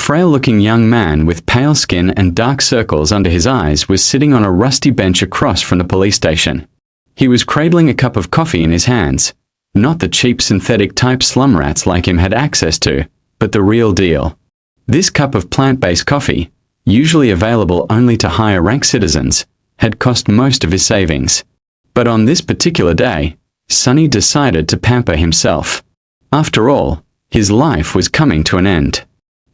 frail-looking young man with pale skin and dark circles under his eyes was sitting on a rusty bench across from the police station. He was cradling a cup of coffee in his hands, not the cheap synthetic type slum rats like him had access to, but the real deal. This cup of plant-based coffee, usually available only to higher-rank citizens, had cost most of his savings. But on this particular day, Sonny decided to pamper himself. After all, his life was coming to an end.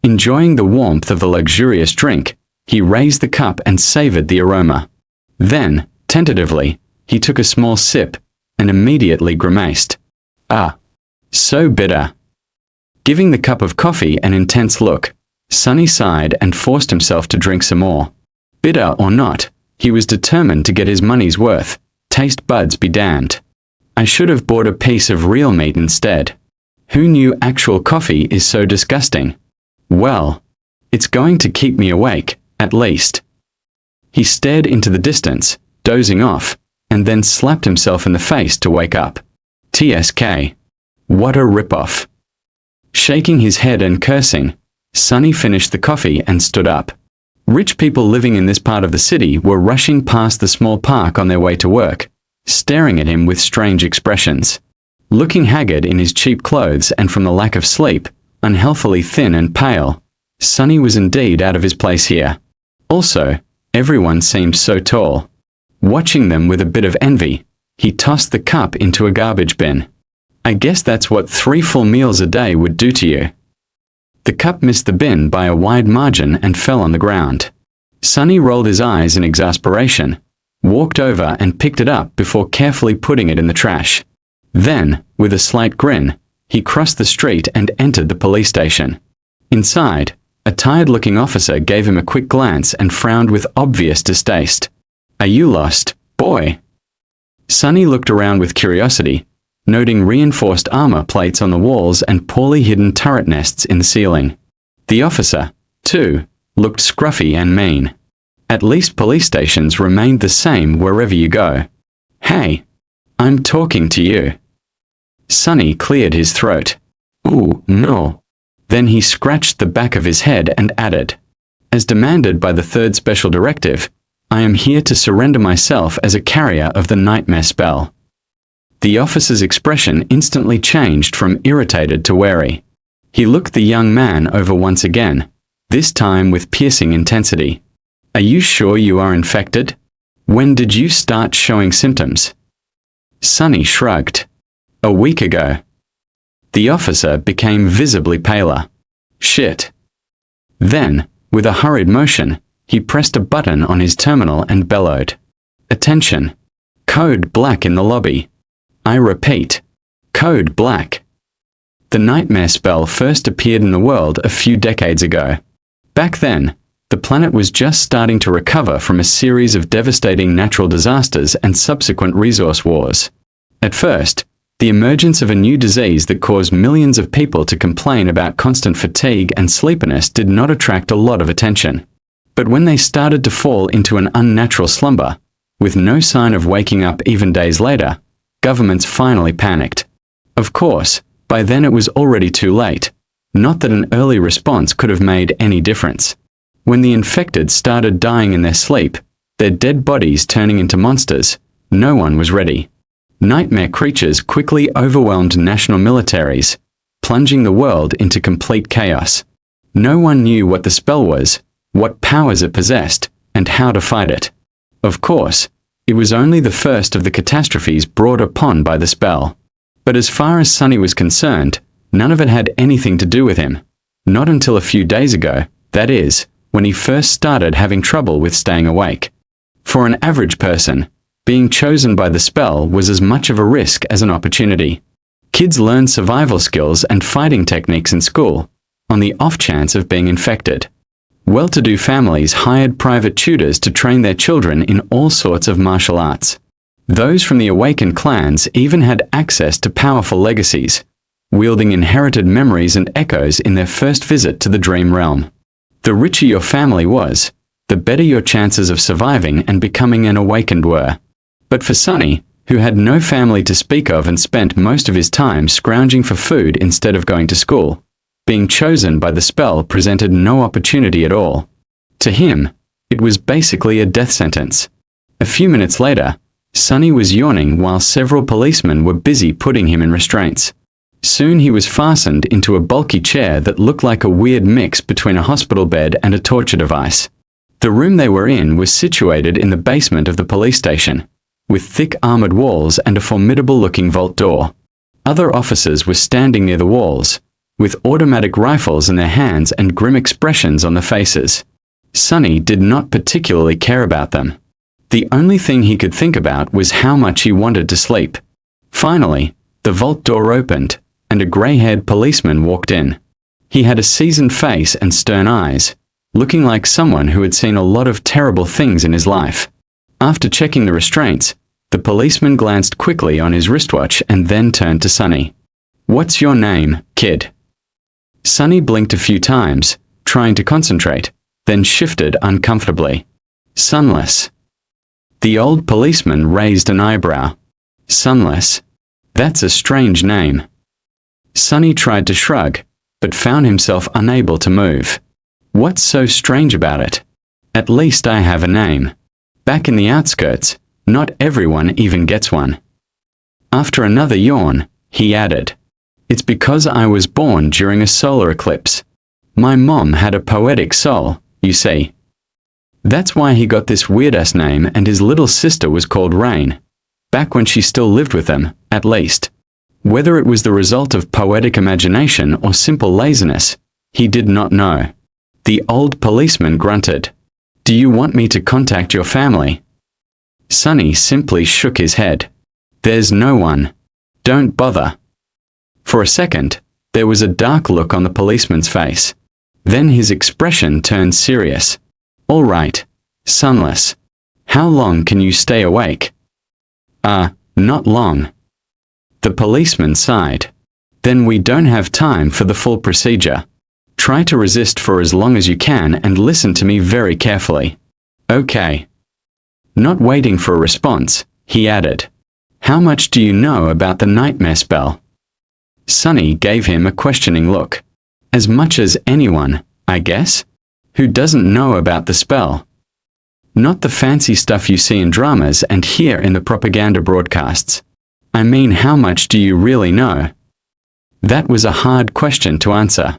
Enjoying the warmth of the luxurious drink, he raised the cup and savored the aroma. Then, tentatively, he took a small sip and immediately grimaced. Ah, so bitter. Giving the cup of coffee an intense look, Sonny sighed and forced himself to drink some more. Bitter or not, he was determined to get his money's worth, taste buds be damned. I should have bought a piece of real meat instead. Who knew actual coffee is so disgusting? Well, it's going to keep me awake, at least. He stared into the distance, dozing off, and then slapped himself in the face to wake up. TSK. What a rip-off. Shaking his head and cursing, Sonny finished the coffee and stood up. Rich people living in this part of the city were rushing past the small park on their way to work, staring at him with strange expressions. Looking haggard in his cheap clothes and from the lack of sleep, unhealthily thin and pale, Sonny was indeed out of his place here. Also, everyone seemed so tall. Watching them with a bit of envy, he tossed the cup into a garbage bin. I guess that's what 3 full meals a day would do to you. The cup missed the bin by a wide margin and fell on the ground. Sonny rolled his eyes in exasperation, walked over and picked it up before carefully putting it in the trash. Then, with a slight grin, he crossed the street and entered the police station. Inside, a tired-looking officer gave him a quick glance and frowned with obvious distaste. Are you lost, boy? Sonny looked around with curiosity, noting reinforced armor plates on the walls and poorly hidden turret nests in the ceiling. The officer, too, looked scruffy and mean. At least police stations remained the same wherever you go. Hey, I'm talking to you. Sonny cleared his throat. Ooh, no. Then he scratched the back of his head and added, as demanded by the 3rd Special Directive, I am here to surrender myself as a carrier of the nightmare spell. The officer's expression instantly changed from irritated to wary. He looked the young man over once again, this time with piercing intensity. Are you sure you are infected? When did you start showing symptoms? Sonny shrugged. A week ago. The officer became visibly paler. Shit. Then, with a hurried motion, he pressed a button on his terminal and bellowed. Attention. Code black in the lobby. I repeat. Code black. The nightmare spell first appeared in the world a few decades ago. Back then, the planet was just starting to recover from a series of devastating natural disasters and subsequent resource wars. At first, the emergence of a new disease that caused millions of people to complain about constant fatigue and sleepiness did not attract a lot of attention. But when they started to fall into an unnatural slumber, with no sign of waking up even days later, governments finally panicked. Of course, by then it was already too late. Not that an early response could have made any difference. When the infected started dying in their sleep, their dead bodies turning into monsters, no one was ready. Nightmare creatures quickly overwhelmed national militaries, plunging the world into complete chaos. No one knew what the spell was, what powers it possessed, and how to fight it. Of course, it was only the first of the catastrophes brought upon by the spell. But as far as Sonny was concerned, none of it had anything to do with him. Not until a few days ago, that is, when he first started having trouble with staying awake. For an average person, being chosen by the spell was as much of a risk as an opportunity. Kids learn survival skills and fighting techniques in school, on the off chance of being infected. Well-to-do families hired private tutors to train their children in all sorts of martial arts. Those from the awakened clans even had access to powerful legacies, wielding inherited memories and echoes in their first visit to the dream realm. The richer your family was, the better your chances of surviving and becoming an awakened were. But for Sonny, who had no family to speak of and spent most of his time scrounging for food instead of going to school, Being chosen by the spell presented no opportunity at all. To him, it was basically a death sentence. A few minutes later, Sonny was yawning while several policemen were busy putting him in restraints. Soon he was fastened into a bulky chair that looked like a weird mix between a hospital bed and a torture device. The room they were in was situated in the basement of the police station, with thick armored walls and a formidable-looking vault door. Other officers were standing near the walls, with automatic rifles in their hands and grim expressions on their faces. Sonny did not particularly care about them. The only thing he could think about was how much he wanted to sleep. Finally, the vault door opened, and a grey-haired policeman walked in. He had a seasoned face and stern eyes, looking like someone who had seen a lot of terrible things in his life. After checking the restraints, the policeman glanced quickly on his wristwatch and then turned to Sonny. "What's your name, kid?" Sonny blinked a few times, trying to concentrate, then shifted uncomfortably. "Sunless." The old policeman raised an eyebrow. "Sunless? That's a strange name." Sonny tried to shrug, but found himself unable to move. "What's so strange about it? At least I have a name. Back in the outskirts, not everyone even gets one." After another yawn, he added, "It's because I was born during a solar eclipse. My mom had a poetic soul, you see. That's why he got this weird-ass name, and his little sister was called Rain. Back when she still lived with them, at least. Whether it was the result of poetic imagination or simple laziness, he did not know." The old policeman grunted. "Do you want me to contact your family?" Sonny simply shook his head. "There's no one. Don't bother." For a second, there was a dark look on the policeman's face. Then his expression turned serious. "All right, Sunless. How long can you stay awake?" Not long." The policeman sighed. "Then we don't have time for the full procedure. Try to resist for as long as you can and listen to me very carefully." "Okay." Not waiting for a response, he added, "How much do you know about the nightmare spell?" Sonny gave him a questioning look. "As much as anyone, I guess? Who doesn't know about the spell? Not the fancy stuff you see in dramas and hear in the propaganda broadcasts. I mean, how much do you really know?" That was a hard question to answer.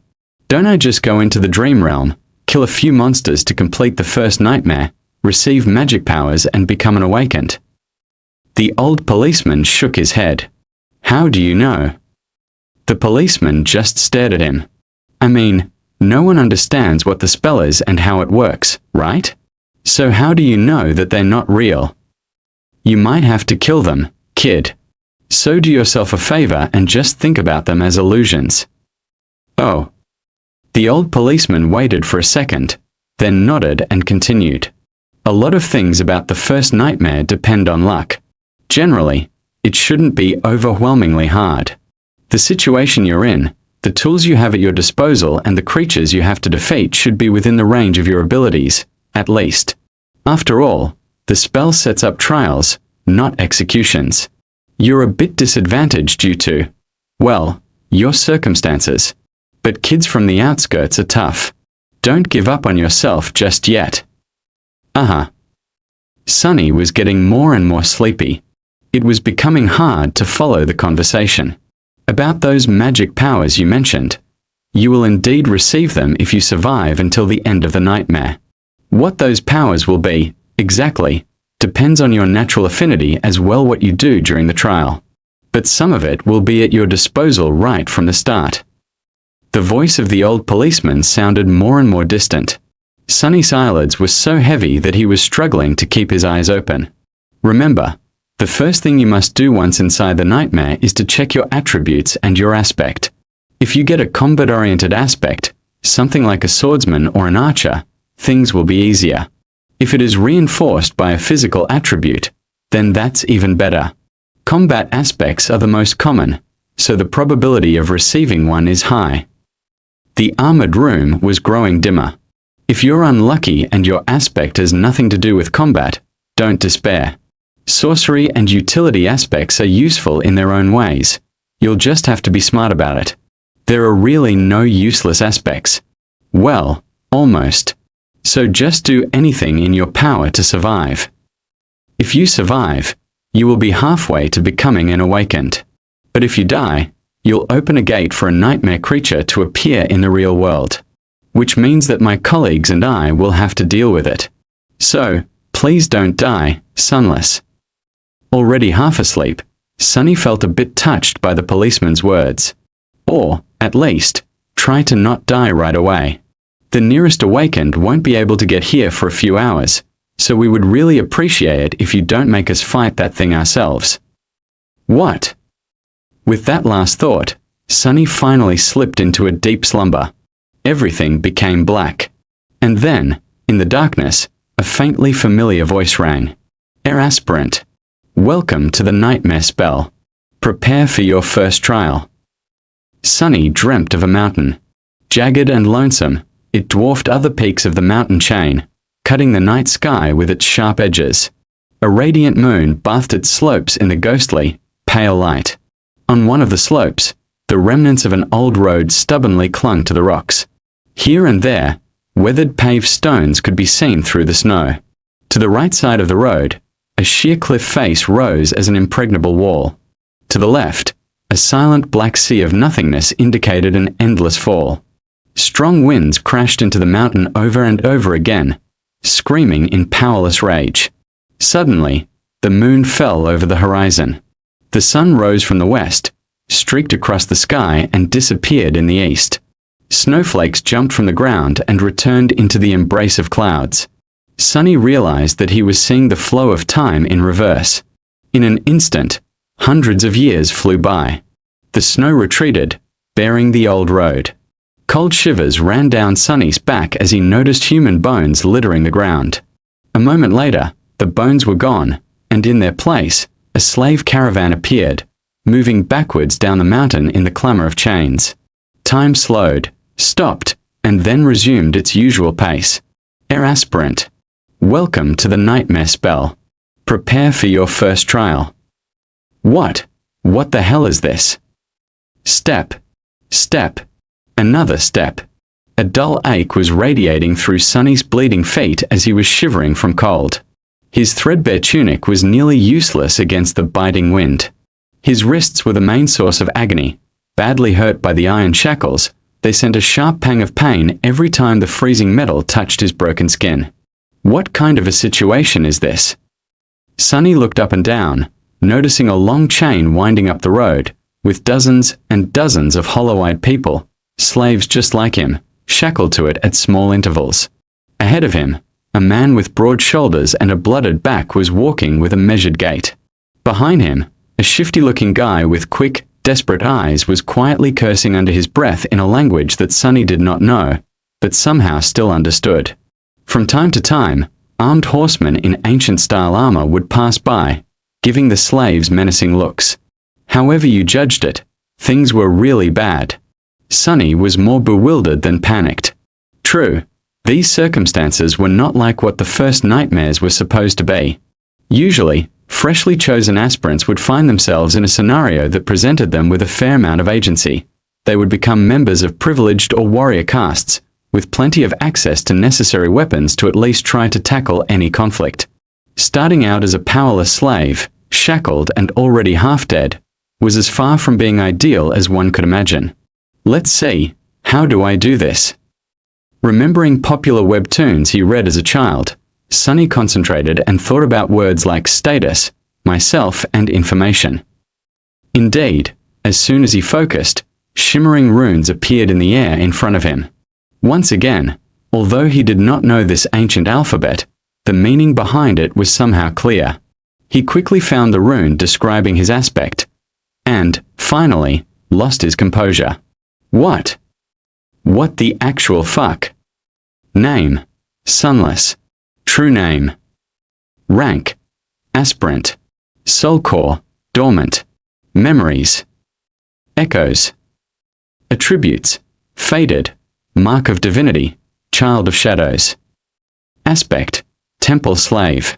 Don't I just go into the dream realm, kill a few monsters to complete the first nightmare, receive magic powers and become an awakened? The old policeman shook his head. "How do you know?" The policeman just stared at him. "I mean, no one understands what the spell is and how it works, right? So how do you know that they're not real? You might have to kill them, kid. So do yourself a favor and just think about them as illusions." "Oh." The old policeman waited for a second, then nodded and continued. "A lot of things about the first nightmare depend on luck. Generally, it shouldn't be overwhelmingly hard. The situation you're in, the tools you have at your disposal and the creatures you have to defeat should be within the range of your abilities, at least. After all, the spell sets up trials, not executions. You're a bit disadvantaged due to, well, your circumstances. But kids from the outskirts are tough. Don't give up on yourself just yet." Sonny was getting more and more sleepy. It was becoming hard to follow the conversation. "About those magic powers you mentioned. You will indeed receive them if you survive until the end of the nightmare. What those powers will be, exactly, depends on your natural affinity as well what you do during the trial. But some of it will be at your disposal right from the start." The voice of the old policeman sounded more and more distant. Sonny's eyelids were so heavy that he was struggling to keep his eyes open. "Remember, the first thing you must do once inside the nightmare is to check your attributes and your aspect. If you get a combat-oriented aspect, something like a swordsman or an archer, things will be easier. If it is reinforced by a physical attribute, then that's even better. Combat aspects are the most common, so the probability of receiving one is high." The armored room was growing dimmer. If you're unlucky and your aspect has nothing to do with combat, don't despair. Sorcery and utility aspects are useful in their own ways. You'll just have to be smart about it. There are really no useless aspects. Well, almost. So just do anything in your power to survive. If you survive, you will be halfway to becoming an awakened. But if you die, you'll open a gate for a nightmare creature to appear in the real world. Which means that my colleagues and I will have to deal with it. So, please don't die, Sunless. Already half asleep, Sunny felt a bit touched by the policeman's words. Or, at least, try to not die right away. The nearest awakened won't be able to get here for a few hours, so we would really appreciate it if you don't make us fight that thing ourselves. What? With that last thought, Sunny finally slipped into a deep slumber. Everything became black. And then, in the darkness, a faintly familiar voice rang. Air Aspirant. Welcome to the nightmare spell. Prepare for your first trial. Sunny dreamt of a mountain. Jagged and lonesome, it dwarfed other peaks of the mountain chain, cutting the night sky with its sharp edges. A radiant moon bathed its slopes in the ghostly, pale light. On one of the slopes, the remnants of an old road stubbornly clung to the rocks. Here and there, weathered paved stones could be seen through the snow. To the right side of the road, a sheer cliff face rose as an impregnable wall. To the left, a silent black sea of nothingness indicated an endless fall. Strong winds crashed into the mountain over and over again, screaming in powerless rage. Suddenly, the moon fell over the horizon. The sun rose from the west, streaked across the sky and disappeared in the east. Snowflakes jumped from the ground and returned into the embrace of clouds. Sunny realized that he was seeing the flow of time in reverse. In an instant, hundreds of years flew by. The snow retreated, bearing the old road. Cold shivers ran down Sunny's back as he noticed human bones littering the ground. A moment later, the bones were gone, and in their place, a slave caravan appeared, moving backwards down the mountain in the clamor of chains. Time slowed, stopped, and then resumed its usual pace. Air Aspirant. Welcome to the nightmare spell. Prepare for your first trial. What? What the hell is this? Step. Step. Another step. A dull ache was radiating through Sunny's bleeding feet as he was shivering from cold. His threadbare tunic was nearly useless against the biting wind. His wrists were the main source of agony. Badly hurt by the iron shackles, they sent a sharp pang of pain every time the freezing metal touched his broken skin. What kind of a situation is this? Sunny looked up and down, noticing a long chain winding up the road, with dozens and dozens of hollow-eyed people, slaves just like him, shackled to it at small intervals. Ahead of him, a man with broad shoulders and a blooded back was walking with a measured gait. Behind him, a shifty-looking guy with quick, desperate eyes was quietly cursing under his breath in a language that Sunny did not know, but somehow still understood. From time to time, armed horsemen in ancient-style armor would pass by, giving the slaves menacing looks. However you judged it, things were really bad. Sunny was more bewildered than panicked. True, these circumstances were not like what the first nightmares were supposed to be. Usually, freshly chosen aspirants would find themselves in a scenario that presented them with a fair amount of agency. They would become members of privileged or warrior castes, with plenty of access to necessary weapons to at least try to tackle any conflict. Starting out as a powerless slave, shackled and already half dead, was as far from being ideal as one could imagine. Let's see, how do I do this? Remembering popular webtoons he read as a child, Sunny concentrated and thought about words like status, myself, and information. Indeed, as soon as he focused, shimmering runes appeared in the air in front of him. Once again, although he did not know this ancient alphabet, the meaning behind it was somehow clear. He quickly found the rune describing his aspect, and, finally, lost his composure. What? What the actual fuck? Name: Sunless. True name: rank: aspirant. Soul core: dormant. Memories: echoes. Attributes: faded. Mark of divinity: child of shadows. Aspect: temple slave.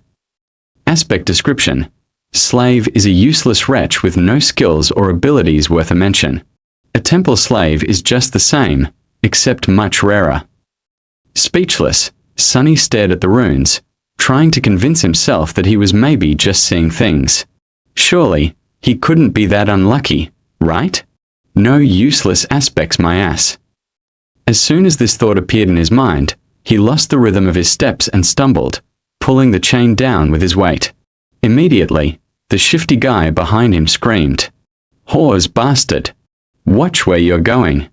Aspect description: slave is a useless wretch with no skills or abilities worth a mention. A temple slave is just the same, except much rarer. Speechless, Sunny stared at the runes, trying to convince himself that he was maybe just seeing things. Surely, he couldn't be that unlucky, right? No useless aspects, my ass. As soon as this thought appeared in his mind, he lost the rhythm of his steps and stumbled, pulling the chain down with his weight. Immediately, the shifty guy behind him screamed, "Whores bastard! Watch where you're going!"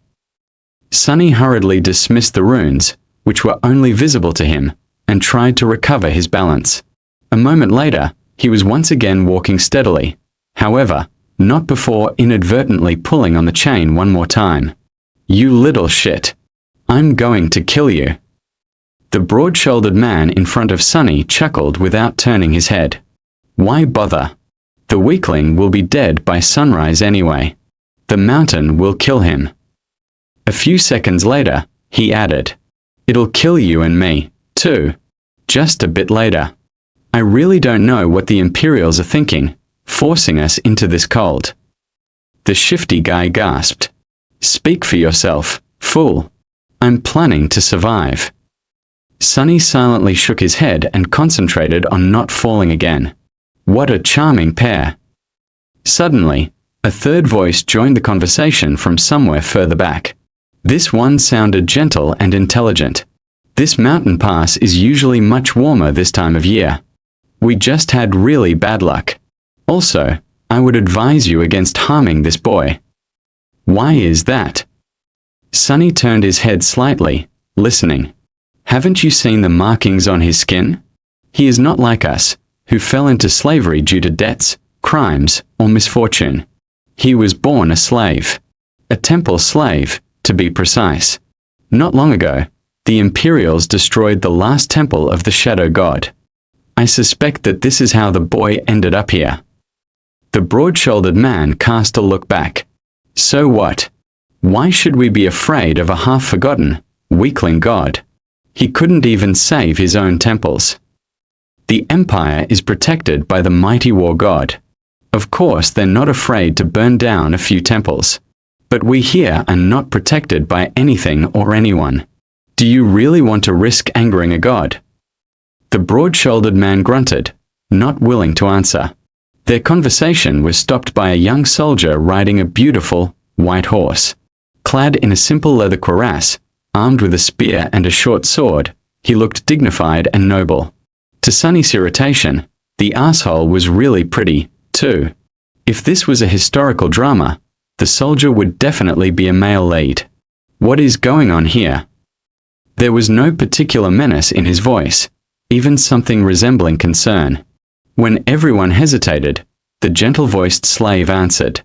Sunny hurriedly dismissed the runes, which were only visible to him, and tried to recover his balance. A moment later, he was once again walking steadily, however, not before inadvertently pulling on the chain one more time. "You little shit! I'm going to kill you!" The broad-shouldered man in front of Sunny chuckled without turning his head. Why bother? The weakling will be dead by sunrise anyway. The mountain will kill him. A few seconds later, he added, "It'll kill you and me, too. Just a bit later. I really don't know what the Imperials are thinking, forcing us into this cold." The shifty guy gasped. "Speak for yourself, fool. I'm planning to survive." Sunny silently shook his head and concentrated on not falling again. What a charming pair. Suddenly, a third voice joined the conversation from somewhere further back. This one sounded gentle and intelligent. "This mountain pass is usually much warmer this time of year. We just had really bad luck. Also, I would advise you against harming this boy." "Why is that?" Sunny turned his head slightly, listening. "Haven't you seen the markings on his skin? He is not like us, who fell into slavery due to debts, crimes, or misfortune. He was born a slave. A temple slave, to be precise. Not long ago, the Imperials destroyed the last temple of the Shadow God. I suspect that this is how the boy ended up here." The broad-shouldered man cast a look back. "So what? Why should we be afraid of a half-forgotten, weakling god? He couldn't even save his own temples. The Empire is protected by the mighty war god. Of course they're not afraid to burn down a few temples. But we here are not protected by anything or anyone. Do you really want to risk angering a god?" The broad-shouldered man grunted, not willing to answer. Their conversation was stopped by a young soldier riding a beautiful, white horse. Clad in a simple leather cuirass, armed with a spear and a short sword, he looked dignified and noble. To Sunny's irritation, the asshole was really pretty, too. If this was a historical drama, the soldier would definitely be a male lead. What is going on here? There was no particular menace in his voice, even something resembling concern. When everyone hesitated, the gentle-voiced slave answered,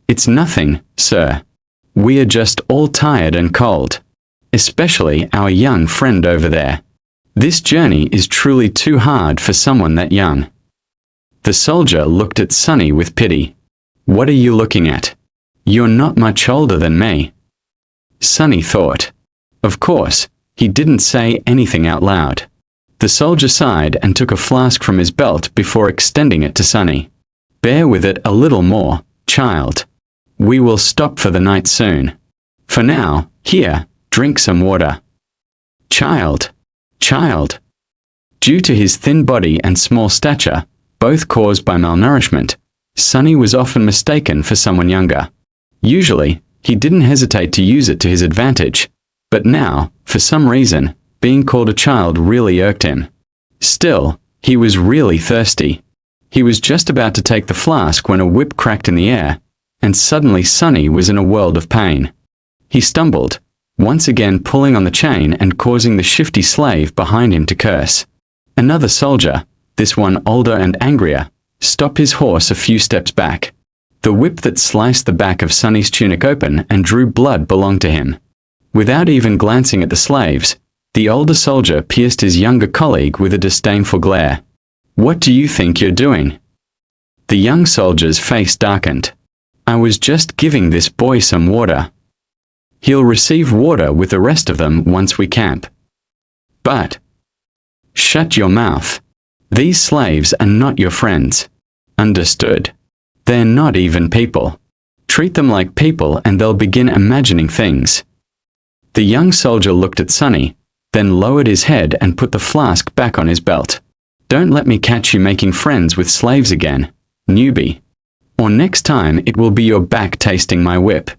"It's nothing, sir. We are just all tired and cold. Especially our young friend over there. This journey is truly too hard for someone that young." The soldier looked at Sunny with pity. "What are you looking at? You're not much older than me." Sunny thought. Of course, he didn't say anything out loud. The soldier sighed and took a flask from his belt before extending it to Sunny. "Bear with it a little more, child. We will stop for the night soon. For now, here, drink some water." Child. Due to his thin body and small stature, both caused by malnourishment, Sunny was often mistaken for someone younger. Usually, he didn't hesitate to use it to his advantage, but now, for some reason, being called a child really irked him. Still, he was really thirsty. He was just about to take the flask when a whip cracked in the air, and suddenly Sunny was in a world of pain. He stumbled, once again pulling on the chain and causing the shifty slave behind him to curse. Another soldier, this one older and angrier, stopped his horse a few steps back. The whip that sliced the back of Sunny's tunic open and drew blood belonged to him. Without even glancing at the slaves, the older soldier pierced his younger colleague with a disdainful glare. "What do you think you're doing?" The young soldier's face darkened. "I was just giving this boy some water. He'll receive water with the rest of them once we camp." "But..." "Shut your mouth. These slaves are not your friends. Understood? They're not even people. Treat them like people and they'll begin imagining things. The young soldier looked at Sonny, then lowered his head and put the flask back on his belt. Don't let me catch you making friends with slaves again, newbie. Or next time it will be your back tasting my whip.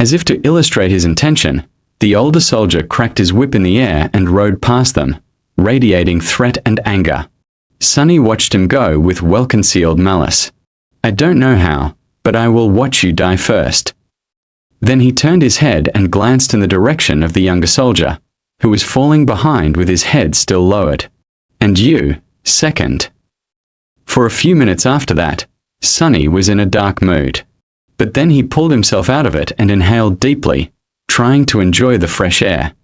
As if to illustrate his intention, the older soldier cracked his whip in the air and rode past them, radiating threat and anger. Sonny watched him go with well-concealed malice. I don't know how, but I will watch you die first. Then he turned his head and glanced in the direction of the younger soldier, who was falling behind with his head still lowered. And you, second. For a few minutes after that, Sonny was in a dark mood. But then he pulled himself out of it and inhaled deeply, trying to enjoy the fresh air.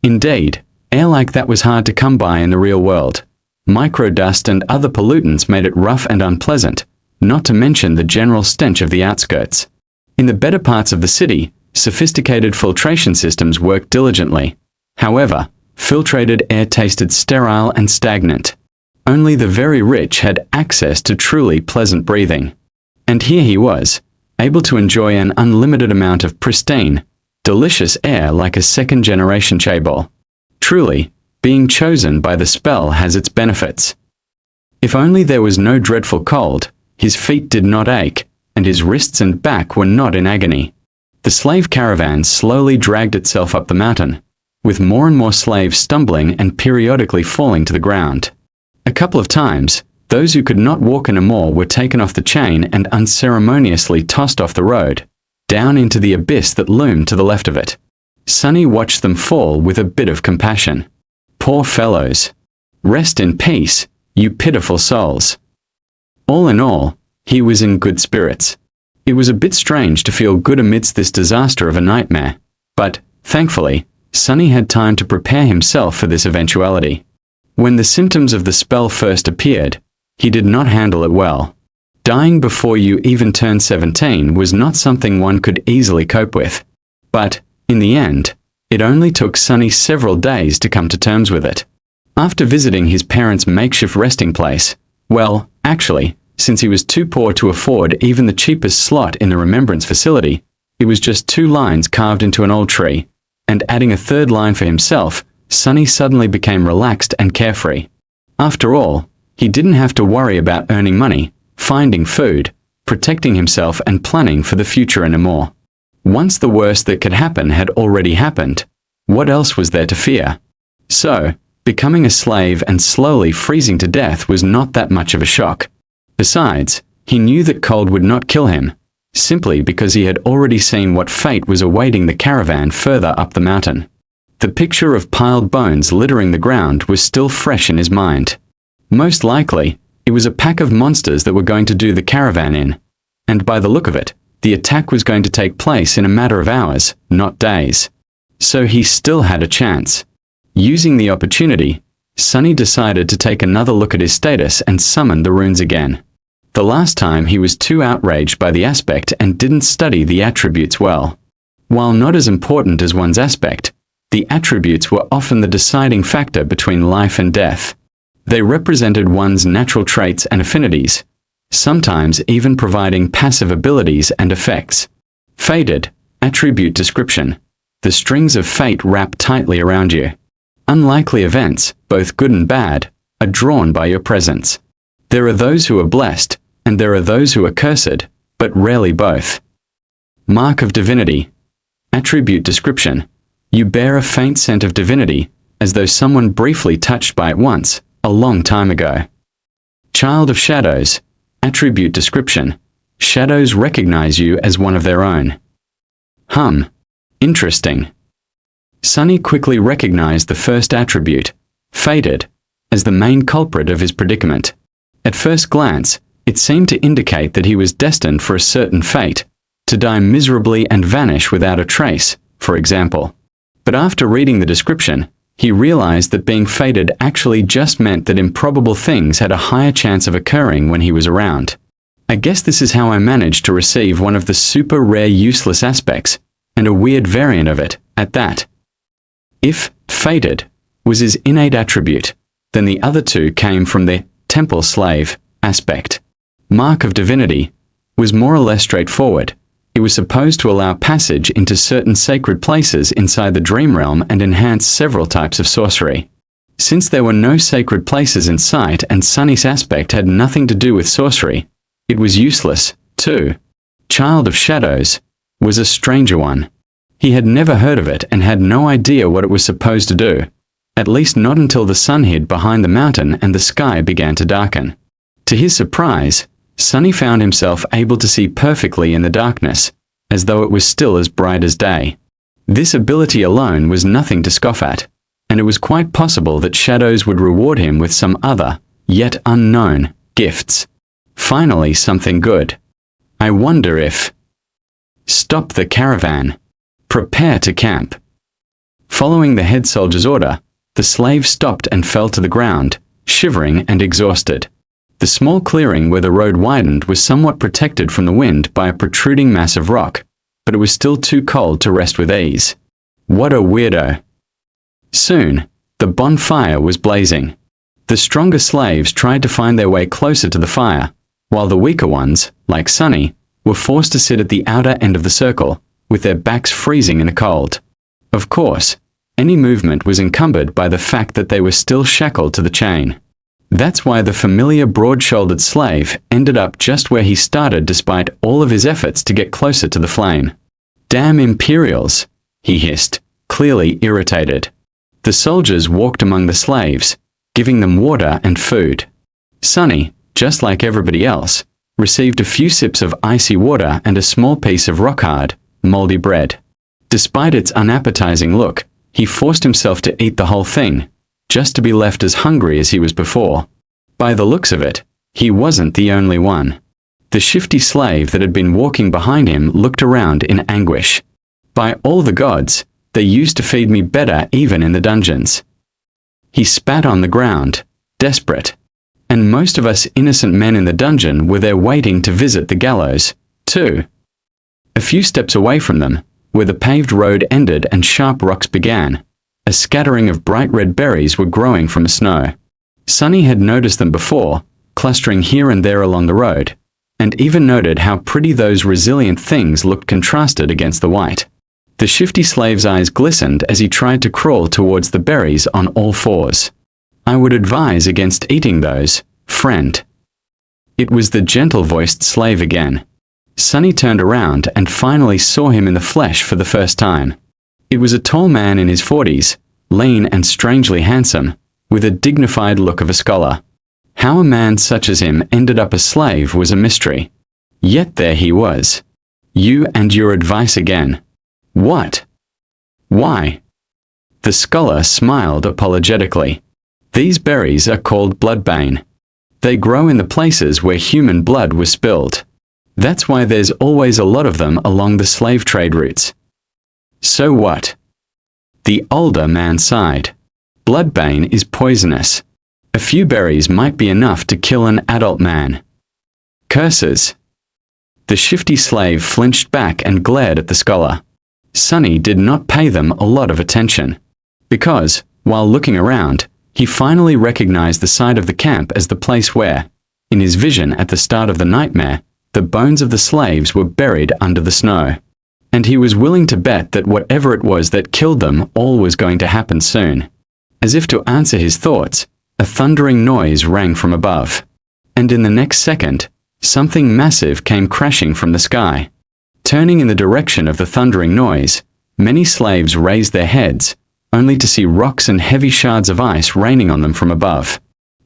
Indeed, air like that was hard to come by in the real world. Microdust and other pollutants made it rough and unpleasant, not to mention the general stench of the outskirts. In the better parts of the city, sophisticated filtration systems worked diligently. However, filtrated air tasted sterile and stagnant. Only the very rich had access to truly pleasant breathing. And here he was, able to enjoy an unlimited amount of pristine, delicious air like a second-generation chaebol. Truly, being chosen by the spell has its benefits. If only there was no dreadful cold, his feet did not ache, and his wrists and back were not in agony. The slave caravan slowly dragged itself up the mountain, with more and more slaves stumbling and periodically falling to the ground. A couple of times, those who could not walk anymore were taken off the chain and unceremoniously tossed off the road, down into the abyss that loomed to the left of it. Sonny watched them fall with a bit of compassion. Poor fellows. Rest in peace, you pitiful souls. All in all, he was in good spirits. It was a bit strange to feel good amidst this disaster of a nightmare, but, thankfully, Sonny had time to prepare himself for this eventuality. When the symptoms of the spell first appeared, he did not handle it well. Dying before you even turned 17 was not something one could easily cope with. But, in the end, it only took Sonny several days to come to terms with it. After visiting his parents' makeshift resting place, well, actually, since he was too poor to afford even the cheapest slot in the remembrance facility, it was just 2 lines carved into an old tree, and adding a 3rd line for himself, Sonny suddenly became relaxed and carefree. After all, he didn't have to worry about earning money, finding food, protecting himself and planning for the future anymore. Once the worst that could happen had already happened, what else was there to fear? So, becoming a slave and slowly freezing to death was not that much of a shock. Besides, he knew that cold would not kill him, simply because he had already seen what fate was awaiting the caravan further up the mountain. The picture of piled bones littering the ground was still fresh in his mind. Most likely, it was a pack of monsters that were going to do the caravan in, and by the look of it, the attack was going to take place in a matter of hours, not days. So he still had a chance. Using the opportunity, Sonny decided to take another look at his status and summon the runes again. The last time he was too outraged by the aspect and didn't study the attributes well. While not as important as one's aspect, the attributes were often the deciding factor between life and death. They represented one's natural traits and affinities, sometimes even providing passive abilities and effects. Fated, attribute description. The strings of fate wrap tightly around you. Unlikely events, both good and bad, are drawn by your presence. There are those who are blessed, and there are those who are cursed, but rarely both. Mark of divinity. Attribute description. You bear a faint scent of divinity, as though someone briefly touched by it once, a long time ago. Child of shadows. Attribute description. Shadows recognize you as one of their own. Interesting. Sonny quickly recognized the first attribute, fated, as the main culprit of his predicament. At first glance, it seemed to indicate that he was destined for a certain fate, to die miserably and vanish without a trace, for example. But after reading the description, he realized that being fated actually just meant that improbable things had a higher chance of occurring when he was around. I guess this is how I managed to receive one of the super rare useless aspects, and a weird variant of it, at that. If fated was his innate attribute, then the other 2 came from the temple slave aspect. Mark of divinity was more or less straightforward. It was supposed to allow passage into certain sacred places inside the dream realm and enhance several types of sorcery. Since there were no sacred places in sight and Sunny's aspect had nothing to do with sorcery, it was useless, too. Child of Shadows was a stranger one. He had never heard of it and had no idea what it was supposed to do, at least not until the sun hid behind the mountain and the sky began to darken. To his surprise, Sunny found himself able to see perfectly in the darkness, as though it was still as bright as day. This ability alone was nothing to scoff at, and it was quite possible that Shadows would reward him with some other, yet unknown, gifts. Finally, something good. I wonder if... Stop the caravan. Prepare to camp. Following the head soldier's order, the slave stopped and fell to the ground, shivering and exhausted. The small clearing where the road widened was somewhat protected from the wind by a protruding mass of rock, but it was still too cold to rest with ease. What a weirdo. Soon, the bonfire was blazing. The stronger slaves tried to find their way closer to the fire, while the weaker ones, like Sunny, were forced to sit at the outer end of the circle, with their backs freezing in the cold. Of course, any movement was encumbered by the fact that they were still shackled to the chain. That's why the familiar broad-shouldered slave ended up just where he started despite all of his efforts to get closer to the flame. Damn Imperials, he hissed, clearly irritated. The soldiers walked among the slaves, giving them water and food. Sunny, just like everybody else, received a few sips of icy water and a small piece of rock-hard, moldy bread. Despite its unappetizing look, he forced himself to eat the whole thing, just to be left as hungry as he was before. By the looks of it, he wasn't the only one. The shifty slave that had been walking behind him looked around in anguish. By all the gods, they used to feed me better even in the dungeons. He spat on the ground, desperate. And most of us innocent men in the dungeon were there waiting to visit the gallows, too. A few steps away from them, where the paved road ended and sharp rocks began, a scattering of bright red berries were growing from the snow. Sunny had noticed them before, clustering here and there along the road, and even noted how pretty those resilient things looked contrasted against the white. The shifty slave's eyes glistened as he tried to crawl towards the berries on all fours. I would advise against eating those, friend. It was the gentle-voiced slave again. Sunny turned around and finally saw him in the flesh for the first time. It was a tall man in his 40s, lean and strangely handsome, with a dignified look of a scholar. How a man such as him ended up a slave was a mystery. Yet there he was. You and your advice again. What? Why? The scholar smiled apologetically. These berries are called bloodbane. They grow in the places where human blood was spilled. That's why there's always a lot of them along the slave trade routes. So what? The older man sighed. Bloodbane is poisonous. A few berries might be enough to kill an adult man. Curses. The shifty slave flinched back and glared at the scholar. Sunny did not pay them a lot of attention, because, while looking around, he finally recognized the side of the camp as the place where, in his vision at the start of the nightmare, the bones of the slaves were buried under the snow. And he was willing to bet that whatever it was that killed them all was going to happen soon. As if to answer his thoughts, a thundering noise rang from above. And in the next second, something massive came crashing from the sky. Turning in the direction of the thundering noise, many slaves raised their heads, only to see rocks and heavy shards of ice raining on them from above.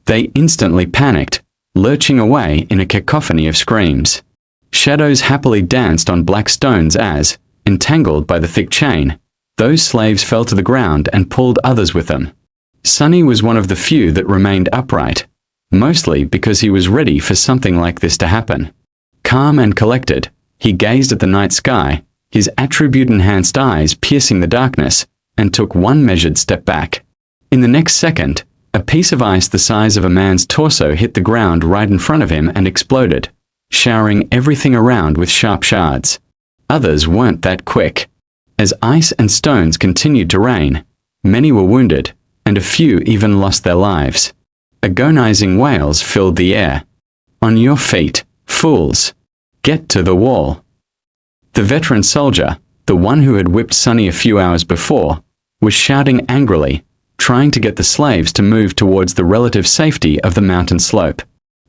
They instantly panicked, lurching away in a cacophony of screams. Shadows happily danced on black stones as, entangled by the thick chain, those slaves fell to the ground and pulled others with them. Sunny was one of the few that remained upright, mostly because he was ready for something like this to happen. Calm and collected, he gazed at the night sky, his attribute-enhanced eyes piercing the darkness, and took one measured step back. In the next second, a piece of ice the size of a man's torso hit the ground right in front of him and exploded, showering everything around with sharp shards. Others weren't that quick. As ice and stones continued to rain, many were wounded, and a few even lost their lives. Agonizing wails filled the air. On your feet, fools! Get to the wall! The veteran soldier, the one who had whipped Sunny a few hours before, was shouting angrily, trying to get the slaves to move towards the relative safety of the mountain slope.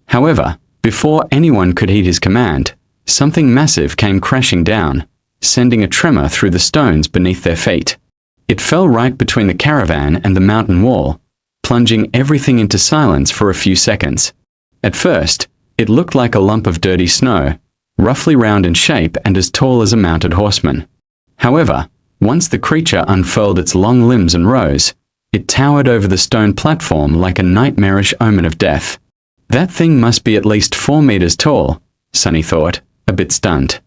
However, before anyone could heed his command, something massive came crashing down, sending a tremor through the stones beneath their feet. It fell right between the caravan and the mountain wall, plunging everything into silence for a few seconds. At first, it looked like a lump of dirty snow, roughly round in shape and as tall as a mounted horseman. However, once the creature unfurled its long limbs and rose, it towered over the stone platform like a nightmarish omen of death. That thing must be at least 4 meters tall, Sunny thought, a bit stunned.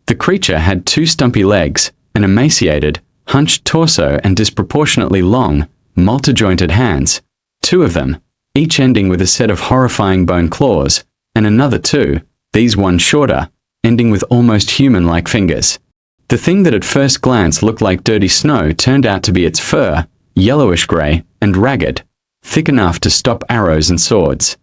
The creature had 2 stumpy legs, an emaciated, hunched torso and disproportionately long, multi-jointed hands, 2 of them, each ending with a set of horrifying bone claws, and another 2, these one shorter, ending with almost human-like fingers. The thing that at first glance looked like dirty snow turned out to be its fur, yellowish-gray, and ragged, thick enough to stop arrows and swords.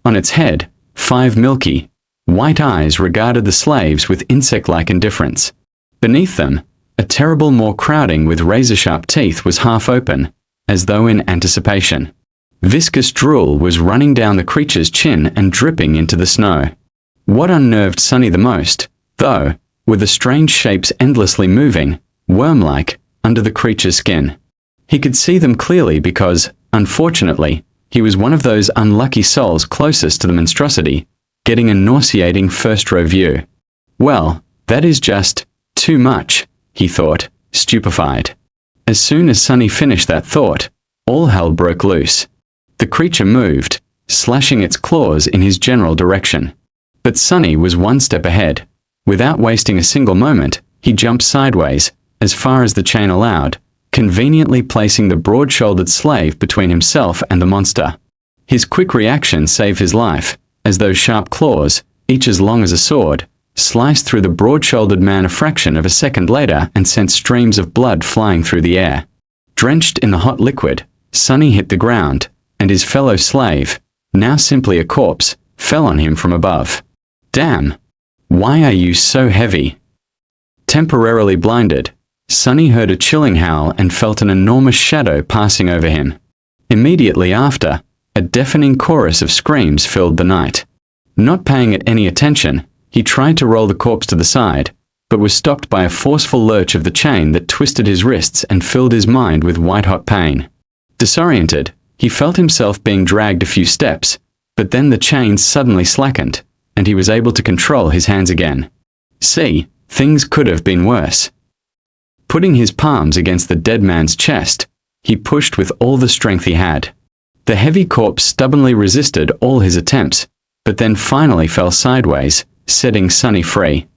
On its head, 5 milky, white eyes regarded the slaves with insect-like indifference. Beneath them, a terrible maw crowding with razor-sharp teeth was half open, as though in anticipation. Viscous drool was running down the creature's chin and dripping into the snow. What unnerved Sunny the most, though, were the strange shapes endlessly moving, worm-like, under the creature's skin. He could see them clearly because, unfortunately, he was one of those unlucky souls closest to the monstrosity, getting a nauseating first-row view. Well, that is just too much, he thought, stupefied. As soon as Sunny finished that thought, all hell broke loose. The creature moved, slashing its claws in his general direction. But Sunny was one step ahead. Without wasting a single moment, he jumped sideways, as far as the chain allowed, conveniently placing the broad-shouldered slave between himself and the monster. His quick reaction saved his life, as those sharp claws, each as long as a sword, sliced through the broad-shouldered man a fraction of a second later and sent streams of blood flying through the air. Drenched in the hot liquid, Sunny hit the ground, and his fellow slave, now simply a corpse, fell on him from above. Damn! Why are you so heavy? Temporarily blinded, Sunny heard a chilling howl and felt an enormous shadow passing over him. Immediately after, a deafening chorus of screams filled the night. Not paying it any attention, he tried to roll the corpse to the side, but was stopped by a forceful lurch of the chain that twisted his wrists and filled his mind with white-hot pain. Disoriented, he felt himself being dragged a few steps, but then the chain suddenly slackened, and he was able to control his hands again. See, things could have been worse. Putting his palms against the dead man's chest, he pushed with all the strength he had. The heavy corpse stubbornly resisted all his attempts, but then finally fell sideways, setting Sunny free.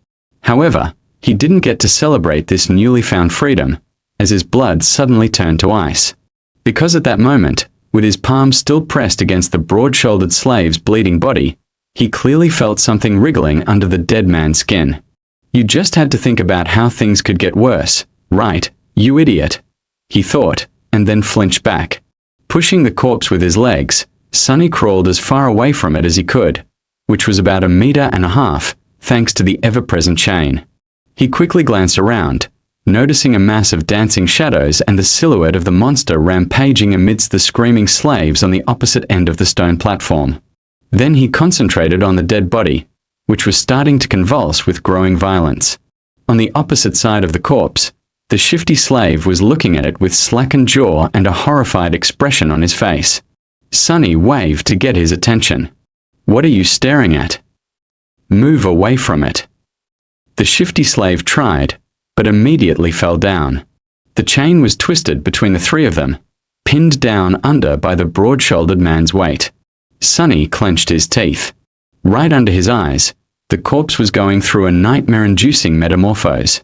However, he didn't get to celebrate this newly found freedom, as his blood suddenly turned to ice. Because at that moment, with his palms still pressed against the broad-shouldered slave's bleeding body, he clearly felt something wriggling under the dead man's skin. You just had to think about how things could get worse, right, you idiot? He thought, and then flinched back. Pushing the corpse with his legs, Sunny crawled as far away from it as he could, which was about 1.5 meters, thanks to the ever-present chain. He quickly glanced around, noticing a mass of dancing shadows and the silhouette of the monster rampaging amidst the screaming slaves on the opposite end of the stone platform. Then he concentrated on the dead body, which was starting to convulse with growing violence. On the opposite side of the corpse, the shifty slave was looking at it with slackened jaw and a horrified expression on his face. Sunny waved to get his attention. What are you staring at? Move away from it. The shifty slave tried, but immediately fell down. The chain was twisted between the 3 of them, pinned down under by the broad-shouldered man's weight. Sunny clenched his teeth. Right under his eyes, the corpse was going through a nightmare-inducing metamorphose.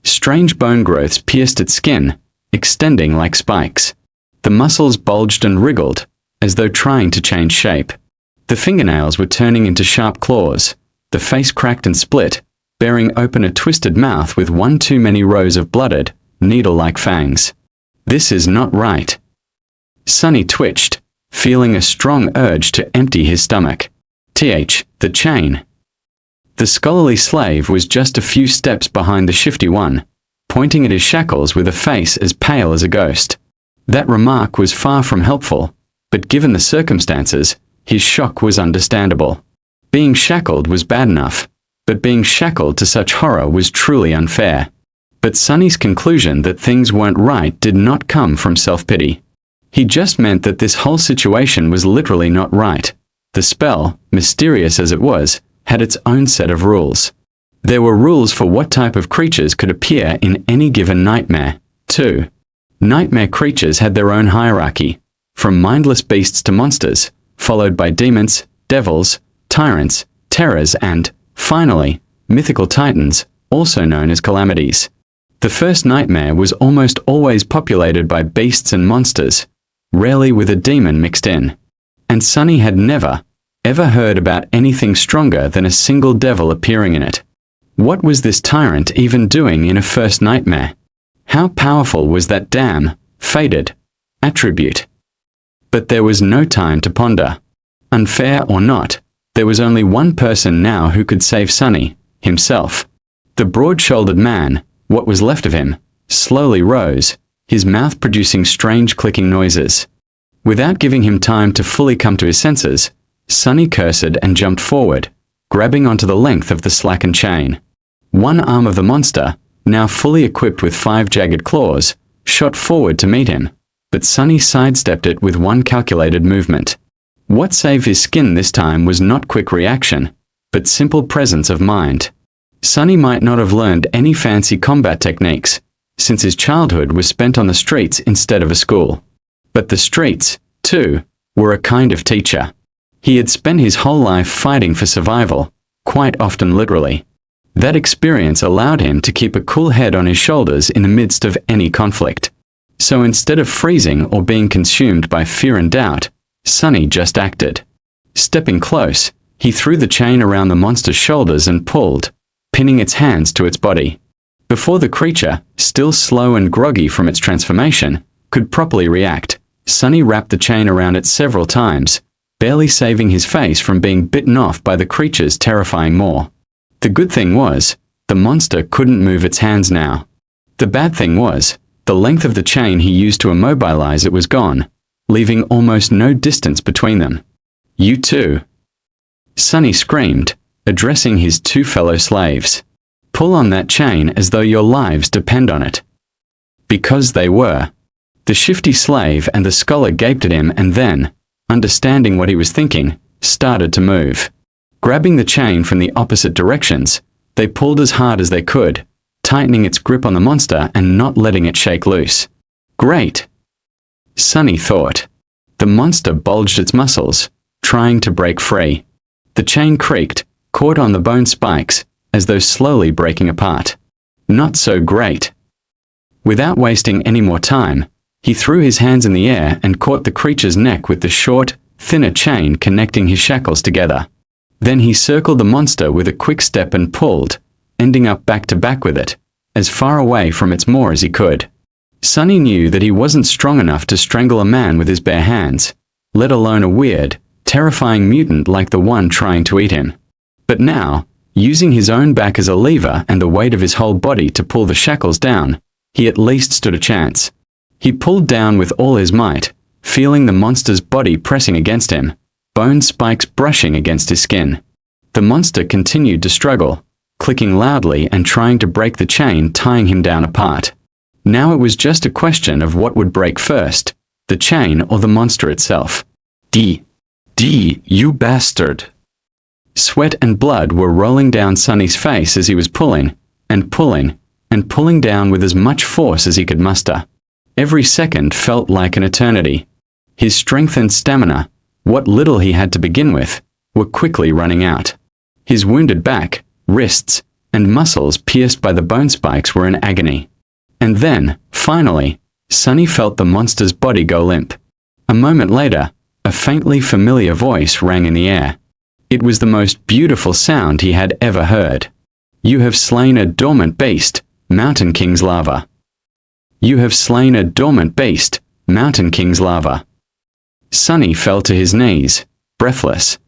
Strange bone growths pierced its skin, extending like spikes. The muscles bulged and wriggled, as though trying to change shape. The fingernails were turning into sharp claws, the face cracked and split, bearing open a twisted mouth with one too many rows of blooded, needle-like fangs. This is not right. Sunny twitched, feeling a strong urge to empty his stomach. The chain. The scholarly slave was just a few steps behind the shifty one, pointing at his shackles with a face as pale as a ghost. That remark was far from helpful, but given the circumstances, his shock was understandable. Being shackled was bad enough, but being shackled to such horror was truly unfair. But Sonny's conclusion that things weren't right did not come from self-pity. He just meant that this whole situation was literally not right. The spell, mysterious as it was, had its own set of rules. There were rules for what type of creatures could appear in any given nightmare, too. Nightmare creatures had their own hierarchy, from mindless beasts to monsters, followed by demons, devils, tyrants, terrors and, finally, mythical titans, also known as calamities. The first nightmare was almost always populated by beasts and monsters, rarely with a demon mixed in. And Sonny had never, ever heard about anything stronger than a single devil appearing in it. What was this tyrant even doing in a first nightmare? How powerful was that damn, fated, attribute? But there was no time to ponder. Unfair or not, there was only one person now who could save Sonny, himself. The broad-shouldered man, what was left of him, slowly rose, his mouth producing strange clicking noises. Without giving him time to fully come to his senses, Sonny cursed and jumped forward, grabbing onto the length of the slackened chain. One arm of the monster, now fully equipped with 5 jagged claws, shot forward to meet him, but Sonny sidestepped it with one calculated movement. What saved his skin this time was not quick reaction, but simple presence of mind. Sonny might not have learned any fancy combat techniques, since his childhood was spent on the streets instead of a school. But the streets, too, were a kind of teacher. He had spent his whole life fighting for survival, quite often literally. That experience allowed him to keep a cool head on his shoulders in the midst of any conflict. So instead of freezing or being consumed by fear and doubt, Sonny just acted. Stepping close, he threw the chain around the monster's shoulders and pulled, pinning its hands to its body. Before the creature, still slow and groggy from its transformation, could properly react, Sonny wrapped the chain around it several times, barely saving his face from being bitten off by the creature's terrifying maw. The good thing was, the monster couldn't move its hands now. The bad thing was, the length of the chain he used to immobilize it was gone, leaving almost no distance between them. "You too!" Sonny screamed, addressing his 2 fellow slaves. "Pull on that chain as though your lives depend on it." Because they were. The shifty slave and the scholar gaped at him and then, understanding what he was thinking, started to move. Grabbing the chain from the opposite directions, they pulled as hard as they could, tightening its grip on the monster and not letting it shake loose. Great! Sonny thought. The monster bulged its muscles, trying to break free. The chain creaked, caught on the bone spikes, as though slowly breaking apart. Not so great. Without wasting any more time, he threw his hands in the air and caught the creature's neck with the short, thinner chain connecting his shackles together. Then he circled the monster with a quick step and pulled, ending up back to back with it, as far away from its maw as he could. Sonny knew that he wasn't strong enough to strangle a man with his bare hands, let alone a weird, terrifying mutant like the one trying to eat him. But now, using his own back as a lever and the weight of his whole body to pull the shackles down, he at least stood a chance. He pulled down with all his might, feeling the monster's body pressing against him, bone spikes brushing against his skin. The monster continued to struggle, clicking loudly and trying to break the chain tying him down apart. Now it was just a question of what would break first, the chain or the monster itself. D, you bastard! Sweat and blood were rolling down Sonny's face as he was pulling, and pulling, and pulling down with as much force as he could muster. Every second felt like an eternity. His strength and stamina, what little he had to begin with, were quickly running out. His wounded back, wrists, and muscles pierced by the bone spikes were in agony. And then, finally, Sonny felt the monster's body go limp. A moment later, a faintly familiar voice rang in the air. It was the most beautiful sound he had ever heard. "You have slain a dormant beast, Mountain King's larva. You have slain a dormant beast, Mountain King's larva." Sonny fell to his knees, breathless.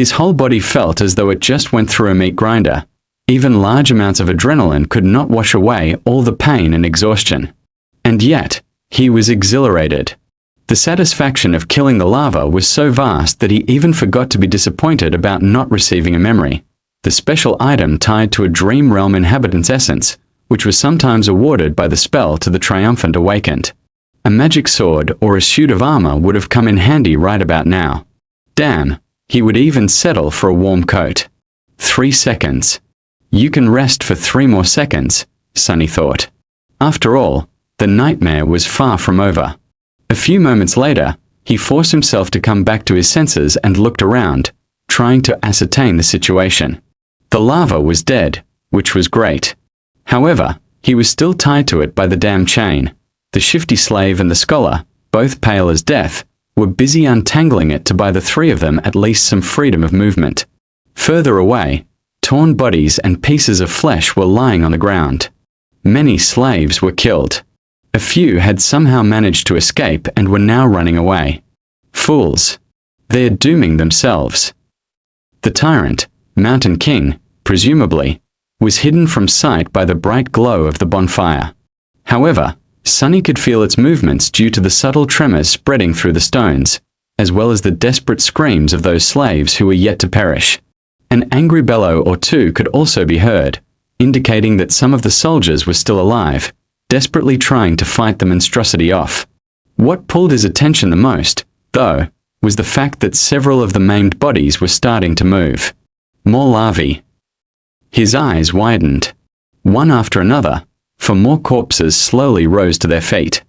His whole body felt as though it just went through a meat grinder. Even large amounts of adrenaline could not wash away all the pain and exhaustion. And yet, he was exhilarated. The satisfaction of killing the larva was so vast that he even forgot to be disappointed about not receiving a memory, the special item tied to a dream realm inhabitant's essence, which was sometimes awarded by the spell to the triumphant awakened. A magic sword or a suit of armor would have come in handy right about now. Damn, he would even settle for a warm coat. 3 seconds. You can rest for 3 more seconds, Sunny thought. After all, the nightmare was far from over. A few moments later, he forced himself to come back to his senses and looked around, trying to ascertain the situation. The larva was dead, which was great. However, he was still tied to it by the damn chain. The shifty slave and the scholar, both pale as death, were busy untangling it to buy the 3 of them at least some freedom of movement. Further away, torn bodies and pieces of flesh were lying on the ground. Many slaves were killed. A few had somehow managed to escape and were now running away. Fools. They're dooming themselves. The tyrant, Mountain King, presumably, was hidden from sight by the bright glow of the bonfire. However, Sunny could feel its movements due to the subtle tremors spreading through the stones, as well as the desperate screams of those slaves who were yet to perish. An angry bellow or two could also be heard, indicating that some of the soldiers were still alive, desperately trying to fight the monstrosity off. What pulled his attention the most, though, was the fact that several of the maimed bodies were starting to move. More larvae. His eyes widened. One after another, for more corpses slowly rose to their feet.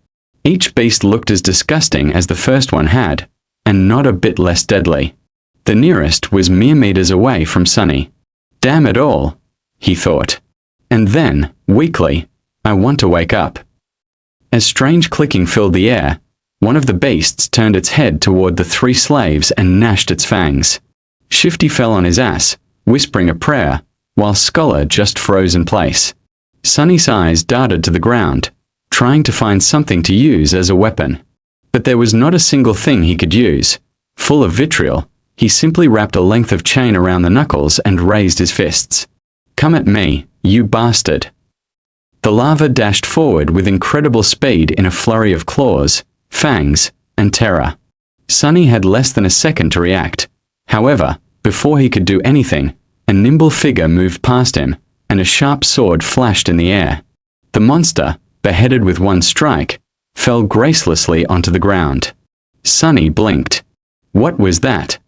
Each beast looked as disgusting as the first one had, and not a bit less deadly. The nearest was mere meters away from Sunny. Damn it all, he thought. And then, weakly, I want to wake up. As strange clicking filled the air, one of the beasts turned its head toward the 3 slaves and gnashed its fangs. Shifty fell on his ass, whispering a prayer, while Scholar just froze in place. Sunny's eyes darted to the ground, trying to find something to use as a weapon. But there was not a single thing he could use. Full of vitriol, he simply wrapped a length of chain around the knuckles and raised his fists. Come at me, you bastard. The larva dashed forward with incredible speed in a flurry of claws, fangs, and terror. Sunny had less than a second to react. However, before he could do anything, a nimble figure moved past him, and a sharp sword flashed in the air. The monster, beheaded with one strike, fell gracelessly onto the ground. Sunny blinked. What was that?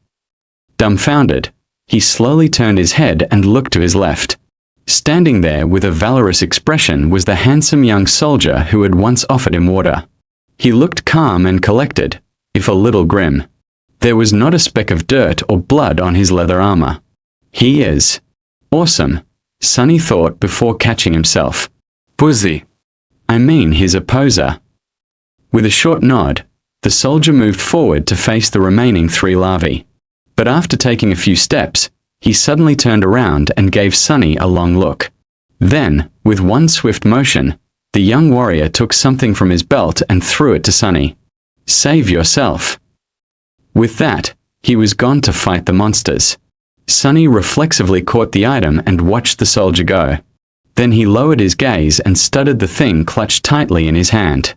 Dumbfounded, he slowly turned his head and looked to his left. Standing there with a valorous expression was the handsome young soldier who had once offered him water. He looked calm and collected, if a little grim. There was not a speck of dirt or blood on his leather armor. He is awesome, Sunny thought before catching himself. Pussy. I mean his opposer. With a short nod, the soldier moved forward to face the remaining 3 larvae. But after taking a few steps, he suddenly turned around and gave Sunny a long look. Then, with one swift motion, the young warrior took something from his belt and threw it to Sunny. Save yourself. With that, he was gone to fight the monsters. Sunny reflexively caught the item and watched the soldier go. Then he lowered his gaze and studied the thing clutched tightly in his hand.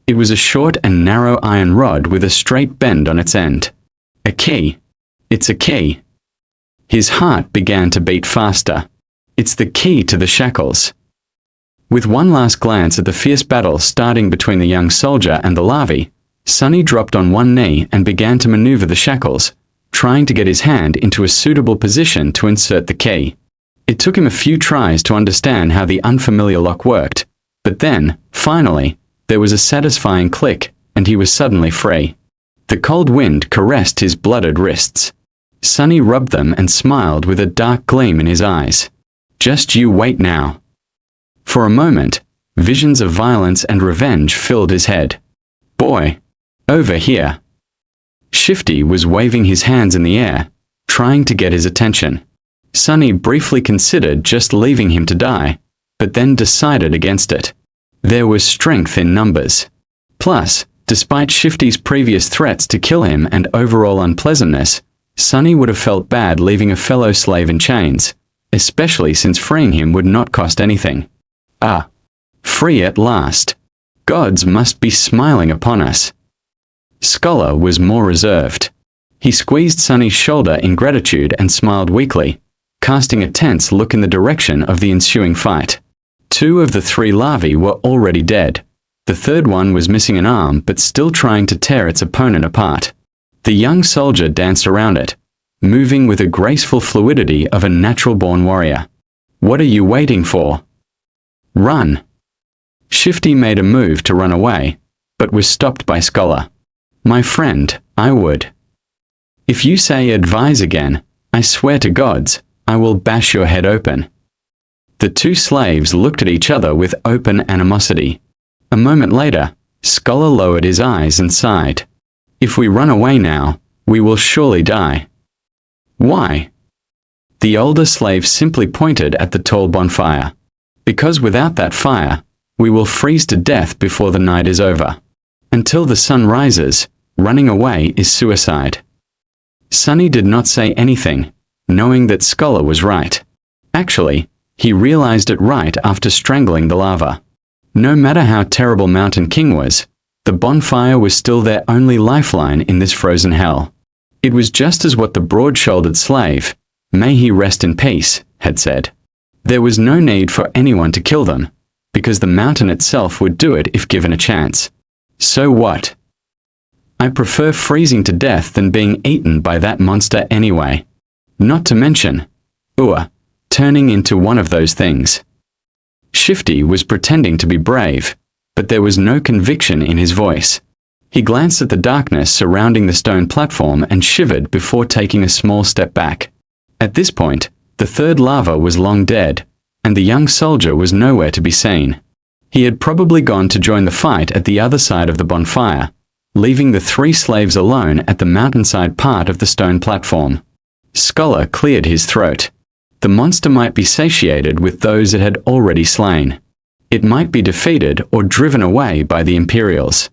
It was a short and narrow iron rod with a straight bend on its end. A key. It's a key. His heart began to beat faster. It's the key to the shackles. With one last glance at the fierce battle starting between the young soldier and the larvae, Sunny dropped on one knee and began to maneuver the shackles, trying to get his hand into a suitable position to insert the key. It took him a few tries to understand how the unfamiliar lock worked, but then, finally, there was a satisfying click, and he was suddenly free. The cold wind caressed his blooded wrists. Sunny rubbed them and smiled with a dark gleam in his eyes. Just you wait now. For a moment, visions of violence and revenge filled his head. Boy, over here. Shifty was waving his hands in the air, trying to get his attention. Sunny briefly considered just leaving him to die, but then decided against it. There was strength in numbers. Plus, despite Shifty's previous threats to kill him and overall unpleasantness, Sonny would have felt bad leaving a fellow slave in chains, especially since freeing him would not cost anything. Ah, free at last. Gods must be smiling upon us. Scholar was more reserved. He squeezed Sonny's shoulder in gratitude and smiled weakly, casting a tense look in the direction of the ensuing fight. 2 of the 3 larvae were already dead. The third one was missing an arm but still trying to tear its opponent apart. The young soldier danced around it, moving with a graceful fluidity of a natural-born warrior. What are you waiting for? Run! Shifty made a move to run away, but was stopped by Scholar. My friend, I would. If you say advise again, I swear to gods, I will bash your head open. The 2 slaves looked at each other with open animosity. A moment later, Scholar lowered his eyes and sighed. If we run away now, we will surely die. Why? The older slave simply pointed at the tall bonfire. Because without that fire, we will freeze to death before the night is over. Until the sun rises, running away is suicide. Sonny did not say anything, knowing that Scholar was right. Actually, he realized it right after strangling the lava. No matter how terrible Mountain King was, the bonfire was still their only lifeline in this frozen hell. It was just as what the broad-shouldered slave, may he rest in peace, had said. There was no need for anyone to kill them, because the mountain itself would do it if given a chance. So what? I prefer freezing to death than being eaten by that monster anyway. Not to mention, turning into one of those things. Shifty was pretending to be brave, but there was no conviction in his voice. He glanced at the darkness surrounding the stone platform and shivered before taking a small step back. At this point, the third larva was long dead, and the young soldier was nowhere to be seen. He had probably gone to join the fight at the other side of the bonfire, leaving the 3 slaves alone at the mountainside part of the stone platform. Scholar cleared his throat. The monster might be satiated with those it had already slain. It might be defeated or driven away by the Imperials.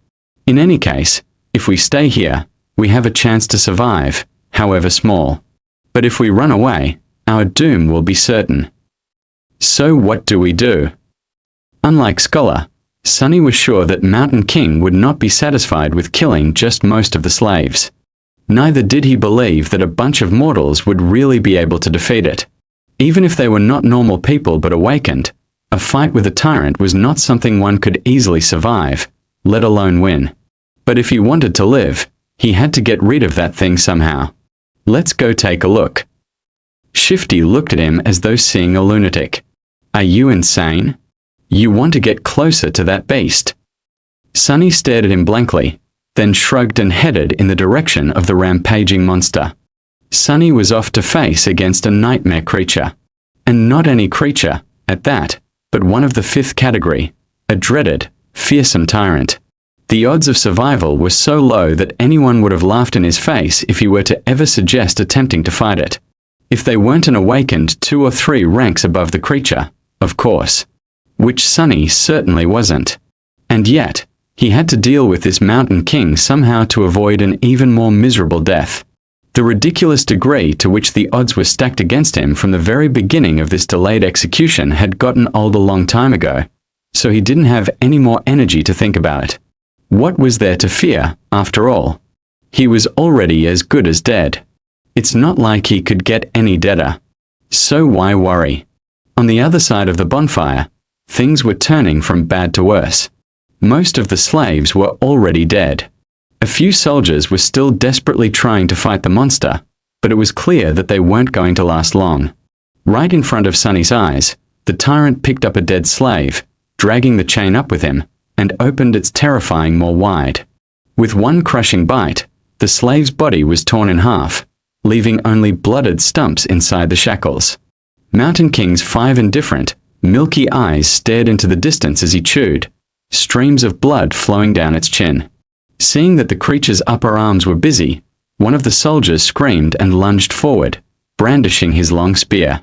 In any case, if we stay here, we have a chance to survive, however small. But if we run away, our doom will be certain. So what do we do? Unlike Scholar, Sonny was sure that Mountain King would not be satisfied with killing just most of the slaves. Neither did he believe that a bunch of mortals would really be able to defeat it. Even if they were not normal people but awakened, a fight with a tyrant was not something one could easily survive, let alone win. But if he wanted to live, he had to get rid of that thing somehow. Let's go take a look. Shifty looked at him as though seeing a lunatic. Are you insane? You want to get closer to that beast? Sonny stared at him blankly, then shrugged and headed in the direction of the rampaging monster. Sonny was off to face against a nightmare creature. And not any creature, at that, but one of the 5th category, a dreaded, fearsome tyrant. The odds of survival were so low that anyone would have laughed in his face if he were to ever suggest attempting to fight it. If they weren't an awakened 2 or 3 ranks above the creature, of course. Which Sonny certainly wasn't. And yet, he had to deal with this Mountain King somehow to avoid an even more miserable death. The ridiculous degree to which the odds were stacked against him from the very beginning of this delayed execution had gotten old a long time ago, so he didn't have any more energy to think about it. What was there to fear, after all? He was already as good as dead. It's not like he could get any deader. So why worry? On the other side of the bonfire, things were turning from bad to worse. Most of the slaves were already dead. A few soldiers were still desperately trying to fight the monster, but it was clear that they weren't going to last long. Right in front of Sonny's eyes, the tyrant picked up a dead slave, dragging the chain up with him, and opened its terrifying maw wide. With one crushing bite, the slave's body was torn in half, leaving only blooded stumps inside the shackles. Mountain King's 5 indifferent, milky eyes stared into the distance as he chewed, streams of blood flowing down its chin. Seeing that the creature's upper arms were busy, one of the soldiers screamed and lunged forward, brandishing his long spear.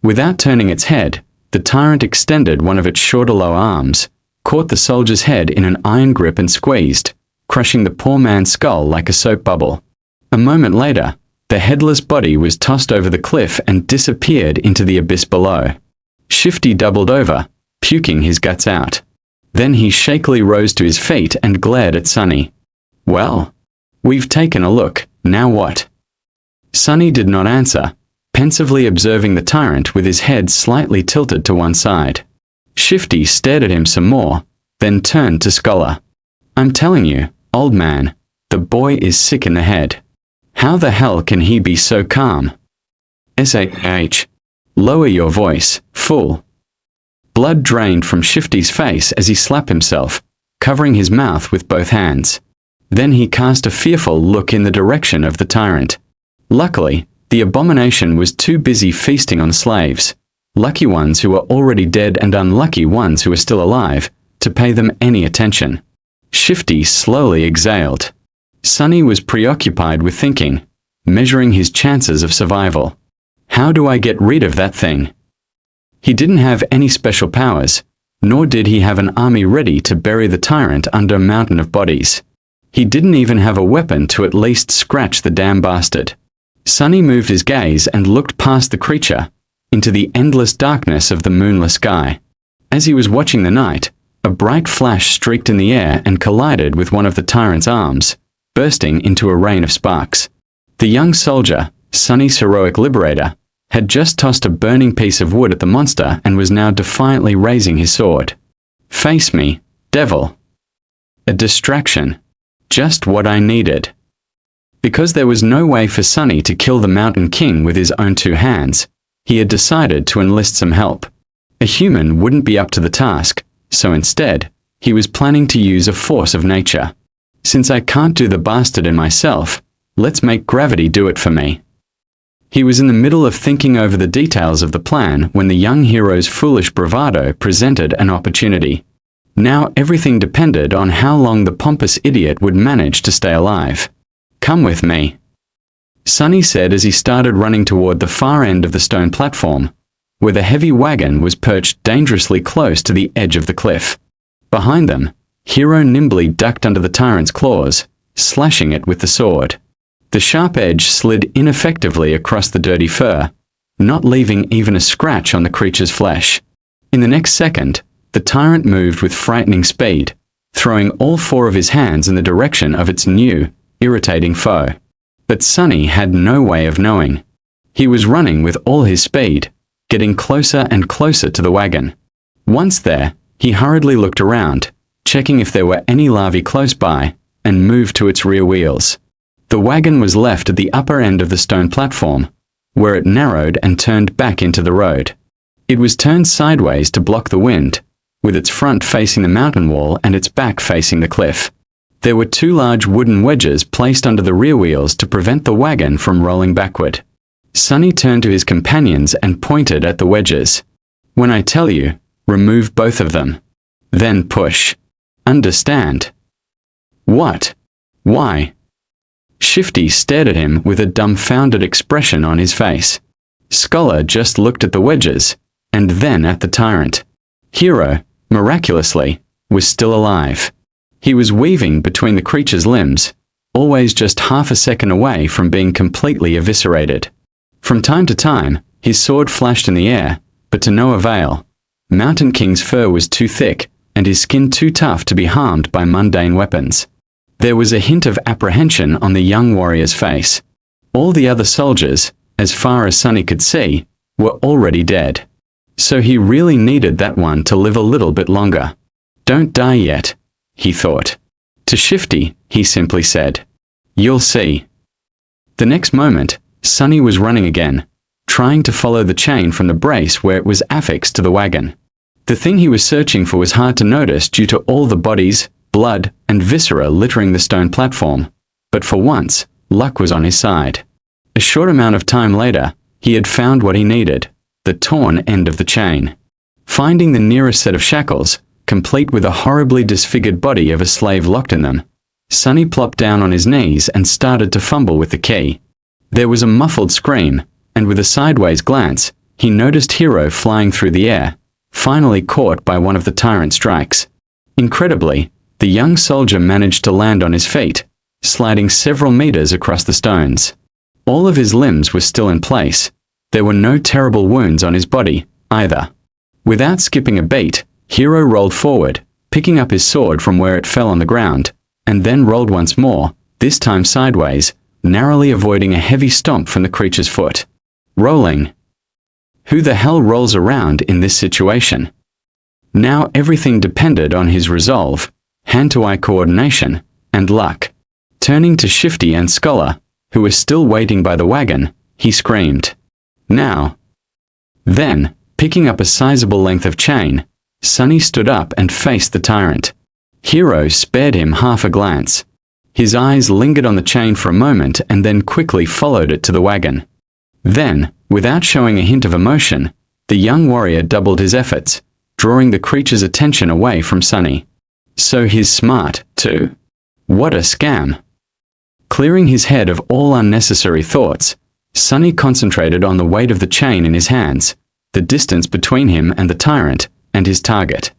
Without turning its head, the tyrant extended one of its shorter lower arms, caught the soldier's head in an iron grip and squeezed, crushing the poor man's skull like a soap bubble. A moment later, The headless body was tossed over the cliff and disappeared into the abyss below. Shifty doubled over, puking his guts out. Then he shakily rose to his feet and glared at Sunny. "Well, we've taken a look, now what?" Sunny did not answer, pensively observing the tyrant with his head slightly tilted to one side. Shifty stared at him some more, then turned to Scholar. "I'm telling you, old man, the boy is sick in the head. How the hell can he be so calm?" "Shh. Lower your voice, fool." Blood drained from Shifty's face as he slapped himself, covering his mouth with both hands. Then he cast a fearful look in the direction of the tyrant. Luckily, the abomination was too busy feasting on slaves, lucky ones who were already dead and unlucky ones who were still alive, to pay them any attention. Shifty slowly exhaled. Sunny was preoccupied with thinking, measuring his chances of survival. How do I get rid of that thing? He didn't have any special powers, nor did he have an army ready to bury the tyrant under a mountain of bodies. He didn't even have a weapon to at least scratch the damn bastard. Sunny moved his gaze and looked past the creature, into the endless darkness of the moonless sky. As he was watching the night, a bright flash streaked in the air and collided with one of the tyrant's arms, bursting into a rain of sparks. The young soldier, Sunny's heroic liberator, had just tossed a burning piece of wood at the monster and was now defiantly raising his sword. "Face me, devil." A distraction. Just what I needed. Because there was no way for Sunny to kill the Mountain King with his own two hands, he had decided to enlist some help. A human wouldn't be up to the task, so instead, he was planning to use a force of nature. Since I can't do the bastard in myself, let's make gravity do it for me. He was in the middle of thinking over the details of the plan when the young hero's foolish bravado presented an opportunity. Now everything depended on how long the pompous idiot would manage to stay alive. "Come with me," Sunny said as he started running toward the far end of the stone platform, where the heavy wagon was perched dangerously close to the edge of the cliff. Behind them, Hero nimbly ducked under the tyrant's claws, slashing it with the sword. The sharp edge slid ineffectively across the dirty fur, not leaving even a scratch on the creature's flesh. In the next second, the tyrant moved with frightening speed, throwing all four of his hands in the direction of its new, irritating foe. But Sunny had no way of knowing. He was running with all his speed, getting closer and closer to the wagon. Once there, he hurriedly looked around, checking if there were any larvae close by, and moved to its rear wheels. The wagon was left at the upper end of the stone platform, where it narrowed and turned back into the road. It was turned sideways to block the wind, with its front facing the mountain wall and its back facing the cliff. There were two large wooden wedges placed under the rear wheels to prevent the wagon from rolling backward. Sunny turned to his companions and pointed at the wedges. "When I tell you, remove both of them. Then push. Understand?" "What? Why?" Shifty stared at him with a dumbfounded expression on his face. Scholar just looked at the wedges, and then at the tyrant. Hero, miraculously, was still alive. He was weaving between the creature's limbs, always just half a second away from being completely eviscerated. From time to time, his sword flashed in the air, but to no avail. Mountain King's fur was too thick, and his skin too tough to be harmed by mundane weapons. There was a hint of apprehension on the young warrior's face. All the other soldiers, as far as Sunny could see, were already dead. So he really needed that one to live a little bit longer. "Don't die yet," he thought. To Shifty, he simply said, "You'll see." The next moment, Sunny was running again, trying to follow the chain from the brace where it was affixed to the wagon. The thing he was searching for was hard to notice due to all the bodies, blood, and viscera littering the stone platform, but for once, luck was on his side. A short amount of time later, he had found what he needed, the torn end of the chain. Finding the nearest set of shackles, complete with a horribly disfigured body of a slave locked in them, Sunny plopped down on his knees and started to fumble with the key. There was a muffled scream, and with a sideways glance, he noticed Hero flying through the air, finally caught by one of the tyrant strikes. Incredibly, the young soldier managed to land on his feet, sliding several meters across the stones. All of his limbs were still in place. There were no terrible wounds on his body, either. Without skipping a beat, Hiro rolled forward, picking up his sword from where it fell on the ground, and then rolled once more, this time sideways, narrowly avoiding a heavy stomp from the creature's foot. Rolling. Who the hell rolls around in this situation? Now everything depended on his resolve, hand-to-eye coordination, and luck. Turning to Shifty and Scholar, who were still waiting by the wagon, he screamed. Now. Then, picking up a sizable length of chain, Sunny stood up and faced the tyrant. Hiro spared him half a glance. His eyes lingered on the chain for a moment and then quickly followed it to the wagon. Then, without showing a hint of emotion, the young warrior doubled his efforts, drawing the creature's attention away from Sunny. So he's smart, too. What a scam. Clearing his head of all unnecessary thoughts, Sunny concentrated on the weight of the chain in his hands, the distance between him and the tyrant, and his target.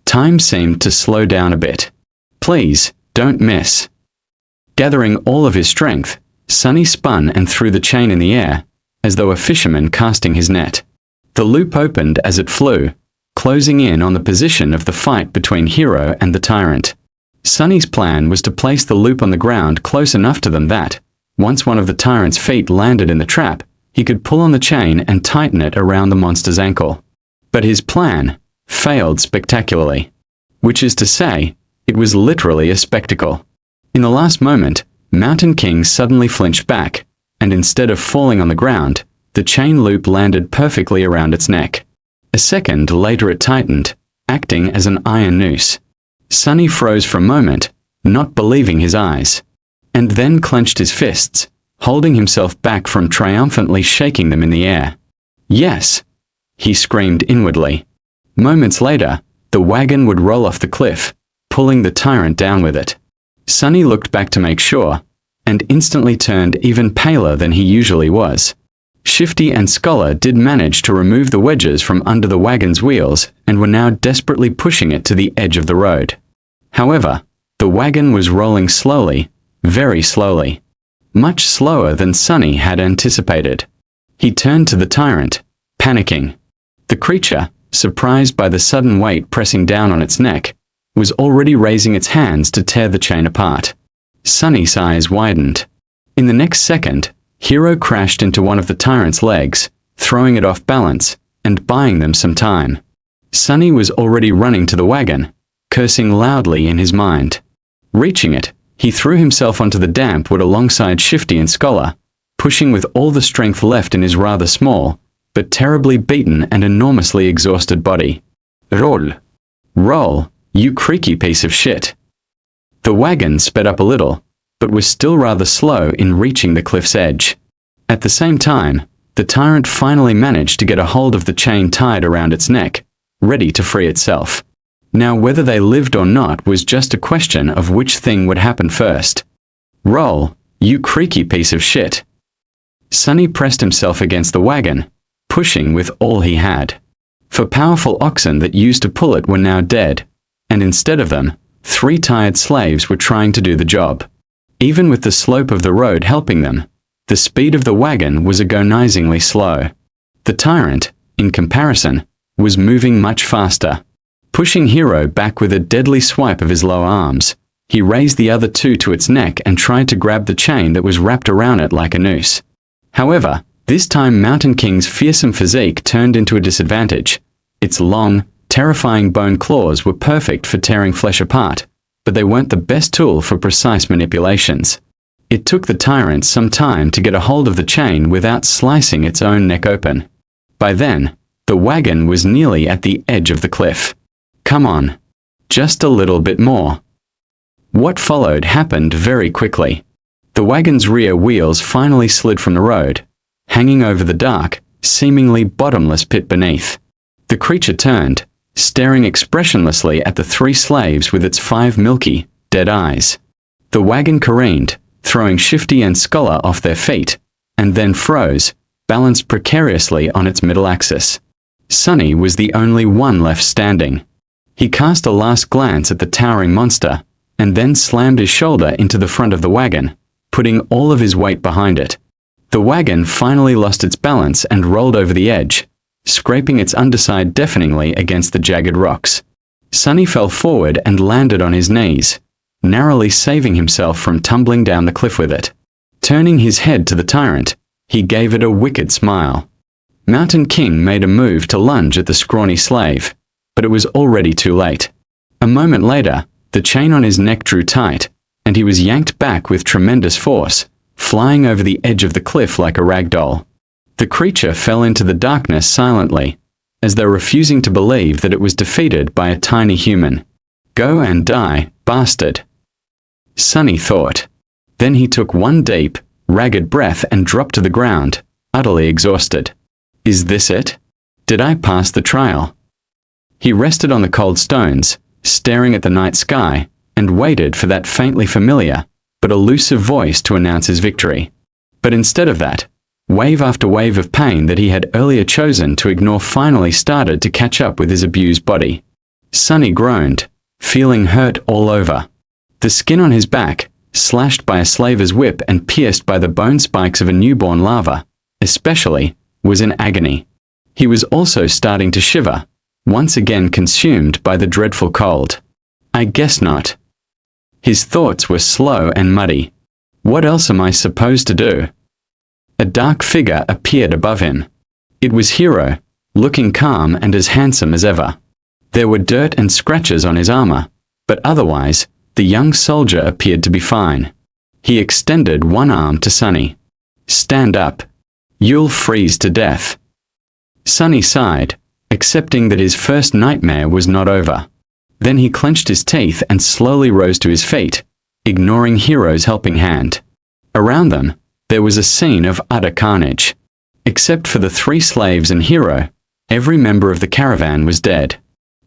Time seemed to slow down a bit. Please, don't miss. Gathering all of his strength, Sunny spun and threw the chain in the air, as though a fisherman casting his net. The loop opened as it flew, closing in on the position of the fight between Hiro and the tyrant. Sunny's plan was to place the loop on the ground close enough to them that, once one of the tyrant's feet landed in the trap, he could pull on the chain and tighten it around the monster's ankle. But his plan failed spectacularly. Which is to say, it was literally a spectacle. In the last moment, Mountain King suddenly flinched back, and instead of falling on the ground, the chain loop landed perfectly around its neck. A second later it tightened, acting as an iron noose. Sunny froze for a moment, not believing his eyes, and then clenched his fists, holding himself back from triumphantly shaking them in the air. Yes! He screamed inwardly. Moments later, the wagon would roll off the cliff, pulling the tyrant down with it. Sunny looked back to make sure, and instantly turned even paler than he usually was. Shifty and Scholar did manage to remove the wedges from under the wagon's wheels and were now desperately pushing it to the edge of the road. However, the wagon was rolling slowly, very slowly. Much slower than Sunny had anticipated. He turned to the tyrant, panicking. The creature, surprised by the sudden weight pressing down on its neck, was already raising its hands to tear the chain apart. Sunny's eyes widened. In the next second, Hiro crashed into one of the tyrant's legs, throwing it off balance, and buying them some time. Sunny was already running to the wagon, cursing loudly in his mind. Reaching it, he threw himself onto the damp wood alongside Shifty and Scholar, pushing with all the strength left in his rather small, but terribly beaten and enormously exhausted body. Roll. Roll, you creaky piece of shit. The wagon sped up a little, but was still rather slow in reaching the cliff's edge. At the same time, the tyrant finally managed to get a hold of the chain tied around its neck, ready to free itself. Now whether they lived or not was just a question of which thing would happen first. Roll, you creaky piece of shit. Sunny pressed himself against the wagon, pushing with all he had. For powerful oxen that used to pull it were now dead, and instead of them, 3 tired slaves were trying to do the job. Even with the slope of the road helping them, the speed of the wagon was agonizingly slow. The tyrant, in comparison, was moving much faster. Pushing Hiro back with a deadly swipe of his lower arms, he raised the other 2 to its neck and tried to grab the chain that was wrapped around it like a noose. However, this time Mountain King's fearsome physique turned into a disadvantage. Its long, terrifying bone claws were perfect for tearing flesh apart, but they weren't the best tool for precise manipulations. It took the tyrant some time to get a hold of the chain without slicing its own neck open. By then, the wagon was nearly at the edge of the cliff. Come on. Just a little bit more. What followed happened very quickly. The wagon's rear wheels finally slid from the road, hanging over the dark, seemingly bottomless pit beneath. The creature turned, staring expressionlessly at the 3 slaves with its 5 milky, dead eyes. The wagon careened, throwing Shifty and Scholar off their feet, and then froze, balanced precariously on its middle axis. Sunny was the only one left standing. He cast a last glance at the towering monster, and then slammed his shoulder into the front of the wagon, putting all of his weight behind it. The wagon finally lost its balance and rolled over the edge, scraping its underside deafeningly against the jagged rocks. Sonny fell forward and landed on his knees, narrowly saving himself from tumbling down the cliff with it. Turning his head to the tyrant, he gave it a wicked smile. Mountain King made a move to lunge at the scrawny slave, but it was already too late. A moment later, the chain on his neck drew tight, and he was yanked back with tremendous force, flying over the edge of the cliff like a rag doll. The creature fell into the darkness silently, as though refusing to believe that it was defeated by a tiny human. "Go and die, bastard," Sonny thought. Then he took one deep, ragged breath and dropped to the ground, utterly exhausted. Is this it? Did I pass the trial? He rested on the cold stones, staring at the night sky, and waited for that faintly familiar, but elusive voice to announce his victory. But instead of that, wave after wave of pain that he had earlier chosen to ignore finally started to catch up with his abused body. Sonny groaned, feeling hurt all over. The skin on his back, slashed by a slaver's whip and pierced by the bone spikes of a newborn larva, especially, was in agony. He was also starting to shiver, once again consumed by the dreadful cold. I guess not. His thoughts were slow and muddy. What else am I supposed to do? A dark figure appeared above him. It was Hiro, looking calm and as handsome as ever. There were dirt and scratches on his armor, but otherwise, the young soldier appeared to be fine. He extended one arm to Sonny. Stand up. You'll freeze to death. Sonny sighed, accepting that his first nightmare was not over. Then he clenched his teeth and slowly rose to his feet, ignoring Hiro's helping hand. Around them, there was a scene of utter carnage. Except for the 3 slaves and Hiro, every member of the caravan was dead.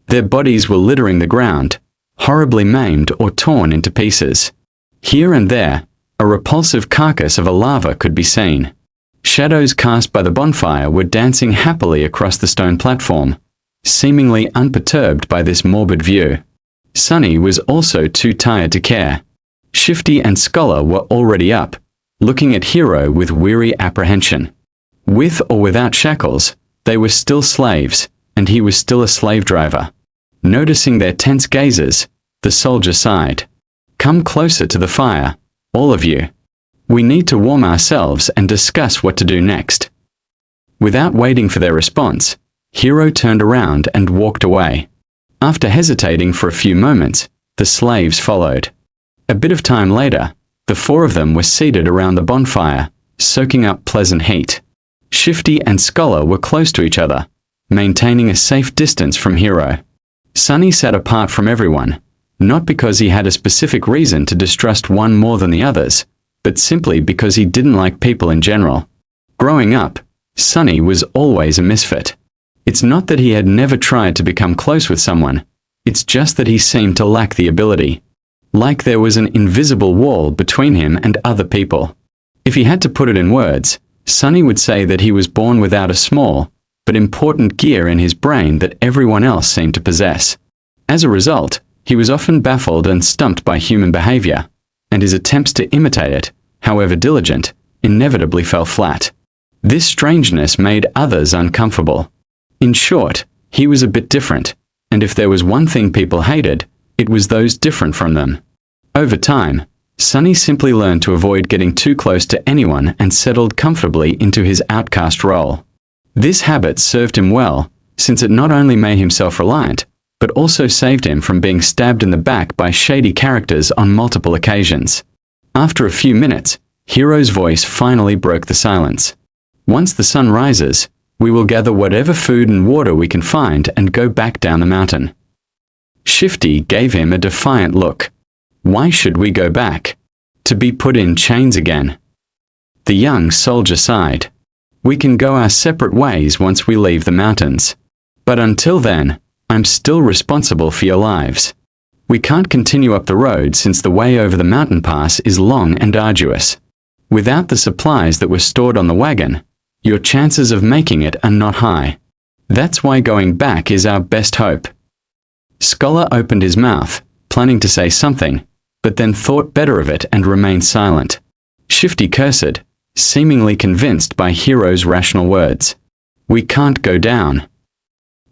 Their bodies were littering the ground, horribly maimed or torn into pieces. Here and there, a repulsive carcass of a larva could be seen. Shadows cast by the bonfire were dancing happily across the stone platform, seemingly unperturbed by this morbid view. Sonny was also too tired to care. Shifty and Scholar were already up, looking at Hiro with weary apprehension. With or without shackles, they were still slaves, and he was still a slave driver. Noticing their tense gazes, the soldier sighed. Come closer to the fire, all of you. We need to warm ourselves and discuss what to do next. Without waiting for their response, Hiro turned around and walked away. After hesitating for a few moments, the slaves followed. A bit of time later, the 4 of them were seated around the bonfire, soaking up pleasant heat. Shifty and Scholar were close to each other, maintaining a safe distance from Hiro. Sonny sat apart from everyone, not because he had a specific reason to distrust one more than the others, but simply because he didn't like people in general. Growing up, Sonny was always a misfit. It's not that he had never tried to become close with someone, it's just that he seemed to lack the ability. Like there was an invisible wall between him and other people. If he had to put it in words, Sonny would say that he was born without a small, but important gear in his brain that everyone else seemed to possess. As a result, he was often baffled and stumped by human behavior, and his attempts to imitate it, however diligent, inevitably fell flat. This strangeness made others uncomfortable. In short, he was a bit different, and if there was one thing people hated, it was those different from them. Over time, Sonny simply learned to avoid getting too close to anyone and settled comfortably into his outcast role. This habit served him well, since it not only made him self-reliant, but also saved him from being stabbed in the back by shady characters on multiple occasions. After a few minutes, Hiro's voice finally broke the silence. Once the sun rises, we will gather whatever food and water we can find and go back down the mountain. Shifty gave him a defiant look. Why should we go back? To be put in chains again. The young soldier sighed. We can go our separate ways once we leave the mountains. But until then, I'm still responsible for your lives. We can't continue up the road since the way over the mountain pass is long and arduous. Without the supplies that were stored on the wagon, your chances of making it are not high. That's why going back is our best hope. Scholar opened his mouth, planning to say something, but then thought better of it and remained silent. Shifty cursed, seemingly convinced by Hiro's rational words. "We can't go down."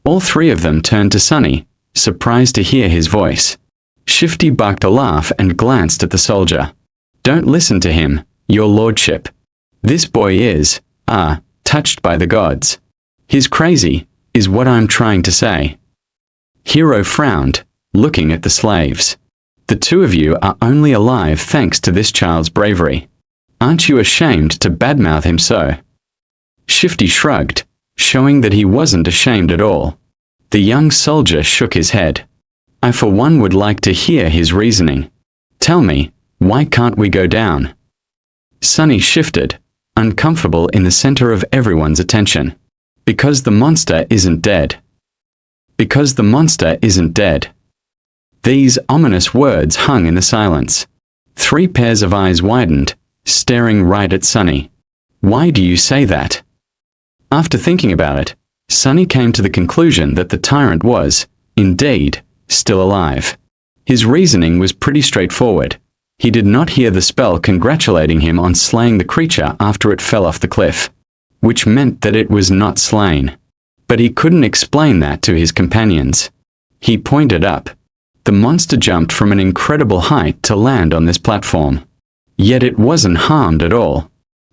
All three of them turned to Sunny, surprised to hear his voice. Shifty barked a laugh and glanced at the soldier. "Don't listen to him, your lordship. This boy is, touched by the gods. He's crazy, is what I'm trying to say." Hiro frowned, looking at the slaves. "The two of you are only alive thanks to this child's bravery. Aren't you ashamed to badmouth him so?" Shifty shrugged, showing that he wasn't ashamed at all. The young soldier shook his head. "I for one would like to hear his reasoning. Tell me, why can't we go down?" Sunny shifted, uncomfortable in the center of everyone's attention. "Because the monster isn't dead. Because the monster isn't dead." These ominous words hung in the silence. Three pairs of eyes widened, staring right at Sunny. "Why do you say that?" After thinking about it, Sunny came to the conclusion that the tyrant was, indeed, still alive. His reasoning was pretty straightforward. He did not hear the spell congratulating him on slaying the creature after it fell off the cliff, which meant that it was not slain. But he couldn't explain that to his companions. He pointed up. The monster jumped from an incredible height to land on this platform. Yet it wasn't harmed at all.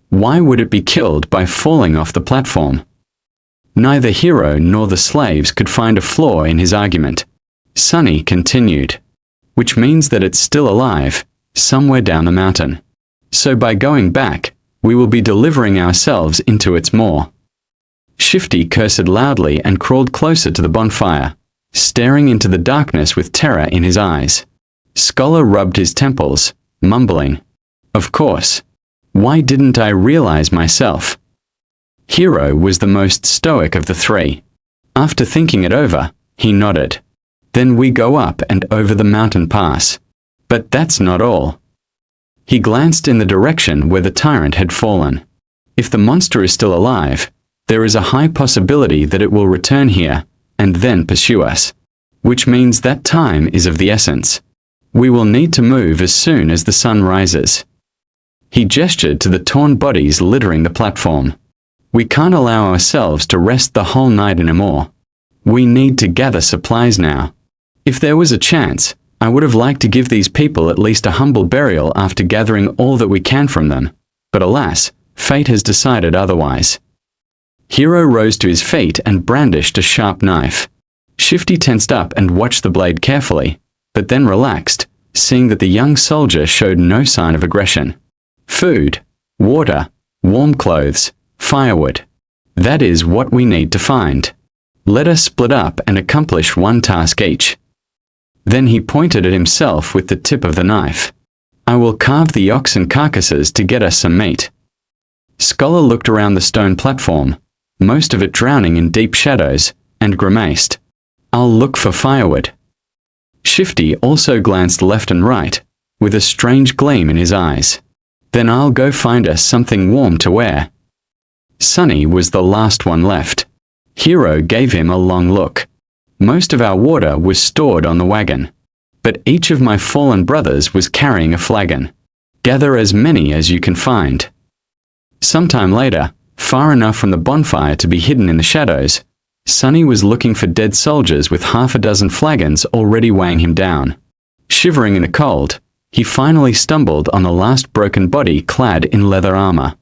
Why would it be killed by falling off the platform? Neither Hiro nor the slaves could find a flaw in his argument. Sunny continued. "Which means that it's still alive, somewhere down the mountain. So by going back, we will be delivering ourselves into its maw." Shifty cursed loudly and crawled closer to the bonfire, staring into the darkness with terror in his eyes. Scholar rubbed his temples, mumbling, "Of course. Why didn't I realize myself?" Hiro was the most stoic of the three. After thinking it over, he nodded. "Then we go up and over the mountain pass. But that's not all." He glanced in the direction where the tyrant had fallen. "If the monster is still alive, there is a high possibility that it will return here, and then pursue us. Which means that time is of the essence. We will need to move as soon as the sun rises." He gestured to the torn bodies littering the platform. "We can't allow ourselves to rest the whole night in a maw. We need to gather supplies now. If there was a chance, I would have liked to give these people at least a humble burial after gathering all that we can from them, but alas, fate has decided otherwise." Hiro rose to his feet and brandished a sharp knife. Shifty tensed up and watched the blade carefully, but then relaxed, seeing that the young soldier showed no sign of aggression. "Food, water, warm clothes, firewood. That is what we need to find. Let us split up and accomplish one task each." Then he pointed at himself with the tip of the knife. "I will carve the oxen carcasses to get us some meat." Scholar looked around the stone platform, most of it drowning in deep shadows, and grimaced. "I'll look for firewood." Shifty also glanced left and right, with a strange gleam in his eyes. "Then I'll go find us something warm to wear." Sunny was the last one left. Hiro gave him a long look. "Most of our water was stored on the wagon, but each of my fallen brothers was carrying a flagon. Gather as many as you can find." Sometime later, far enough from the bonfire to be hidden in the shadows, Sunny was looking for dead soldiers with half a dozen flagons already weighing him down. Shivering in the cold, he finally stumbled on the last broken body clad in leather armor.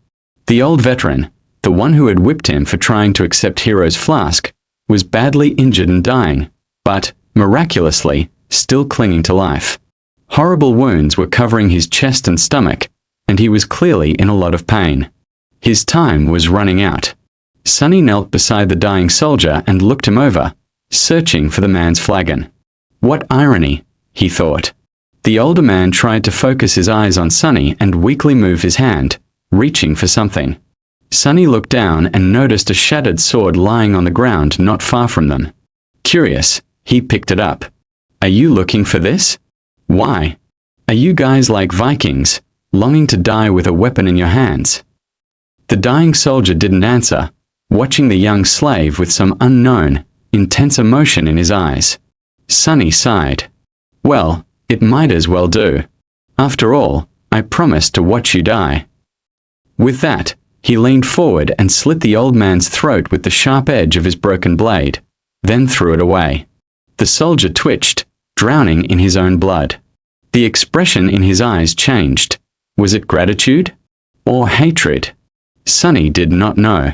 The old veteran, the one who had whipped him for trying to accept Hiro's flask, was badly injured and dying, but, miraculously, still clinging to life. Horrible wounds were covering his chest and stomach, and he was clearly in a lot of pain. His time was running out. Sunny knelt beside the dying soldier and looked him over, searching for the man's flagon. What irony, he thought. The older man tried to focus his eyes on Sunny and weakly move his hand, reaching for something. Sunny looked down and noticed a shattered sword lying on the ground not far from them. Curious, he picked it up. "Are you looking for this? Why? Are you guys like Vikings, longing to die with a weapon in your hands?" The dying soldier didn't answer, watching the young slave with some unknown, intense emotion in his eyes. Sunny sighed. "Well, it might as well do. After all, I promised to watch you die." With that, he leaned forward and slit the old man's throat with the sharp edge of his broken blade, then threw it away. The soldier twitched, drowning in his own blood. The expression in his eyes changed. Was it gratitude? Or hatred? Sonny did not know.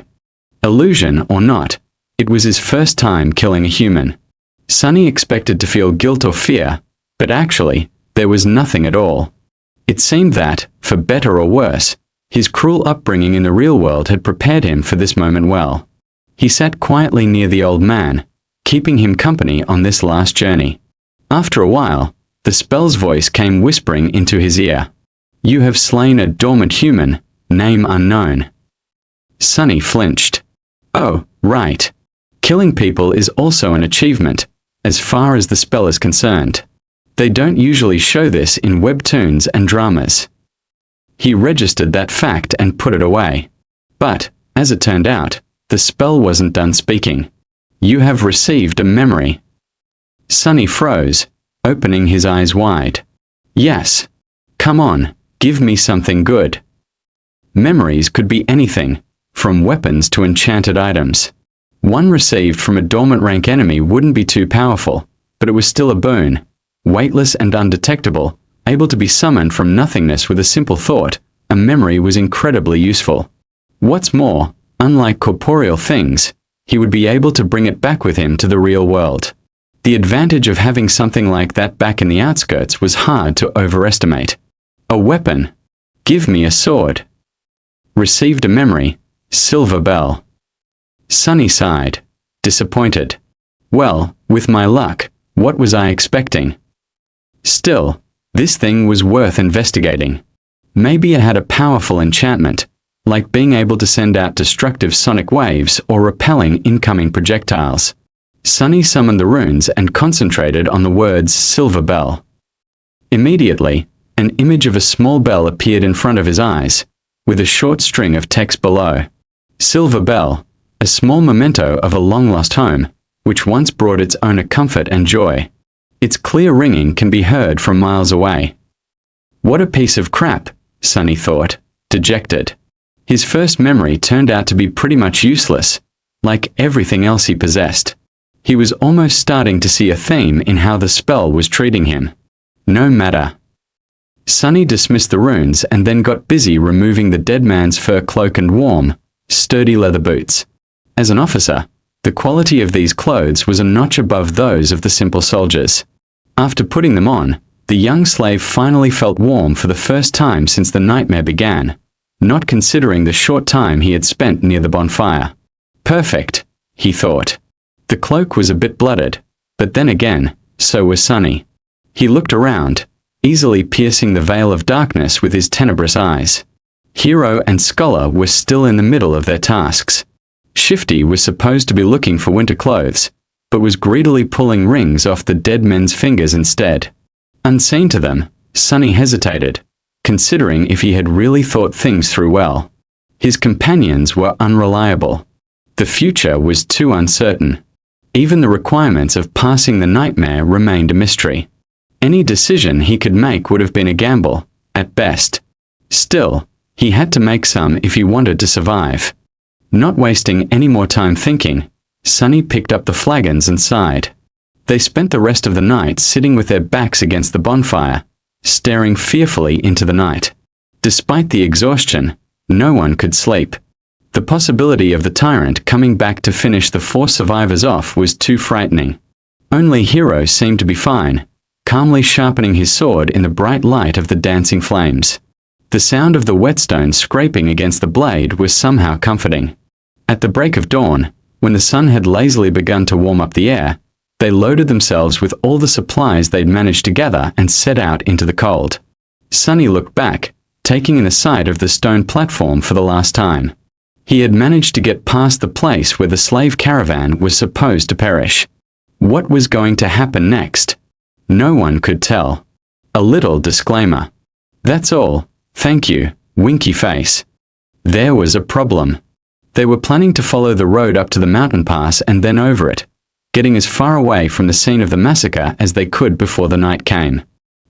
Illusion or not, it was his first time killing a human. Sonny expected to feel guilt or fear, but actually, there was nothing at all. It seemed that, for better or worse, his cruel upbringing in the real world had prepared him for this moment well. He sat quietly near the old man, keeping him company on this last journey. After a while, the spell's voice came whispering into his ear. You have slain a dormant human, name unknown. Sonny flinched. Oh, right. Killing people is also an achievement, as far as the spell is concerned. They don't usually show this in webtoons and dramas. He registered that fact and put it away. But, as it turned out, the spell wasn't done speaking. You have received a memory. Sonny froze, opening his eyes wide. Yes. Come on, give me something good. Memories could be anything, from weapons to enchanted items. One received from a dormant rank enemy wouldn't be too powerful, but it was still a boon, weightless and undetectable, able to be summoned from nothingness with a simple thought. A memory was incredibly useful. What's more, unlike corporeal things, he would be able to bring it back with him to the real world. The advantage of having something like that back in the outskirts was hard to overestimate. A weapon. Give me a sword. Received a memory. Silver bell. Sonny sighed, disappointed. Well, with my luck, what was I expecting? Still, this thing was worth investigating. Maybe it had a powerful enchantment, like being able to send out destructive sonic waves or repelling incoming projectiles. Sonny summoned the runes and concentrated on the words Silver Bell. Immediately, an image of a small bell appeared in front of his eyes, with a short string of text below. Silver Bell, a small memento of a long-lost home, which once brought its owner comfort and joy. Its clear ringing can be heard from miles away. What a piece of crap, Sonny thought, dejected. His first memory turned out to be pretty much useless, like everything else he possessed. He was almost starting to see a theme in how the spell was treating him. No matter. Sonny dismissed the runes and then got busy removing the dead man's fur cloak and warm, sturdy leather boots. As an officer, the quality of these clothes was a notch above those of the simple soldiers. After putting them on, the young slave finally felt warm for the first time since the nightmare began, not considering the short time he had spent near the bonfire. Perfect, he thought. The cloak was a bit blooded, but then again, so was Sonny. He looked around, easily piercing the veil of darkness with his tenebrous eyes. Hero and Scholar were still in the middle of their tasks. Shifty was supposed to be looking for winter clothes, but was greedily pulling rings off the dead men's fingers instead. Unseen to them, Sonny hesitated, considering if he had really thought things through well. His companions were unreliable. The future was too uncertain. Even the requirements of passing the nightmare remained a mystery. Any decision he could make would have been a gamble, at best. Still, he had to make some if he wanted to survive. Not wasting any more time thinking, Sonny picked up the flagons and sighed. They spent the rest of the night sitting with their backs against the bonfire, staring fearfully into the night. Despite the exhaustion, no one could sleep. The possibility of the tyrant coming back to finish the 4 survivors off was too frightening. Only Hero seemed to be fine, calmly sharpening his sword in the bright light of the dancing flames. The sound of the whetstone scraping against the blade was somehow comforting. At the break of dawn, when the sun had lazily begun to warm up the air, they loaded themselves with all the supplies they'd managed to gather and set out into the cold. Sonny looked back, taking in the sight of the stone platform for the last time. He had managed to get past the place where the slave caravan was supposed to perish. What was going to happen next? No one could tell. A little disclaimer. That's all, thank you, winky face. There was a problem. They were planning to follow the road up to the mountain pass and then over it, getting as far away from the scene of the massacre as they could before the night came.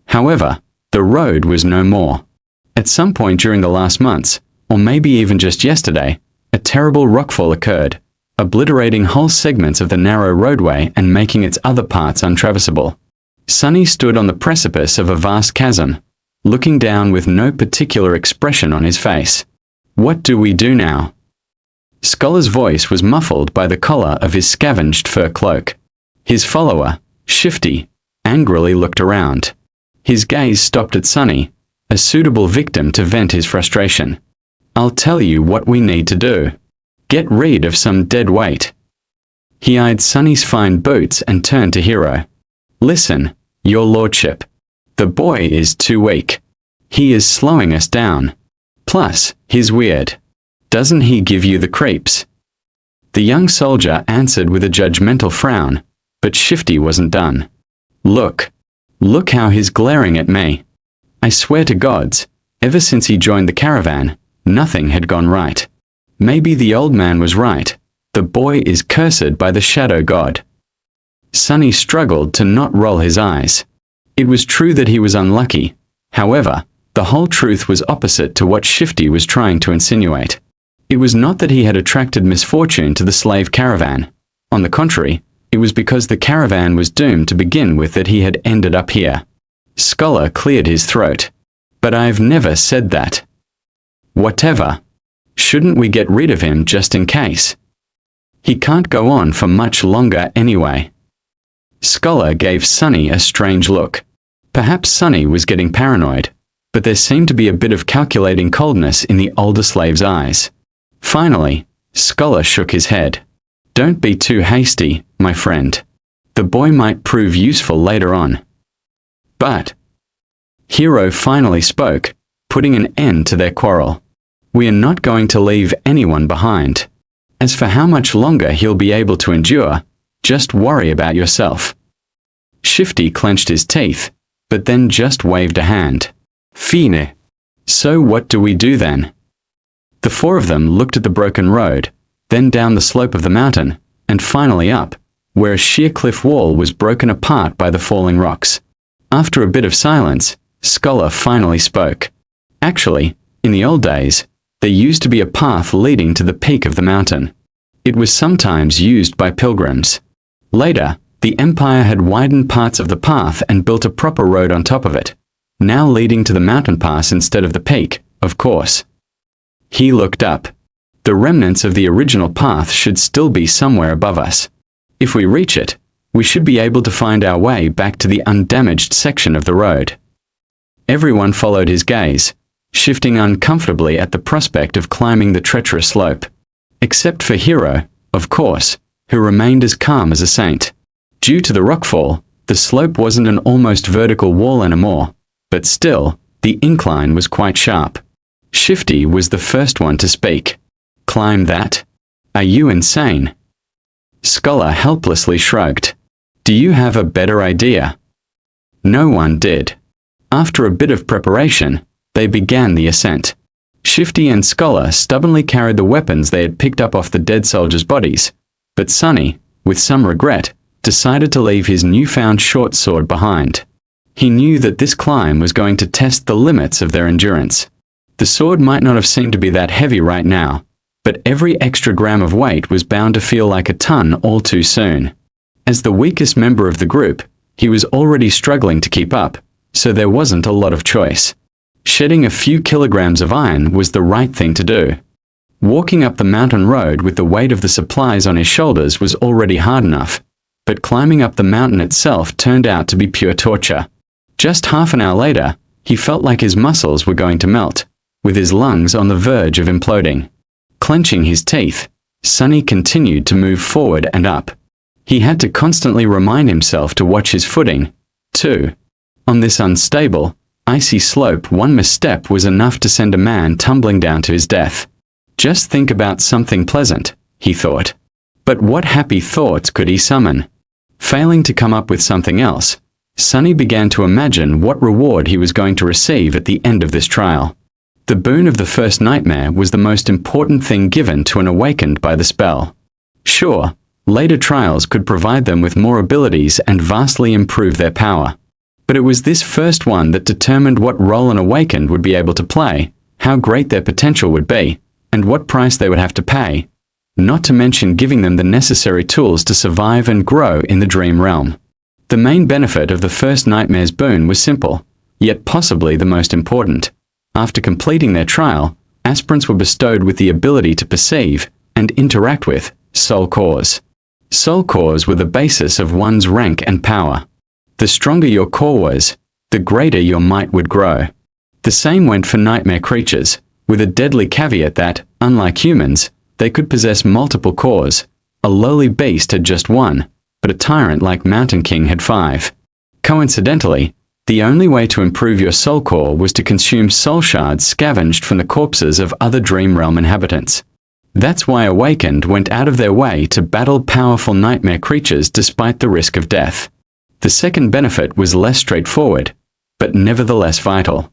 However, the road was no more. At some point during the last months, or maybe even just yesterday, a terrible rockfall occurred, obliterating whole segments of the narrow roadway and making its other parts untraversable. Sunny stood on the precipice of a vast chasm, looking down with no particular expression on his face. What do we do now? Scholar's voice was muffled by the collar of his scavenged fur cloak. His follower, Shifty, angrily looked around. His gaze stopped at Sunny, a suitable victim to vent his frustration. I'll tell you what we need to do. Get rid of some dead weight. He eyed Sunny's fine boots and turned to Hiro. Listen, your lordship. The boy is too weak. He is slowing us down. Plus, he's weird. Doesn't he give you the creeps? The young soldier answered with a judgmental frown, but Shifty wasn't done. Look how he's glaring at me. I swear to gods, ever since he joined the caravan, nothing had gone right. Maybe the old man was right. The boy is cursed by the shadow god. Sunny struggled to not roll his eyes. It was true that he was unlucky. However, the whole truth was opposite to what Shifty was trying to insinuate. It was not that he had attracted misfortune to the slave caravan. On the contrary, it was because the caravan was doomed to begin with that he had ended up here. Scholar cleared his throat. But I've never said that. Whatever. Shouldn't we get rid of him just in case? He can't go on for much longer anyway. Scholar gave Sunny a strange look. Perhaps Sunny was getting paranoid, but there seemed to be a bit of calculating coldness in the older slave's eyes. Finally, Scholar shook his head. Don't be too hasty, my friend. The boy might prove useful later on. But Hiro finally spoke, putting an end to their quarrel. We are not going to leave anyone behind. As for how much longer he'll be able to endure, just worry about yourself. Shifty clenched his teeth, but then just waved a hand. Fine. So what do we do then? The four of them looked at the broken road, then down the slope of the mountain, and finally up, where a sheer cliff wall was broken apart by the falling rocks. After a bit of silence, Scholar finally spoke. Actually, in the old days, there used to be a path leading to the peak of the mountain. It was sometimes used by pilgrims. Later, the Empire had widened parts of the path and built a proper road on top of it, now leading to the mountain pass instead of the peak, of course. He looked up. The remnants of the original path should still be somewhere above us. If we reach it, we should be able to find our way back to the undamaged section of the road. Everyone followed his gaze, shifting uncomfortably at the prospect of climbing the treacherous slope. Except for Hiro, of course, who remained as calm as a saint. Due to the rockfall, the slope wasn't an almost vertical wall anymore, but still, the incline was quite sharp. Shifty was the first one to speak. Climb that? Are you insane? Scholar helplessly shrugged. Do you have a better idea? No one did. After a bit of preparation, they began the ascent. Shifty and Scholar stubbornly carried the weapons they had picked up off the dead soldiers' bodies, but Sunny, with some regret, decided to leave his newfound short sword behind. He knew that this climb was going to test the limits of their endurance. The sword might not have seemed to be that heavy right now, but every extra gram of weight was bound to feel like a ton all too soon. As the weakest member of the group, he was already struggling to keep up, so there wasn't a lot of choice. Shedding a few kilograms of iron was the right thing to do. Walking up the mountain road with the weight of the supplies on his shoulders was already hard enough, but climbing up the mountain itself turned out to be pure torture. Just half an hour later, he felt like his muscles were going to melt, with his lungs on the verge of imploding. Clenching his teeth, Sunny continued to move forward and up. He had to constantly remind himself to watch his footing, too. On this unstable, icy slope, one misstep was enough to send a man tumbling down to his death. Just think about something pleasant, he thought. But what happy thoughts could he summon? Failing to come up with something else, Sunny began to imagine what reward he was going to receive at the end of this trial. The boon of the first nightmare was the most important thing given to an awakened by the spell. Sure, later trials could provide them with more abilities and vastly improve their power. But it was this first one that determined what role an awakened would be able to play, how great their potential would be, and what price they would have to pay, not to mention giving them the necessary tools to survive and grow in the dream realm. The main benefit of the first nightmare's boon was simple, yet possibly the most important. After completing their trial, aspirants were bestowed with the ability to perceive and interact with soul cores. Soul cores were the basis of one's rank and power. The stronger your core was, the greater your might would grow. The same went for nightmare creatures, with a deadly caveat that, unlike humans, they could possess multiple cores. A lowly beast had just one, but a tyrant like Mountain King had 5. Coincidentally, the only way to improve your soul core was to consume soul shards scavenged from the corpses of other dream realm inhabitants. That's why Awakened went out of their way to battle powerful nightmare creatures despite the risk of death. The second benefit was less straightforward, but nevertheless vital.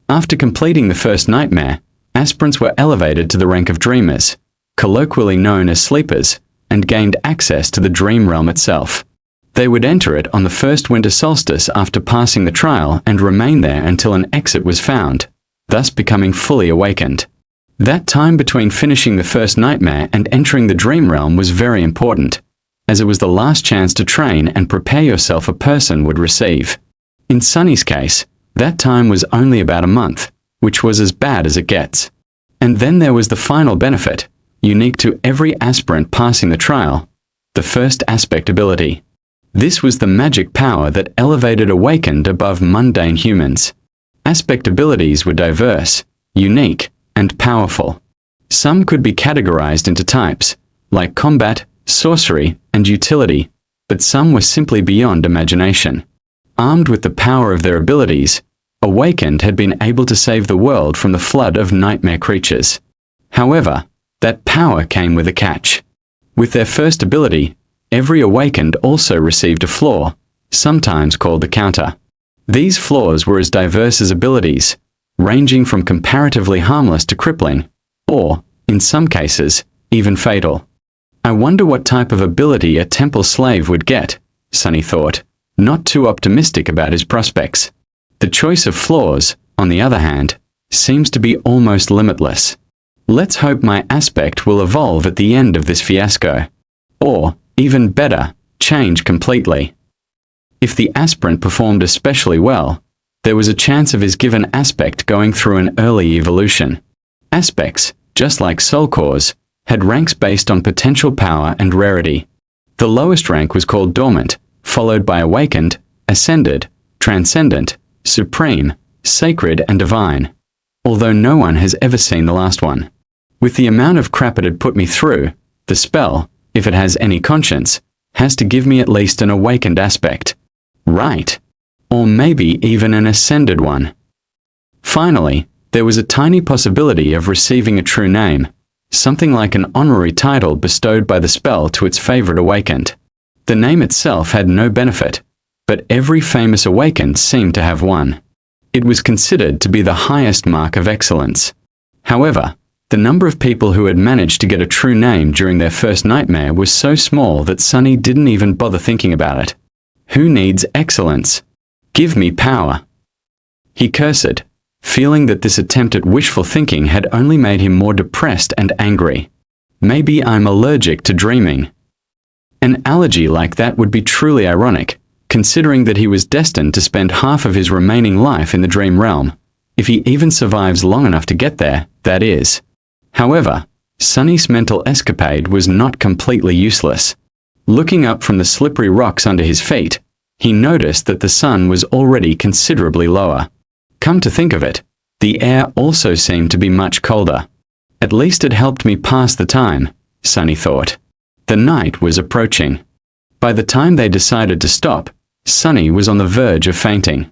After completing the first nightmare, aspirants were elevated to the rank of dreamers, colloquially known as sleepers, and gained access to the dream realm itself. They would enter it on the first winter solstice after passing the trial and remain there until an exit was found, thus becoming fully awakened. That time between finishing the first nightmare and entering the dream realm was very important, as it was the last chance to train and prepare yourself a person would receive. In Sunny's case, that time was only about a month, which was as bad as it gets. And then there was the final benefit, unique to every aspirant passing the trial, the first aspect ability. This was the magic power that elevated Awakened above mundane humans. Aspect abilities were diverse, unique, and powerful. Some could be categorized into types, like combat, sorcery, and utility, but some were simply beyond imagination. Armed with the power of their abilities, Awakened had been able to save the world from the flood of nightmare creatures. However, that power came with a catch. With their first ability, every Awakened also received a flaw, sometimes called the counter. These flaws were as diverse as abilities, ranging from comparatively harmless to crippling, or, in some cases, even fatal. I wonder what type of ability a temple slave would get, Sunny thought, not too optimistic about his prospects. The choice of flaws, on the other hand, seems to be almost limitless. Let's hope my aspect will evolve at the end of this fiasco. Or, even better, change completely. If the aspirant performed especially well, there was a chance of his given aspect going through an early evolution. Aspects, just like soul cores, had ranks based on potential power and rarity. The lowest rank was called Dormant, followed by Awakened, Ascended, Transcendent, Supreme, Sacred, and Divine, although no one has ever seen the last one. With the amount of crap it had put me through, the spell, if it has any conscience, has to give me at least an Awakened aspect. Right. Or maybe even an Ascended one. Finally, there was a tiny possibility of receiving a true name, something like an honorary title bestowed by the spell to its favorite Awakened. The name itself had no benefit, but every famous Awakened seemed to have one. It was considered to be the highest mark of excellence. However, the number of people who had managed to get a true name during their first nightmare was so small that Sunny didn't even bother thinking about it. Who needs excellence? Give me power. He cursed, feeling that this attempt at wishful thinking had only made him more depressed and angry. Maybe I'm allergic to dreaming. An allergy like that would be truly ironic, considering that he was destined to spend half of his remaining life in the dream realm, if he even survives long enough to get there, that is. However, Sunny's mental escapade was not completely useless. Looking up from the slippery rocks under his feet, he noticed that the sun was already considerably lower. Come to think of it, the air also seemed to be much colder. At least it helped me pass the time, Sunny thought. The night was approaching. By the time they decided to stop, Sunny was on the verge of fainting.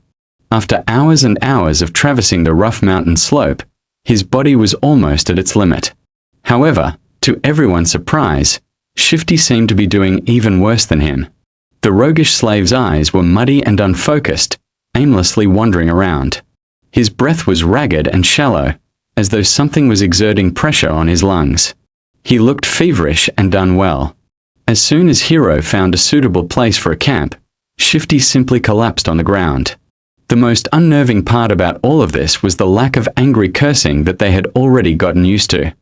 After hours and hours of traversing the rough mountain slope, his body was almost at its limit. However, to everyone's surprise, Shifty seemed to be doing even worse than him. The roguish slave's eyes were muddy and unfocused, aimlessly wandering around. His breath was ragged and shallow, as though something was exerting pressure on his lungs. He looked feverish and unwell. As soon as Hero found a suitable place for a camp, Shifty simply collapsed on the ground. The most unnerving part about all of this was the lack of angry cursing that they had already gotten used to.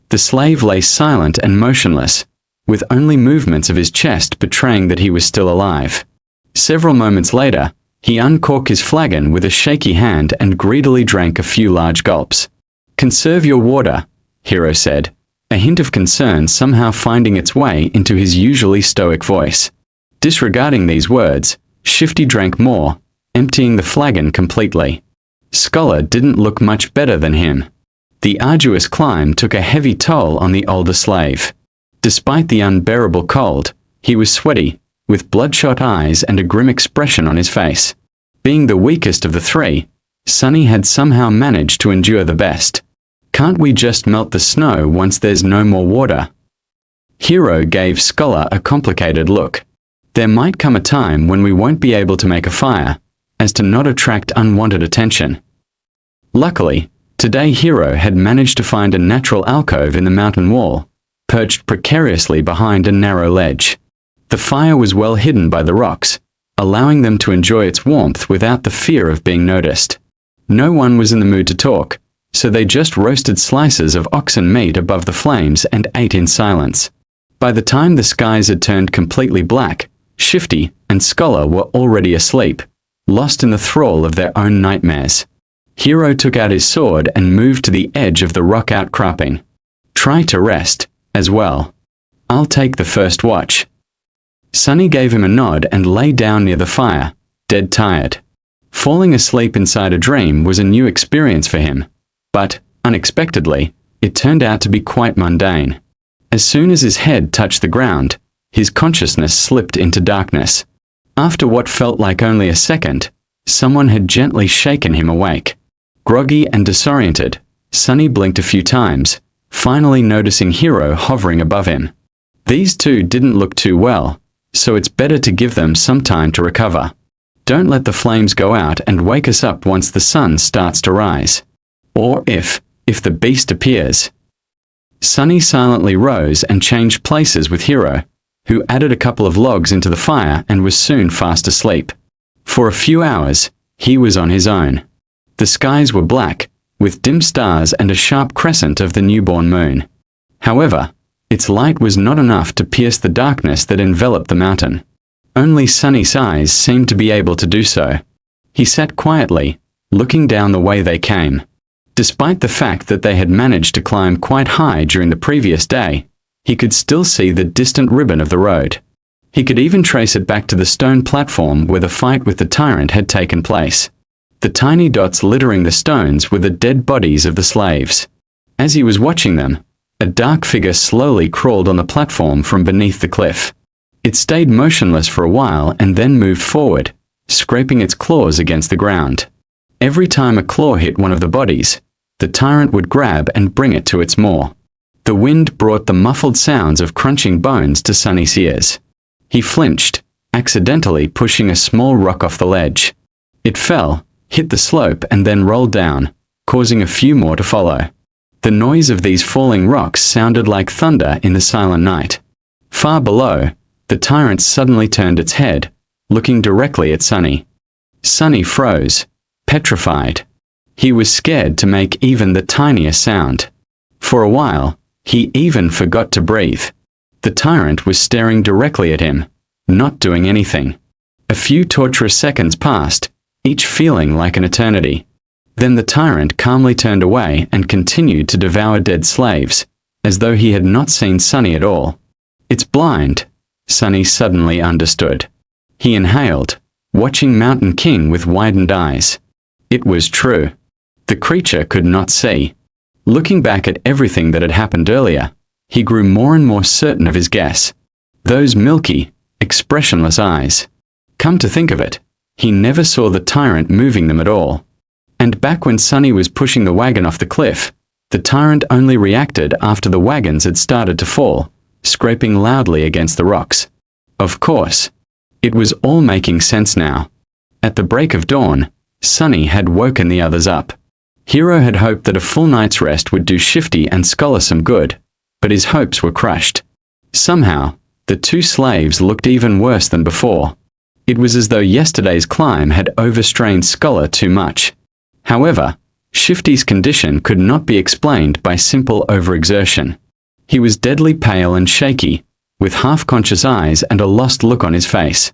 The slave lay silent and motionless, with only movements of his chest betraying that he was still alive. Several moments later, he uncorked his flagon with a shaky hand and greedily drank a few large gulps. "Conserve your water," Hiro said, a hint of concern somehow finding its way into his usually stoic voice. Disregarding these words, Shifty drank more, emptying the flagon completely. Scholar didn't look much better than him. The arduous climb took a heavy toll on the older slave. Despite the unbearable cold, he was sweaty, with bloodshot eyes and a grim expression on his face. Being the weakest of the three, Sunny had somehow managed to endure the best. "Can't we just melt the snow once there's no more water?" Hiro gave Scholar a complicated look. "There might come a time when we won't be able to make a fire, as to not attract unwanted attention." Luckily, today Hiro had managed to find a natural alcove in the mountain wall, perched precariously behind a narrow ledge. The fire was well hidden by the rocks, allowing them to enjoy its warmth without the fear of being noticed. No one was in the mood to talk, so they just roasted slices of oxen meat above the flames and ate in silence. By the time the skies had turned completely black, Shifty and Scholar were already asleep, lost in the thrall of their own nightmares. Hiro took out his sword and moved to the edge of the rock outcropping. "Try to rest, as well. I'll take the first watch." Sunny gave him a nod and lay down near the fire, dead tired. Falling asleep inside a dream was a new experience for him, but, unexpectedly, it turned out to be quite mundane. As soon as his head touched the ground, his consciousness slipped into darkness. After what felt like only a second, someone had gently shaken him awake. Groggy and disoriented, Sunny blinked a few times, finally noticing Hiro hovering above him. These two didn't look too well, so it's better to give them some time to recover. Don't let the flames go out and wake us up once the sun starts to rise. Or if the beast appears. Sunny silently rose and changed places with Hiro, who added a couple of logs into the fire and was soon fast asleep. For a few hours, he was on his own. The skies were black, with dim stars and a sharp crescent of the newborn moon. However, its light was not enough to pierce the darkness that enveloped the mountain. Only Sunny's eyes seemed to be able to do so. He sat quietly, looking down the way they came. Despite the fact that they had managed to climb quite high during the previous day, he could still see the distant ribbon of the road. He could even trace it back to the stone platform where the fight with the tyrant had taken place. The tiny dots littering the stones were the dead bodies of the slaves. As he was watching them, a dark figure slowly crawled on the platform from beneath the cliff. It stayed motionless for a while and then moved forward, scraping its claws against the ground. Every time a claw hit one of the bodies, the tyrant would grab and bring it to its maw. The wind brought the muffled sounds of crunching bones to Sunny's ears. He flinched, accidentally pushing a small rock off the ledge. It fell, hit the slope and then rolled down, causing a few more to follow. The noise of these falling rocks sounded like thunder in the silent night. Far below, the tyrant suddenly turned its head, looking directly at Sunny. Sunny froze, petrified. He was scared to make even the tiniest sound. For a while, he even forgot to breathe. The tyrant was staring directly at him, not doing anything. A few torturous seconds passed, each feeling like an eternity. Then the tyrant calmly turned away and continued to devour dead slaves, as though he had not seen Sunny at all. "It's blind," Sunny suddenly understood. He inhaled, watching Mountain King with widened eyes. It was true. The creature could not see. Looking back at everything that had happened earlier, he grew more and more certain of his guess. Those milky, expressionless eyes. Come to think of it, he never saw the tyrant moving them at all. And back when Sunny was pushing the wagon off the cliff, the tyrant only reacted after the wagons had started to fall, scraping loudly against the rocks. Of course. It was all making sense now. At the break of dawn, Sunny had woken the others up. Hiro had hoped that a full night's rest would do Shifty and Scholar some good, but his hopes were crushed. Somehow, the two slaves looked even worse than before. It was as though yesterday's climb had overstrained Scholar too much. However, Shifty's condition could not be explained by simple overexertion. He was deadly pale and shaky, with half-conscious eyes and a lost look on his face.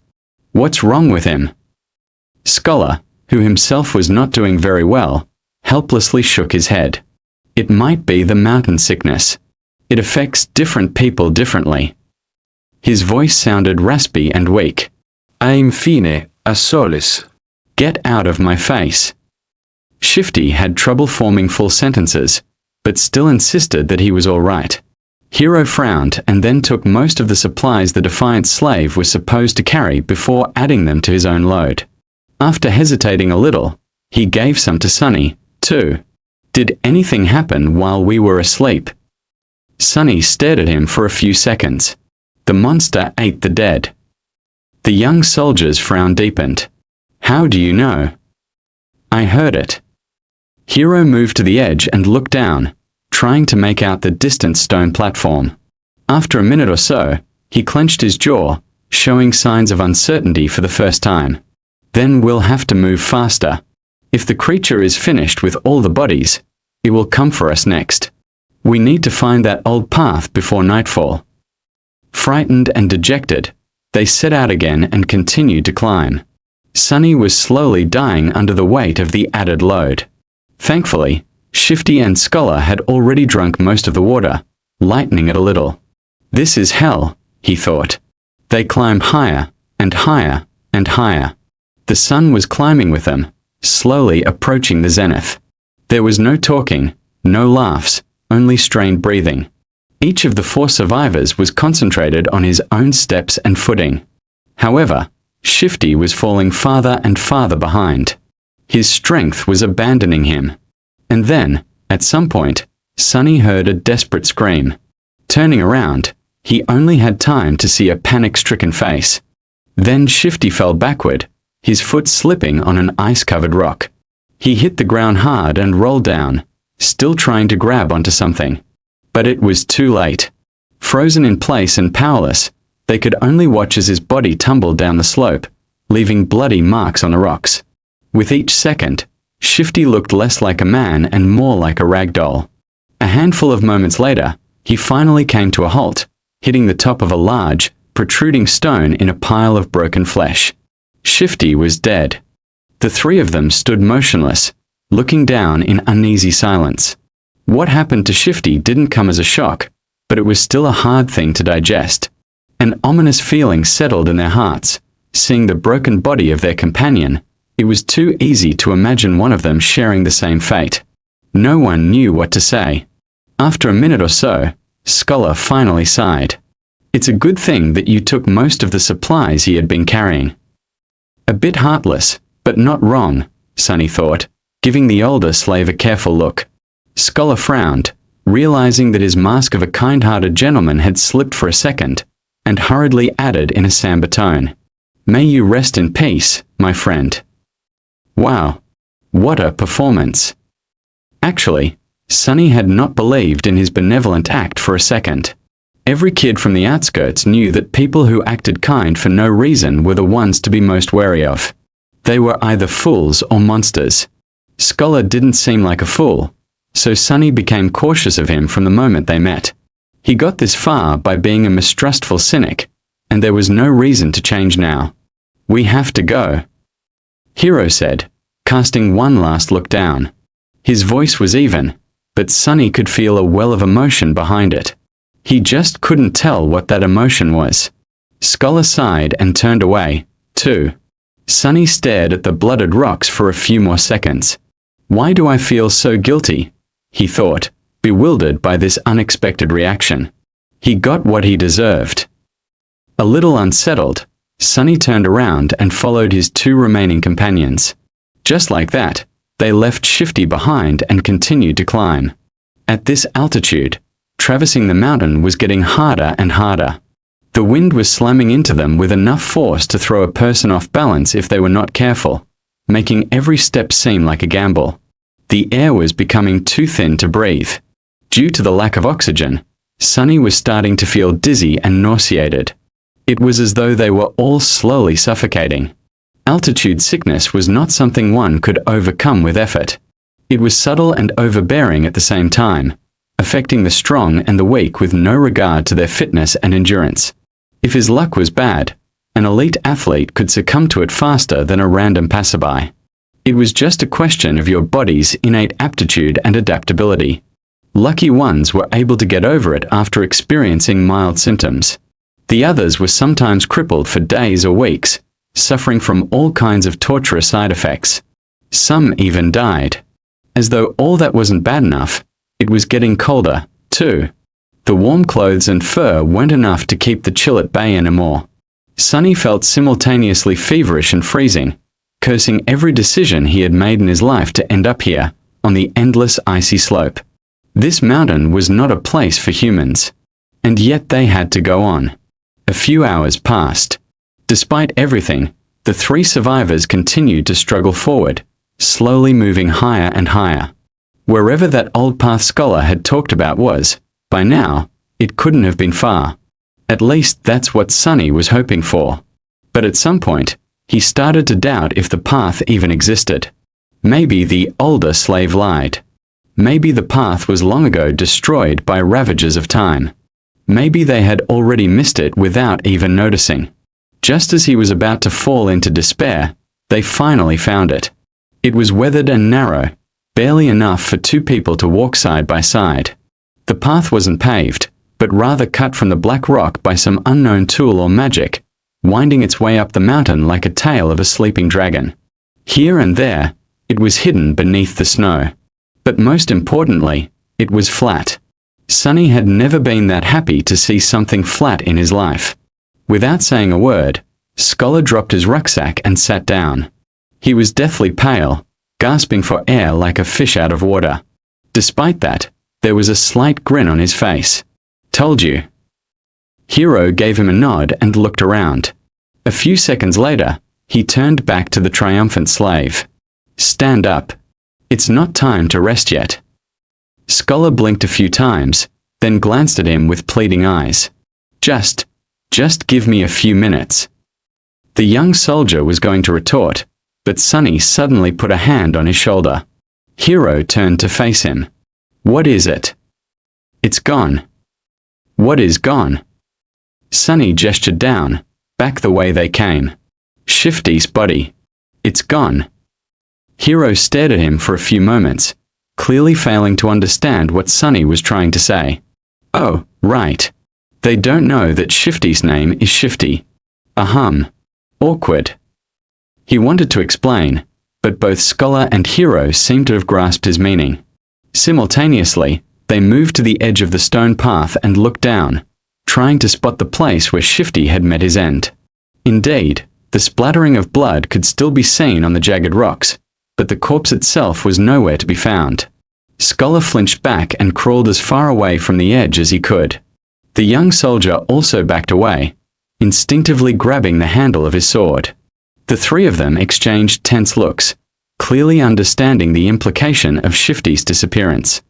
What's wrong with him? Scholar, who himself was not doing very well, helplessly shook his head. It might be the mountain sickness. It affects different people differently. His voice sounded raspy and weak. Infine, a solis. Get out of my face. Shifty had trouble forming full sentences, but still insisted that he was all right. Hero frowned and then took most of the supplies the defiant slave was supposed to carry before adding them to his own load. After hesitating a little, he gave some to Sunny, too. Did anything happen while we were asleep? Sunny stared at him for a few seconds. The monster ate the dead. The young soldier's frown deepened. How do you know? I heard it. Hero moved to the edge and looked down, trying to make out the distant stone platform. After a minute or so, he clenched his jaw, showing signs of uncertainty for the first time. Then we'll have to move faster. If the creature is finished with all the bodies, it will come for us next. We need to find that old path before nightfall. Frightened and dejected, they set out again and continued to climb. Sunny was slowly dying under the weight of the added load. Thankfully, Shifty and Scholar had already drunk most of the water, lightening it a little. This is hell, he thought. They climbed higher, and higher, and higher. The sun was climbing with them, slowly approaching the zenith. There was no talking, no laughs, only strained breathing. Each of the 4 survivors was concentrated on his own steps and footing. However, Shifty was falling farther and farther behind. His strength was abandoning him. And then, at some point, Sunny heard a desperate scream. Turning around, he only had time to see a panic-stricken face. Then Shifty fell backward, his foot slipping on an ice-covered rock. He hit the ground hard and rolled down, still trying to grab onto something. But it was too late. Frozen in place and powerless, they could only watch as his body tumbled down the slope, leaving bloody marks on the rocks. With each second, Shifty looked less like a man and more like a rag doll. A handful of moments later, he finally came to a halt, hitting the top of a large, protruding stone in a pile of broken flesh. Shifty was dead. The 3 of them stood motionless, looking down in uneasy silence. What happened to Shifty didn't come as a shock, but it was still a hard thing to digest. An ominous feeling settled in their hearts. Seeing the broken body of their companion, it was too easy to imagine one of them sharing the same fate. No one knew what to say. After a minute or so, Scholar finally sighed. It's a good thing that you took most of the supplies he had been carrying. A bit heartless, but not wrong, Sunny thought, giving the older slave a careful look. Scholar frowned, realizing that his mask of a kind-hearted gentleman had slipped for a second, and hurriedly added in a somber tone, "May you rest in peace, my friend." Wow, what a performance. Actually, Sunny had not believed in his benevolent act for a second. Every kid from the outskirts knew that people who acted kind for no reason were the ones to be most wary of. They were either fools or monsters. Scholar didn't seem like a fool, so Sunny became cautious of him from the moment they met. He got this far by being a mistrustful cynic, and there was no reason to change now. "We have to go," Hero said, casting one last look down. His voice was even, but Sunny could feel a well of emotion behind it. He just couldn't tell what that emotion was. Scholar sighed and turned away, too. Sunny stared at the blooded rocks for a few more seconds. Why do I feel so guilty? He thought, bewildered by this unexpected reaction. He got what he deserved. A little unsettled, Sunny turned around and followed his 2 remaining companions. Just like that, they left Shifty behind and continued to climb. At this altitude, traversing the mountain was getting harder and harder. The wind was slamming into them with enough force to throw a person off balance if they were not careful, making every step seem like a gamble. The air was becoming too thin to breathe. Due to the lack of oxygen, Sunny was starting to feel dizzy and nauseated. It was as though they were all slowly suffocating. Altitude sickness was not something one could overcome with effort. It was subtle and overbearing at the same time, affecting the strong and the weak with no regard to their fitness and endurance. If his luck was bad, an elite athlete could succumb to it faster than a random passerby. It was just a question of your body's innate aptitude and adaptability. Lucky ones were able to get over it after experiencing mild symptoms. The others were sometimes crippled for days or weeks, suffering from all kinds of torturous side effects. Some even died. As though all that wasn't bad enough, it was getting colder, too. The warm clothes and fur weren't enough to keep the chill at bay anymore. Sunny felt simultaneously feverish and freezing, cursing every decision he had made in his life to end up here, on the endless icy slope. This mountain was not a place for humans. And yet they had to go on. A few hours passed. Despite everything, the three survivors continued to struggle forward, slowly moving higher and higher. Wherever that old path scholar had talked about was, by now, it couldn't have been far. At least that's what Sunny was hoping for. But at some point, he started to doubt if the path even existed. Maybe the older slave lied. Maybe the path was long ago destroyed by ravages of time. Maybe they had already missed it without even noticing. Just as he was about to fall into despair, they finally found it. It was weathered and narrow, barely enough for two people to walk side by side. The path wasn't paved, but rather cut from the black rock by some unknown tool or magic, winding its way up the mountain like a tail of a sleeping dragon. Here and there, it was hidden beneath the snow. But most importantly, it was flat. Sunny had never been that happy to see something flat in his life. Without saying a word, Scholar dropped his rucksack and sat down. He was deathly pale, gasping for air like a fish out of water. Despite that, there was a slight grin on his face. "Told you." Hiro gave him a nod and looked around. A few seconds later, he turned back to the triumphant slave. "Stand up. It's not time to rest yet." Scholar blinked a few times, then glanced at him with pleading eyes. Just give me a few minutes." The young soldier was going to retort, but Sunny suddenly put a hand on his shoulder. Hiro turned to face him. "What is it?" "It's gone." "What is gone?" Sunny gestured down, back the way they came. "Shifty's body. It's gone." Hiro stared at him for a few moments, clearly failing to understand what Sunny was trying to say. "Oh, right. They don't know that Shifty's name is Shifty. Ahem. Awkward." He wanted to explain, but both Scholar and Hiro seemed to have grasped his meaning. Simultaneously, they moved to the edge of the stone path and looked down, trying to spot the place where Shifty had met his end. Indeed, the splattering of blood could still be seen on the jagged rocks, but the corpse itself was nowhere to be found. Scholar flinched back and crawled as far away from the edge as he could. The young soldier also backed away, instinctively grabbing the handle of his sword. The three of them exchanged tense looks, clearly understanding the implication of Shifty's disappearance.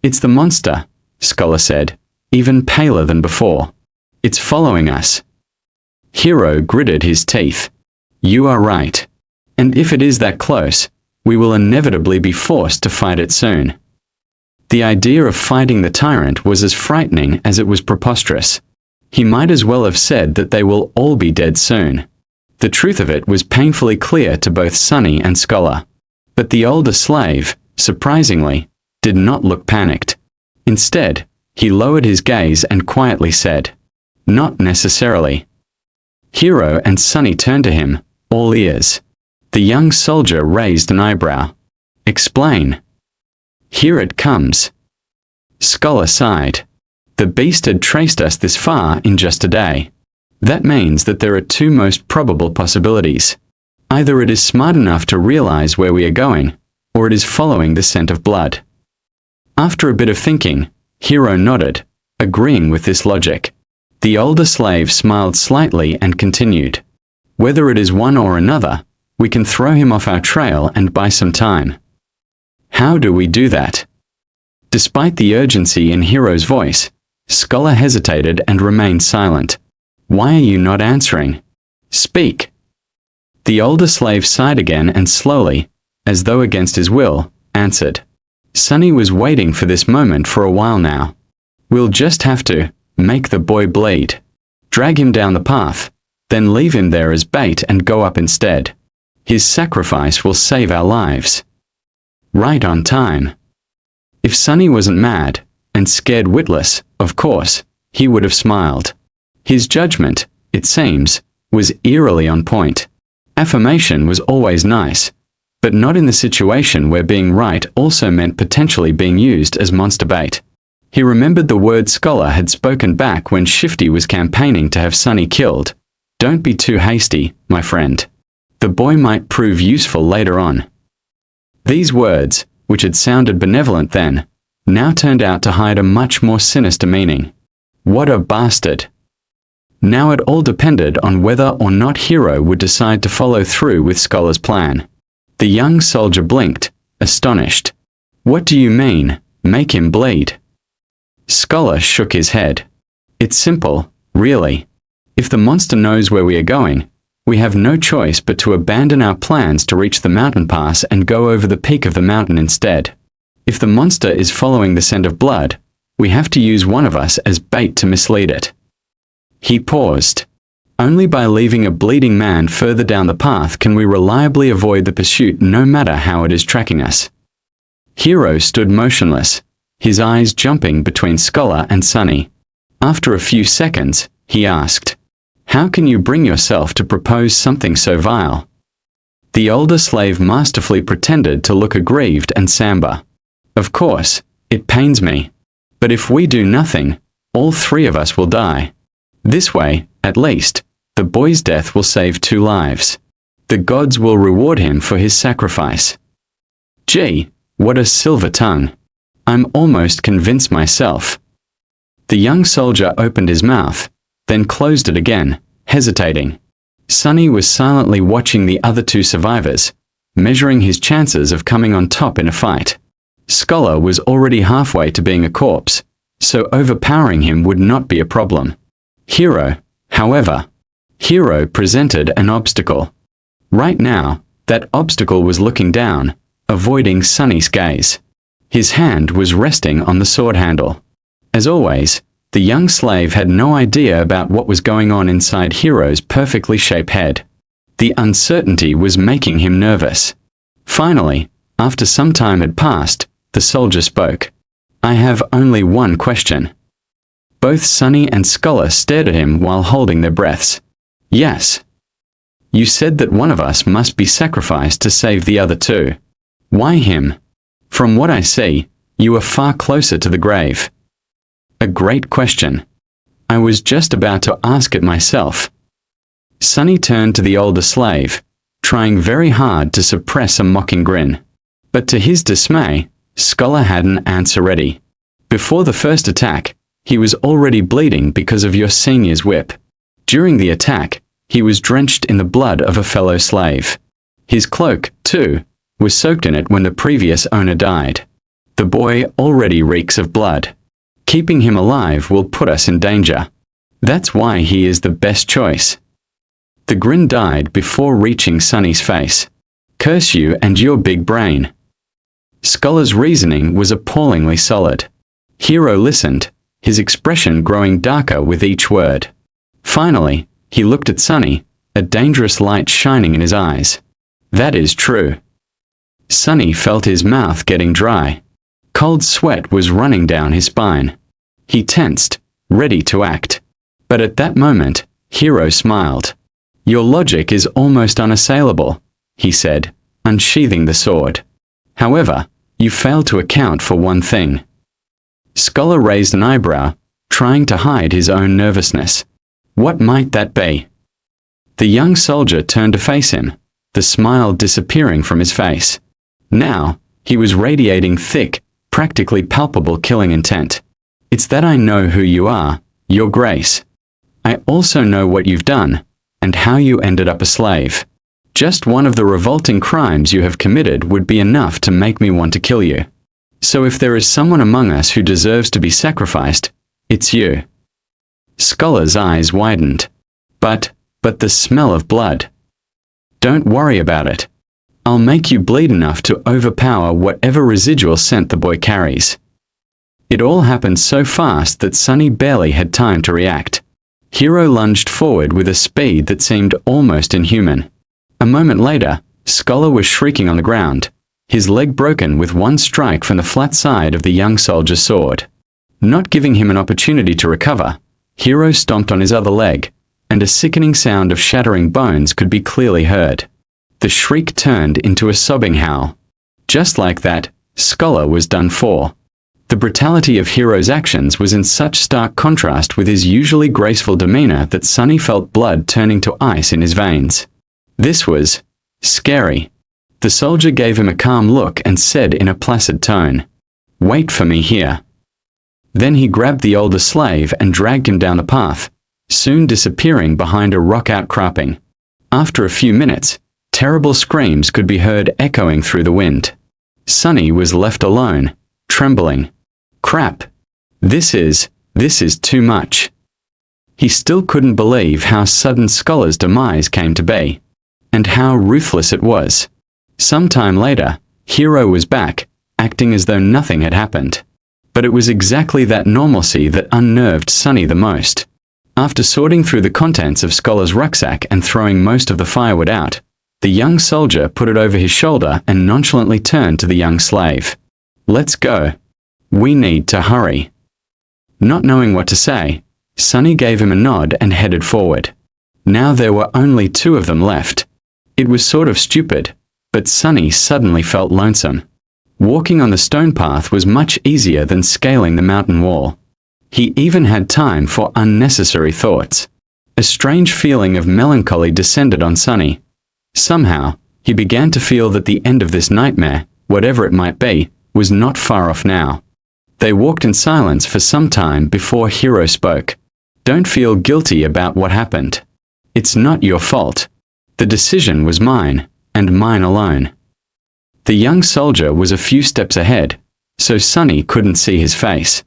"It's the monster," Scholar said, even paler than before. "It's following us." Hiro gritted his teeth. "You are right. And if it is that close, we will inevitably be forced to fight it soon." The idea of fighting the tyrant was as frightening as it was preposterous. He might as well have said that they will all be dead soon. The truth of it was painfully clear to both Sunny and Scholar. But the older slave, surprisingly, did not look panicked. Instead, he lowered his gaze and quietly said, "Not necessarily." Hiro and Sunny turned to him, all ears. The young soldier raised an eyebrow. "Explain." "Here it comes." Scholar sighed. "The beast had traced us this far in just a day. That means that there are two most probable possibilities. Either it is smart enough to realize where we are going, or it is following the scent of blood." After a bit of thinking, Hiro nodded, agreeing with this logic. The older slave smiled slightly and continued. "Whether it is one or another, we can throw him off our trail and buy some time." "How do we do that?" Despite the urgency in Hiro's voice, Scholar hesitated and remained silent. Why are you not answering? Speak. The older slave sighed again and slowly, as though against his will, answered. Sunny was waiting for this moment for a while now. We'll just have to make the boy bleed. Drag him down the path, then leave him there as bait and go up instead. His sacrifice will save our lives. Right on time. If Sunny wasn't mad, and scared witless, of course, he would have smiled. His judgment, it seems, was eerily on point. Affirmation was always nice, but not in the situation where being right also meant potentially being used as monster bait. He remembered the word Scholar had spoken back when Shifty was campaigning to have Sunny killed. Don't be too hasty, my friend. The boy might prove useful later on. These words, which had sounded benevolent then, now turned out to hide a much more sinister meaning. What a bastard! Now it all depended on whether or not Hero would decide to follow through with Scholar's plan. The young soldier blinked, astonished. What do you mean, make him bleed? Scholar shook his head. It's simple, really. If the monster knows where we are going, we have no choice but to abandon our plans to reach the mountain pass and go over the peak of the mountain instead. If the monster is following the scent of blood, we have to use one of us as bait to mislead it. He paused. Only by leaving a bleeding man further down the path can we reliably avoid the pursuit no matter how it is tracking us. Hero stood motionless, his eyes jumping between Scholar and Sunny. After a few seconds, he asked, How can you bring yourself to propose something so vile? The older slave masterfully pretended to look aggrieved and somber. Of course, it pains me. But if we do nothing, all three of us will die. This way, at least, the boy's death will save 2 lives. The gods will reward him for his sacrifice. Gee, what a silver tongue. I'm almost convinced myself. The young soldier opened his mouth, then closed it again, hesitating. Sunny was silently watching the other 2 survivors, measuring his chances of coming on top in a fight. Scholar was already halfway to being a corpse, so overpowering him would not be a problem. Hero, however, Hero presented an obstacle. Right now, that obstacle was looking down, avoiding Sunny's gaze. His hand was resting on the sword handle. As always, the young slave had no idea about what was going on inside Hero's perfectly shaped head. The uncertainty was making him nervous. Finally, after some time had passed, the soldier spoke. I have only one question. Both Sunny and Scholar stared at him while holding their breaths. Yes. You said that one of us must be sacrificed to save the other 2. Why him? From what I see, you are far closer to the grave. A great question. I was just about to ask it myself. Sunny turned to the older slave, trying very hard to suppress a mocking grin. But to his dismay, Scholar had an answer ready. Before the first attack, he was already bleeding because of your senior's whip. During the attack, he was drenched in the blood of a fellow slave. His cloak, too, was soaked in it when the previous owner died. The boy already reeks of blood. Keeping him alive will put us in danger. That's why he is the best choice. The grin died before reaching Sunny's face. Curse you and your big brain. Scholar's reasoning was appallingly solid. Hero listened, his expression growing darker with each word. Finally, he looked at Sunny, a dangerous light shining in his eyes. That is true. Sunny felt his mouth getting dry. Cold sweat was running down his spine. He tensed, ready to act. But at that moment, Hero smiled. Your logic is almost unassailable, he said, unsheathing the sword. However, you fail to account for one thing. Scholar raised an eyebrow, trying to hide his own nervousness. What might that be? The young soldier turned to face him, the smile disappearing from his face. Now, he was radiating thick, practically palpable killing intent. It's that I know who you are, Your Grace. I also know what you've done, and how you ended up a slave. Just one of the revolting crimes you have committed would be enough to make me want to kill you. So if there is someone among us who deserves to be sacrificed, it's you. Scholar's eyes widened. But the smell of blood. Don't worry about it. I'll make you bleed enough to overpower whatever residual scent the boy carries. It all happened so fast that Sunny barely had time to react. Hiro lunged forward with a speed that seemed almost inhuman. A moment later, Scholar was shrieking on the ground, his leg broken with one strike from the flat side of the young soldier's sword. Not giving him an opportunity to recover, Hiro stomped on his other leg, and a sickening sound of shattering bones could be clearly heard. The shriek turned into a sobbing howl. Just like that, Scholar was done for. The brutality of Hiro's actions was in such stark contrast with his usually graceful demeanor that Sunny felt blood turning to ice in his veins. This was scary. The soldier gave him a calm look and said in a placid tone, "Wait for me here." Then he grabbed the older slave and dragged him down the path, soon disappearing behind a rock outcropping. After a few minutes, terrible screams could be heard echoing through the wind. Sunny was left alone, trembling. Crap. This is too much. He still couldn't believe how sudden Scholar's demise came to be, and how ruthless it was. Sometime later, Hiro was back, acting as though nothing had happened. But it was exactly that normalcy that unnerved Sunny the most. After sorting through the contents of Scholar's rucksack and throwing most of the firewood out, the young soldier put it over his shoulder and nonchalantly turned to the young slave. "Let's go. We need to hurry." Not knowing what to say, Sunny gave him a nod and headed forward. Now there were only two of them left. It was sort of stupid, but Sunny suddenly felt lonesome. Walking on the stone path was much easier than scaling the mountain wall. He even had time for unnecessary thoughts. A strange feeling of melancholy descended on Sunny. Somehow, he began to feel that the end of this nightmare, whatever it might be, was not far off now. They walked in silence for some time before Hiro spoke. "Don't feel guilty about what happened. It's not your fault. The decision was mine, and mine alone." The young soldier was a few steps ahead, so Sunny couldn't see his face.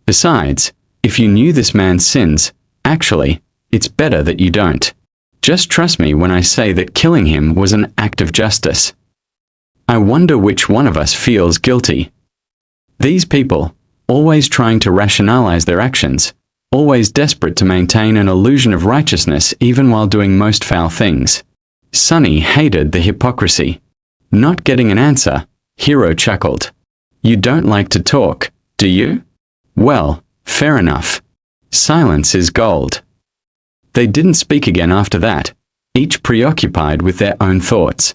Besides, if you knew this man's sins, actually, it's better that you don't. Just trust me when I say that killing him was an act of justice. I wonder which one of us feels guilty. These people, always trying to rationalize their actions, always desperate to maintain an illusion of righteousness even while doing most foul things. Sunny hated the hypocrisy. Not getting an answer, Hiro chuckled. "You don't like to talk, do you? Well, fair enough. Silence is gold." They didn't speak again after that, each preoccupied with their own thoughts.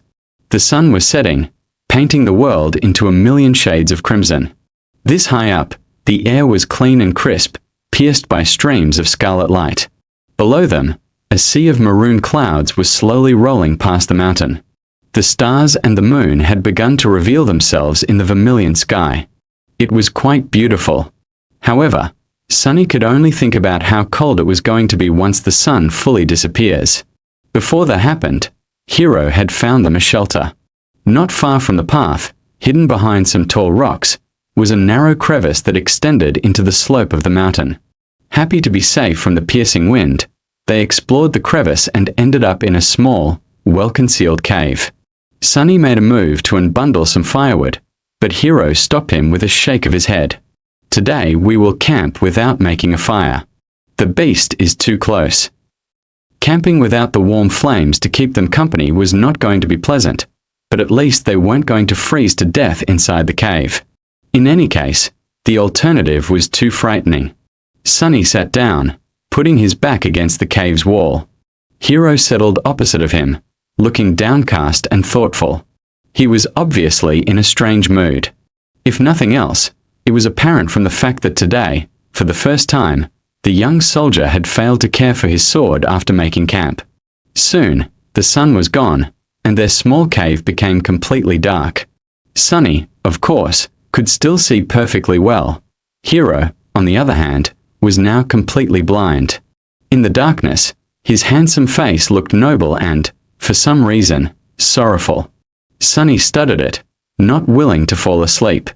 The sun was setting, painting the world into a million shades of crimson. This high up, the air was clean and crisp, pierced by streams of scarlet light. Below them, a sea of maroon clouds was slowly rolling past the mountain. The stars and the moon had begun to reveal themselves in the vermilion sky. It was quite beautiful. However, Sunny could only think about how cold it was going to be once the sun fully disappears. Before that happened, Hiro had found them a shelter. Not far from the path, hidden behind some tall rocks, was a narrow crevice that extended into the slope of the mountain. Happy to be safe from the piercing wind, they explored the crevice and ended up in a small, well-concealed cave. Sunny made a move to unbundle some firewood, but Hiro stopped him with a shake of his head. "Today we will camp without making a fire. The beast is too close." Camping without the warm flames to keep them company was not going to be pleasant, but at least they weren't going to freeze to death inside the cave. In any case, the alternative was too frightening. Sunny sat down, putting his back against the cave's wall. Hiro settled opposite of him, looking downcast and thoughtful. He was obviously in a strange mood. If nothing else, it was apparent from the fact that today, for the first time, the young soldier had failed to care for his sword after making camp. Soon, the sun was gone, and their small cave became completely dark. Sunny, of course, could still see perfectly well. Hiro, on the other hand, was now completely blind. In the darkness, his handsome face looked noble and, for some reason, sorrowful. Sunny studied it, not willing to fall asleep.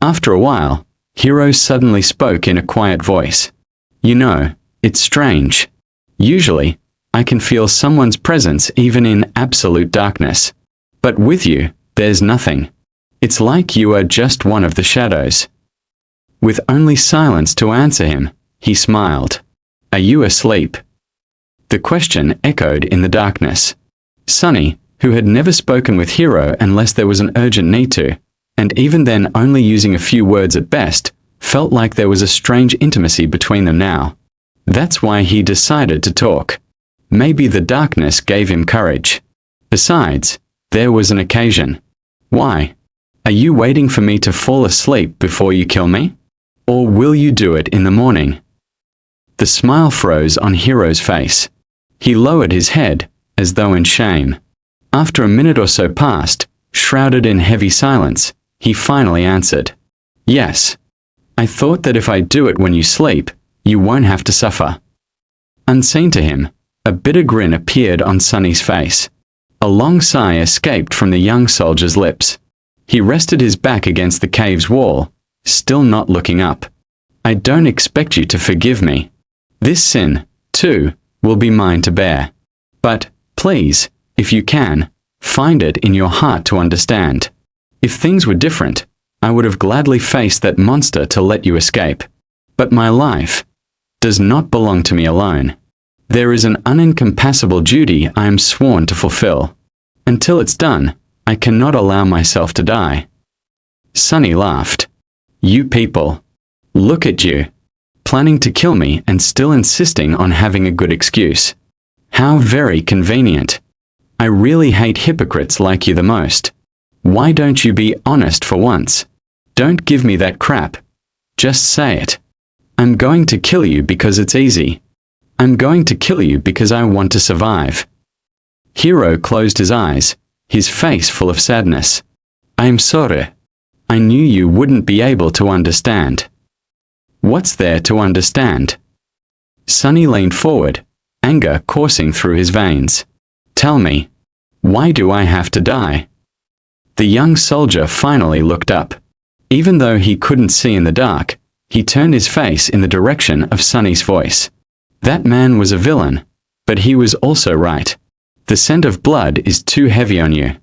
After a while, Hiro suddenly spoke in a quiet voice. "You know, it's strange. Usually, I can feel someone's presence even in absolute darkness. But with you, there's nothing. It's like you are just one of the shadows." With only silence to answer him, he smiled. "Are you asleep?" The question echoed in the darkness. Sunny, who had never spoken with Hiro unless there was an urgent need to, and even then only using a few words at best, felt like there was a strange intimacy between them now. That's why he decided to talk. Maybe the darkness gave him courage. Besides, there was an occasion. "Why? Are you waiting for me to fall asleep before you kill me? Or will you do it in the morning?" The smile froze on Hiro's face. He lowered his head, as though in shame. After a minute or so passed, shrouded in heavy silence, he finally answered, "Yes. I thought that if I do it when you sleep, you won't have to suffer." Unseen to him, a bitter grin appeared on Sunny's face. A long sigh escaped from the young soldier's lips. He rested his back against the cave's wall, still not looking up. "I don't expect you to forgive me. This sin, too, will be mine to bear. But, please, if you can, find it in your heart to understand. If things were different, I would have gladly faced that monster to let you escape. But my life does not belong to me alone. There is an unimpassable duty I am sworn to fulfill. Until it's done, I cannot allow myself to die." Sunny laughed. "You people. Look at you. Planning to kill me and still insisting on having a good excuse. How very convenient. I really hate hypocrites like you the most. Why don't you be honest for once? Don't give me that crap. Just say it. I'm going to kill you because it's easy. I'm going to kill you because I want to survive." Hiro closed his eyes, his face full of sadness. "I'm sorry. I knew you wouldn't be able to understand." "What's there to understand?" Sunny leaned forward, anger coursing through his veins. "Tell me, why do I have to die?" The young soldier finally looked up. Even though he couldn't see in the dark, he turned his face in the direction of Sunny's voice. That man was a villain, but he was also right. The scent of blood is too heavy on you.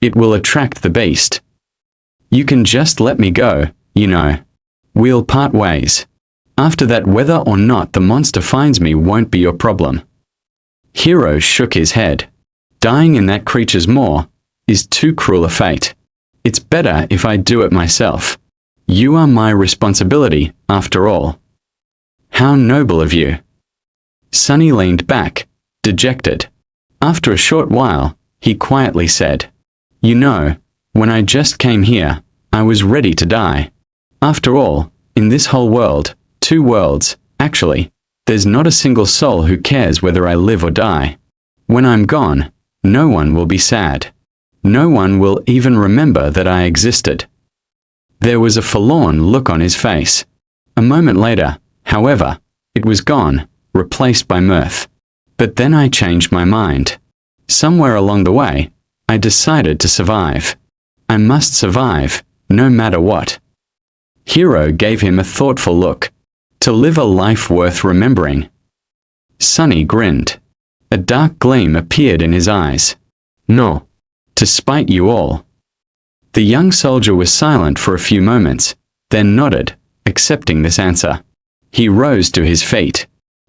It will attract the beast. You can just let me go, you know. We'll part ways. After that, whether or not the monster finds me won't be your problem." Hiro shook his head. "Dying in that creature's maw is too cruel a fate. It's better if I do it myself. You are my responsibility, after all." "How noble of you." Sunny leaned back, dejected. After a short while, he quietly said, "You know, when I just came here, I was ready to die. After all, in this whole world, 2 worlds, actually, there's not a single soul who cares whether I live or die. When I'm gone, no one will be sad. No one will even remember that I existed." There was a forlorn look on his face. A moment later, however, it was gone, replaced by mirth. "But then I changed my mind. Somewhere along the way, I decided to survive. I must survive, no matter what." Hiro gave him a thoughtful look. "To live a life worth remembering." Sunny grinned. A dark gleam appeared in his eyes. "No. To spite you all." The young soldier was silent for a few moments, then nodded, accepting this answer. He rose to his feet.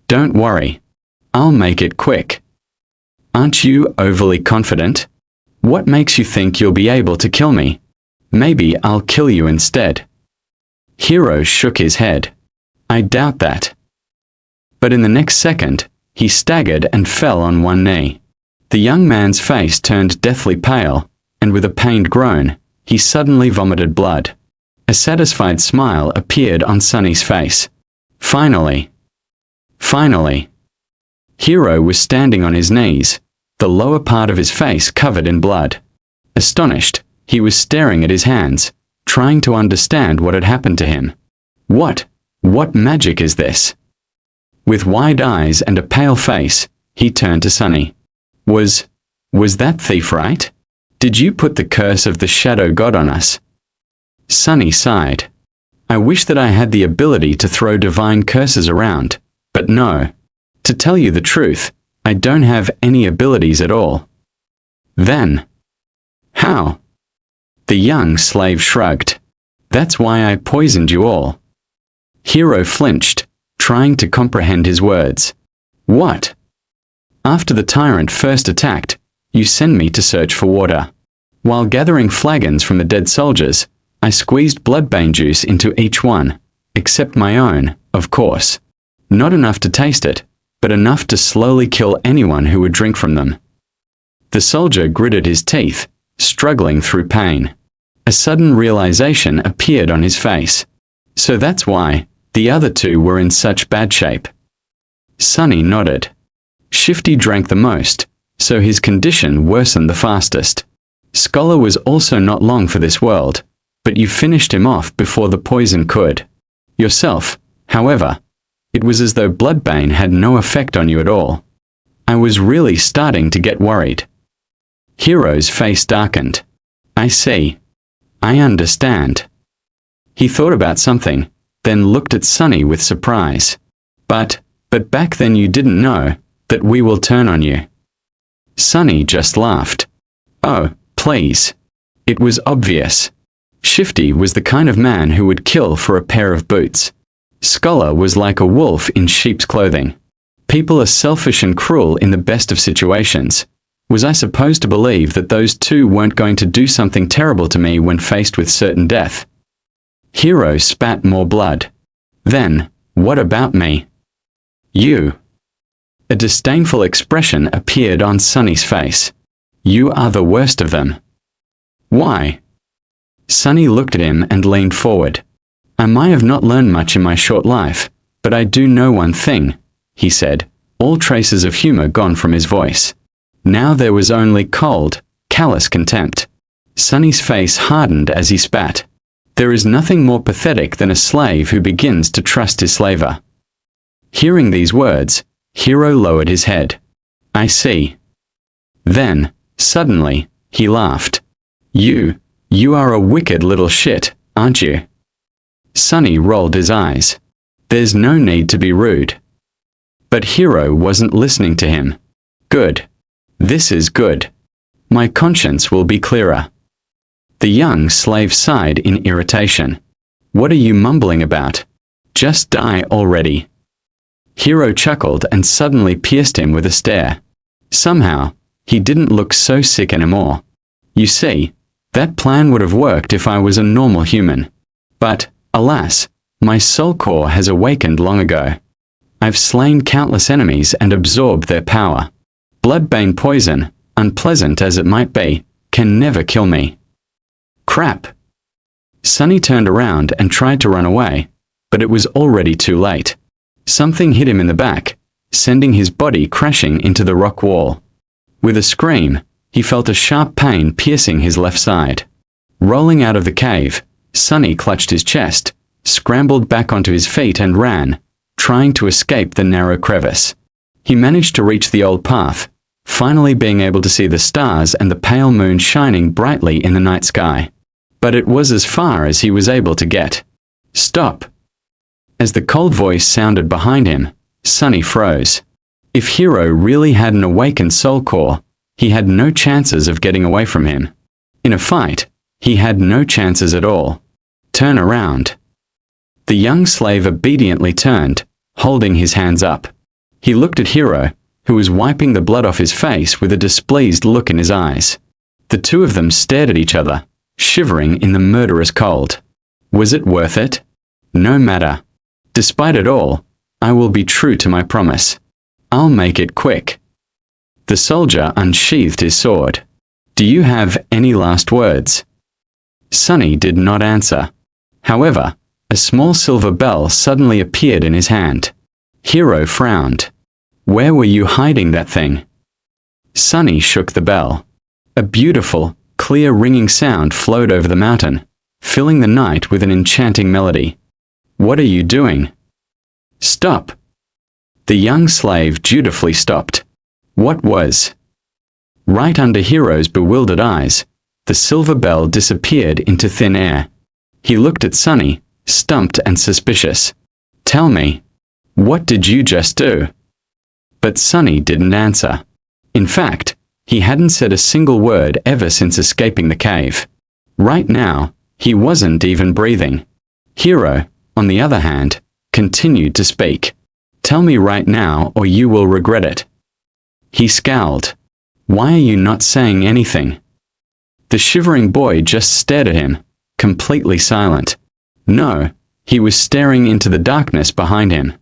"Don't worry. I'll make it quick." "Aren't you overly confident? What makes you think you'll be able to kill me? Maybe I'll kill you instead." Hiro shook his head. "I doubt that." But in the next second, he staggered and fell on one knee. The young man's face turned deathly pale, and with a pained groan, he suddenly vomited blood. A satisfied smile appeared on Sunny's face. Finally. Hiro was standing on his knees, the lower part of his face covered in blood. Astonished, he was staring at his hands, trying to understand what had happened to him. What magic is this? With wide eyes and a pale face, he turned to Sunny. Was that thief right? Did you put the curse of the shadow god on us?" Sunny sighed. "I wish that I had the ability to throw divine curses around, but no. To tell you the truth, I don't have any abilities at all. Then, how? The young slave shrugged. That's why I poisoned you all. Hiro flinched, trying to comprehend his words. What? After the tyrant first attacked, you sent me to search for water. While gathering flagons from the dead soldiers, I squeezed bloodbane juice into each one, except my own, of course. Not enough to taste it, but enough to slowly kill anyone who would drink from them. The soldier gritted his teeth, struggling through pain. A sudden realization appeared on his face. So that's why the other two were in such bad shape. Sunny nodded. Shifty drank the most, so his condition worsened the fastest. Scholar was also not long for this world, but you finished him off before the poison could. Yourself, however, it was as though bloodbane had no effect on you at all. I was really starting to get worried. Hiro's face darkened. I see. I understand. He thought about something, then looked at Sunny with surprise. But back then you didn't know that we will turn on you. Sunny just laughed. Oh, please. It was obvious. Shifty was the kind of man who would kill for a pair of boots. Scholar was like a wolf in sheep's clothing. People are selfish and cruel in the best of situations. Was I supposed to believe that those two weren't going to do something terrible to me when faced with certain death? Hiro spat more blood. Then, what about me? You. A disdainful expression appeared on Sunny's face. You are the worst of them. Why? Sunny looked at him and leaned forward. I might have not learned much in my short life, but I do know one thing, he said, all traces of humor gone from his voice. Now there was only cold, callous contempt. Sunny's face hardened as he spat. There is nothing more pathetic than a slave who begins to trust his slaver. Hearing these words, Hiro lowered his head. I see. Then, suddenly, he laughed. You are a wicked little shit, aren't you? Sunny rolled his eyes. There's no need to be rude. But Hiro wasn't listening to him. Good. This is good. My conscience will be clearer. The young slave sighed in irritation. What are you mumbling about? Just die already. Hiro chuckled and suddenly pierced him with a stare. Somehow, he didn't look so sick anymore. You see, that plan would have worked if I was a normal human. But, alas, my soul core has awakened long ago. I've slain countless enemies and absorbed their power. Bloodbane poison, unpleasant as it might be, can never kill me. Crap! Sunny turned around and tried to run away, but it was already too late. Something hit him in the back, sending his body crashing into the rock wall. With a scream, he felt a sharp pain piercing his left side. Rolling out of the cave, Sunny clutched his chest, scrambled back onto his feet and ran, trying to escape the narrow crevice. He managed to reach the old path, finally being able to see the stars and the pale moon shining brightly in the night sky. But it was as far as he was able to get. Stop! As the cold voice sounded behind him, Sunny froze. If Hiro really had an awakened soul core, he had no chances of getting away from him. In a fight, he had no chances at all. Turn around. The young slave obediently turned, holding his hands up. He looked at Hiro, who was wiping the blood off his face with a displeased look in his eyes. The two of them stared at each other, shivering in the murderous cold. Was it worth it? No matter. Despite it all, I will be true to my promise. I'll make it quick. The soldier unsheathed his sword. Do you have any last words? Sunny did not answer. However, a small silver bell suddenly appeared in his hand. Hiro frowned. Where were you hiding that thing? Sunny shook the bell. A beautiful, clear ringing sound flowed over the mountain, filling the night with an enchanting melody. What are you doing? Stop! The young slave dutifully stopped. What was? Right under Hiro's bewildered eyes, the silver bell disappeared into thin air. He looked at Sunny, stumped and suspicious. Tell me, what did you just do? But Sunny didn't answer. In fact, he hadn't said a single word ever since escaping the cave. Right now, he wasn't even breathing. Hiro, on the other hand, continued to speak. "Tell me right now or you will regret it." He scowled. "Why are you not saying anything?" The shivering boy just stared at him, completely silent. No, he was staring into the darkness behind him.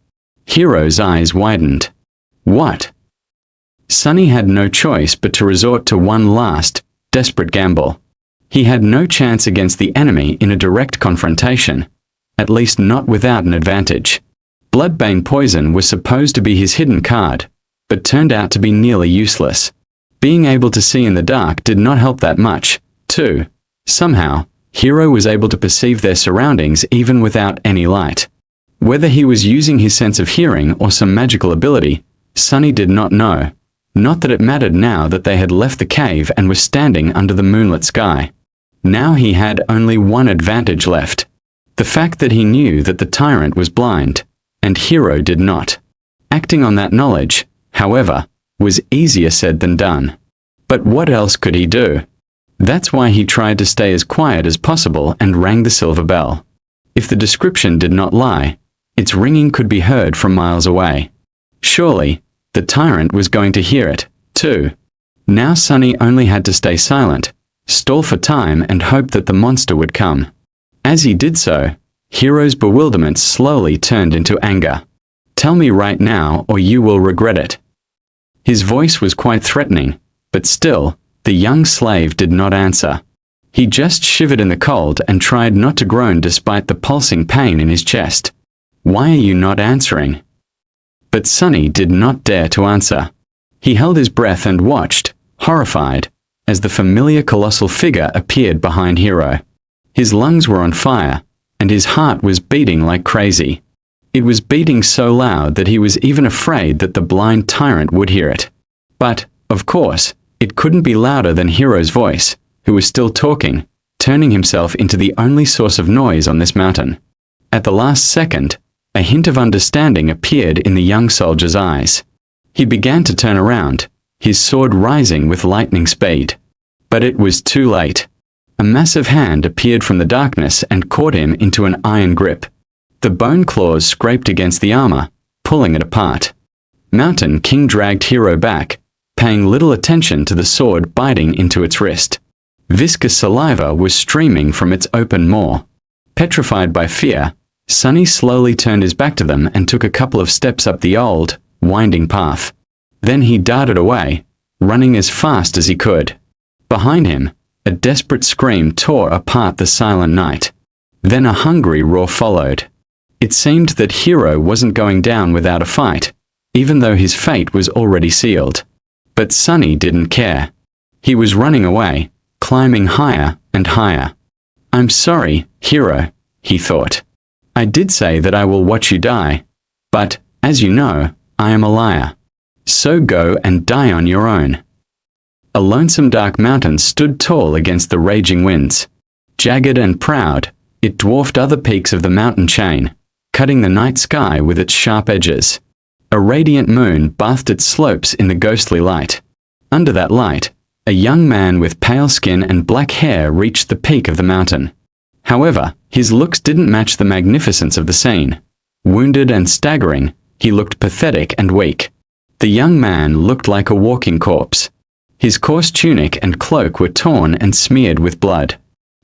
Hiro's eyes widened. What? Sunny had no choice but to resort to one last, desperate gamble. He had no chance against the enemy in a direct confrontation, at least not without an advantage. Bloodbane poison was supposed to be his hidden card, but turned out to be nearly useless. Being able to see in the dark did not help that much, too. Somehow, Hiro was able to perceive their surroundings even without any light. Whether he was using his sense of hearing or some magical ability, Sunny did not know. Not that it mattered now that they had left the cave and were standing under the moonlit sky. Now he had only one advantage left. The fact that he knew that the tyrant was blind, and Hiro did not. Acting on that knowledge, however, was easier said than done. But what else could he do? That's why he tried to stay as quiet as possible and rang the silver bell. If the description did not lie, its ringing could be heard from miles away. Surely, the tyrant was going to hear it, too. Now Sunny only had to stay silent, stall for time and hope that the monster would come. As he did so, Hiro's bewilderment slowly turned into anger. "Tell me right now or you will regret it." His voice was quite threatening, but still, the young slave did not answer. He just shivered in the cold and tried not to groan despite the pulsing pain in his chest. "Why are you not answering?" But Sunny did not dare to answer. He held his breath and watched, horrified, as the familiar colossal figure appeared behind Hiro. His lungs were on fire, and his heart was beating like crazy. It was beating so loud that he was even afraid that the blind tyrant would hear it. But, of course, it couldn't be louder than Hiro's voice, who was still talking, turning himself into the only source of noise on this mountain. At the last second, a hint of understanding appeared in the young soldier's eyes. He began to turn around, his sword rising with lightning speed. But it was too late. A massive hand appeared from the darkness and caught him into an iron grip. The bone claws scraped against the armor, pulling it apart. Mountain King dragged Hiro back, paying little attention to the sword biting into its wrist. Viscous saliva was streaming from its open maw. Petrified by fear, Sunny slowly turned his back to them and took a couple of steps up the old, winding path. Then he darted away, running as fast as he could. Behind him, a desperate scream tore apart the silent night. Then a hungry roar followed. It seemed that Hiro wasn't going down without a fight, even though his fate was already sealed. But Sunny didn't care. He was running away, climbing higher and higher. "I'm sorry, Hiro," he thought. "I did say that I will watch you die, but, as you know, I am a liar. So go and die on your own." A lonesome dark mountain stood tall against the raging winds. Jagged and proud, it dwarfed other peaks of the mountain chain, cutting the night sky with its sharp edges. A radiant moon bathed its slopes in the ghostly light. Under that light, a young man with pale skin and black hair reached the peak of the mountain. However, his looks didn't match the magnificence of the scene. Wounded and staggering, he looked pathetic and weak. The young man looked like a walking corpse. His coarse tunic and cloak were torn and smeared with blood.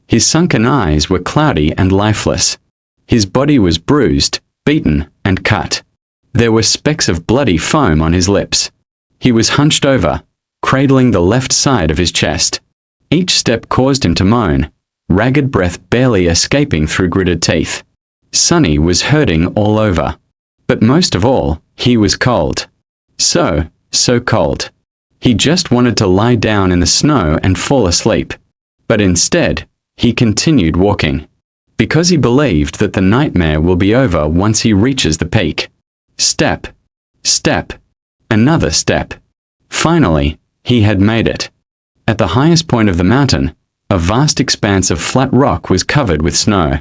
His sunken eyes were cloudy and lifeless. His body was bruised, beaten, and cut. There were specks of bloody foam on his lips. He was hunched over, cradling the left side of his chest. Each step caused him to moan, ragged breath barely escaping through gritted teeth. Sunny was hurting all over. But most of all, he was cold. So cold. He just wanted to lie down in the snow and fall asleep. But instead, he continued walking. Because he believed that the nightmare will be over once he reaches the peak. Step. Step. Another step. Finally, he had made it. At the highest point of the mountain, a vast expanse of flat rock was covered with snow.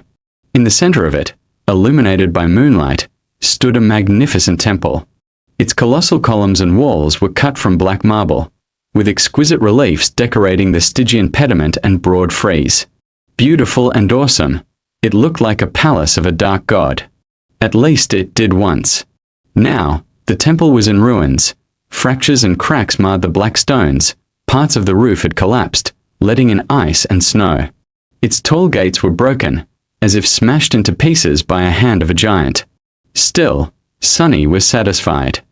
In the center of it, illuminated by moonlight, stood a magnificent temple. Its colossal columns and walls were cut from black marble, with exquisite reliefs decorating the Stygian pediment and broad frieze. Beautiful and awesome, it looked like a palace of a dark god. At least it did once. Now, the temple was in ruins. Fractures and cracks marred the black stones. Parts of the roof had collapsed, letting in ice and snow. Its tall gates were broken, as if smashed into pieces by a hand of a giant. Still, Sunny was satisfied.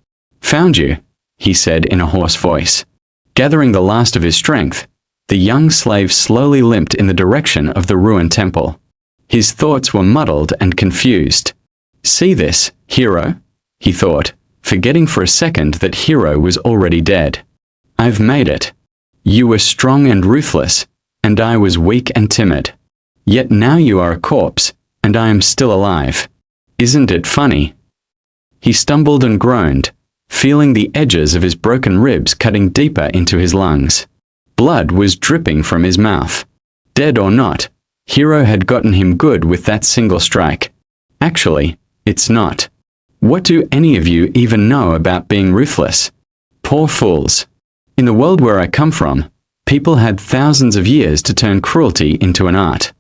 "Found you," he said in a hoarse voice. Gathering the last of his strength, the young slave slowly limped in the direction of the ruined temple. His thoughts were muddled and confused. "See this, hero?" he thought, forgetting for a second that Hero was already dead. "I've made it. You were strong and ruthless, and I was weak and timid. Yet now you are a corpse, and I am still alive. Isn't it funny?" He stumbled and groaned, feeling the edges of his broken ribs cutting deeper into his lungs. Blood was dripping from his mouth. Dead or not, Hero had gotten him good with that single strike. Actually, it's not. What do any of you even know about being ruthless? Poor fools. In the world where I come from, people had thousands of years to turn cruelty into an art.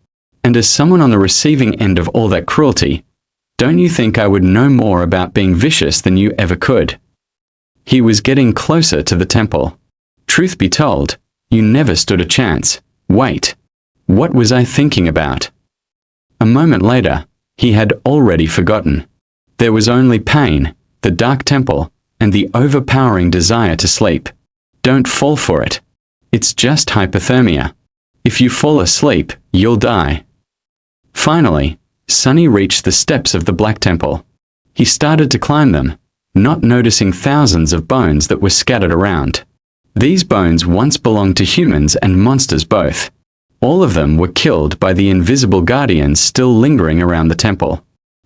And as someone on the receiving end of all that cruelty, don't you think I would know more about being vicious than you ever could? He was getting closer to the temple. Truth be told, you never stood a chance. Wait. What was I thinking about? A moment later, he had already forgotten. There was only pain, the dark temple, and the overpowering desire to sleep. Don't fall for it. It's just hypothermia. If you fall asleep, you'll die. Finally, Sunny reached the steps of the Black Temple. He started to climb them, not noticing thousands of bones that were scattered around. These bones once belonged to humans and monsters both. All of them were killed by the invisible guardians still lingering around the temple.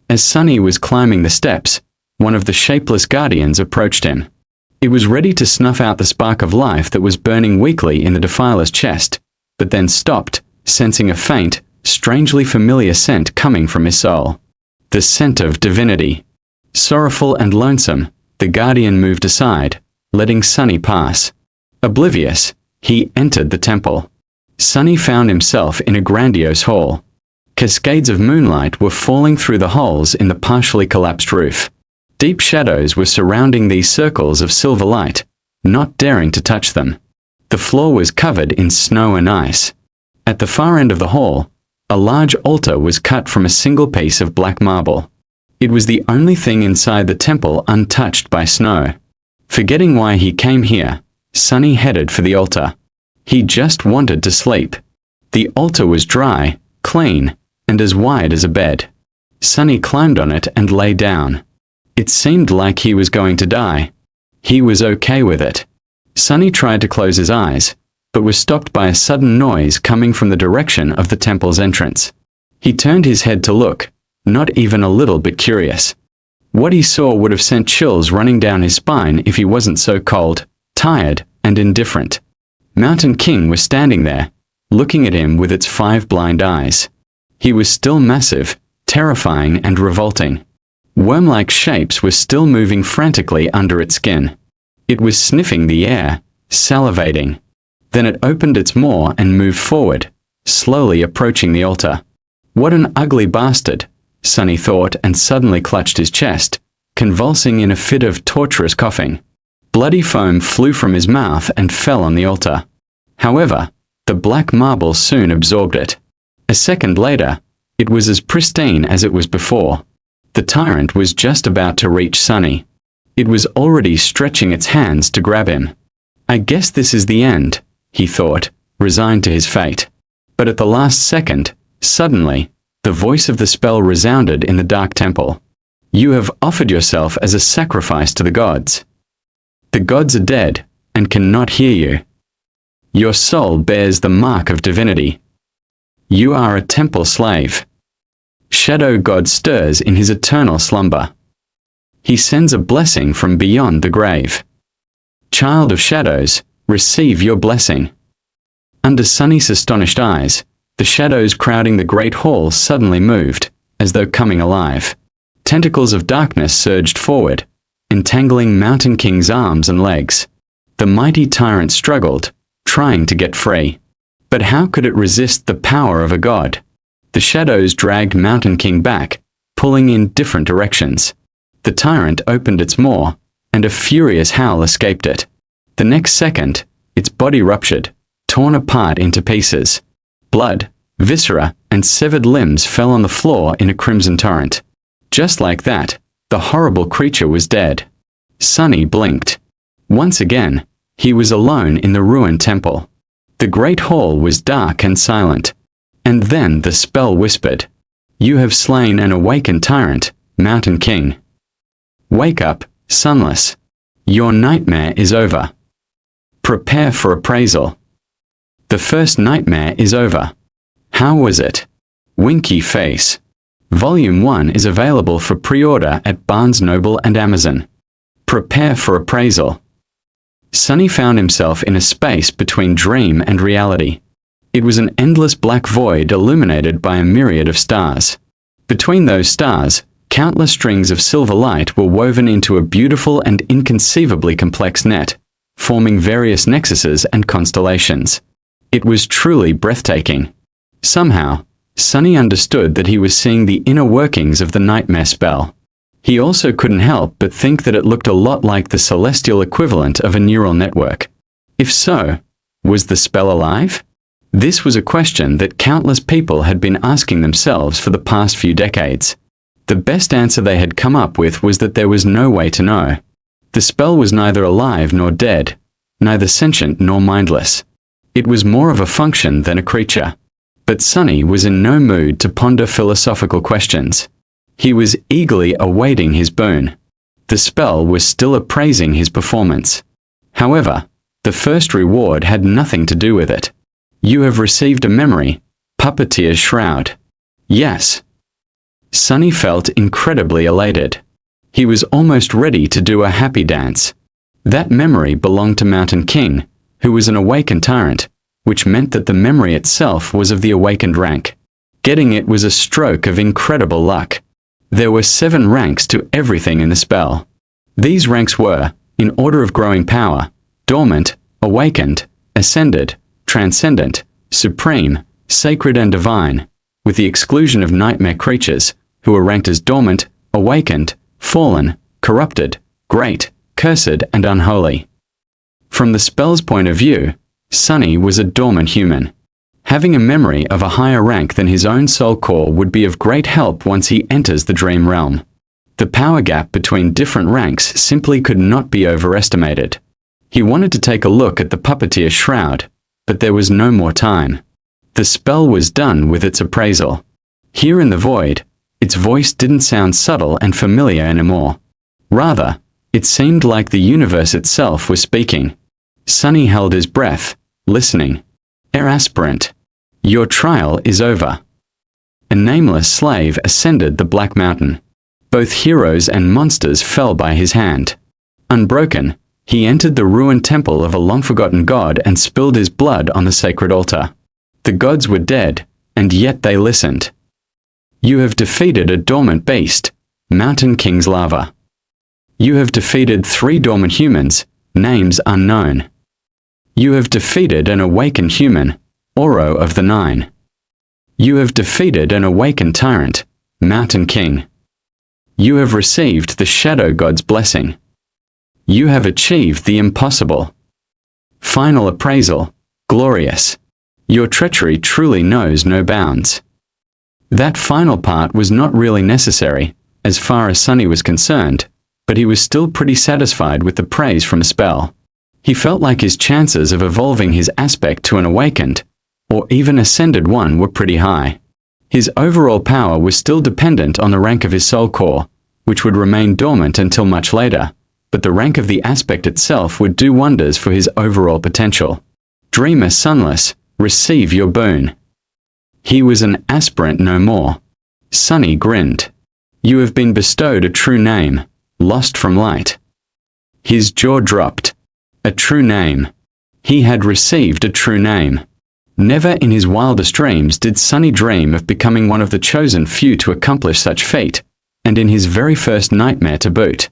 As Sunny was climbing the steps, one of the shapeless guardians approached him. It was ready to snuff out the spark of life that was burning weakly in the defiler's chest, but then stopped, sensing a faint, strangely familiar scent coming from his soul. The scent of divinity. Sorrowful and lonesome, the guardian moved aside, letting Sunny pass. Oblivious, he entered the temple. Sunny found himself in a grandiose hall. Cascades of moonlight were falling through the holes in the partially collapsed roof. Deep shadows were surrounding these circles of silver light, not daring to touch them. The floor was covered in snow and ice. At the far end of the hall, a large altar was cut from a single piece of black marble. It was the only thing inside the temple untouched by snow. Forgetting why he came here, Sunny headed for the altar. He just wanted to sleep. The altar was dry, clean, and as wide as a bed. Sunny climbed on it and lay down. It seemed like he was going to die. He was okay with it. Sunny tried to close his eyes, but was stopped by a sudden noise coming from the direction of the temple's entrance. He turned his head to look, not even a little bit curious. What he saw would have sent chills running down his spine if he wasn't so cold, tired, and indifferent. Mountain King was standing there, looking at him with its 5 blind eyes. He was still massive, terrifying, and revolting. Worm-like shapes were still moving frantically under its skin. It was sniffing the air, salivating. Then it opened its maw and moved forward, slowly approaching the altar. What an ugly bastard, Sunny thought, and suddenly clutched his chest, convulsing in a fit of torturous coughing. Bloody foam flew from his mouth and fell on the altar. However, the black marble soon absorbed it. A second later, it was as pristine as it was before. The tyrant was just about to reach Sunny. It was already stretching its hands to grab him. I guess this is the end, he thought, resigned to his fate. But at the last second, suddenly, the voice of the spell resounded in the dark temple. You have offered yourself as a sacrifice to the gods. The gods are dead, and cannot hear you. Your soul bears the mark of divinity. You are a temple slave. Shadow God stirs in his eternal slumber. He sends a blessing from beyond the grave. Child of shadows, receive your blessing. Under Sunny's astonished eyes, the shadows crowding the great hall suddenly moved, as though coming alive. Tentacles of darkness surged forward, entangling Mountain King's arms and legs. The mighty tyrant struggled, trying to get free. But how could it resist the power of a god? The shadows dragged Mountain King back, pulling in different directions. The tyrant opened its maw, and a furious howl escaped it. The next second, its body ruptured, torn apart into pieces. Blood, viscera, and severed limbs fell on the floor in a crimson torrent. Just like that, the horrible creature was dead. Sunny blinked. Once again, he was alone in the ruined temple. The great hall was dark and silent. And then the spell whispered, "You have slain an awakened tyrant, Mountain King. Wake up, Sunless. Your nightmare is over. Prepare for appraisal." The first nightmare is over. How was it? Winky Face. Volume 1 is available for pre-order at Barnes & Noble and Amazon. Prepare for appraisal. Sunny found himself in a space between dream and reality. It was an endless black void illuminated by a myriad of stars. Between those stars, countless strings of silver light were woven into a beautiful and inconceivably complex net, forming various nexuses and constellations. It was truly breathtaking. Somehow, Sunny understood that he was seeing the inner workings of the nightmare spell. He also couldn't help but think that it looked a lot like the celestial equivalent of a neural network. If so, was the spell alive? This was a question that countless people had been asking themselves for the past few decades. The best answer they had come up with was that there was no way to know. The spell was neither alive nor dead, neither sentient nor mindless. It was more of a function than a creature. But Sunny was in no mood to ponder philosophical questions. He was eagerly awaiting his boon. The spell was still appraising his performance. However, the first reward had nothing to do with it. You have received a memory, Puppeteer's Shroud. Yes. Sunny felt incredibly elated. He was almost ready to do a happy dance. That memory belonged to Mountain King, who was an awakened tyrant, which meant that the memory itself was of the awakened rank. Getting it was a stroke of incredible luck. There were 7 ranks to everything in the spell. These ranks were, in order of growing power, dormant, awakened, ascended, transcendent, supreme, sacred and divine, with the exclusion of nightmare creatures, who were ranked as dormant, awakened, fallen, corrupted, great, cursed and unholy. From the spell's point of view, Sunny was a dormant human. Having a memory of a higher rank than his own soul core would be of great help once he enters the dream realm. The power gap between different ranks simply could not be overestimated. He wanted to take a look at the Puppeteer's Shroud, but there was no more time. The spell was done with its appraisal. Here in the void, its voice didn't sound subtle and familiar anymore. Rather, it seemed like the universe itself was speaking. Sunny held his breath, listening. Aspirant. Your trial is over. A nameless slave ascended the Black Mountain. Both heroes and monsters fell by his hand. Unbroken, he entered the ruined temple of a long-forgotten god and spilled his blood on the sacred altar. The gods were dead, and yet they listened. You have defeated a dormant beast, Mountain King's lava. You have defeated 3 dormant humans, names unknown. You have defeated an awakened human, Oro of the Nine. You have defeated an awakened tyrant, Mountain King. You have received the Shadow God's blessing. You have achieved the impossible. Final appraisal, glorious. Your treachery truly knows no bounds. That final part was not really necessary, as far as Sunny was concerned, but he was still pretty satisfied with the praise from a spell. He felt like his chances of evolving his aspect to an awakened, or even ascended one were pretty high. His overall power was still dependent on the rank of his soul core, which would remain dormant until much later, but the rank of the aspect itself would do wonders for his overall potential. Dreamer Sunless, receive your boon. He was an aspirant no more. Sunny grinned. You have been bestowed a true name, lost from light. His jaw dropped. A true name. He had received a true name. Never in his wildest dreams did Sunny dream of becoming one of the chosen few to accomplish such feat, and in his very first nightmare to boot.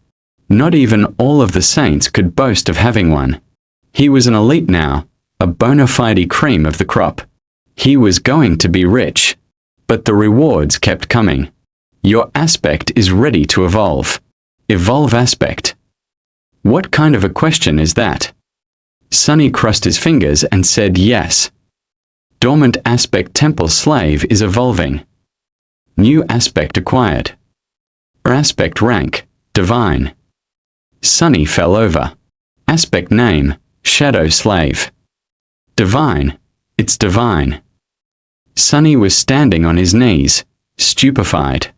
Not even all of the saints could boast of having one. He was an elite now, a bona fide cream of the crop. He was going to be rich. But the rewards kept coming. Your aspect is ready to evolve. Evolve aspect. What kind of a question is that? Sunny crossed his fingers and said yes. Dormant aspect temple slave is evolving. New aspect acquired. Aspect rank, divine. Sunny fell over. Aspect name, shadow slave. Divine, it's divine. Sunny was standing on his knees, stupefied.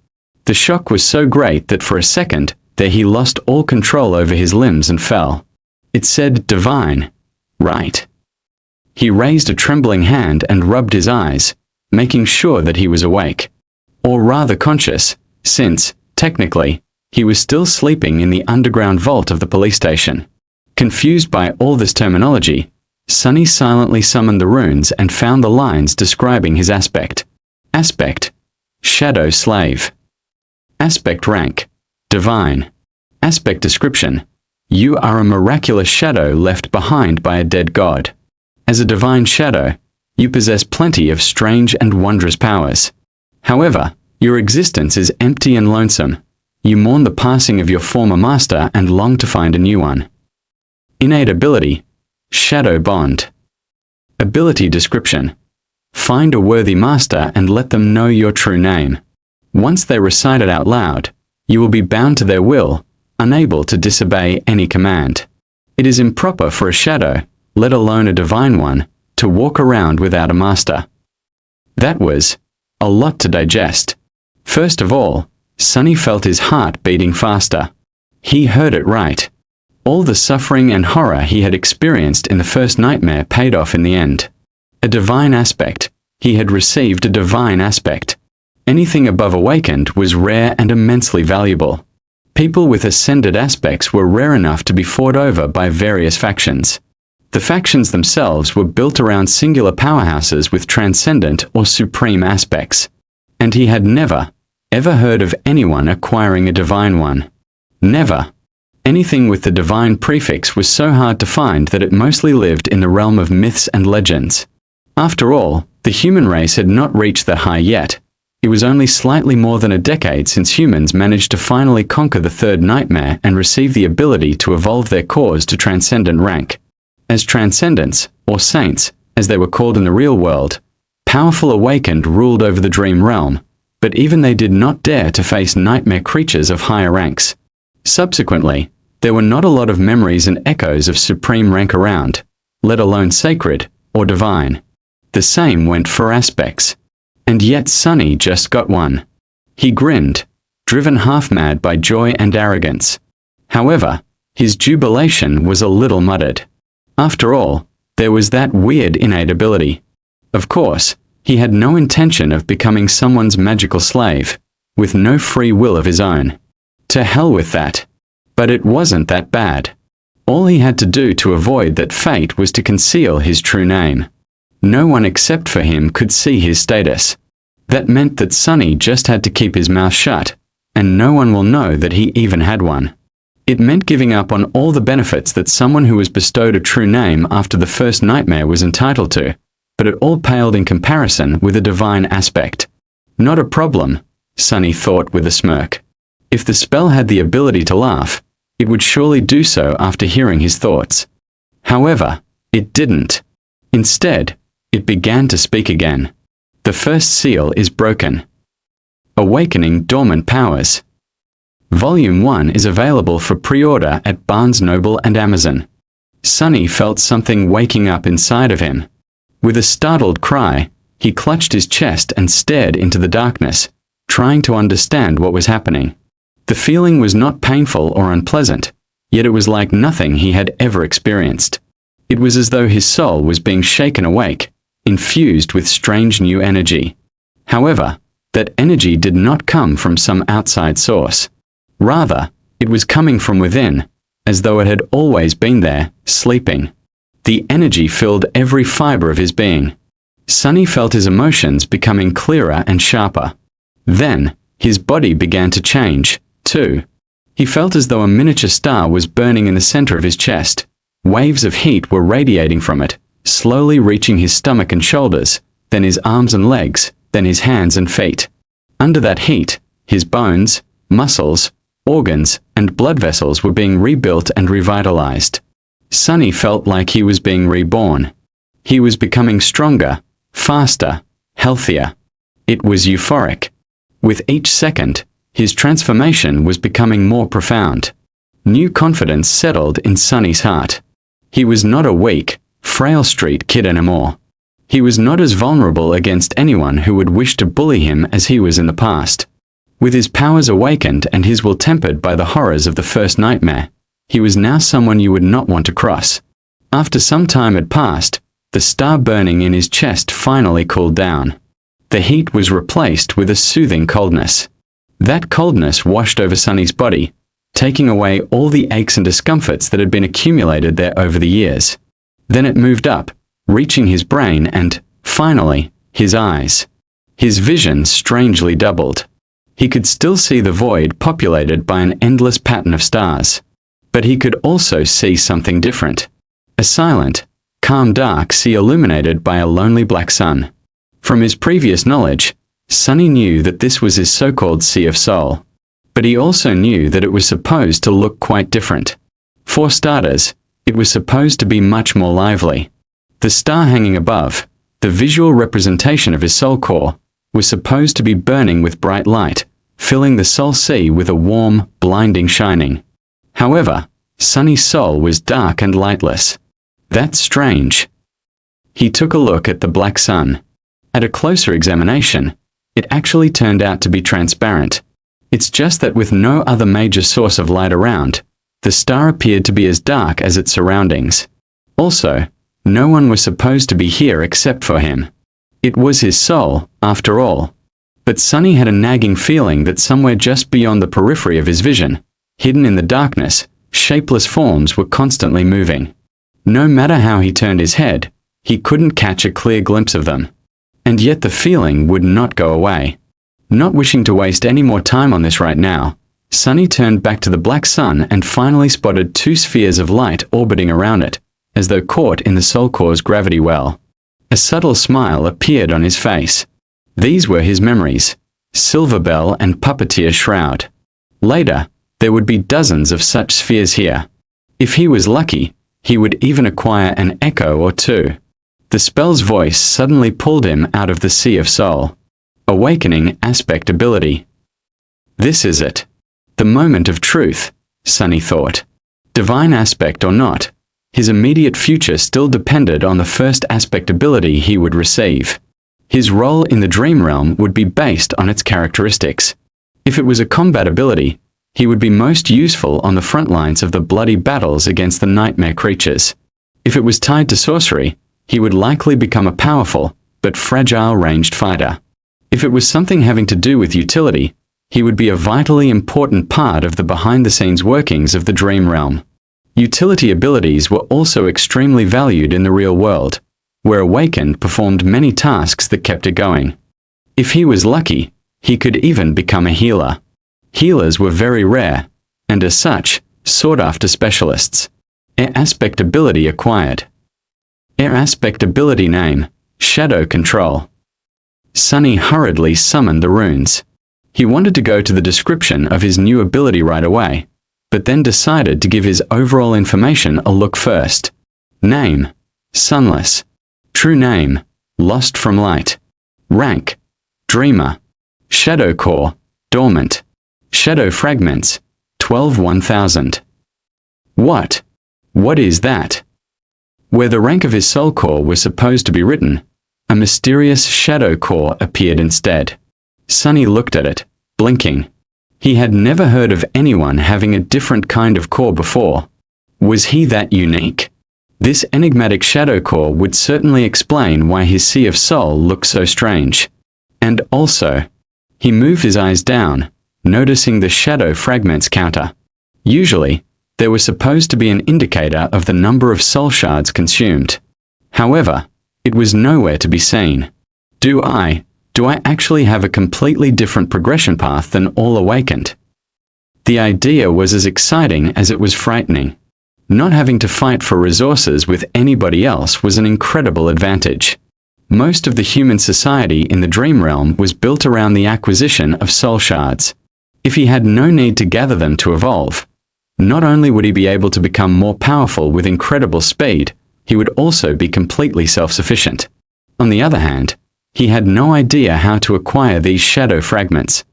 The shock was so great that for a second there he lost all control over his limbs and fell. It said divine, right? He raised a trembling hand and rubbed his eyes, making sure that he was awake. Or rather conscious, since, technically, he was still sleeping in the underground vault of the police station. Confused by all this terminology, Sunny silently summoned the runes and found the lines describing his aspect. Aspect, shadow slave. Aspect rank, divine. Aspect description, you are a miraculous shadow left behind by a dead god. As a divine shadow, you possess plenty of strange and wondrous powers. However, your existence is empty and lonesome. You mourn the passing of your former master and long to find a new one. Innate ability, shadow bond. Ability description, find a worthy master and let them know your true name. Once they recite it out loud, you will be bound to their will, unable to disobey any command. It is improper for a shadow, let alone a divine one, to walk around without a master. That was a lot to digest. First of all, Sunny felt his heart beating faster. He heard it right. All the suffering and horror he had experienced in the first nightmare paid off in the end. A divine aspect. He had received a divine aspect. Anything above awakened was rare and immensely valuable. People with ascended aspects were rare enough to be fought over by various factions. The factions themselves were built around singular powerhouses with transcendent or supreme aspects. And he had never, ever heard of anyone acquiring a divine one. Never. Anything with the divine prefix was so hard to find that it mostly lived in the realm of myths and legends. After all, the human race had not reached that high yet. It was only slightly more than a decade since humans managed to finally conquer the third nightmare and receive the ability to evolve their cores to transcendent rank. As transcendents, or saints, as they were called in the real world, powerful awakened ruled over the dream realm, but even they did not dare to face nightmare creatures of higher ranks. Subsequently, there were not a lot of memories and echoes of supreme rank around, let alone sacred or divine. The same went for aspects. And yet Sunny just got one. He grinned, driven half-mad by joy and arrogance. However, his jubilation was a little muttered. After all, there was that weird innate ability. Of course, he had no intention of becoming someone's magical slave, with no free will of his own. To hell with that. But it wasn't that bad. All he had to do to avoid that fate was to conceal his true name. No one except for him could see his status. That meant that Sunny just had to keep his mouth shut, and no one will know that he even had one. It meant giving up on all the benefits that someone who was bestowed a true name after the first nightmare was entitled to, but it all paled in comparison with a divine aspect. Not a problem, Sunny thought with a smirk. If the spell had the ability to laugh, it would surely do so after hearing his thoughts. However, it didn't. Instead, it began to speak again. The first seal is broken. Awakening Dormant Powers. Volume 1 is available for pre-order at Barnes Noble and Amazon. Sunny felt something waking up inside of him. With a startled cry, he clutched his chest and stared into the darkness, trying to understand what was happening. The feeling was not painful or unpleasant, yet it was like nothing he had ever experienced. It was as though his soul was being shaken awake, infused with strange new energy. However, that energy did not come from some outside source. Rather, it was coming from within, as though it had always been there, sleeping. The energy filled every fiber of his being. Sunny felt his emotions becoming clearer and sharper. Then, his body began to change, too. He felt as though a miniature star was burning in the center of his chest. Waves of heat were radiating from it, slowly reaching his stomach and shoulders, then his arms and legs, then his hands and feet. Under that heat, his bones, muscles, organs, and blood vessels were being rebuilt and revitalized. Sunny felt like he was being reborn. He was becoming stronger, faster, healthier. It was euphoric. With each second, his transformation was becoming more profound. New confidence settled in Sunny's heart. He was not a weak, frail street kid anymore. He was not as vulnerable against anyone who would wish to bully him as he was in the past. With his powers awakened and his will tempered by the horrors of the first nightmare, he was now someone you would not want to cross. After some time had passed, the star burning in his chest finally cooled down. The heat was replaced with a soothing coldness. That coldness washed over Sunny's body, taking away all the aches and discomforts that had been accumulated there over the years. Then it moved up, reaching his brain and, finally, his eyes. His vision strangely doubled. He could still see the void populated by an endless pattern of stars. But he could also see something different. A silent, calm dark sea illuminated by a lonely black sun. From his previous knowledge, Sunny knew that this was his so-called Sea of Soul. But he also knew that it was supposed to look quite different. For starters, it was supposed to be much more lively. The star hanging above, the visual representation of his soul core, was supposed to be burning with bright light, filling the soul sea with a warm, blinding shining. However, Sunny's soul was dark and lightless. That's strange. He took a look at the black sun. At a closer examination, it actually turned out to be transparent. It's just that with no other major source of light around, the star appeared to be as dark as its surroundings. Also, no one was supposed to be here except for him. It was his soul, after all. But Sunny had a nagging feeling that somewhere just beyond the periphery of his vision, hidden in the darkness, shapeless forms were constantly moving. No matter how he turned his head, he couldn't catch a clear glimpse of them. And yet the feeling would not go away. Not wishing to waste any more time on this right now, Sunny turned back to the black sun and finally spotted two spheres of light orbiting around it, as though caught in the soul core's gravity well. A subtle smile appeared on his face. These were his memories, Silver Bell and Puppeteer Shroud. Later, there would be dozens of such spheres here. If he was lucky, he would even acquire an echo or two. The spell's voice suddenly pulled him out of the Sea of Soul. Awakening aspect ability. This is it. The moment of truth, Sunny thought. Divine aspect or not, his immediate future still depended on the first aspect ability he would receive. His role in the dream realm would be based on its characteristics. If it was a combat ability, he would be most useful on the front lines of the bloody battles against the nightmare creatures. If it was tied to sorcery, he would likely become a powerful, but fragile ranged fighter. If it was something having to do with utility, he would be a vitally important part of the behind-the-scenes workings of the dream realm. Utility abilities were also extremely valued in the real world, where Awakened performed many tasks that kept it going. If he was lucky, he could even become a healer. Healers were very rare, and as such, sought after specialists. Air aspect ability acquired. Air aspect ability name, Shadow Control. Sunny hurriedly summoned the runes. He wanted to go to the description of his new ability right away, but then decided to give his overall information a look first. Name, Sunless. True name, Lost from Light. Rank, Dreamer. Shadow Core, Dormant. Shadow Fragments, 12-1000. What? What is that? Where the rank of his soul core was supposed to be written, a mysterious shadow core appeared instead. Sunny looked at it, blinking. He had never heard of anyone having a different kind of core before. Was he that unique? This enigmatic shadow core would certainly explain why his Sea of Soul looked so strange. And also, he moved his eyes down, noticing the shadow fragments counter. Usually, there was supposed to be an indicator of the number of soul shards consumed. However, it was nowhere to be seen. Do I actually have a completely different progression path than all Awakened? The idea was as exciting as it was frightening. Not having to fight for resources with anybody else was an incredible advantage. Most of the human society in the dream realm was built around the acquisition of soul shards. If he had no need to gather them to evolve, not only would he be able to become more powerful with incredible speed, he would also be completely self-sufficient. On the other hand, he had no idea how to acquire these shadow fragments.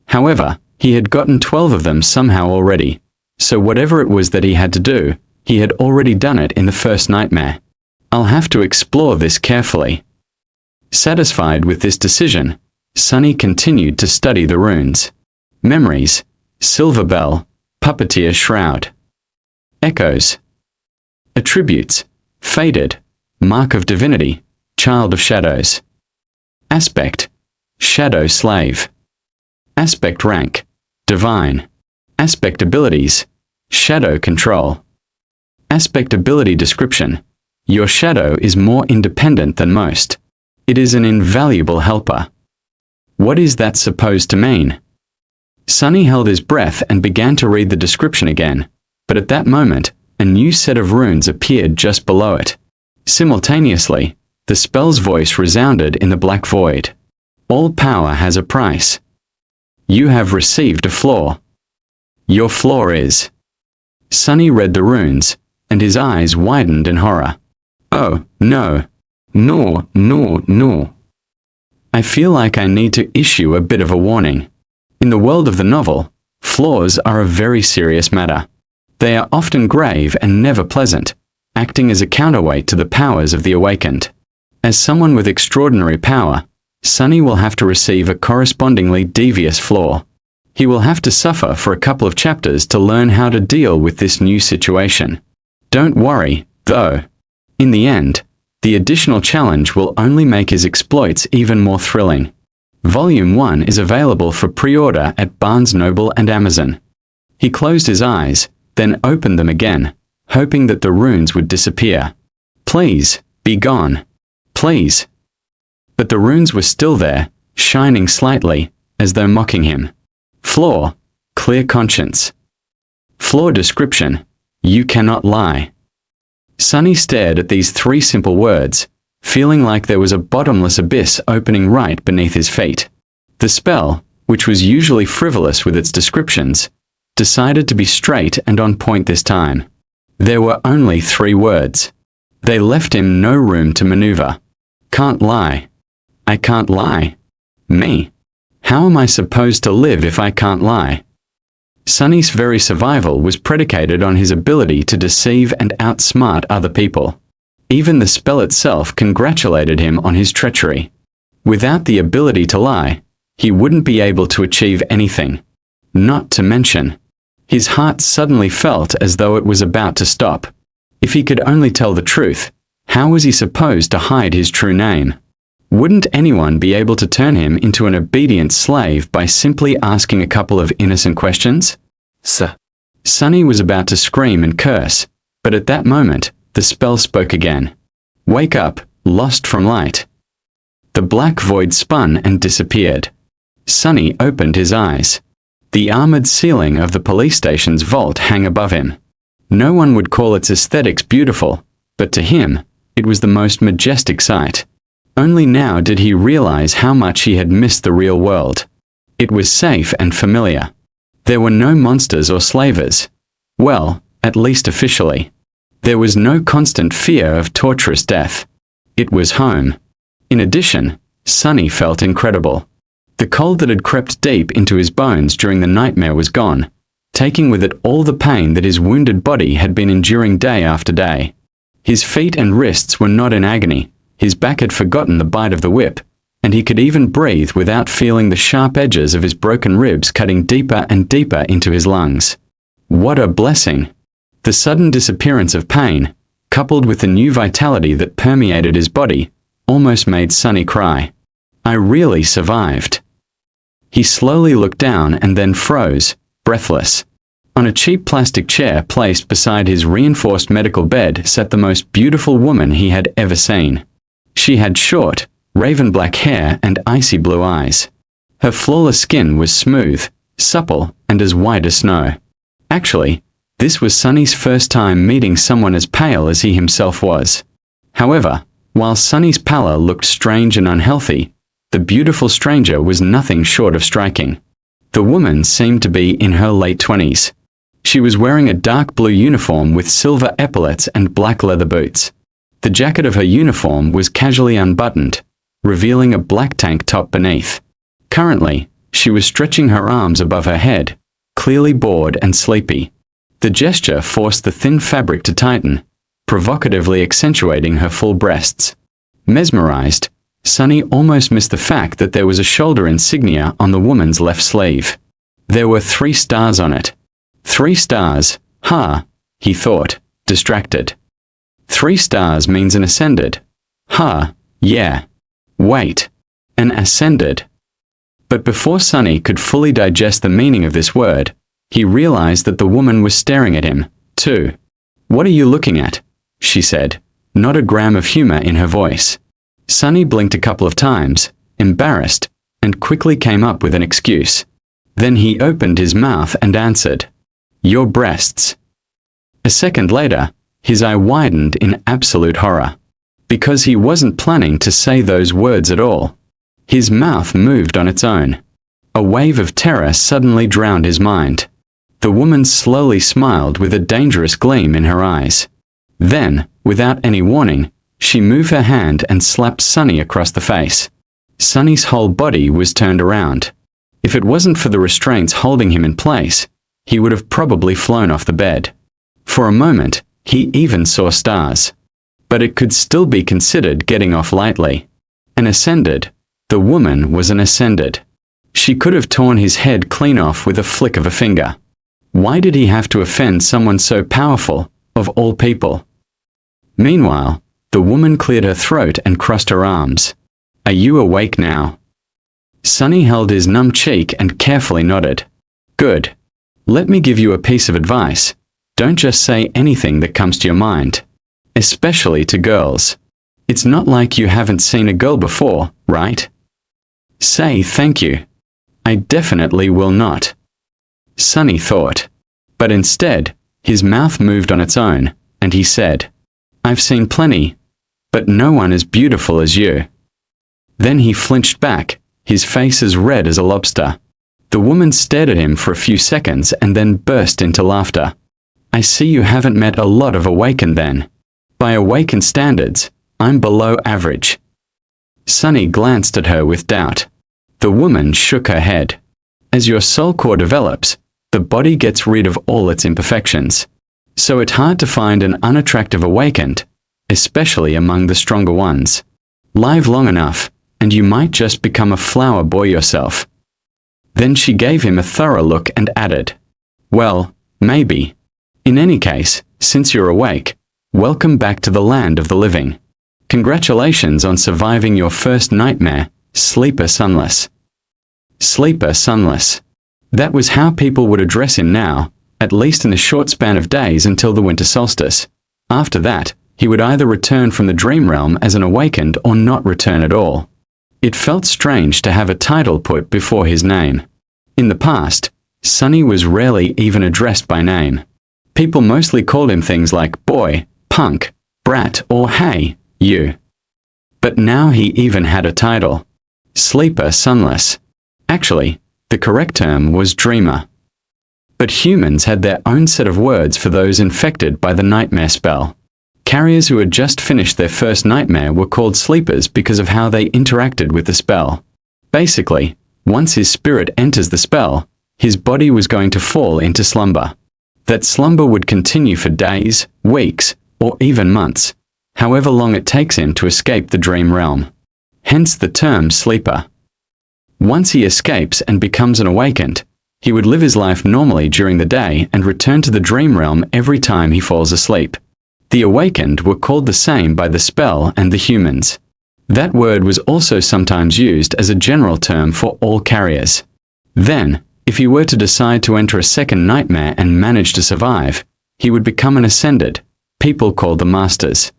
However, he had gotten 12 of them somehow already, so whatever it was that he had to do, he had already done it in the first nightmare. I'll have to explore this carefully. Satisfied with this decision, Sunny continued to study the runes. Memories, Silver Bell, Puppeteer Shroud. Echoes. Attributes, Faded, Mark of Divinity, Child of Shadows. Aspect, Shadow Slave. Aspect rank, Divine. Aspect abilities, Shadow Control. Aspect ability description, your shadow is more independent than most. It is an invaluable helper. What is that supposed to mean? Sunny held his breath and began to read the description again, but at that moment, a new set of runes appeared just below it. Simultaneously, the spell's voice resounded in the black void. All power has a price. You have received a flaw. Your flaw is... Sunny read the runes, and his eyes widened in horror. Oh, no. No, no, no. I feel like I need to issue a bit of a warning. In the world of the novel, flaws are a very serious matter. They are often grave and never pleasant, acting as a counterweight to the powers of the awakened. As someone with extraordinary power, Sunny will have to receive a correspondingly devious flaw. He will have to suffer for a couple of chapters to learn how to deal with this new situation. Don't worry, though. In the end, the additional challenge will only make his exploits even more thrilling. Volume 1 is available for pre-order at Barnes Noble and Amazon. He closed his eyes, then opened them again, hoping that the runes would disappear. Please, be gone. Please. But the runes were still there, shining slightly, as though mocking him. Flaw, clear conscience. Flaw description, you cannot lie. Sunny stared at these 3 simple words, feeling like there was a bottomless abyss opening right beneath his feet. The spell, which was usually frivolous with its descriptions, decided to be straight and on point this time. There were only 3 words. They left him no room to maneuver. Can't lie. I can't lie. Me. How am I supposed to live if I can't lie? Sunny's very survival was predicated on his ability to deceive and outsmart other people. Even the spell itself congratulated him on his treachery. Without the ability to lie, he wouldn't be able to achieve anything. Not to mention, his heart suddenly felt as though it was about to stop. If he could only tell the truth, how was he supposed to hide his true name? Wouldn't anyone be able to turn him into an obedient slave by simply asking a couple of innocent questions? Sir. Sunny was about to scream and curse, but at that moment, the spell spoke again. Wake up, lost from light. The black void spun and disappeared. Sunny opened his eyes. The armored ceiling of the police station's vault hung above him. No one would call its aesthetics beautiful, but to him, it was the most majestic sight. Only now did he realize how much he had missed the real world. It was safe and familiar. There were no monsters or slavers. Well, at least officially. There was no constant fear of torturous death. It was home. In addition, Sunny felt incredible. The cold that had crept deep into his bones during the nightmare was gone, taking with it all the pain that his wounded body had been enduring day after day. His feet and wrists were not in agony. His back had forgotten the bite of the whip, and he could even breathe without feeling the sharp edges of his broken ribs cutting deeper and deeper into his lungs. What a blessing! The sudden disappearance of pain, coupled with the new vitality that permeated his body, almost made Sunny cry. I really survived. He slowly looked down and then froze, breathless. On a cheap plastic chair placed beside his reinforced medical bed sat the most beautiful woman he had ever seen. She had short, raven black hair and icy blue eyes. Her flawless skin was smooth, supple, and as white as snow. Actually, this was Sunny's first time meeting someone as pale as he himself was. However, while Sunny's pallor looked strange and unhealthy, the beautiful stranger was nothing short of striking. The woman seemed to be in her late 20s. She was wearing a dark blue uniform with silver epaulets and black leather boots. The jacket of her uniform was casually unbuttoned, revealing a black tank top beneath. Currently, she was stretching her arms above her head, clearly bored and sleepy. The gesture forced the thin fabric to tighten, provocatively accentuating her full breasts. Mesmerized, Sunny almost missed the fact that there was a shoulder insignia on the woman's left sleeve. There were 3 stars on it. 3 stars, he thought, distracted. 3 stars means an ascended. Yeah. Wait. An ascended. But before Sunny could fully digest the meaning of this word, he realized that the woman was staring at him, too. "What are you looking at?" she said, not a gram of humor in her voice. Sunny blinked a couple of times, embarrassed, and quickly came up with an excuse. Then he opened his mouth and answered, "Your breasts." A second later, his eye widened in absolute horror. Because he wasn't planning to say those words at all. His mouth moved on its own. A wave of terror suddenly drowned his mind. The woman slowly smiled with a dangerous gleam in her eyes. Then, without any warning, she moved her hand and slapped Sunny across the face. Sunny's whole body was turned around. If it wasn't for the restraints holding him in place, he would have probably flown off the bed. For a moment, he even saw stars. But it could still be considered getting off lightly. An ascended. The woman was an ascended. She could have torn his head clean off with a flick of a finger. Why did he have to offend someone so powerful, of all people? Meanwhile, the woman cleared her throat and crossed her arms. "Are you awake now?" Sunny held his numb cheek and carefully nodded. "Good. Let me give you a piece of advice. Don't just say anything that comes to your mind. Especially to girls. It's not like you haven't seen a girl before, right? Say thank you." "I definitely will not," Sunny thought. But instead, his mouth moved on its own, and he said, "I've seen plenty, but no one as beautiful as you." Then he flinched back, his face as red as a lobster. The woman stared at him for a few seconds and then burst into laughter. "I see you haven't met a lot of Awakened then. By Awakened standards, I'm below average." Sunny glanced at her with doubt. The woman shook her head. As your soul core develops, the body gets rid of all its imperfections. So it's hard to find an unattractive Awakened, especially among the stronger ones. Live long enough, and you might just become a flower boy yourself. Then she gave him a thorough look and added, "Well, maybe. In any case, since you're awake, welcome back to the land of the living. Congratulations on surviving your first nightmare, Sleeper Sunless." Sleeper Sunless. That was how people would address him now, at least in the short span of days until the winter solstice. After that, he would either return from the dream realm as an Awakened or not return at all. It felt strange to have a title put before his name. In the past, Sunny was rarely even addressed by name. People mostly called him things like boy, punk, brat, or hey, you. But now he even had a title. Sleeper Sunless. Actually, the correct term was dreamer. But humans had their own set of words for those infected by the nightmare spell. Carriers who had just finished their first nightmare were called sleepers because of how they interacted with the spell. Basically, once his spirit enters the spell, his body was going to fall into slumber. That slumber would continue for days, weeks, or even months, however long it takes him to escape the dream realm. Hence the term sleeper. Once he escapes and becomes an Awakened, he would live his life normally during the day and return to the dream realm every time he falls asleep. The Awakened were called the same by the spell and the humans. That word was also sometimes used as a general term for all carriers. Then, if he were to decide to enter a second nightmare and manage to survive, he would become an Ascended. People called them Masters.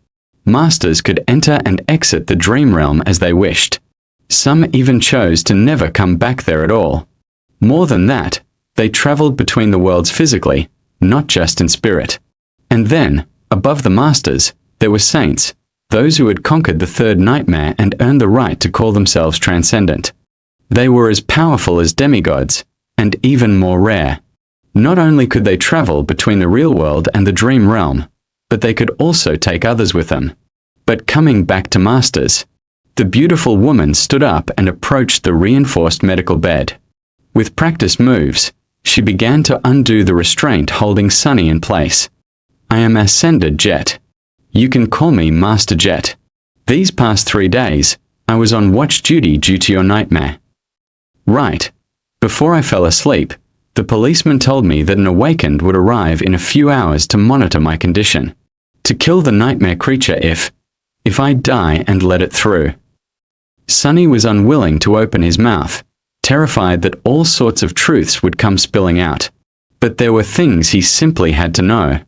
Masters could enter and exit the dream realm as they wished. Some even chose to never come back there at all. More than that, They traveled between the worlds physically, not just in spirit. And then, above the masters, there were saints, those who had conquered the third nightmare and earned the right to call themselves transcendent. They were as powerful as demigods, and even more rare. Not only could they travel between the real world and the dream realm, but they could also take others with them. But coming back to masters, the beautiful woman stood up and approached the reinforced medical bed. With practiced moves, she began to undo the restraint holding Sunny in place. I am Ascended Jet. You can call me Master Jet. These past 3 days, I was on watch duty due to your nightmare. Right. Before I fell asleep, the policeman told me that an awakened would arrive in a few hours to monitor my condition. To kill the nightmare creature if I die and let it through. Sunny was unwilling to open his mouth, terrified that all sorts of truths would come spilling out. But there were things he simply had to know.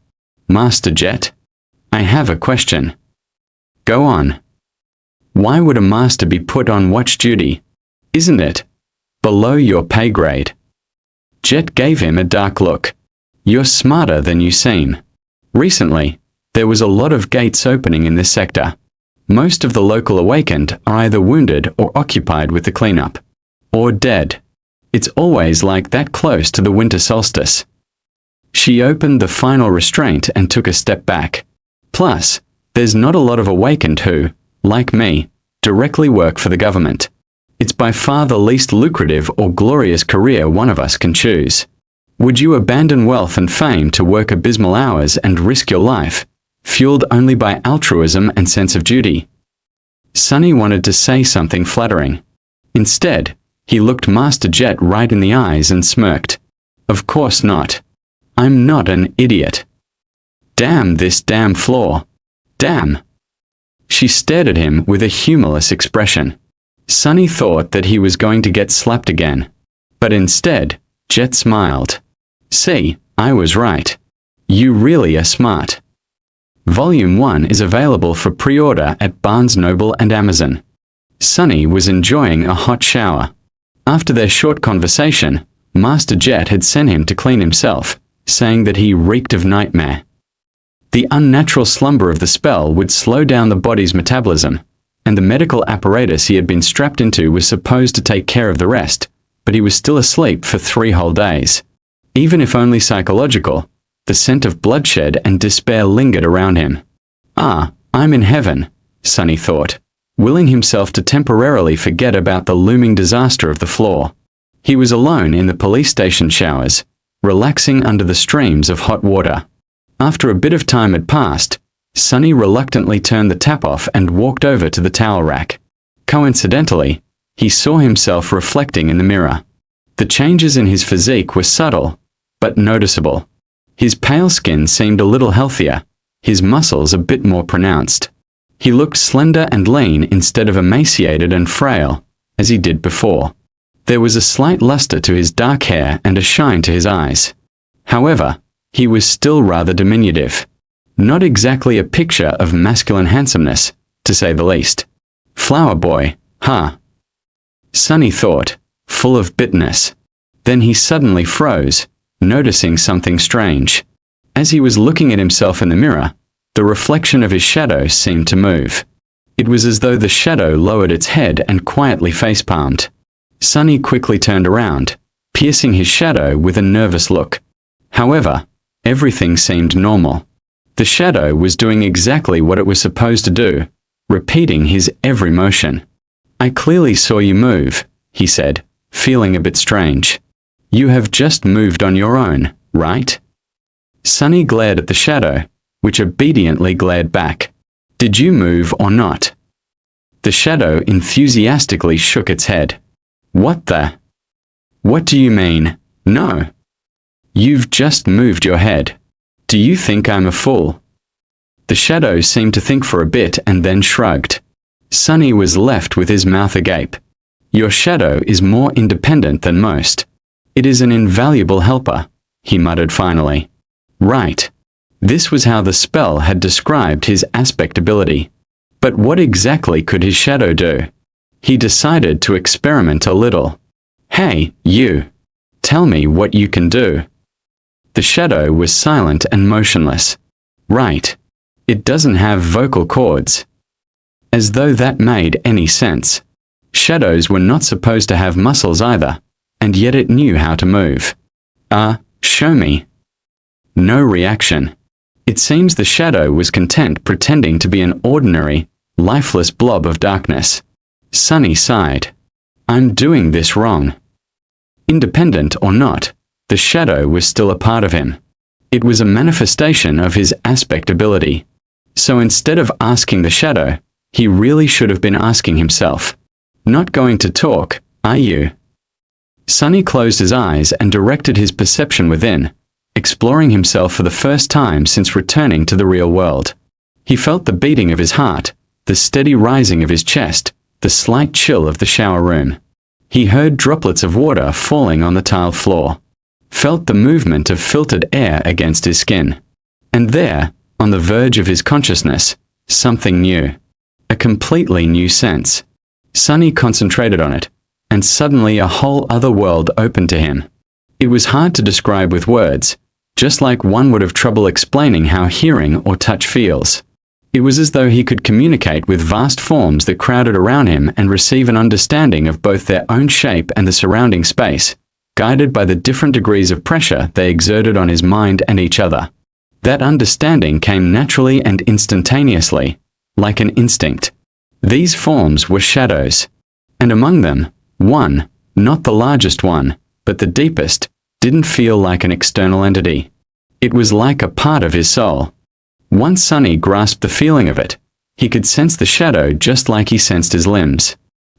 Master Jet, I have a question. Go on. Why would a master be put on watch duty? Isn't it below your pay grade? Jet gave him a dark look. You're smarter than you seem. Recently, there was a lot of gates opening in this sector. Most of the local awakened are either wounded or occupied with the cleanup. Or dead. It's always like that close to the winter solstice. She opened the final restraint and took a step back. Plus, there's not a lot of awakened who, like me, directly work for the government. It's by far the least lucrative or glorious career one of us can choose. Would you abandon wealth and fame to work abysmal hours and risk your life, fueled only by altruism and sense of duty? Sunny wanted to say something flattering. Instead, he looked Master Jet right in the eyes and smirked. Of course not. I'm not an idiot. Damn this damn floor. Damn. She stared at him with a humorless expression. Sunny thought that he was going to get slapped again. But instead, Jet smiled. See, I was right. You really are smart. Volume 1 is available for pre-order at Barnes & Noble and Amazon. Sunny was enjoying a hot shower. After their short conversation, Master Jet had sent him to clean himself, saying that he reeked of nightmare. The unnatural slumber of the spell would slow down the body's metabolism, and the medical apparatus he had been strapped into was supposed to take care of the rest, but he was still asleep for 3 whole days. Even if only psychological, the scent of bloodshed and despair lingered around him. Ah, I'm in heaven, Sunny thought, willing himself to temporarily forget about the looming disaster of the floor. He was alone in the police station showers, relaxing under the streams of hot water. After a bit of time had passed, Sunny reluctantly turned the tap off and walked over to the towel rack. Coincidentally, he saw himself reflecting in the mirror. The changes in his physique were subtle, but noticeable. His pale skin seemed a little healthier, his muscles a bit more pronounced. He looked slender and lean instead of emaciated and frail, as he did before. There was a slight luster to his dark hair and a shine to his eyes. However, he was still rather diminutive. Not exactly a picture of masculine handsomeness, to say the least. Flower boy, huh? Sunny thought, full of bitterness. Then he suddenly froze, noticing something strange. As he was looking at himself in the mirror, the reflection of his shadow seemed to move. It was as though the shadow lowered its head and quietly facepalmed. Sunny quickly turned around, piercing his shadow with a nervous look. However, everything seemed normal. The shadow was doing exactly what it was supposed to do, repeating his every motion. I clearly saw you move, he said, feeling a bit strange. You have just moved on your own, right? Sunny glared at the shadow, which obediently glared back. Did you move or not? The shadow enthusiastically shook its head. What the? What do you mean, no? You've just moved your head. Do you think I'm a fool? The shadow seemed to think for a bit and then shrugged. Sunny was left with his mouth agape. Your shadow is more independent than most. It is an invaluable helper, he muttered finally. Right. This was how the spell had described his aspect ability. But what exactly could his shadow do? He decided to experiment a little. Hey, you. Tell me what you can do." The shadow was silent and motionless. "Right. It doesn't have vocal cords." As though that made any sense. Shadows were not supposed to have muscles either, and yet it knew how to move. Show me." No reaction. It seems the shadow was content pretending to be an ordinary, lifeless blob of darkness. Sunny sighed. "I'm doing this wrong." Independent or not, the shadow was still a part of him. It was a manifestation of his aspect ability. So instead of asking the shadow, he really should have been asking himself. "Not going to talk, are you?" Sunny closed his eyes and directed his perception within, exploring himself for the first time since returning to the real world. He felt the beating of his heart, the steady rising of his chest, the slight chill of the shower room. He heard droplets of water falling on the tiled floor, felt the movement of filtered air against his skin. And there, on the verge of his consciousness, something new. A completely new sense. Sunny concentrated on it, and suddenly a whole other world opened to him. It was hard to describe with words, just like one would have trouble explaining how hearing or touch feels. It was as though he could communicate with vast forms that crowded around him and receive an understanding of both their own shape and the surrounding space, guided by the different degrees of pressure they exerted on his mind and each other. That understanding came naturally and instantaneously, like an instinct. These forms were shadows, and among them, one, not the largest one, but the deepest, didn't feel like an external entity. It was like a part of his soul. Once Sunny grasped the feeling of it, he could sense the shadow just like he sensed his limbs.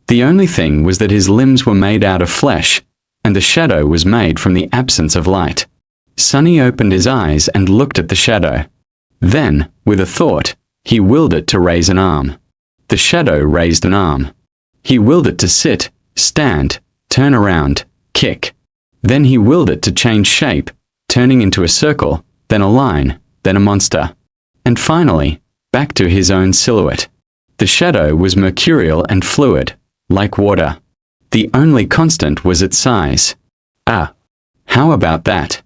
The only thing was that his limbs were made out of flesh, and the shadow was made from the absence of light. Sunny opened his eyes and looked at the shadow. Then, with a thought, he willed it to raise an arm. The shadow raised an arm. He willed it to sit, stand, turn around, kick. Then he willed it to change shape, turning into a circle, then a line, then a monster. And finally, back to his own silhouette. The shadow was mercurial and fluid, like water. The only constant was its size. How about that?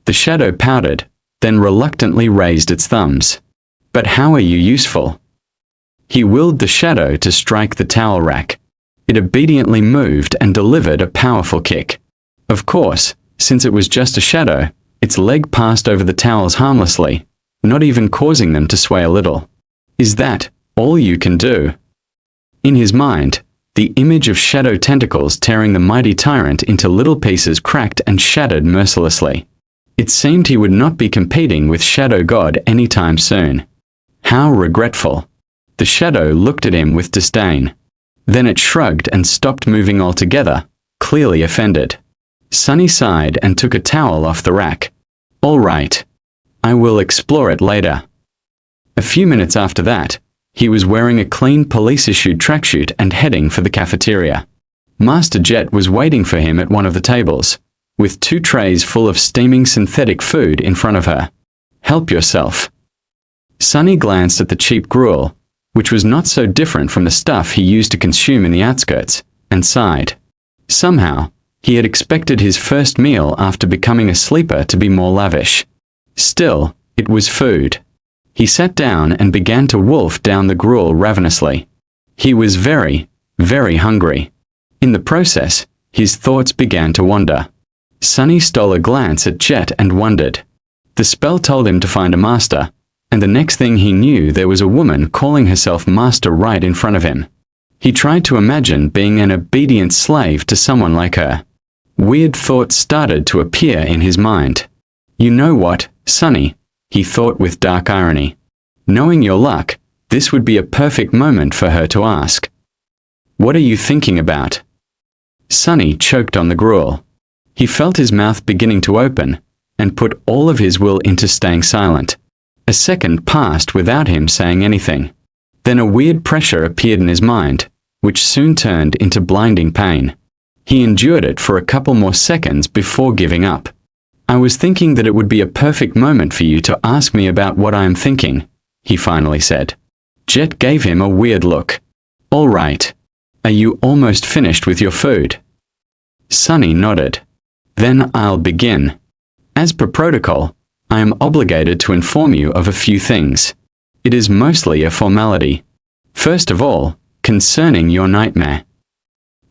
The shadow pouted, then reluctantly raised its thumbs. "But how are you useful?" He willed the shadow to strike the towel rack. It obediently moved and delivered a powerful kick. Of course, since it was just a shadow, its leg passed over the towels harmlessly, not even causing them to sway a little. "Is that all you can do?" In his mind, the image of shadow tentacles tearing the mighty tyrant into little pieces cracked and shattered mercilessly. It seemed he would not be competing with Shadow God anytime soon. How regretful. The shadow looked at him with disdain. Then it shrugged and stopped moving altogether, clearly offended. Sunny sighed and took a towel off the rack. "All right. I will explore it later." A few minutes after that, he was wearing a clean police-issued tracksuit and heading for the cafeteria. Master Jet was waiting for him at one of the tables, with 2 trays full of steaming synthetic food in front of her. "Help yourself." Sunny glanced at the cheap gruel, which was not so different from the stuff he used to consume in the outskirts, and sighed. Somehow, he had expected his first meal after becoming a sleeper to be more lavish. Still, it was food. He sat down and began to wolf down the gruel ravenously. He was very, very hungry. In the process, his thoughts began to wander. Sunny stole a glance at Jet and wondered. The spell told him to find a master, and the next thing he knew there was a woman calling herself master right in front of him. He tried to imagine being an obedient slave to someone like her. Weird thoughts started to appear in his mind. "You know what, Sunny?" he thought with dark irony. Knowing your luck, this would be a perfect moment for her to ask. "What are you thinking about?" Sunny choked on the gruel. He felt his mouth beginning to open, and put all of his will into staying silent. A second passed without him saying anything. Then a weird pressure appeared in his mind, which soon turned into blinding pain. He endured it for a couple more seconds before giving up. "I was thinking that it would be a perfect moment for you to ask me about what I am thinking," he finally said. Jet gave him a weird look. "All right. Are you almost finished with your food?" Sunny nodded. Then I'll begin. As per protocol, I am obligated to inform you of a few things. It is mostly a formality. First of all, concerning your nightmare.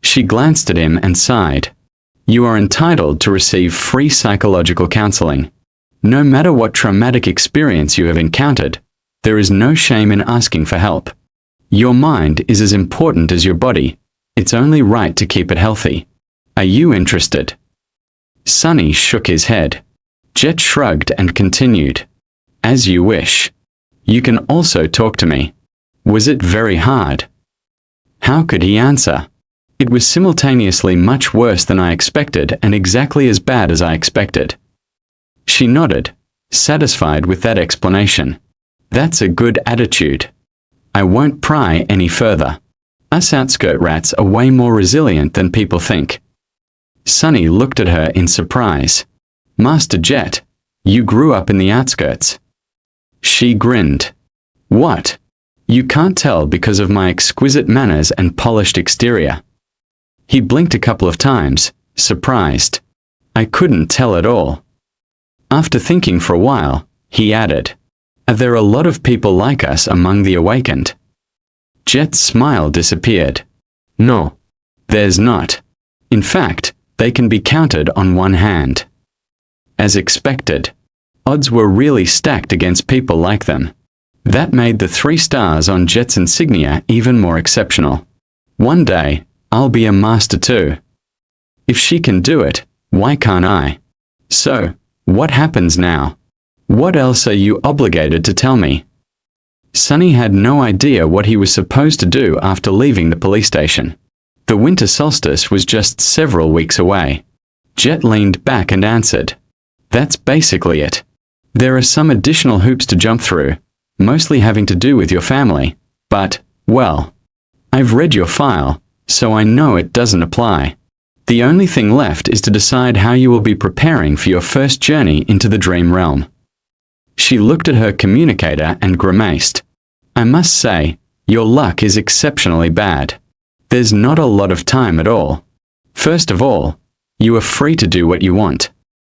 She glanced at him and sighed. You are entitled to receive free psychological counseling. No matter what traumatic experience you have encountered, there is no shame in asking for help. Your mind is as important as your body. It's only right to keep it healthy. Are you interested? Sunny shook his head. Jet shrugged and continued. As you wish. You can also talk to me. Was it very hard? How could he answer? It was simultaneously much worse than I expected and exactly as bad as I expected. She nodded, satisfied with that explanation. That's a good attitude. I won't pry any further. Us outskirt rats are way more resilient than people think. Sunny looked at her in surprise. Master Jet, you grew up in the outskirts. She grinned. What? You can't tell because of my exquisite manners and polished exterior. He blinked a couple of times, surprised. I couldn't tell at all. After thinking for a while, he added, Are there a lot of people like us among the awakened? Jet's smile disappeared. No, there's not. In fact, they can be counted on one hand. As expected, odds were really stacked against people like them. That made the 3 stars on Jet's insignia even more exceptional. One day, I'll be a master too. If she can do it, why can't I? So, what happens now? What else are you obligated to tell me? Sunny had no idea what he was supposed to do after leaving the police station. The winter solstice was just several weeks away. Jet leaned back and answered. That's basically it. There are some additional hoops to jump through, mostly having to do with your family, but, well, I've read your file, so I know it doesn't apply. The only thing left is to decide how you will be preparing for your first journey into the dream realm. She looked at her communicator and grimaced. I must say, your luck is exceptionally bad. There's not a lot of time at all. First of all, you are free to do what you want.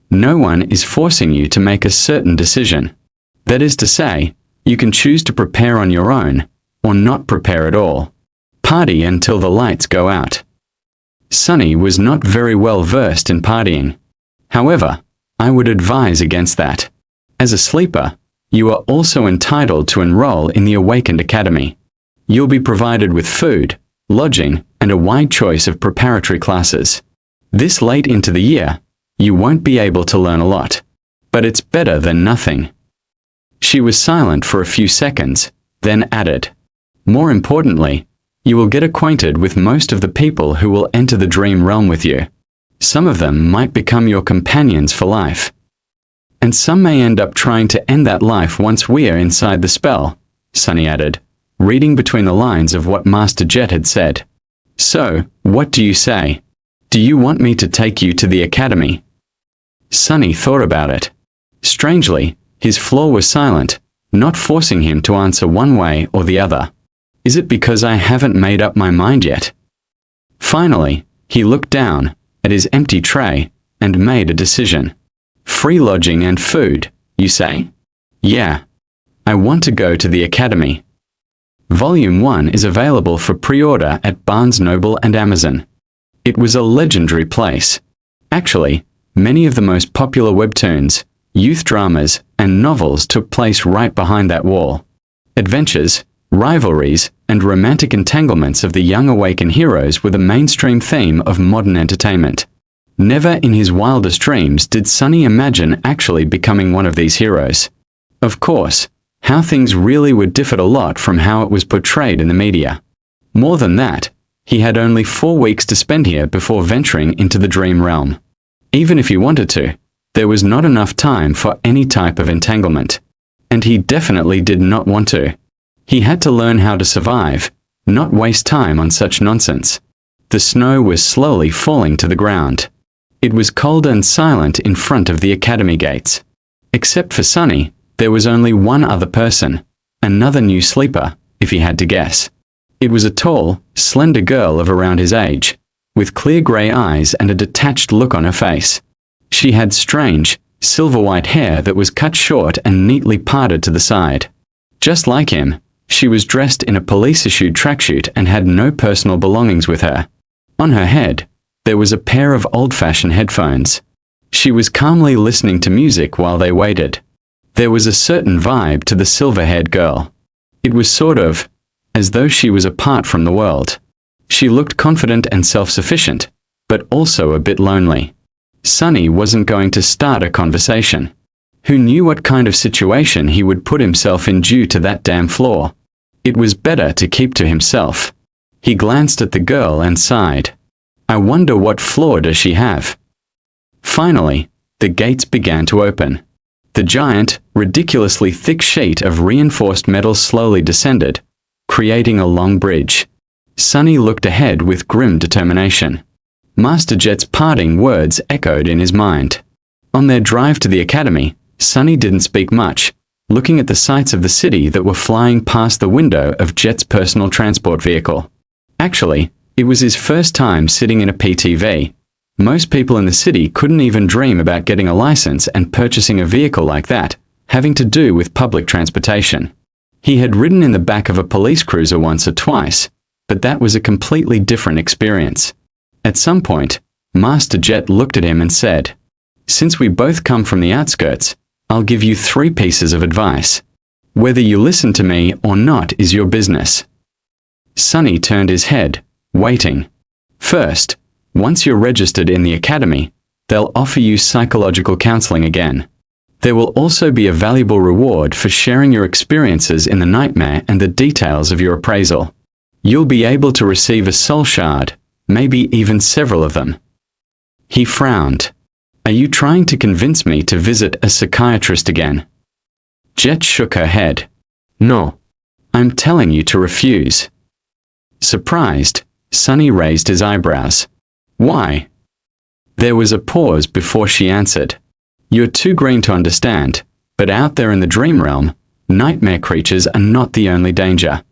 No one is forcing you to make a certain decision. That is to say, you can choose to prepare on your own, or not prepare at all. Party until the lights go out. Sunny was not very well versed in partying. However, I would advise against that. As a sleeper, you are also entitled to enroll in the Awakened Academy. You'll be provided with food, lodging, and a wide choice of preparatory classes. This late into the year, you won't be able to learn a lot, but it's better than nothing. She was silent for a few seconds, then added, More importantly, you will get acquainted with most of the people who will enter the dream realm with you. Some of them might become your companions for life. And some may end up trying to end that life once we're inside the spell, Sunny added, reading between the lines of what Master Jet had said. So, what do you say? Do you want me to take you to the academy? Sunny thought about it. Strangely, his floor was silent, not forcing him to answer one way or the other. Is it because I haven't made up my mind yet? Finally, he looked down at his empty tray and made a decision. Free lodging and food, you say? Yeah. I want to go to the academy. Volume 1 is available for pre-order at Barnes & Noble and Amazon. It was a legendary place. Actually, many of the most popular webtoons, youth dramas, and novels took place right behind that wall. Adventures, rivalries, and romantic entanglements of the young awakened heroes were the mainstream theme of modern entertainment. Never in his wildest dreams did Sunny imagine actually becoming one of these heroes. Of course, how things really would differ a lot from how it was portrayed in the media. More than that, he had only 4 weeks to spend here before venturing into the dream realm. Even if he wanted to, there was not enough time for any type of entanglement. And he definitely did not want to. He had to learn how to survive, not waste time on such nonsense. The snow was slowly falling to the ground. It was cold and silent in front of the academy gates. Except for Sunny, there was only one other person, another new sleeper, if he had to guess. It was a tall, slender girl of around his age, with clear grey eyes and a detached look on her face. She had strange, silver-white hair that was cut short and neatly parted to the side. Just like him, she was dressed in a police-issued tracksuit and had no personal belongings with her. On her head, there was a pair of old-fashioned headphones. She was calmly listening to music while they waited. There was a certain vibe to the silver-haired girl. It was sort of as though she was apart from the world. She looked confident and self-sufficient, but also a bit lonely. Sunny wasn't going to start a conversation. Who knew what kind of situation he would put himself in due to that damn flaw? It was better to keep to himself. He glanced at the girl and sighed. I wonder what flaw does she have? Finally, the gates began to open. The giant, ridiculously thick sheet of reinforced metal slowly descended, creating a long bridge. Sunny looked ahead with grim determination. Master Jet's parting words echoed in his mind. On their drive to the academy, Sunny didn't speak much, looking at the sights of the city that were flying past the window of Jet's personal transport vehicle. Actually, it was his first time sitting in a PTV. Most people in the city couldn't even dream about getting a license and purchasing a vehicle like that, having to do with public transportation. He had ridden in the back of a police cruiser once or twice, but that was a completely different experience. At some point, Master Jet looked at him and said, "Since we both come from the outskirts, I'll give you 3 pieces of advice. Whether you listen to me or not is your business." Sunny turned his head, waiting. First, once you're registered in the academy, they'll offer you psychological counseling again. There will also be a valuable reward for sharing your experiences in the nightmare and the details of your appraisal. You'll be able to receive a soul shard, maybe even several of them. He frowned. Are you trying to convince me to visit a psychiatrist again? Jet shook her head. No. I'm telling you to refuse. Surprised, Sunny raised his eyebrows. Why? There was a pause before she answered. You're too green to understand, but out there in the dream realm, nightmare creatures are not the only danger.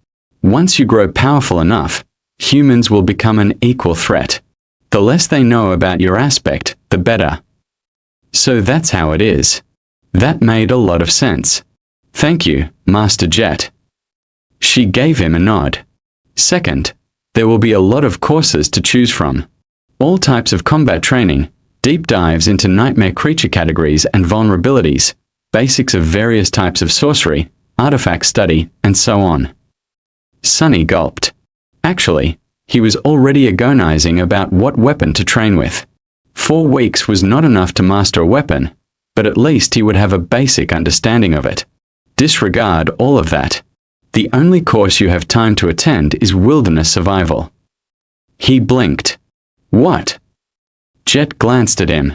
Once you grow powerful enough, humans will become an equal threat. The less they know about your aspect, the better. So that's how it is. That made a lot of sense. Thank you, Master Jet. She gave him a nod. Second, there will be a lot of courses to choose from. All types of combat training, deep dives into nightmare creature categories and vulnerabilities, basics of various types of sorcery, artifact study, and so on. Sunny gulped. Actually, he was already agonizing about what weapon to train with. 4 weeks was not enough to master a weapon, but at least he would have a basic understanding of it. Disregard all of that. The only course you have time to attend is wilderness survival. He blinked. What? Jet glanced at him.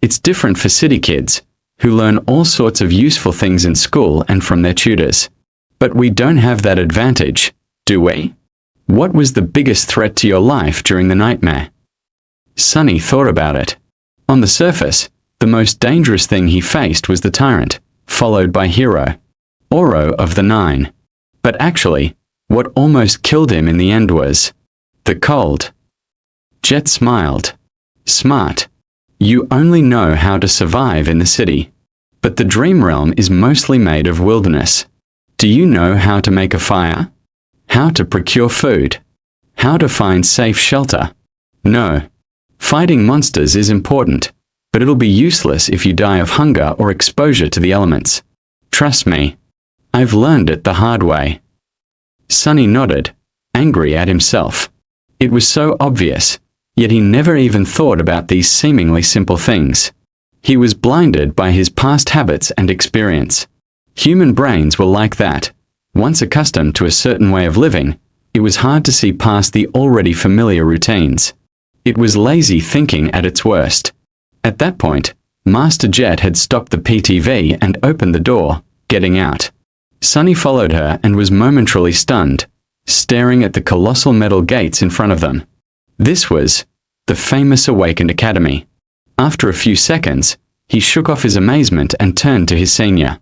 It's different for city kids, who learn all sorts of useful things in school and from their tutors. But we don't have that advantage, do we? What was the biggest threat to your life during the nightmare? Sunny thought about it. On the surface, the most dangerous thing he faced was the tyrant, followed by Hero, Oro of the 9. But actually, what almost killed him in the end was the cold. Jet smiled. Smart. You only know how to survive in the city. But the dream realm is mostly made of wilderness. Do you know how to make a fire? How to procure food? How to find safe shelter? No. Fighting monsters is important, but it'll be useless if you die of hunger or exposure to the elements. Trust me. I've learned it the hard way. Sunny nodded, angry at himself. It was so obvious, yet he never even thought about these seemingly simple things. He was blinded by his past habits and experience. Human brains were like that. Once accustomed to a certain way of living, it was hard to see past the already familiar routines. It was lazy thinking at its worst. At that point, Master Jet had stopped the PTV and opened the door, getting out. Sunny followed her and was momentarily stunned, staring at the colossal metal gates in front of them. This was the famous Awakened Academy. After a few seconds, he shook off his amazement and turned to his senior.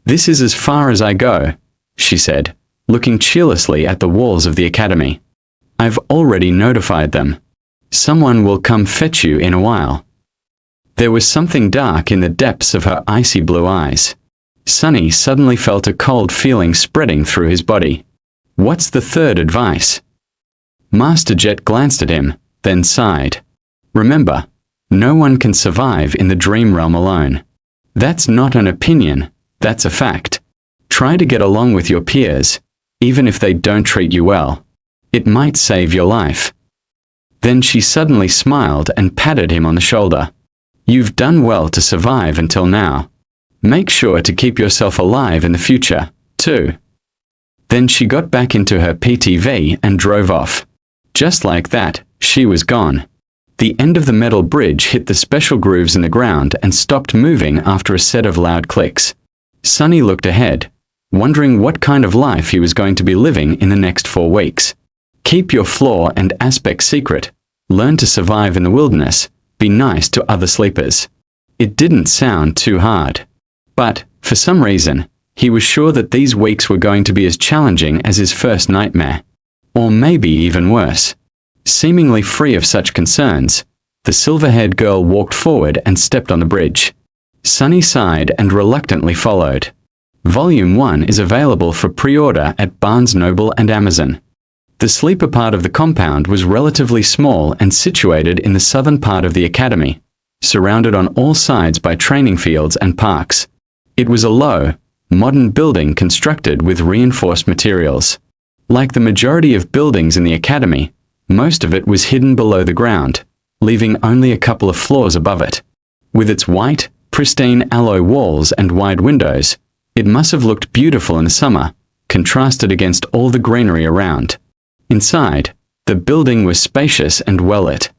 "This is as far as I go," she said, looking cheerlessly at the walls of the academy. "I've already notified them. Someone will come fetch you in a while." There was something dark in the depths of her icy blue eyes. Sunny suddenly felt a cold feeling spreading through his body. What's the third advice? Master Jet glanced at him, then sighed. Remember, no one can survive in the dream realm alone. That's not an opinion, that's a fact. Try to get along with your peers, even if they don't treat you well. It might save your life. Then she suddenly smiled and patted him on the shoulder. You've done well to survive until now. Make sure to keep yourself alive in the future, too. Then she got back into her PTV and drove off. Just like that, she was gone. The end of the metal bridge hit the special grooves in the ground and stopped moving after a set of loud clicks. Sunny looked ahead, wondering what kind of life he was going to be living in the next 4 weeks. Keep your flaw and aspect secret. Learn to survive in the wilderness. Be nice to other sleepers. It didn't sound too hard. But, for some reason, he was sure that these weeks were going to be as challenging as his first nightmare. Or maybe even worse. Seemingly free of such concerns, the silver-haired girl walked forward and stepped on the bridge. Sunny sighed and reluctantly followed. Volume 1 is available for pre-order at Barnes & Noble and Amazon. The sleeper part of the compound was relatively small and situated in the southern part of the academy, surrounded on all sides by training fields and parks. It was a low, modern building constructed with reinforced materials. Like the majority of buildings in the academy, most of it was hidden below the ground, leaving only a couple of floors above it. With its white, pristine alloy walls and wide windows, it must have looked beautiful in the summer, contrasted against all the greenery around. Inside, the building was spacious and well-lit.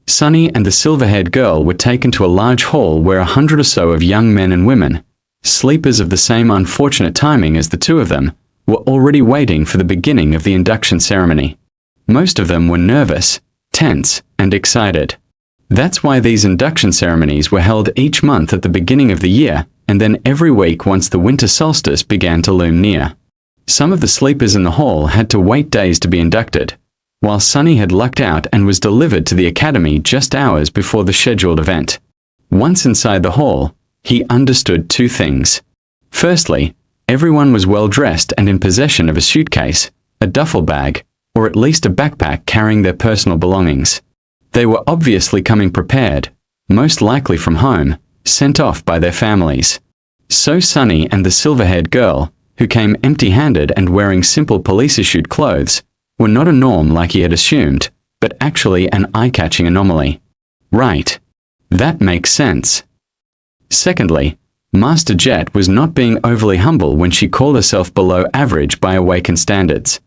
Sunny and the silver-haired girl were taken to a large hall where 100 or so of young men and women, sleepers of the same unfortunate timing as the two of them, were already waiting for the beginning of the induction ceremony. Most of them were nervous, tense, and excited. That's why these induction ceremonies were held each month at the beginning of the year, and then every week once the winter solstice began to loom near. Some of the sleepers in the hall had to wait days to be inducted, while Sunny had lucked out and was delivered to the academy just hours before the scheduled event. Once inside the hall, he understood 2 things. Firstly, everyone was well dressed and in possession of a suitcase, a duffel bag, or at least a backpack carrying their personal belongings. They were obviously coming prepared, most likely from home, sent off by their families. So Sunny and the silver-haired girl, who came empty-handed and wearing simple police-issued clothes, were not a norm like he had assumed, but actually an eye-catching anomaly. Right. That makes sense. Secondly, Master Jet was not being overly humble when she called herself below average by Awakened standards.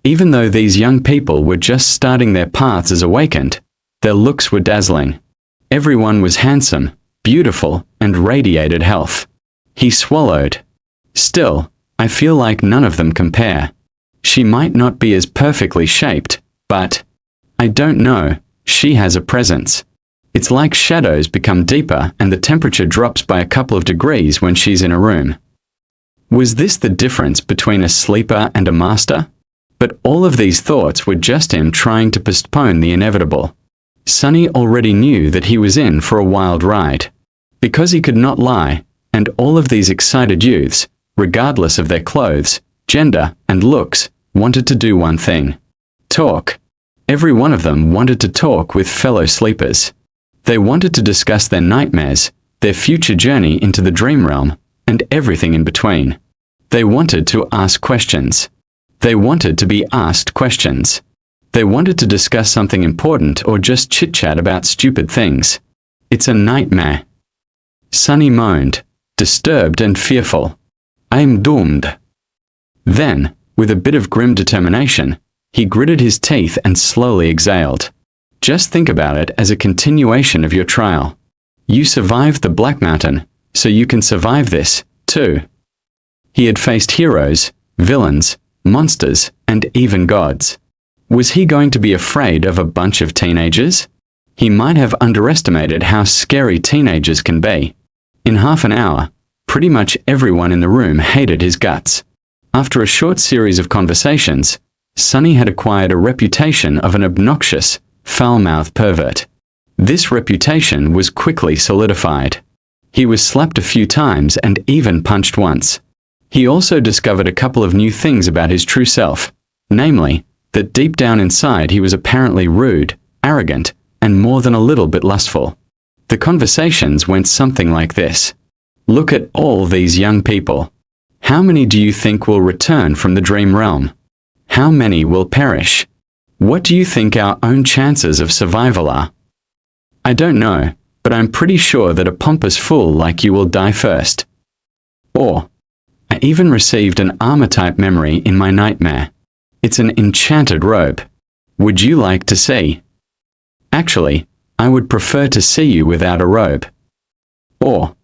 Even though these young people were just starting their paths as Awakened, their looks were dazzling. Everyone was handsome, beautiful, and radiated health. He swallowed. Still, I feel like none of them compare. She might not be as perfectly shaped, but I don't know, she has a presence. It's like shadows become deeper and the temperature drops by a couple of degrees when she's in a room. Was this the difference between a sleeper and a master? But all of these thoughts were just him trying to postpone the inevitable. Sunny already knew that he was in for a wild ride. Because he could not lie, and all of these excited youths, regardless of their clothes, gender, and looks, wanted to do one thing. Talk. Every one of them wanted to talk with fellow sleepers. They wanted to discuss their nightmares, their future journey into the dream realm, and everything in between. They wanted to ask questions. They wanted to be asked questions. They wanted to discuss something important or just chit-chat about stupid things. It's a nightmare. Sunny moaned, disturbed and fearful. I'm doomed. Then, with a bit of grim determination, he gritted his teeth and slowly exhaled. Just think about it as a continuation of your trial. You survived the Black Mountain, so you can survive this, too. He had faced heroes, villains, monsters, and even gods. Was he going to be afraid of a bunch of teenagers? He might have underestimated how scary teenagers can be. In half an hour, pretty much everyone in the room hated his guts. After a short series of conversations, Sunny had acquired a reputation of an obnoxious, foul-mouthed pervert. This reputation was quickly solidified. He was slapped a few times and even punched once. He also discovered a couple of new things about his true self, namely, that deep down inside he was apparently rude, arrogant, and more than a little bit lustful. The conversations went something like this. Look at all these young people. How many do you think will return from the dream realm? How many will perish? What do you think our own chances of survival are? I don't know, but I'm pretty sure that a pompous fool like you will die first. Or, I even received an armor-type memory in my nightmare. It's an enchanted robe. Would you like to see? Actually, I would prefer to see you without a robe. Or,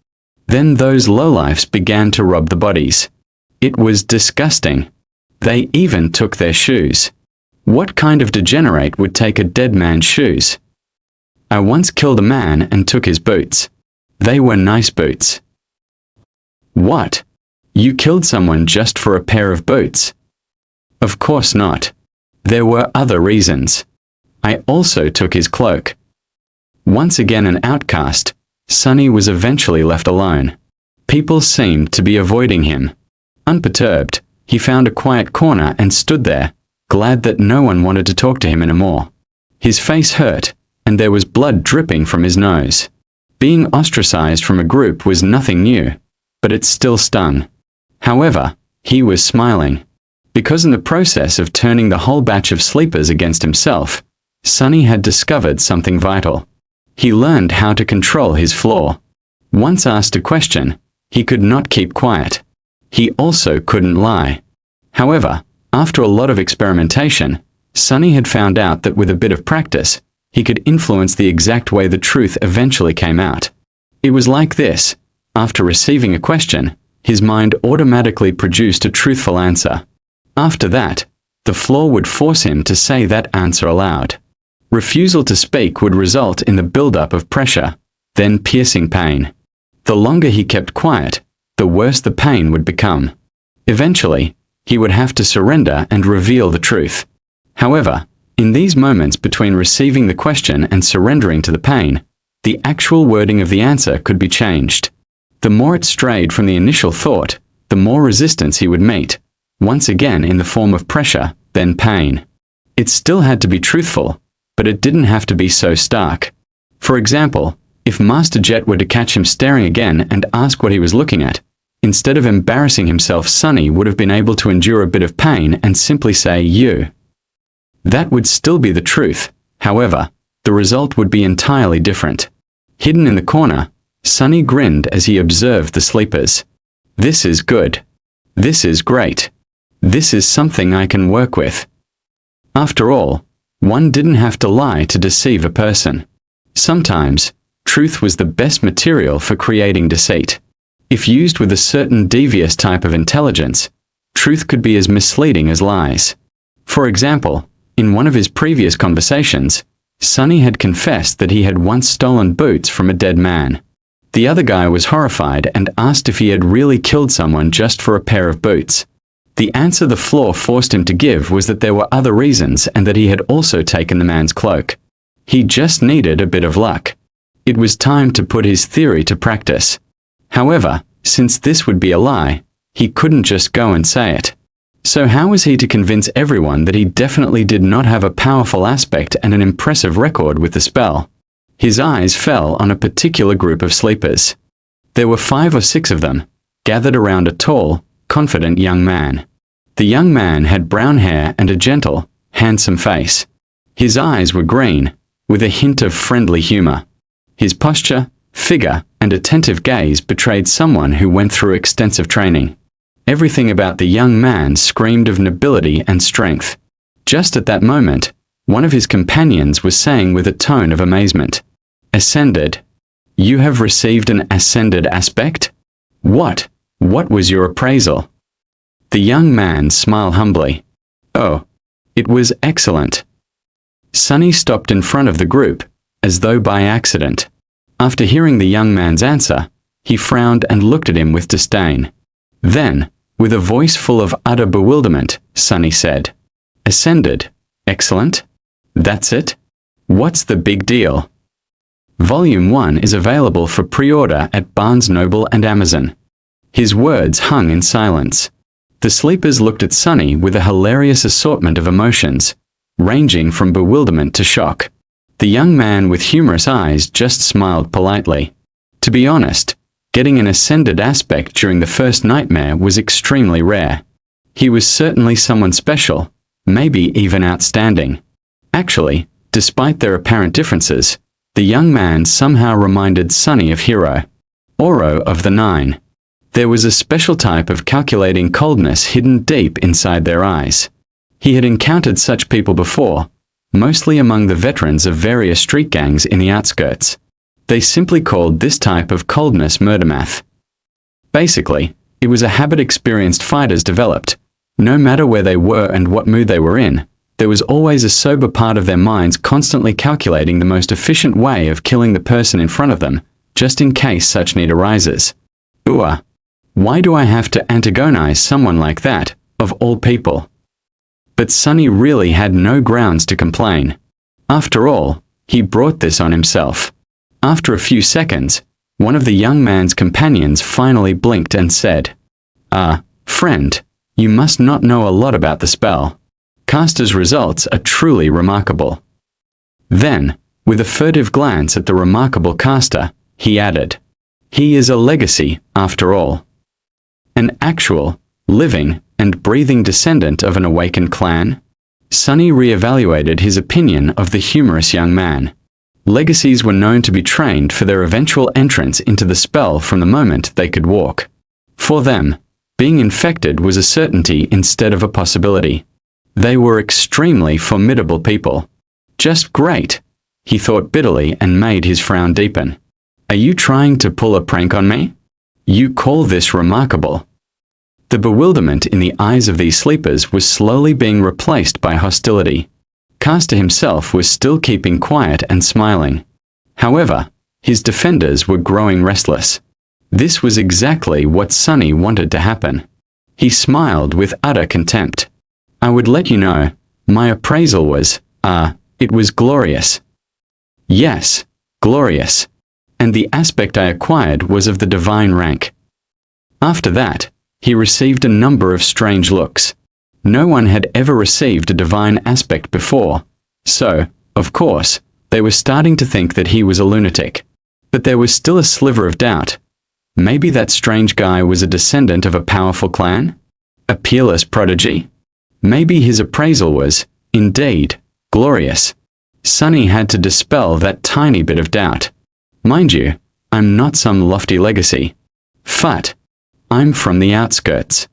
then those lowlifes began to rob the bodies. It was disgusting. They even took their shoes. What kind of degenerate would take a dead man's shoes? I once killed a man and took his boots. They were nice boots. What? You killed someone just for a pair of boots? Of course not. There were other reasons. I also took his cloak. Once again an outcast, Sunny was eventually left alone. People seemed to be avoiding him. Unperturbed, he found a quiet corner and stood there, glad that no one wanted to talk to him anymore. His face hurt, and there was blood dripping from his nose. Being ostracized from a group was nothing new, but it still stung. However, he was smiling. Because in the process of turning the whole batch of sleepers against himself, Sunny had discovered something vital. He learned how to control his flaw. Once asked a question, he could not keep quiet. He also couldn't lie. However, after a lot of experimentation, Sunny had found out that with a bit of practice, he could influence the exact way the truth eventually came out. It was like this. After receiving a question, his mind automatically produced a truthful answer. After that, the flaw would force him to say that answer aloud. Refusal to speak would result in the buildup of pressure, then piercing pain. The longer he kept quiet, the worse the pain would become. Eventually, he would have to surrender and reveal the truth. However, in these moments between receiving the question and surrendering to the pain, the actual wording of the answer could be changed. The more it strayed from the initial thought, the more resistance he would meet, once again in the form of pressure, then pain. It still had to be truthful, but it didn't have to be so stark. For example, if Master Jet were to catch him staring again and ask what he was looking at, instead of embarrassing himself, Sunny would have been able to endure a bit of pain and simply say, "You." That would still be the truth. However, the result would be entirely different. Hidden in the corner, Sunny grinned as he observed the sleepers. This is good. This is great. This is something I can work with. After all, one didn't have to lie to deceive a person. Sometimes, truth was the best material for creating deceit. If used with a certain devious type of intelligence, truth could be as misleading as lies. For example, in one of his previous conversations, Sunny had confessed that he had once stolen boots from a dead man. The other guy was horrified and asked if he had really killed someone just for a pair of boots. The answer the flaw forced him to give was that there were other reasons and that he had also taken the man's cloak. He just needed a bit of luck. It was time to put his theory to practice. However, since this would be a lie, he couldn't just go and say it. So how was he to convince everyone that he definitely did not have a powerful aspect and an impressive record with the spell? His eyes fell on a particular group of sleepers. There were 5 or 6 of them, gathered around a tall, confident young man. The young man had brown hair and a gentle, handsome face. His eyes were green, with a hint of friendly humor. His posture, figure, and attentive gaze betrayed someone who went through extensive training. Everything about the young man screamed of nobility and strength. Just at that moment, one of his companions was saying with a tone of amazement, "Ascended? You have received an ascended aspect? What? What was your appraisal?" The young man smiled humbly. "Oh, it was excellent." Sunny stopped in front of the group, as though by accident. After hearing the young man's answer, he frowned and looked at him with disdain. Then, with a voice full of utter bewilderment, Sunny said, "Ascended? Excellent? That's it? What's the big deal?" Volume 1 is available for pre-order at Barnes Noble and Amazon. His words hung in silence. The sleepers looked at Sonny with a hilarious assortment of emotions, ranging from bewilderment to shock. The young man with humorous eyes just smiled politely. To be honest, getting an ascended aspect during the first nightmare was extremely rare. He was certainly someone special, maybe even outstanding. Actually, despite their apparent differences, the young man somehow reminded Sonny of Hiro, Oro of the Nine. There was a special type of calculating coldness hidden deep inside their eyes. He had encountered such people before, mostly among the veterans of various street gangs in the outskirts. They simply called this type of coldness murdermath. Basically, it was a habit experienced fighters developed. No matter where they were and what mood they were in, there was always a sober part of their minds constantly calculating the most efficient way of killing the person in front of them, just in case such need arises. Ooh, why do I have to antagonize someone like that, of all people? But Sonny really had no grounds to complain. After all, he brought this on himself. After a few seconds, one of the young man's companions finally blinked and said, friend, you must not know a lot about the spell. Caster's results are truly remarkable." Then, with a furtive glance at the remarkable caster, he added, "He is a legacy, after all. An actual, living, and breathing descendant of an awakened clan?" Sonny re-evaluated his opinion of the humorous young man. Legacies were known to be trained for their eventual entrance into the spell from the moment they could walk. For them, being infected was a certainty instead of a possibility. They were extremely formidable people. "Just great," he thought bitterly and made his frown deepen. "Are you trying to pull a prank on me? You call this remarkable?" The bewilderment in the eyes of these sleepers was slowly being replaced by hostility. Caster himself was still keeping quiet and smiling. However, his defenders were growing restless. This was exactly what Sonny wanted to happen. He smiled with utter contempt. "I would let you know, my appraisal was, it was glorious." "Yes, glorious. And the aspect I acquired was of the divine rank." After that, he received a number of strange looks. No one had ever received a divine aspect before, so, of course, they were starting to think that he was a lunatic. But there was still a sliver of doubt. Maybe that strange guy was a descendant of a powerful clan? A peerless prodigy? Maybe his appraisal was, indeed, glorious. Sonny had to dispel that tiny bit of doubt. Mind you, I'm not some lofty legacy. Phut. I'm from the outskirts.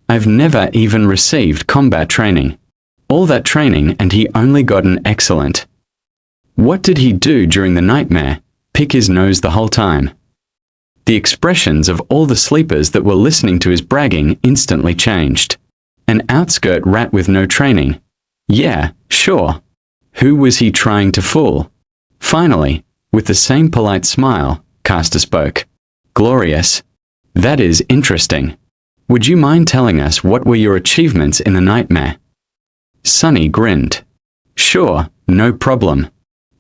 I've never even received combat training. All that training and he only got an excellent. What did he do during the nightmare? Pick his nose the whole time. The expressions of all the sleepers that were listening to his bragging instantly changed. An outskirt rat with no training. Yeah, sure. Who was he trying to fool? Finally, with the same polite smile, Caster spoke. "Glorious. That is interesting. Would you mind telling us what were your achievements in the nightmare?" Sonny grinned. "Sure, no problem.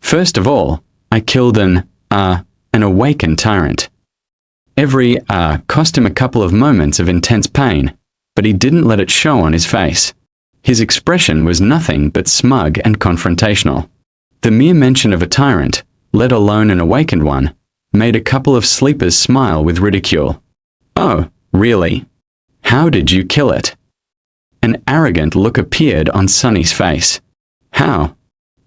First of all, I killed an awakened tyrant. Every cost him a couple of moments of intense pain, but he didn't let it show on his face. His expression was nothing but smug and confrontational. The mere mention of a tyrant, let alone an awakened one, made a couple of sleepers smile with ridicule. "Oh, really? How did you kill it?" An arrogant look appeared on Sonny's face. "How?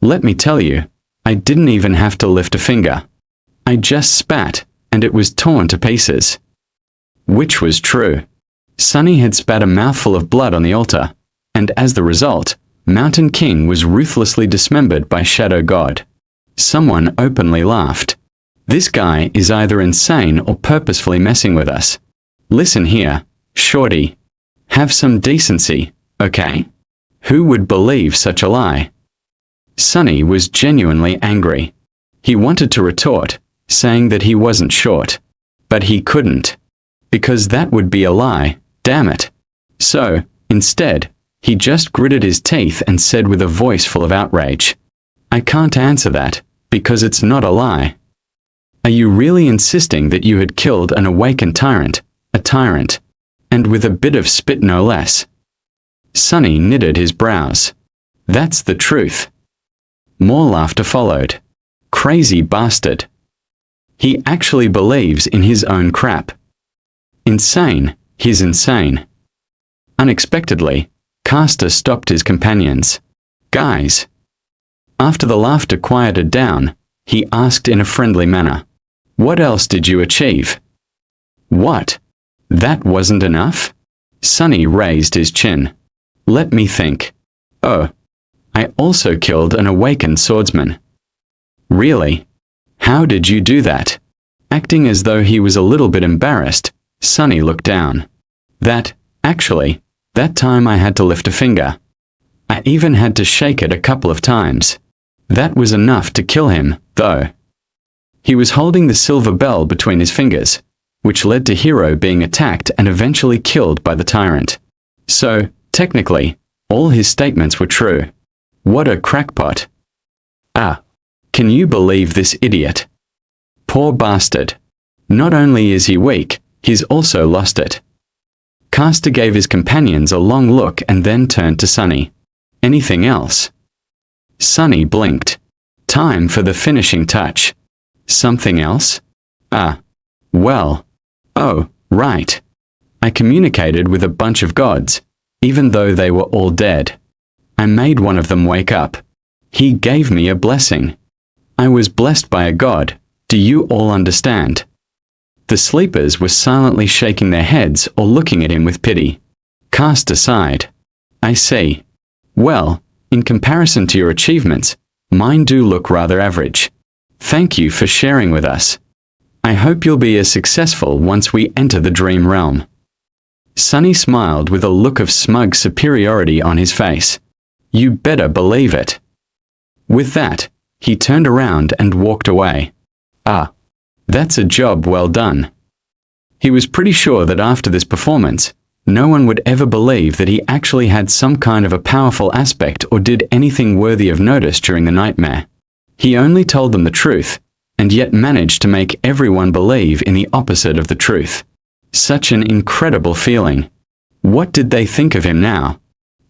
Let me tell you, I didn't even have to lift a finger. I just spat, and it was torn to pieces." Which was true. Sonny had spat a mouthful of blood on the altar, and as the result, Mountain King was ruthlessly dismembered by Shadow God. Someone openly laughed. "This guy is either insane or purposefully messing with us. Listen here, shorty. Have some decency, okay? Who would believe such a lie?" Sonny was genuinely angry. He wanted to retort, saying that he wasn't short. But he couldn't. Because that would be a lie, damn it. So, instead, he just gritted his teeth and said with a voice full of outrage, "I can't answer that, because it's not a lie." Are you really insisting that you had killed an awakened tyrant, a tyrant, and with a bit of spit no less? Sunny knitted his brows. That's the truth. More laughter followed. Crazy bastard. He actually believes in his own crap. Insane, he's insane. Unexpectedly, Castor stopped his companions. Guys. After the laughter quieted down, he asked in a friendly manner, what else did you achieve? What? That wasn't enough? Sunny raised his chin. Let me think. Oh. I also killed an awakened swordsman. Really? How did you do that? Acting as though he was a little bit embarrassed, Sunny looked down. Actually, that time I had to lift a finger. I even had to shake it a couple of times. That was enough to kill him, though. He was holding the silver bell between his fingers, which led to Hero being attacked and eventually killed by the tyrant. So, technically, all his statements were true. What a crackpot. Ah. Can you believe this idiot? Poor bastard. Not only is he weak, he's also lost it. Castor gave his companions a long look and then turned to Sunny. Anything else? Sunny blinked. Time for the finishing touch. Something else? Well. Oh, right. I communicated with a bunch of gods, even though they were all dead. I made one of them wake up. He gave me a blessing. I was blessed by a god. Do you all understand? The sleepers were silently shaking their heads or looking at him with pity. Castor sighed. I see. Well, in comparison to your achievements, mine do look rather average. Thank you for sharing with us. I hope you'll be as successful once we enter the dream realm. Sunny smiled with a look of smug superiority on his face. You better believe it. With that, he turned around and walked away. That's a job well done. He was pretty sure that after this performance, no one would ever believe that he actually had some kind of a powerful aspect or did anything worthy of notice during the nightmare. He only told them the truth, and yet managed to make everyone believe in the opposite of the truth. Such an incredible feeling. What did they think of him now?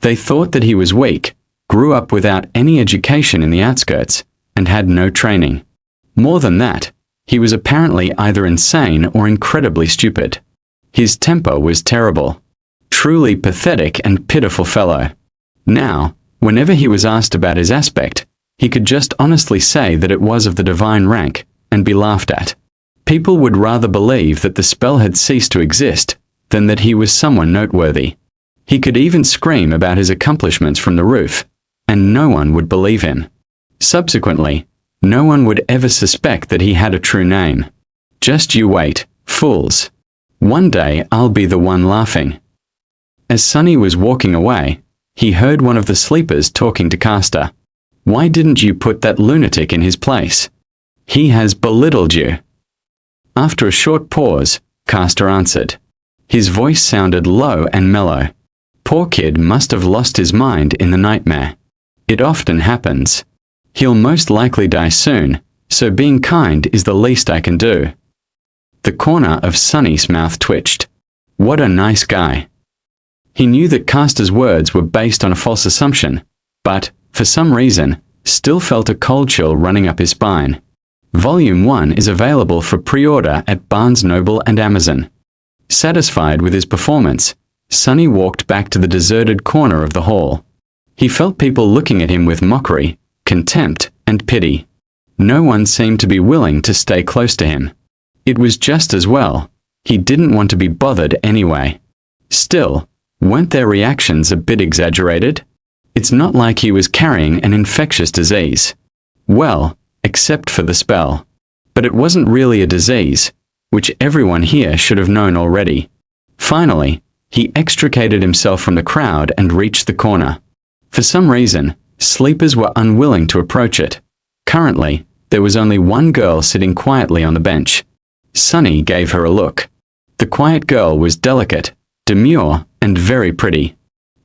They thought that he was weak, grew up without any education in the outskirts, and had no training. More than that, he was apparently either insane or incredibly stupid. His temper was terrible. Truly pathetic and pitiful fellow. Now, whenever he was asked about his aspect, he could just honestly say that it was of the divine rank, and be laughed at. People would rather believe that the spell had ceased to exist, than that he was someone noteworthy. He could even scream about his accomplishments from the roof, and no one would believe him. Subsequently, no one would ever suspect that he had a true name. Just you wait, fools. One day I'll be the one laughing. As Sunny was walking away, he heard one of the sleepers talking to Castor. Why didn't you put that lunatic in his place? He has belittled you. After a short pause, Castor answered. His voice sounded low and mellow. Poor kid must have lost his mind in the nightmare. It often happens. He'll most likely die soon, so being kind is the least I can do. The corner of Sunny's mouth twitched. What a nice guy. He knew that Castor's words were based on a false assumption, but, for some reason, still felt a cold chill running up his spine. Volume 1 is available for pre-order at Barnes & Noble and Amazon. Satisfied with his performance, Sunny walked back to the deserted corner of the hall. He felt people looking at him with mockery, contempt, and pity. No one seemed to be willing to stay close to him. It was just as well. He didn't want to be bothered anyway. Still, weren't their reactions a bit exaggerated? It's not like he was carrying an infectious disease. Well, except for the spell. But it wasn't really a disease, which everyone here should have known already. Finally, he extricated himself from the crowd and reached the corner. For some reason, sleepers were unwilling to approach it. Currently, there was only one girl sitting quietly on the bench. Sunny gave her a look. The quiet girl was delicate, demure, and very pretty.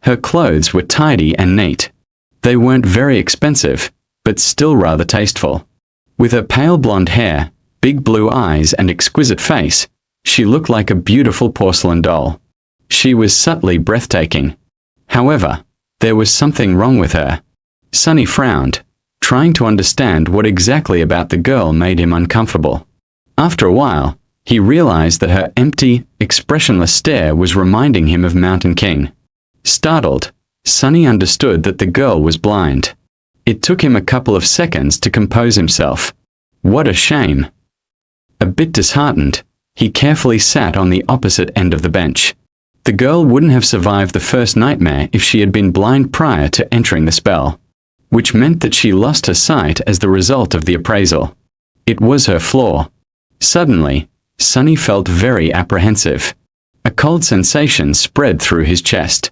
Her clothes were tidy and neat. They weren't very expensive, but still rather tasteful. With her pale blonde hair, big blue eyes and exquisite face, she looked like a beautiful porcelain doll. She was subtly breathtaking. However, there was something wrong with her. Sunny frowned, trying to understand what exactly about the girl made him uncomfortable. After a while, he realized that her empty, expressionless stare was reminding him of Mountain King. Startled, Sunny understood that the girl was blind. It took him a couple of seconds to compose himself. What a shame! A bit disheartened, he carefully sat on the opposite end of the bench. The girl wouldn't have survived the first nightmare if she had been blind prior to entering the spell, which meant that she lost her sight as the result of the appraisal. It was her flaw. Suddenly, Sunny felt very apprehensive. A cold sensation spread through his chest.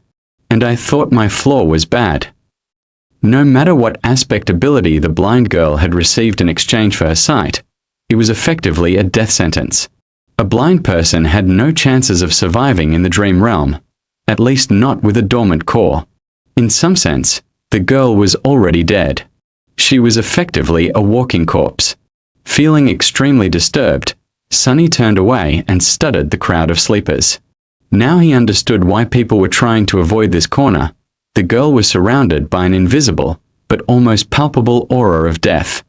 And I thought my flaw was bad. No matter what aspect ability the blind girl had received in exchange for her sight, it was effectively a death sentence. A blind person had no chances of surviving in the dream realm, at least not with a dormant core. In some sense, the girl was already dead. She was effectively a walking corpse. Feeling extremely disturbed, Sunny turned away and studied the crowd of sleepers. Now he understood why people were trying to avoid this corner. The girl was surrounded by an invisible, but almost palpable aura of death.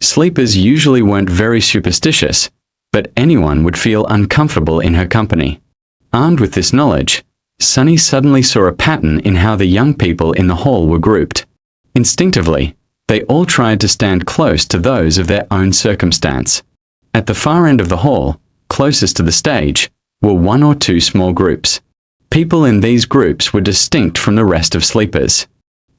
Sleepers usually weren't very superstitious, but anyone would feel uncomfortable in her company. Armed with this knowledge, Sunny suddenly saw a pattern in how the young people in the hall were grouped. Instinctively, they all tried to stand close to those of their own circumstance. At the far end of the hall, closest to the stage, were one or two small groups. People in these groups were distinct from the rest of sleepers.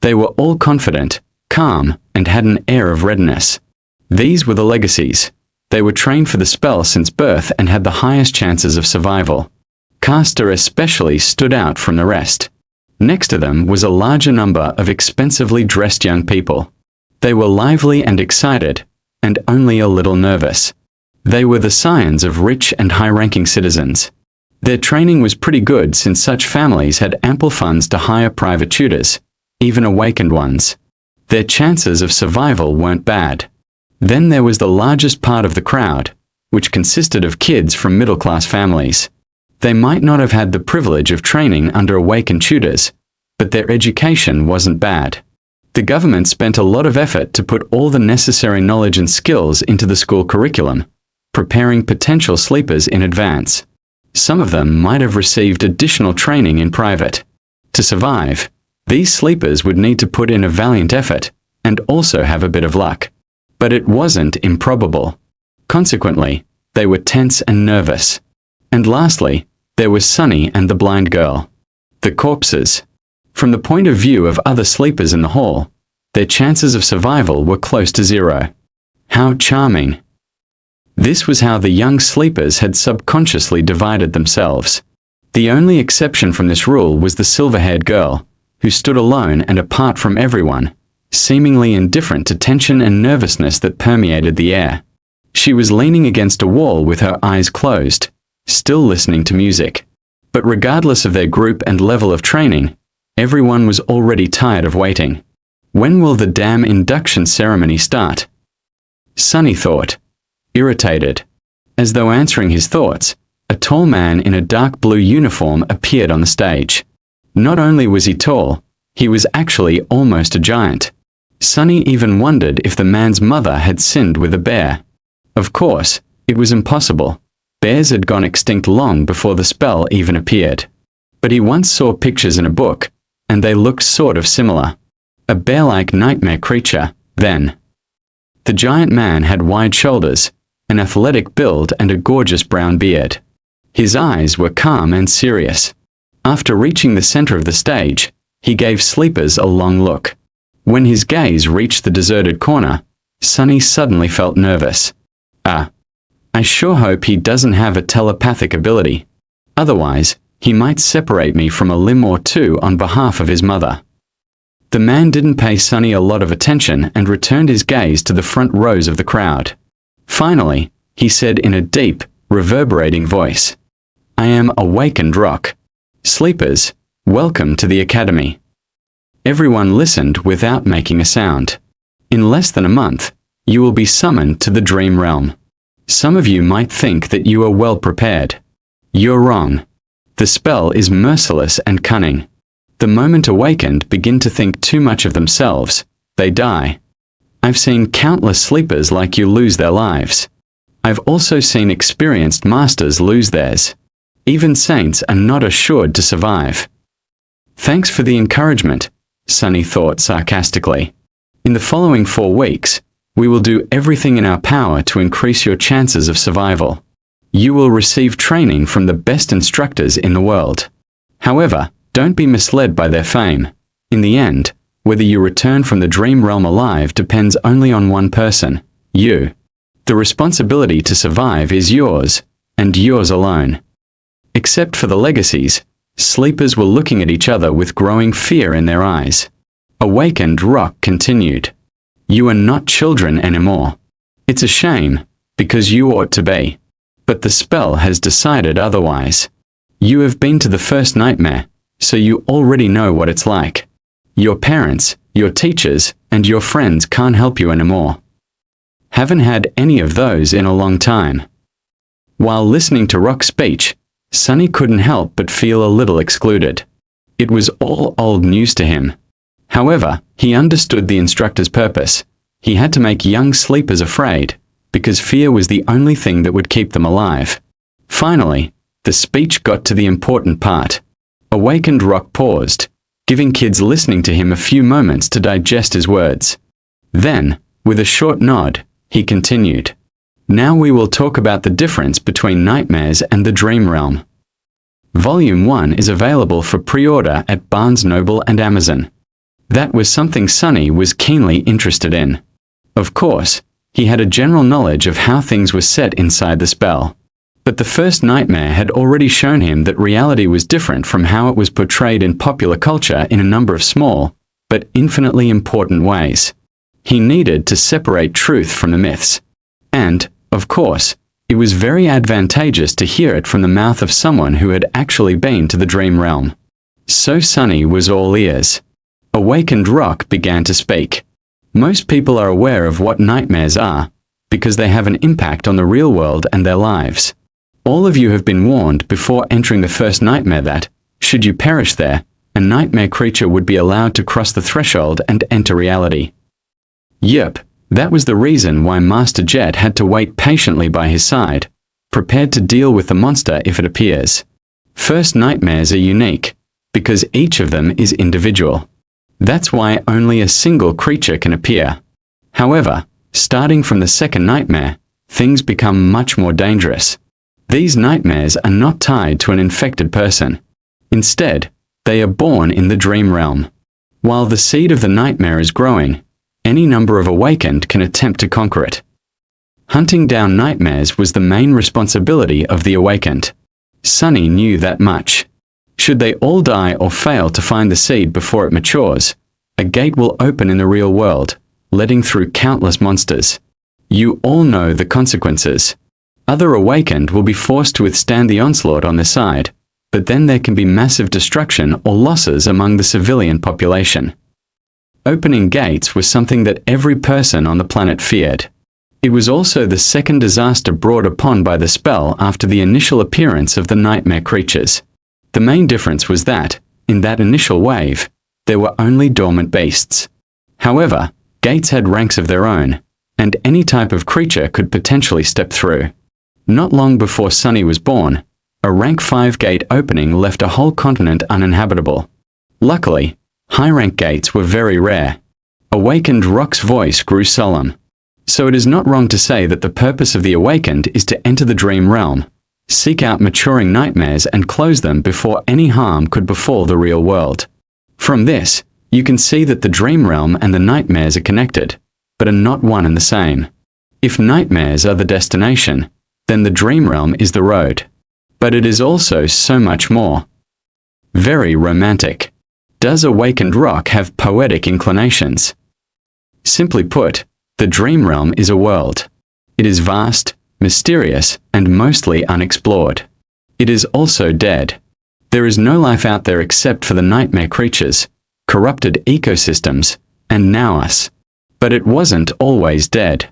They were all confident, calm, and had an air of readiness. These were the legacies. They were trained for the spell since birth and had the highest chances of survival. Castor especially stood out from the rest. Next to them was a larger number of expensively dressed young people. They were lively and excited, and only a little nervous. They were the scions of rich and high-ranking citizens. Their training was pretty good since such families had ample funds to hire private tutors, even awakened ones. Their chances of survival weren't bad. Then there was the largest part of the crowd, which consisted of kids from middle-class families. They might not have had the privilege of training under awakened tutors, but their education wasn't bad. The government spent a lot of effort to put all the necessary knowledge and skills into the school curriculum, preparing potential sleepers in advance. Some of them might have received additional training in private. To survive, these sleepers would need to put in a valiant effort and also have a bit of luck. But it wasn't improbable. Consequently, they were tense and nervous. And lastly, there was Sunny and the blind girl. The corpses. From the point of view of other sleepers in the hall, their chances of survival were close to zero. How charming. This was how the young sleepers had subconsciously divided themselves. The only exception from this rule was the silver-haired girl, who stood alone and apart from everyone, seemingly indifferent to tension and nervousness that permeated the air. She was leaning against a wall with her eyes closed, still listening to music. But regardless of their group and level of training, everyone was already tired of waiting. When will the damn induction ceremony start? Sunny thought, irritated. As though answering his thoughts, a tall man in a dark blue uniform appeared on the stage. Not only was he tall, he was actually almost a giant. Sunny even wondered if the man's mother had sinned with a bear. Of course, it was impossible. Bears had gone extinct long before the spell even appeared. But he once saw pictures in a book, and they looked sort of similar. A bear-like nightmare creature, then. The giant man had wide shoulders, an athletic build and a gorgeous brown beard. His eyes were calm and serious. After reaching the center of the stage, he gave sleepers a long look. When his gaze reached the deserted corner, Sunny suddenly felt nervous. I sure hope he doesn't have a telepathic ability. Otherwise, he might separate me from a limb or two on behalf of his mother. The man didn't pay Sunny a lot of attention and returned his gaze to the front rows of the crowd. Finally, he said in a deep, reverberating voice, "I am Awakened Rock. Sleepers, welcome to the Academy." Everyone listened without making a sound. In less than a month, you will be summoned to the Dream Realm. Some of you might think that you are well prepared. You're wrong. The spell is merciless and cunning. The moment awakened begin to think too much of themselves, they die. I've seen countless sleepers like you lose their lives. I've also seen experienced masters lose theirs. Even saints are not assured to survive. Thanks for the encouragement, Sunny thought sarcastically. In the following 4 weeks, we will do everything in our power to increase your chances of survival. You will receive training from the best instructors in the world. However, don't be misled by their fame. In the end, whether you return from the dream realm alive depends only on one person, you. The responsibility to survive is yours, and yours alone. Except for the legacies, sleepers were looking at each other with growing fear in their eyes. Awakened Rock continued. You are not children anymore. It's a shame, because you ought to be. But the spell has decided otherwise. You have been to the first nightmare, so you already know what it's like. Your parents, your teachers, and your friends can't help you anymore. Haven't had any of those in a long time. While listening to Rock's speech, Sunny couldn't help but feel a little excluded. It was all old news to him. However, he understood the instructor's purpose. He had to make young sleepers afraid, because fear was the only thing that would keep them alive. Finally, the speech got to the important part. Awakened Rock paused, giving kids listening to him a few moments to digest his words. Then, with a short nod, he continued. Now we will talk about the difference between nightmares and the dream realm. Volume 1 is available for pre-order at Barnes & Noble and Amazon. That was something Sunny was keenly interested in. Of course, he had a general knowledge of how things were set inside the spell. But the first nightmare had already shown him that reality was different from how it was portrayed in popular culture in a number of small, but infinitely important ways. He needed to separate truth from the myths. And, of course, it was very advantageous to hear it from the mouth of someone who had actually been to the dream realm. So Sunny was all ears. Awakened Rock began to speak. Most people are aware of what nightmares are, because they have an impact on the real world and their lives. All of you have been warned before entering the first nightmare that, should you perish there, a nightmare creature would be allowed to cross the threshold and enter reality. Yep, that was the reason why Master Jet had to wait patiently by his side, prepared to deal with the monster if it appears. First nightmares are unique, because each of them is individual. That's why only a single creature can appear. However, starting from the second nightmare, things become much more dangerous. These nightmares are not tied to an infected person. Instead, they are born in the dream realm. While the seed of the nightmare is growing, any number of awakened can attempt to conquer it. Hunting down nightmares was the main responsibility of the awakened. Sunny knew that much. Should they all die or fail to find the seed before it matures, a gate will open in the real world, letting through countless monsters. You all know the consequences. Other awakened will be forced to withstand the onslaught on their side, but then there can be massive destruction or losses among the civilian population. Opening gates was something that every person on the planet feared. It was also the second disaster brought upon by the spell after the initial appearance of the nightmare creatures. The main difference was that, in that initial wave, there were only dormant beasts. However, gates had ranks of their own, and any type of creature could potentially step through. Not long before Sunny was born, a rank 5 gate opening left a whole continent uninhabitable. Luckily, high-rank gates were very rare. Awakened Rock's voice grew solemn. So it is not wrong to say that the purpose of the awakened is to enter the dream realm, seek out maturing nightmares and close them before any harm could befall the real world. From this, you can see that the dream realm and the nightmares are connected, but are not one and the same. If nightmares are the destination, then the dream realm is the road. But it is also so much more. Very romantic. Does Awakened Rock have poetic inclinations? Simply put, the dream realm is a world. It is vast, mysterious, and mostly unexplored. It is also dead. There is no life out there except for the nightmare creatures, corrupted ecosystems, and now us. But it wasn't always dead.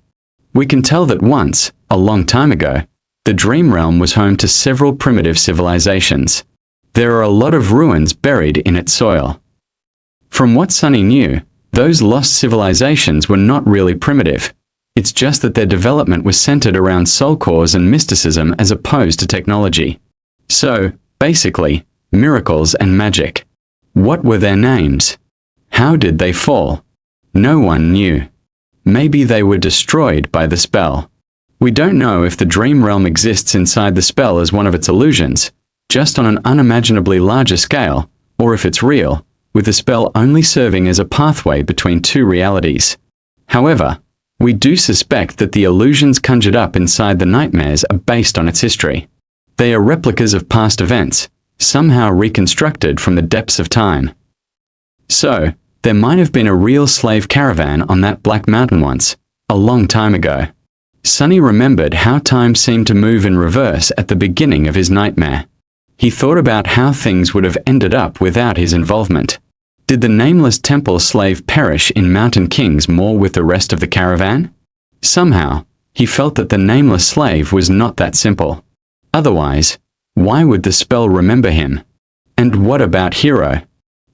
We can tell that once, A long time ago, the dream realm was home to several primitive civilizations. There are a lot of ruins buried in its soil. From what Sunny knew, those lost civilizations were not really primitive. It's just that their development was centered around soul cores and mysticism as opposed to technology. So, basically, miracles and magic. What were their names? How did they fall? No one knew. Maybe they were destroyed by the spell. We don't know if the dream realm exists inside the spell as one of its illusions, just on an unimaginably larger scale, or if it's real, with the spell only serving as a pathway between two realities. However, we do suspect that the illusions conjured up inside the nightmares are based on its history. They are replicas of past events, somehow reconstructed from the depths of time. So, there might have been a real slave caravan on that Black Mountain once, a long time ago. Sunny remembered how time seemed to move in reverse at the beginning of his nightmare. He thought about how things would have ended up without his involvement. Did the nameless temple slave perish in Mountain King's Moor with the rest of the caravan? Somehow, he felt that the nameless slave was not that simple. Otherwise, why would the spell remember him? And what about Hero?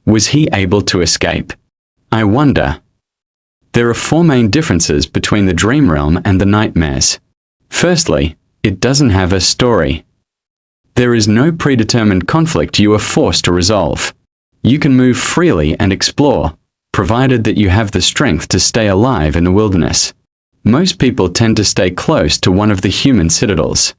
Was he able to escape? I wonder. There are four main differences between the dream realm and the nightmares. Firstly, it doesn't have a story. There is no predetermined conflict you are forced to resolve. You can move freely and explore, provided that you have the strength to stay alive in the wilderness. Most people tend to stay close to one of the human citadels.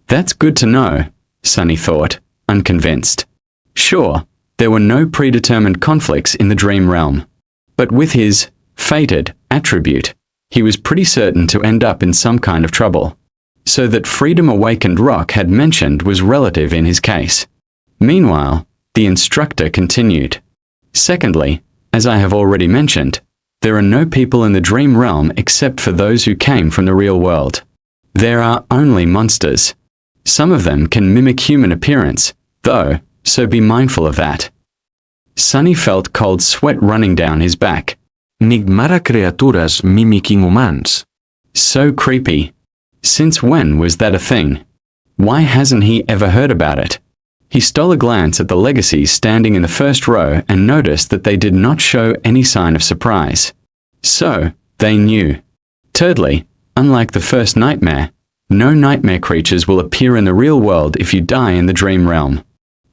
That's good to know, Sunny thought, unconvinced. Sure, there were no predetermined conflicts in the dream realm. But with his fated attribute, he was pretty certain to end up in some kind of trouble. So that Freedom Awakened Rock had mentioned was relative in his case. Meanwhile, the instructor continued. Secondly, as I have already mentioned, there are no people in the dream realm except for those who came from the real world. There are only monsters. Some of them can mimic human appearance, though, so be mindful of that. Sunny felt cold sweat running down his back. Nigmara criaturas mimicking humans. So creepy. Since when was that a thing? Why hasn't he ever heard about it? He stole a glance at the legacies standing in the first row and noticed that they did not show any sign of surprise. So, they knew. Thirdly, unlike the first nightmare, no nightmare creatures will appear in the real world if you die in the dream realm.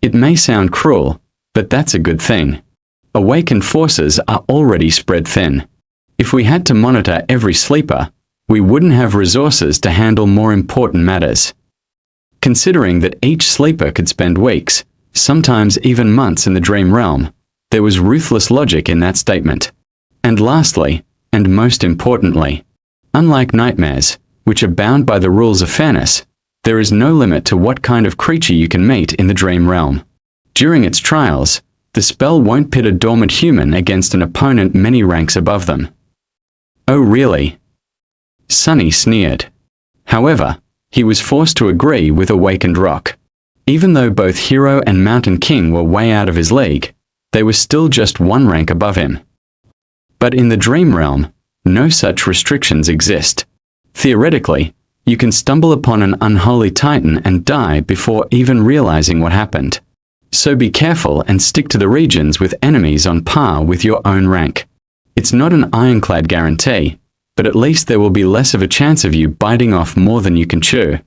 It may sound cruel, but that's a good thing. Awakened forces are already spread thin. If we had to monitor every sleeper, we wouldn't have resources to handle more important matters. Considering that each sleeper could spend weeks, sometimes even months in the dream realm, there was ruthless logic in that statement. And lastly, and most importantly, unlike nightmares, which are bound by the rules of fairness, there is no limit to what kind of creature you can meet in the dream realm. During its trials, the spell won't pit a dormant human against an opponent many ranks above them. Oh really? Sunny sneered. However, he was forced to agree with Awakened Rock. Even though both Hero and Mountain King were way out of his league, they were still just one rank above him. But in the dream realm, no such restrictions exist. Theoretically, you can stumble upon an unholy titan and die before even realizing what happened. So be careful and stick to the regions with enemies on par with your own rank. It's not an ironclad guarantee, but at least there will be less of a chance of you biting off more than you can chew.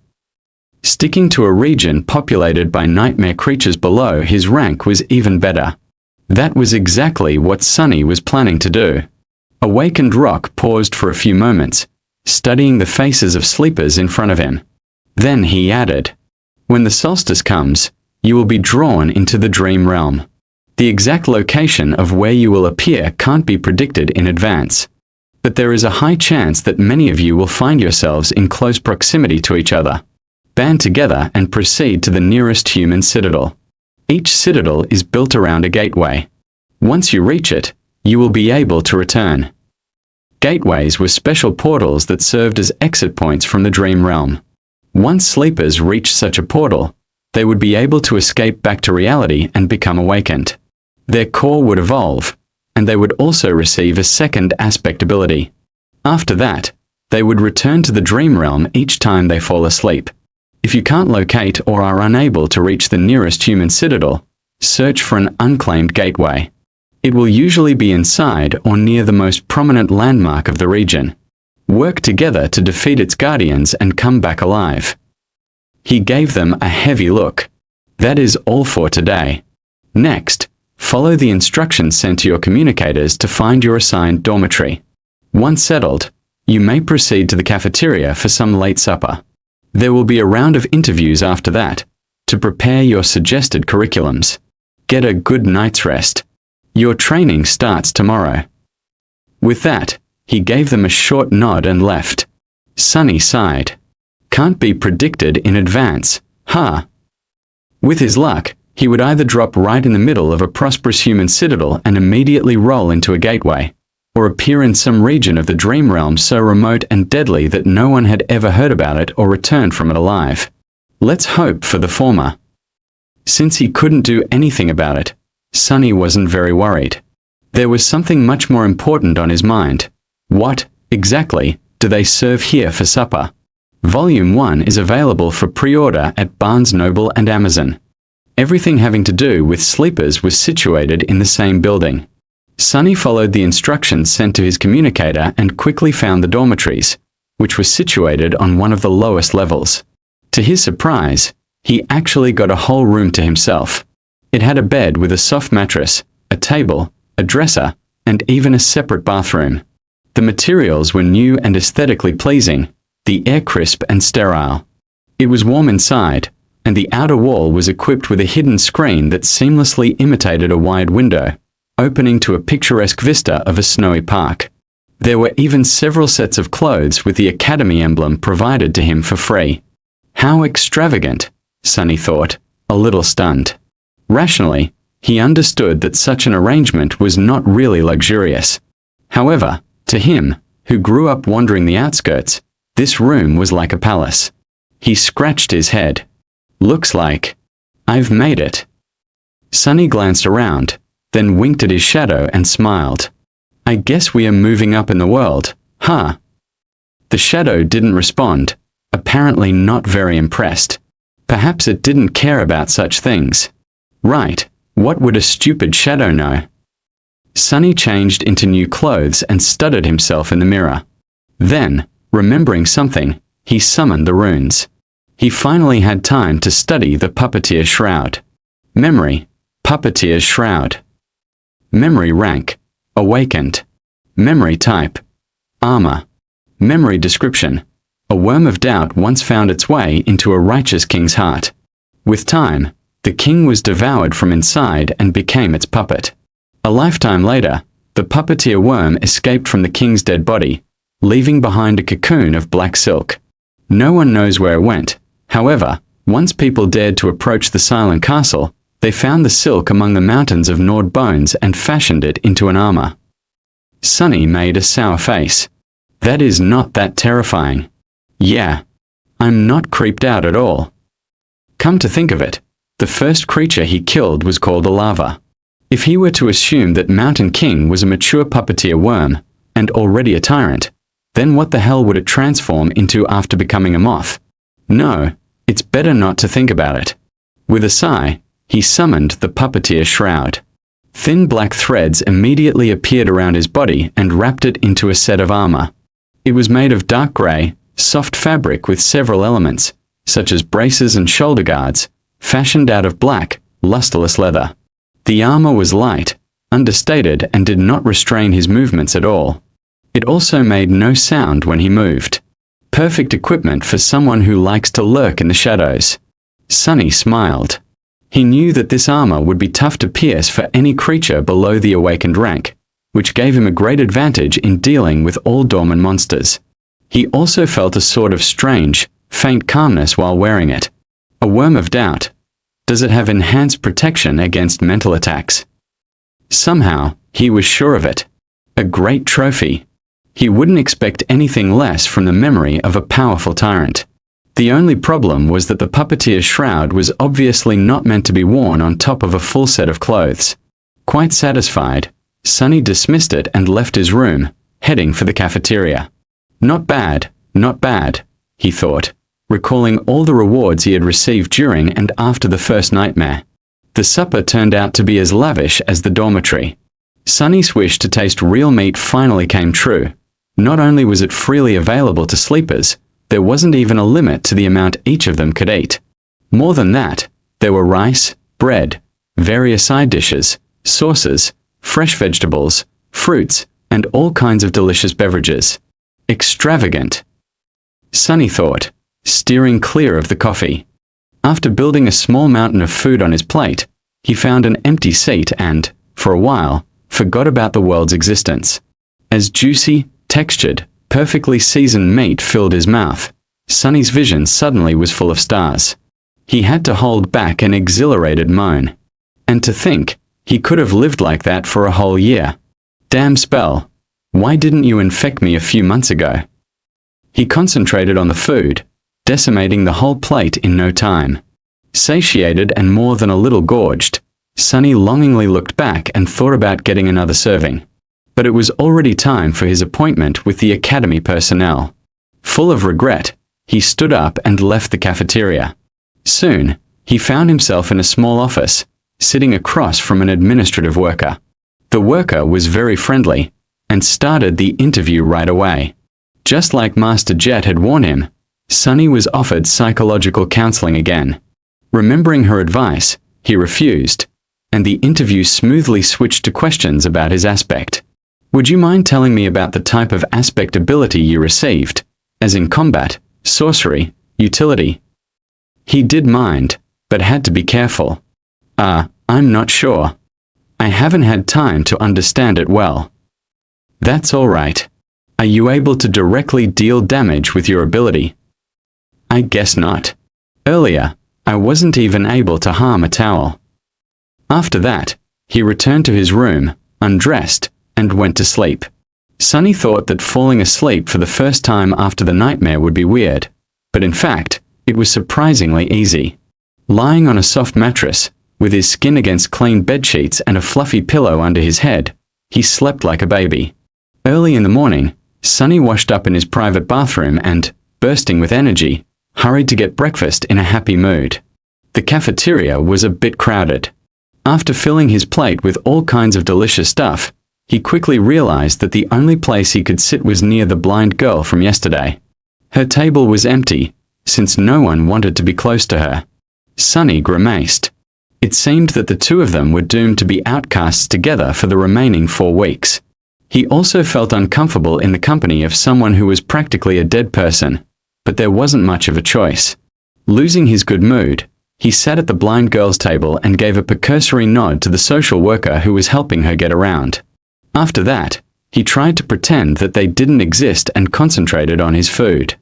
Sticking to a region populated by nightmare creatures below his rank was even better. That was exactly what Sunny was planning to do. Awakened Rock paused for a few moments, studying the faces of sleepers in front of him. Then he added, "When the solstice comes, you will be drawn into the dream realm. The exact location of where you will appear can't be predicted in advance. But there is a high chance that many of you will find yourselves in close proximity to each other. Band together and proceed to the nearest human citadel. Each citadel is built around a gateway. Once you reach it, you will be able to return." Gateways were special portals that served as exit points from the dream realm. Once sleepers reached such a portal, they would be able to escape back to reality and become awakened. Their core would evolve, and they would also receive a second aspect ability. After that, They would return to the dream realm each time they fall asleep. If you can't locate or are unable to reach the nearest human citadel, search for an unclaimed gateway. It will usually be inside or near the most prominent landmark of the region. Work together to defeat its guardians and come back alive. He gave them a heavy look. That is all for today. Next, follow the instructions sent to your communicators to find your assigned dormitory. Once settled, you may proceed to the cafeteria for some late supper. There will be a round of interviews after that, to prepare your suggested curriculums. Get a good night's rest. Your training starts tomorrow. With that, he gave them a short nod and left. Sunny sighed. Can't be predicted in advance, huh? With his luck, he would either drop right in the middle of a prosperous human citadel and immediately roll into a gateway, or appear in some region of the dream realm so remote and deadly that no one had ever heard about it or returned from it alive. Let's hope for the former. Since he couldn't do anything about it, Sunny wasn't very worried. There was something much more important on his mind. What, exactly, do they serve here for supper? Volume 1 is available for pre-order at Barnes & Noble and Amazon. Everything having to do with sleepers was situated in the same building. Sunny followed the instructions sent to his communicator and quickly found the dormitories, which were situated on one of the lowest levels. To his surprise, he actually got a whole room to himself. It had a bed with a soft mattress, a table, a dresser, and even a separate bathroom. The materials were new and aesthetically pleasing, the air crisp and sterile. It was warm inside, and the outer wall was equipped with a hidden screen that seamlessly imitated a wide window, opening to a picturesque vista of a snowy park. There were even several sets of clothes with the Academy emblem provided to him for free. How extravagant, Sunny thought, a little stunned. Rationally, he understood that such an arrangement was not really luxurious. However, to him, who grew up wandering the outskirts, this room was like a palace. He scratched his head. Looks like I've made it. Sunny glanced around, then winked at his shadow and smiled. I guess we are moving up in the world, huh? The shadow didn't respond, apparently not very impressed. Perhaps it didn't care about such things. Right, what would a stupid shadow know? Sunny changed into new clothes and studied himself in the mirror. Then, remembering something, he summoned the runes. He finally had time to study the Puppeteer's Shroud. Memory, Puppeteer's Shroud. Memory rank, Awakened. Memory type, Armor. Memory description, a worm of doubt once found its way into a righteous king's heart. With time, the king was devoured from inside and became its puppet. A lifetime later, the puppeteer worm escaped from the king's dead body, leaving behind a cocoon of black silk. No one knows where it went. However, once people dared to approach the silent castle, they found the silk among the mountains of gnawed bones and fashioned it into an armor. Sunny made a sour face. That is not that terrifying. Yeah, I'm not creeped out at all. Come to think of it, the first creature he killed was called a lava. If he were to assume that Mountain King was a mature puppeteer worm, and already a tyrant, then what the hell would it transform into after becoming a moth? No, it's better not to think about it. With a sigh, he summoned the Puppeteer's Shroud. Thin black threads immediately appeared around his body and wrapped it into a set of armor. It was made of dark gray, soft fabric with several elements, such as braces and shoulder guards, fashioned out of black, lusterless leather. The armor was light, understated, and did not restrain his movements at all. It also made no sound when he moved. Perfect equipment for someone who likes to lurk in the shadows. Sunny smiled. He knew that this armor would be tough to pierce for any creature below the awakened rank, which gave him a great advantage in dealing with all dormant monsters. He also felt a sort of strange, faint calmness while wearing it. A worm of doubt. Does it have enhanced protection against mental attacks? Somehow, he was sure of it. A great trophy. He wouldn't expect anything less from the memory of a powerful tyrant. The only problem was that the Puppeteer's Shroud was obviously not meant to be worn on top of a full set of clothes. Quite satisfied, Sunny dismissed it and left his room, heading for the cafeteria. Not bad, not bad, he thought, recalling all the rewards he had received during and after the first nightmare. The supper turned out to be as lavish as the dormitory. Sunny's wish to taste real meat finally came true. Not only was it freely available to sleepers, there wasn't even a limit to the amount each of them could eat. More than that, there were rice, bread, various side dishes, sauces, fresh vegetables, fruits, and all kinds of delicious beverages. Extravagant. Sunny thought, steering clear of the coffee. After building a small mountain of food on his plate, he found an empty seat and, for a while, forgot about the world's existence. As juicy, textured, perfectly seasoned meat filled his mouth, Sunny's vision suddenly was full of stars. He had to hold back an exhilarated moan. And to think, he could have lived like that for a whole year. Damn spell. Why didn't you infect me a few months ago? He concentrated on the food, decimating the whole plate in no time. Satiated and more than a little gorged, Sunny longingly looked back and thought about getting another serving. But it was already time for his appointment with the academy personnel. Full of regret, he stood up and left the cafeteria. Soon, he found himself in a small office, sitting across from an administrative worker. The worker was very friendly, and started the interview right away. Just like Master Jet had warned him, Sunny was offered psychological counseling again. Remembering her advice, he refused, and the interview smoothly switched to questions about his aspect. Would you mind telling me about the type of aspect ability you received, as in combat, sorcery, utility? He did mind, but had to be careful. I'm not sure. I haven't had time to understand it well. That's all right. Are you able to directly deal damage with your ability? I guess not. Earlier, I wasn't even able to harm a towel. After that, he returned to his room, undressed, and went to sleep. Sunny thought that falling asleep for the first time after the nightmare would be weird, but in fact, it was surprisingly easy. Lying on a soft mattress, with his skin against clean bedsheets and a fluffy pillow under his head, he slept like a baby. Early in the morning, Sunny washed up in his private bathroom and, bursting with energy, hurried to get breakfast in a happy mood. The cafeteria was a bit crowded. After filling his plate with all kinds of delicious stuff, he quickly realized that the only place he could sit was near the blind girl from yesterday. Her table was empty, since no one wanted to be close to her. Sunny grimaced. It seemed that the two of them were doomed to be outcasts together for the remaining 4 weeks. He also felt uncomfortable in the company of someone who was practically a dead person, but there wasn't much of a choice. Losing his good mood, he sat at the blind girl's table and gave a precursory nod to the social worker who was helping her get around. After that, he tried to pretend that they didn't exist and concentrated on his food.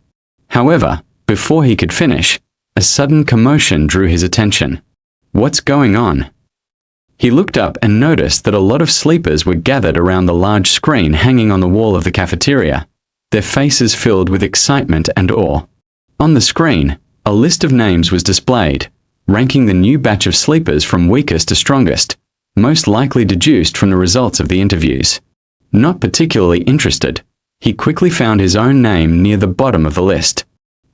However, before he could finish, a sudden commotion drew his attention. What's going on? He looked up and noticed that a lot of sleepers were gathered around the large screen hanging on the wall of the cafeteria, their faces filled with excitement and awe. On the screen, a list of names was displayed, ranking the new batch of sleepers from weakest to strongest, most likely deduced from the results of the interviews. Not particularly interested, he quickly found his own name near the bottom of the list.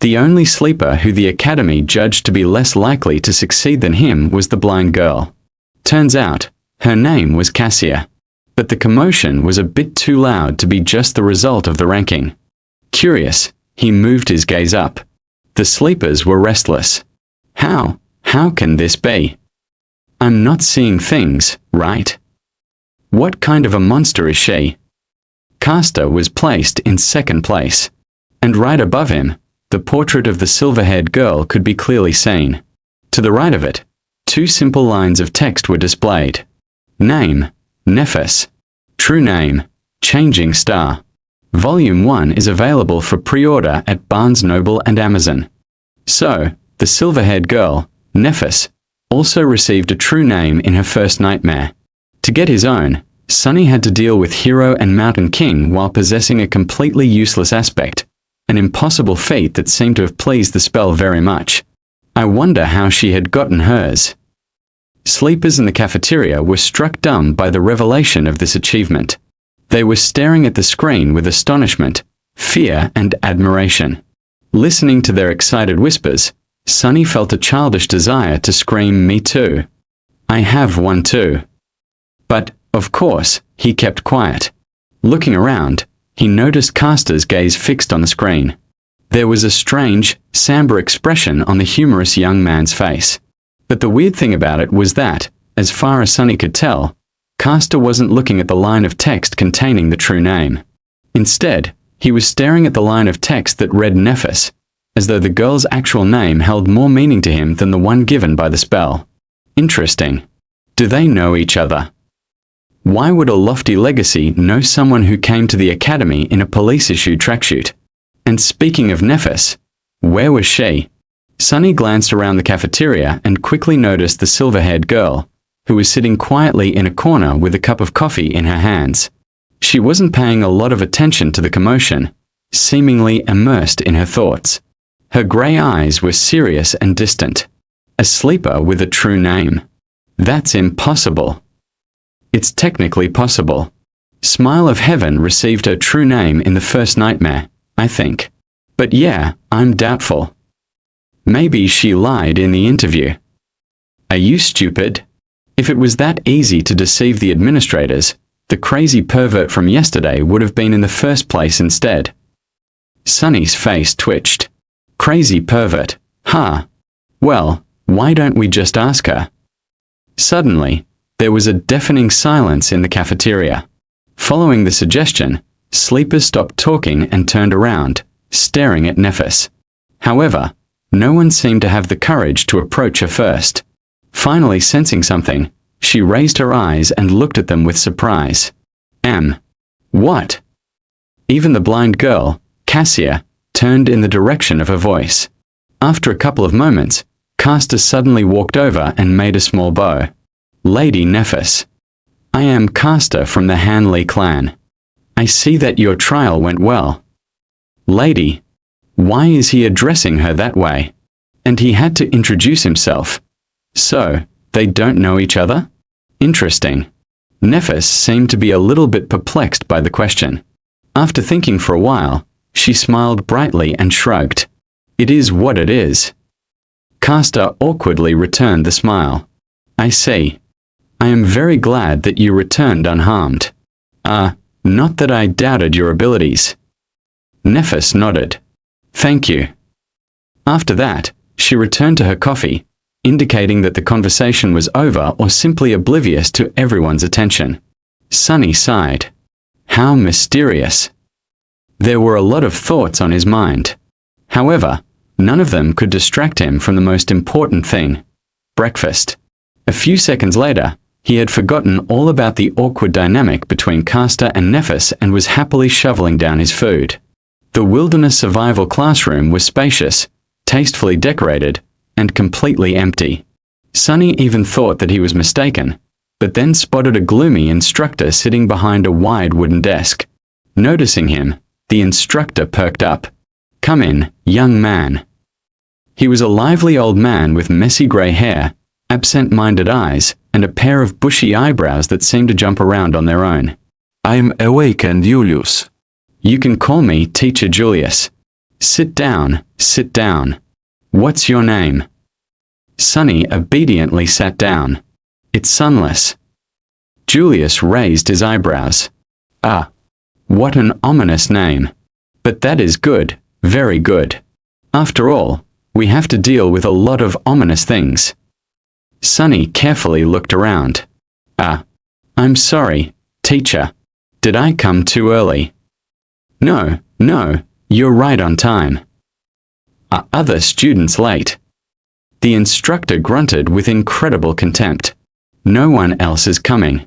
The only sleeper who the academy judged to be less likely to succeed than him was the blind girl. Turns out, her name was Cassia. But the commotion was a bit too loud to be just the result of the ranking. Curious, he moved his gaze up. The sleepers were restless. How can this be? I'm not seeing things, right? What kind of a monster is she? Castor was placed in second place. And right above him, the portrait of the silver-haired girl could be clearly seen. To the right of it, 2 simple lines of text were displayed. Name, Nephis. True name, Changing Star. Volume 1 is available for pre-order at Barnes Noble and Amazon. So, the silver-haired girl, Nephis, also received a true name in her first nightmare. To get his own, Sunny had to deal with Hero and Mountain King while possessing a completely useless aspect, an impossible feat that seemed to have pleased the spell very much. I wonder how she had gotten hers. Sleepers in the cafeteria were struck dumb by the revelation of this achievement. They were staring at the screen with astonishment, fear, and admiration. Listening to their excited whispers, Sunny felt a childish desire to scream, "Me too. I have one too." But, of course, he kept quiet. Looking around, he noticed Castor's gaze fixed on the screen. There was a strange, somber expression on the humorous young man's face. But the weird thing about it was that, as far as Sunny could tell, Castor wasn't looking at the line of text containing the true name. Instead, he was staring at the line of text that read Nephis, as though the girl's actual name held more meaning to him than the one given by the spell. Interesting. Do they know each other? Why would a lofty legacy know someone who came to the academy in a police-issued tracksuit? And speaking of Nephis, where was she? Sunny glanced around the cafeteria and quickly noticed the silver-haired girl, who was sitting quietly in a corner with a cup of coffee in her hands. She wasn't paying a lot of attention to the commotion, seemingly immersed in her thoughts. Her grey eyes were serious and distant. A sleeper with a true name. That's impossible. It's technically possible. Smile of Heaven received her true name in the first nightmare, I think. But yeah, I'm doubtful. Maybe she lied in the interview. Are you stupid? If it was that easy to deceive the administrators, the crazy pervert from yesterday would have been in the first place instead. Sunny's face twitched. Crazy pervert, huh? Well, why don't we just ask her? Suddenly, there was a deafening silence in the cafeteria. Following the suggestion, sleepers stopped talking and turned around, staring at Nephis. However, no one seemed to have the courage to approach her first. Finally sensing something, she raised her eyes and looked at them with surprise. What? Even the blind girl, Cassia, turned in the direction of her voice. After a couple of moments, Castor suddenly walked over and made a small bow. Lady Nephis. I am Castor from the Hanley clan. I see that your trial went well. Lady. Why is he addressing her that way? And he had to introduce himself. So, they don't know each other? Interesting. Nephis seemed to be a little bit perplexed by the question. After thinking for a while, she smiled brightly and shrugged. It is what it is. Castor awkwardly returned the smile. I see. I am very glad that you returned unharmed. Not that I doubted your abilities. Nephis nodded. Thank you. After that, she returned to her coffee, indicating that the conversation was over or simply oblivious to everyone's attention. Sunny sighed. How mysterious. There were a lot of thoughts on his mind. However, none of them could distract him from the most important thing: breakfast. A few seconds later, he had forgotten all about the awkward dynamic between Castor and Nephis and was happily shoveling down his food. The wilderness survival classroom was spacious, tastefully decorated, and completely empty. Sunny even thought that he was mistaken, but then spotted a gloomy instructor sitting behind a wide wooden desk. Noticing him, the instructor perked up. Come in, young man. He was a lively old man with messy grey hair, absent-minded eyes, and a pair of bushy eyebrows that seemed to jump around on their own. I'm awakened, Julius. You can call me Teacher Julius. Sit down, sit down. What's your name? Sunny obediently sat down. It's Sunless. Julius raised his eyebrows. Ah, what an ominous name. But that is good, very good. After all, we have to deal with a lot of ominous things. Sunny carefully looked around. I'm sorry, teacher. Did I come too early? No, you're right on time. Are other students late? The instructor grunted with incredible contempt. No one else is coming.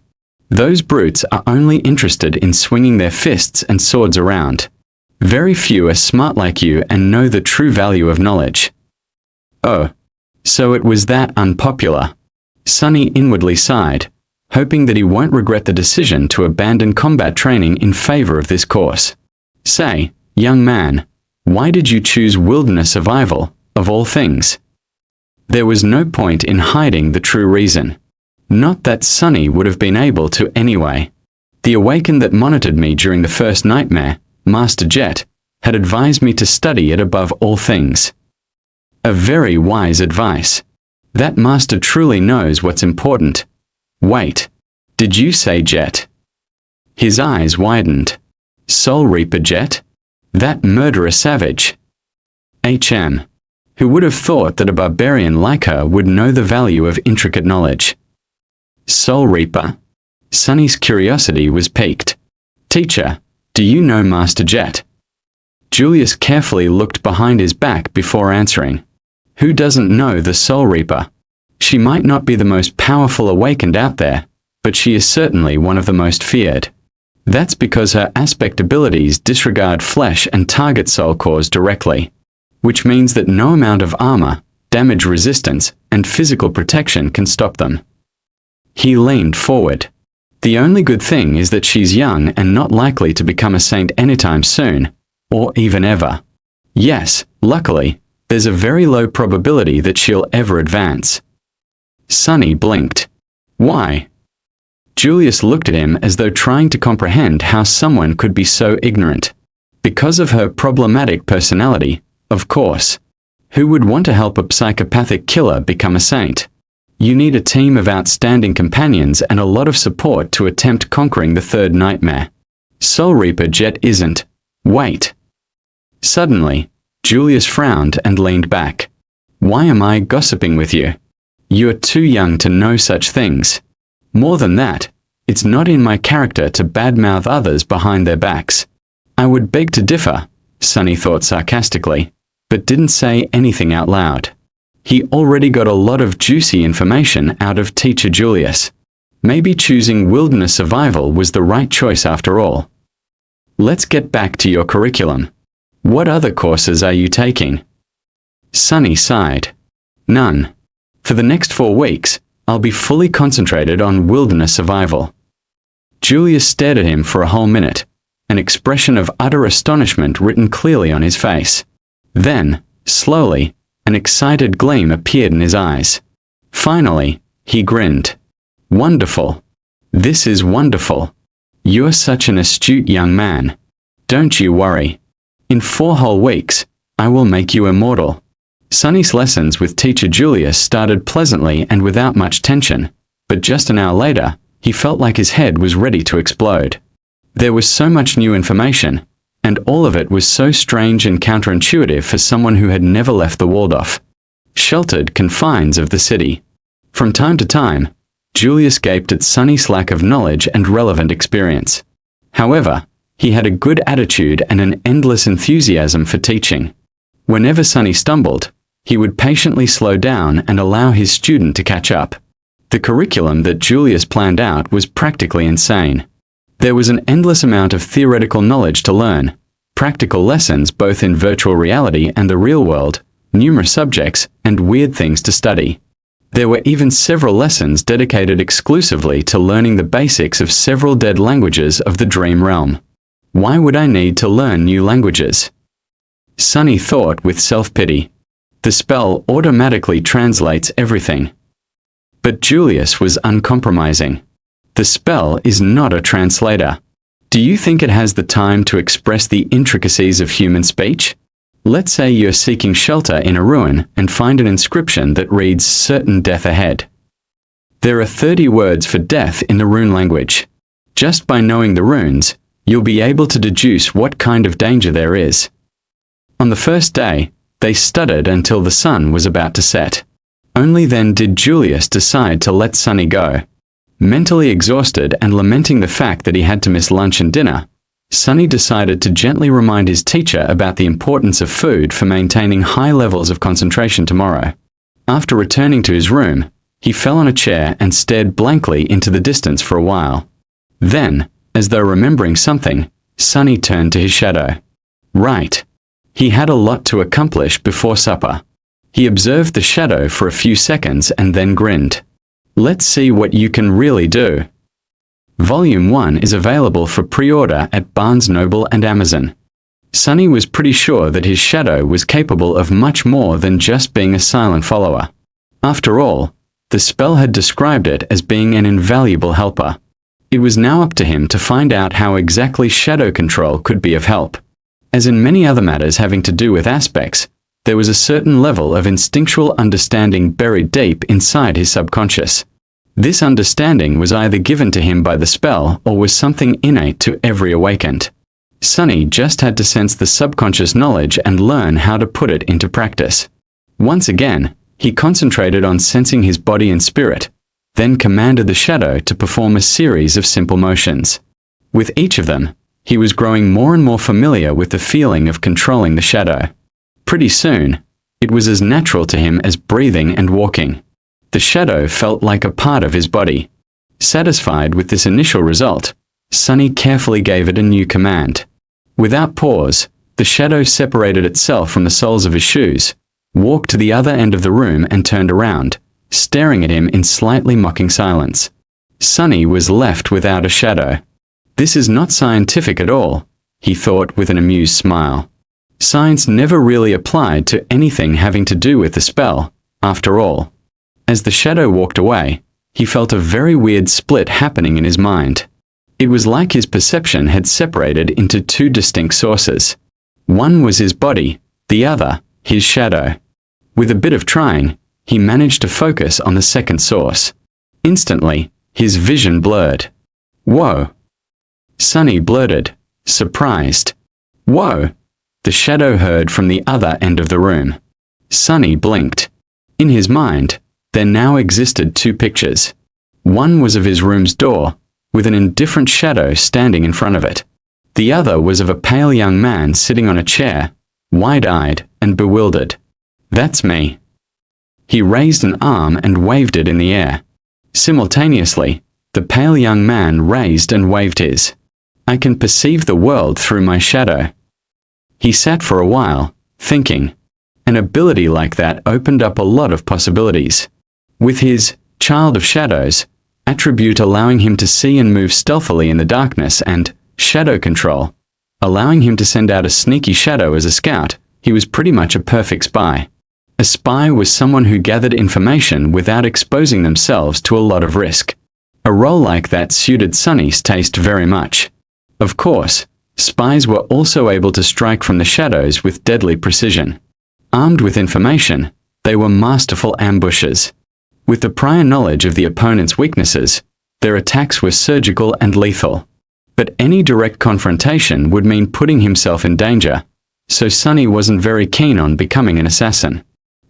Those brutes are only interested in swinging their fists and swords around. Very few are smart like you and know the true value of knowledge. Oh, so it was that unpopular. Sunny inwardly sighed, hoping that he won't regret the decision to abandon combat training in favor of this course. Say, young man, why did you choose wilderness survival, of all things? There was no point in hiding the true reason. Not that Sunny would have been able to anyway. The awakened that monitored me during the first nightmare, Master Jet, had advised me to study it above all things. A very wise advice. That master truly knows what's important. Wait, did you say Jet? His eyes widened. Soul Reaper Jet? That murderous savage. Who would have thought that a barbarian like her would know the value of intricate knowledge? Soul Reaper. Sunny's curiosity was piqued. Teacher, do you know Master Jet? Julius carefully looked behind his back before answering. Who doesn't know the Soul Reaper? She might not be the most powerful awakened out there, but she is certainly one of the most feared. That's because her aspect abilities disregard flesh and target soul cores directly, which means that no amount of armor, damage resistance, and physical protection can stop them. He leaned forward. The only good thing is that she's young and not likely to become a saint anytime soon, or even ever. Yes, luckily, there's a very low probability that she'll ever advance. Sunny blinked. Why? Julius looked at him as though trying to comprehend how someone could be so ignorant. Because of her problematic personality, of course. Who would want to help a psychopathic killer become a saint? You need a team of outstanding companions and a lot of support to attempt conquering the third nightmare. Soul Reaper Jet isn't. Wait. Suddenly, Julius frowned and leaned back. Why am I gossiping with you? You're too young to know such things. More than that, it's not in my character to badmouth others behind their backs. I would beg to differ, Sunny thought sarcastically, but didn't say anything out loud. He already got a lot of juicy information out of Teacher Julius. Maybe choosing wilderness survival was the right choice after all. Let's get back to your curriculum. What other courses are you taking? Sunny sighed. None. For the next 4 weeks, I'll be fully concentrated on wilderness survival. Julius stared at him for a whole minute, an expression of utter astonishment written clearly on his face. Then, slowly, an excited gleam appeared in his eyes. Finally, he grinned. Wonderful. This is wonderful. You're such an astute young man. Don't you worry. In 4 whole weeks, I will make you immortal. Sunny's lessons with Teacher Julius started pleasantly and without much tension, but just an hour later, he felt like his head was ready to explode. There was so much new information, and all of it was so strange and counterintuitive for someone who had never left the Waldorf, sheltered confines of the city. From time to time, Julius gaped at Sunny's lack of knowledge and relevant experience. However, he had a good attitude and an endless enthusiasm for teaching. Whenever Sunny stumbled, he would patiently slow down and allow his student to catch up. The curriculum that Julius planned out was practically insane. There was an endless amount of theoretical knowledge to learn, practical lessons both in virtual reality and the real world, numerous subjects, and weird things to study. There were even several lessons dedicated exclusively to learning the basics of several dead languages of the dream realm. Why would I need to learn new languages? Sunny thought with self-pity. The spell automatically translates everything. But Julius was uncompromising. The spell is not a translator. Do you think it has the time to express the intricacies of human speech? Let's say you're seeking shelter in a ruin and find an inscription that reads certain death ahead. There are 30 words for death in the rune language. Just by knowing the runes, you'll be able to deduce what kind of danger there is. On the first day, they studied until the sun was about to set. Only then did Julius decide to let Sunny go. Mentally exhausted and lamenting the fact that he had to miss lunch and dinner, Sunny decided to gently remind his teacher about the importance of food for maintaining high levels of concentration tomorrow. After returning to his room, he fell on a chair and stared blankly into the distance for a while. Then, as though remembering something, Sunny turned to his shadow. Right. He had a lot to accomplish before supper. He observed the shadow for a few seconds and then grinned. Let's see what you can really do. Volume 1 is available for pre-order at Barnes & Noble and Amazon. Sunny was pretty sure that his shadow was capable of much more than just being a silent follower. After all, the spell had described it as being an invaluable helper. It was now up to him to find out how exactly shadow control could be of help. As in many other matters having to do with aspects, there was a certain level of instinctual understanding buried deep inside his subconscious. This understanding was either given to him by the spell or was something innate to every awakened. Sunny just had to sense the subconscious knowledge and learn how to put it into practice. Once again, he concentrated on sensing his body and spirit, then commanded the shadow to perform a series of simple motions. With each of them, he was growing more and more familiar with the feeling of controlling the shadow. Pretty soon, it was as natural to him as breathing and walking. The shadow felt like a part of his body. Satisfied with this initial result, Sunny carefully gave it a new command. Without pause, the shadow separated itself from the soles of his shoes, walked to the other end of the room and turned around, staring at him in slightly mocking silence. Sunny was left without a shadow. This is not scientific at all, he thought with an amused smile. Science never really applied to anything having to do with the spell, after all. As the shadow walked away, he felt a very weird split happening in his mind. It was like his perception had separated into two distinct sources. One was his body, the other, his shadow. With a bit of trying, he managed to focus on the second source. Instantly, his vision blurred. "Whoa!" Sunny blurted, surprised. "Whoa!" the shadow heard from the other end of the room. Sunny blinked. In his mind, there now existed two pictures. One was of his room's door, with an indifferent shadow standing in front of it. The other was of a pale young man sitting on a chair, wide-eyed and bewildered. "That's me." He raised an arm and waved it in the air. Simultaneously, the pale young man raised and waved his. "I can perceive the world through my shadow." He sat for a while, thinking. An ability like that opened up a lot of possibilities. With his Child of Shadows attribute allowing him to see and move stealthily in the darkness and shadow control, allowing him to send out a sneaky shadow as a scout, he was pretty much a perfect spy. A spy was someone who gathered information without exposing themselves to a lot of risk. A role like that suited Sunny's taste very much. Of course, spies were also able to strike from the shadows with deadly precision. Armed with information, they were masterful ambushers. With the prior knowledge of the opponent's weaknesses, their attacks were surgical and lethal. But any direct confrontation would mean putting himself in danger, so Sunny wasn't very keen on becoming an assassin.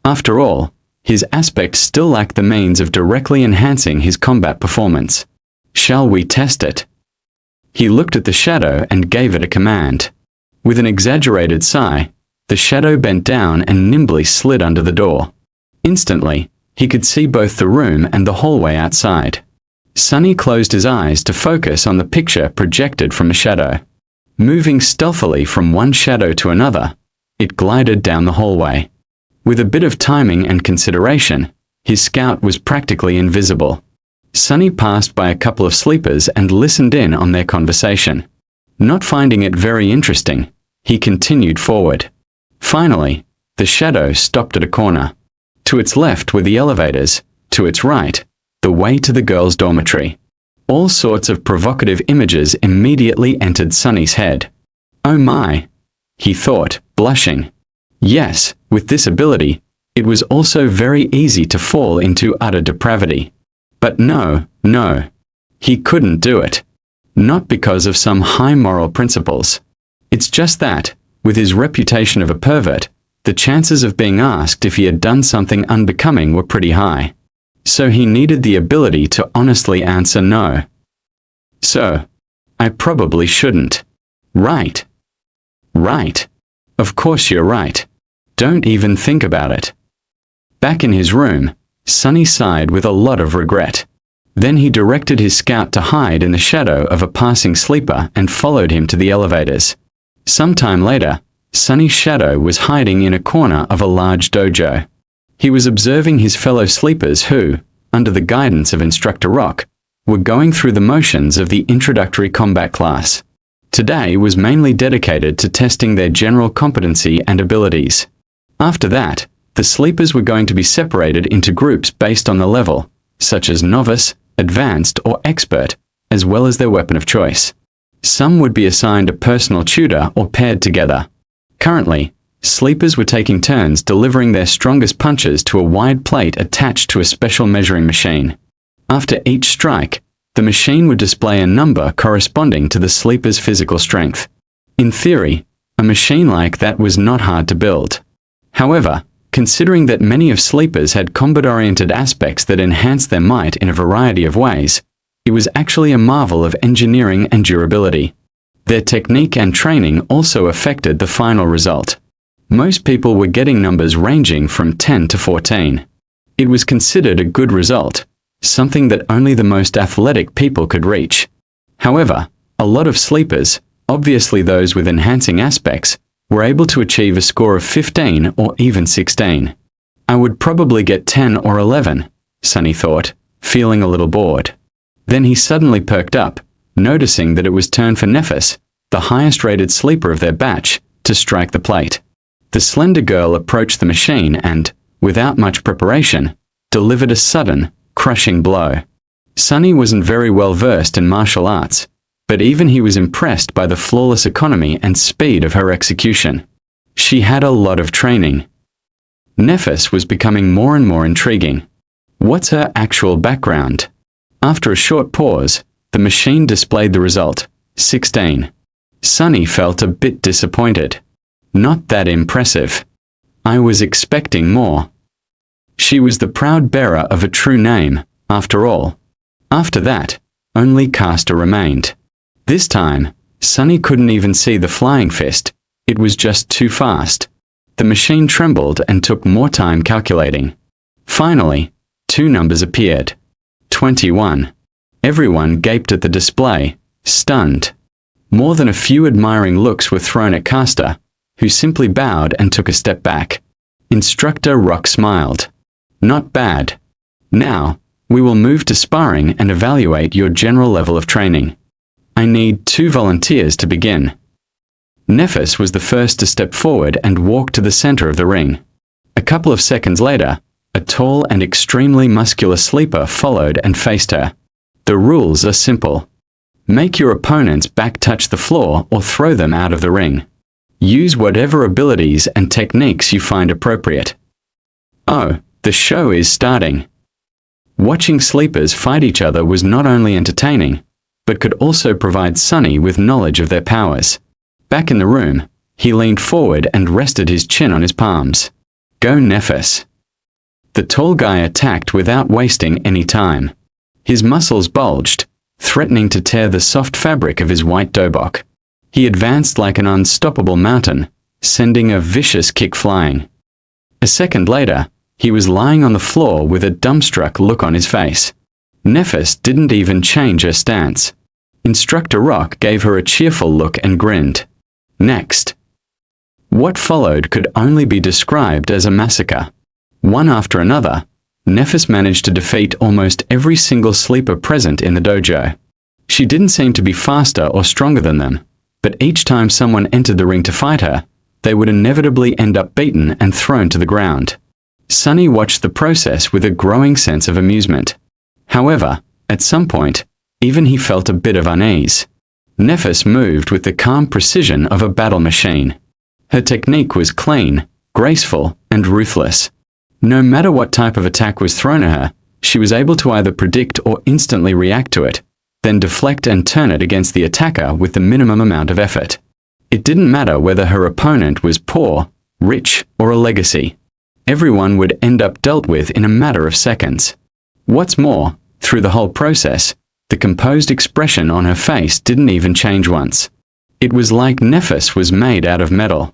After all, his aspect still lacked the means of directly enhancing his combat performance. "Shall we test it?" He looked at the shadow and gave it a command. With an exaggerated sigh, the shadow bent down and nimbly slid under the door. Instantly, he could see both the room and the hallway outside. Sunny closed his eyes to focus on the picture projected from a shadow. Moving stealthily from one shadow to another, it glided down the hallway. With a bit of timing and consideration, his scout was practically invisible. Sunny passed by a couple of sleepers and listened in on their conversation. Not finding it very interesting, he continued forward. Finally, the shadow stopped at a corner. To its left were the elevators, to its right, the way to the girls' dormitory. All sorts of provocative images immediately entered Sunny's head. "Oh my," he thought, blushing. Yes, with this ability, it was also very easy to fall into utter depravity. But no, he couldn't do it. Not because of some high moral principles. It's just that, with his reputation of a pervert, the chances of being asked if he had done something unbecoming were pretty high. So he needed the ability to honestly answer no. "So, I probably shouldn't." "Right. Right. Of course you're right. Don't even think about it." Back in his room, Sunny sighed with a lot of regret. Then he directed his scout to hide in the shadow of a passing sleeper and followed him to the elevators. Sometime later, Sunny's shadow was hiding in a corner of a large dojo. He was observing his fellow sleepers who, under the guidance of Instructor Rock, were going through the motions of the introductory combat class. Today was mainly dedicated to testing their general competency and abilities. After that, the sleepers were going to be separated into groups based on the level, such as novice, advanced, or expert, as well as their weapon of choice. Some would be assigned a personal tutor or paired together, Currently, sleepers were taking turns delivering their strongest punches to a wide plate attached to a special measuring machine. After each strike, the machine would display a number corresponding to the sleeper's physical strength. In theory, a machine like that was not hard to build. However, considering that many of sleepers had combat-oriented aspects that enhanced their might in a variety of ways, it was actually a marvel of engineering and durability. Their technique and training also affected the final result. Most people were getting numbers ranging from 10 to 14. It was considered a good result, something that only the most athletic people could reach. However, a lot of sleepers, obviously those with enhancing aspects, were able to achieve a score of 15 or even 16. I would probably get 10 or 11, Sunny thought, feeling a little bored. Then he suddenly perked up, noticing that it was turn for Nephis, the highest-rated sleeper of their batch, to strike the plate. The slender girl approached the machine and, without much preparation, delivered a sudden, crushing blow. Sunny wasn't very well versed in martial arts, but even he was impressed by the flawless economy and speed of her execution. She had a lot of training. Nephis was becoming more and more intriguing. What's her actual background? After a short pause, the machine displayed the result, 16. Sunny felt a bit disappointed. Not that impressive. I was expecting more. She was the proud bearer of a true name, after all. After that, only Castor remained. This time, Sunny couldn't even see the flying fist. It was just too fast. The machine trembled and took more time calculating. Finally, 2 numbers appeared. 21. Everyone gaped at the display, stunned. More than a few admiring looks were thrown at Castor, who simply bowed and took a step back. Instructor Rock smiled. Not bad. Now, we will move to sparring and evaluate your general level of training. I need 2 volunteers to begin. Nephis was the first to step forward and walk to the center of the ring. A couple of seconds later, a tall and extremely muscular sleeper followed and faced her. The rules are simple. Make your opponent's back touch the floor or throw them out of the ring. Use whatever abilities and techniques you find appropriate. Oh, the show is starting. Watching sleepers fight each other was not only entertaining, but could also provide Sunny with knowledge of their powers. Back in the room, he leaned forward and rested his chin on his palms. Go Nephis. The tall guy attacked without wasting any time. His muscles bulged, threatening to tear the soft fabric of his white dobok. He advanced like an unstoppable mountain, sending a vicious kick flying. A second later, he was lying on the floor with a dumbstruck look on his face. Nephis didn't even change her stance. Instructor Rock gave her a cheerful look and grinned. Next. What followed could only be described as a massacre. One after another, Nephis managed to defeat almost every single sleeper present in the dojo. She didn't seem to be faster or stronger than them, but each time someone entered the ring to fight her, they would inevitably end up beaten and thrown to the ground. Sunny watched the process with a growing sense of amusement. However, at some point, even he felt a bit of unease. Nephis moved with the calm precision of a battle machine. Her technique was clean, graceful, and ruthless. No matter what type of attack was thrown at her, she was able to either predict or instantly react to it, then deflect and turn it against the attacker with the minimum amount of effort. It didn't matter whether her opponent was poor, rich, or a legacy. Everyone would end up dealt with in a matter of seconds. What's more, through the whole process, the composed expression on her face didn't even change once. It was like Nephis was made out of metal.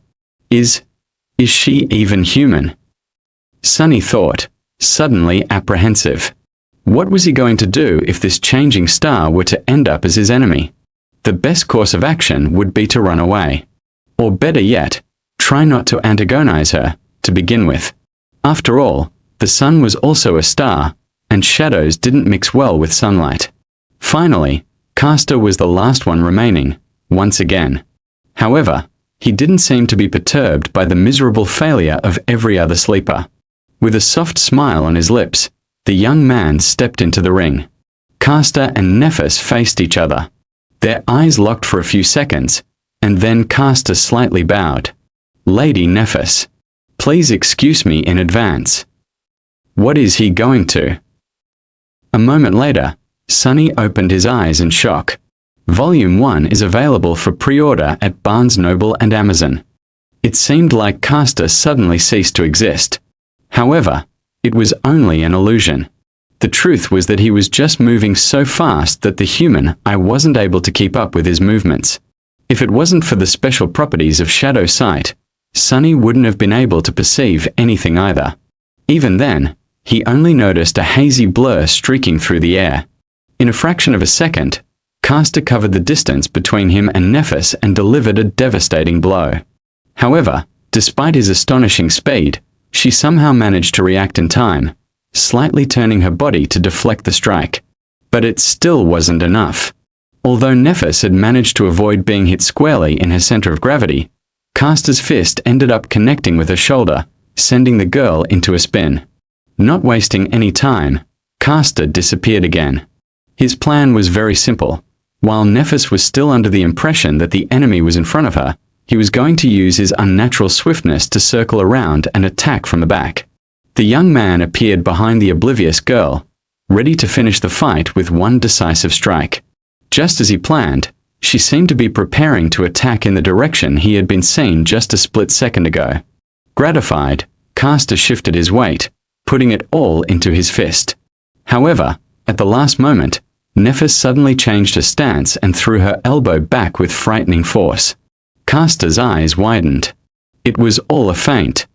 Is she even human? Sunny thought, suddenly apprehensive. What was he going to do if this changing star were to end up as his enemy? The best course of action would be to run away. Or better yet, try not to antagonize her, to begin with. After all, the sun was also a star, and shadows didn't mix well with sunlight. Finally, Castor was the last one remaining, once again. However, he didn't seem to be perturbed by the miserable failure of every other sleeper. With a soft smile on his lips, the young man stepped into the ring. Castor and Nephis faced each other. Their eyes locked for a few seconds, and then Castor slightly bowed. Lady Nephis. Please excuse me in advance. What is he going to? A moment later, Sonny opened his eyes in shock. Volume 1 is available for pre-order at Barnes & Noble and Amazon. It seemed like Castor suddenly ceased to exist. However, it was only an illusion. The truth was that he was just moving so fast that the human eye wasn't able to keep up with his movements. If it wasn't for the special properties of shadow sight, Sonny wouldn't have been able to perceive anything either. Even then, he only noticed a hazy blur streaking through the air. In a fraction of a second, Castor covered the distance between him and Nephis and delivered a devastating blow. However, despite his astonishing speed, she somehow managed to react in time, slightly turning her body to deflect the strike. But it still wasn't enough. Although Nephis had managed to avoid being hit squarely in her center of gravity, Castor's fist ended up connecting with her shoulder, sending the girl into a spin. Not wasting any time, Castor disappeared again. His plan was very simple. While Nephis was still under the impression that the enemy was in front of her, he was going to use his unnatural swiftness to circle around and attack from the back. The young man appeared behind the oblivious girl, ready to finish the fight with one decisive strike. Just as he planned, she seemed to be preparing to attack in the direction he had been seen just a split second ago. Gratified, Castor shifted his weight, putting it all into his fist. However, at the last moment, Nephis suddenly changed her stance and threw her elbow back with frightening force. Castor's eyes widened. It was all a feint.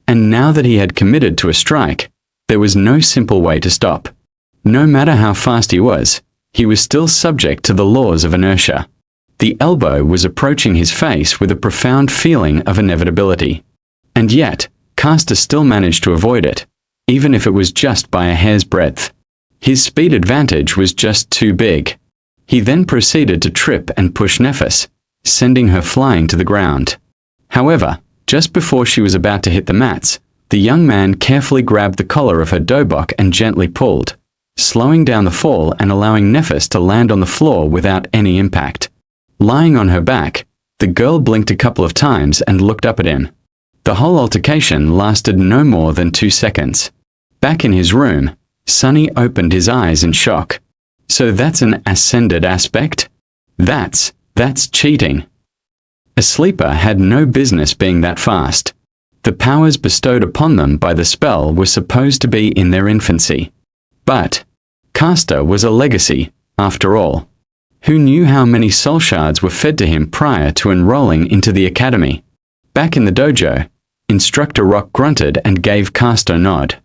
And now that he had committed to a strike, there was no simple way to stop. No matter how fast he was still subject to the laws of inertia. The elbow was approaching his face with a profound feeling of inevitability. And yet, Castor still managed to avoid it, even if it was just by a hair's breadth. His speed advantage was just too big. He then proceeded to trip and push Nephis, sending her flying to the ground. However, just before she was about to hit the mats, the young man carefully grabbed the collar of her dobok and gently pulled, slowing down the fall and allowing Nephis to land on the floor without any impact. Lying on her back, the girl blinked a couple of times and looked up at him. The whole altercation lasted no more than 2 seconds. Back in his room, Sonny opened his eyes in shock. So that's an ascended aspect? That's cheating. A sleeper had no business being that fast. The powers bestowed upon them by the spell were supposed to be in their infancy. But Castor was a legacy, after all. Who knew how many soul shards were fed to him prior to enrolling into the academy? Back in the dojo, Instructor Rock grunted and gave Castor a nod.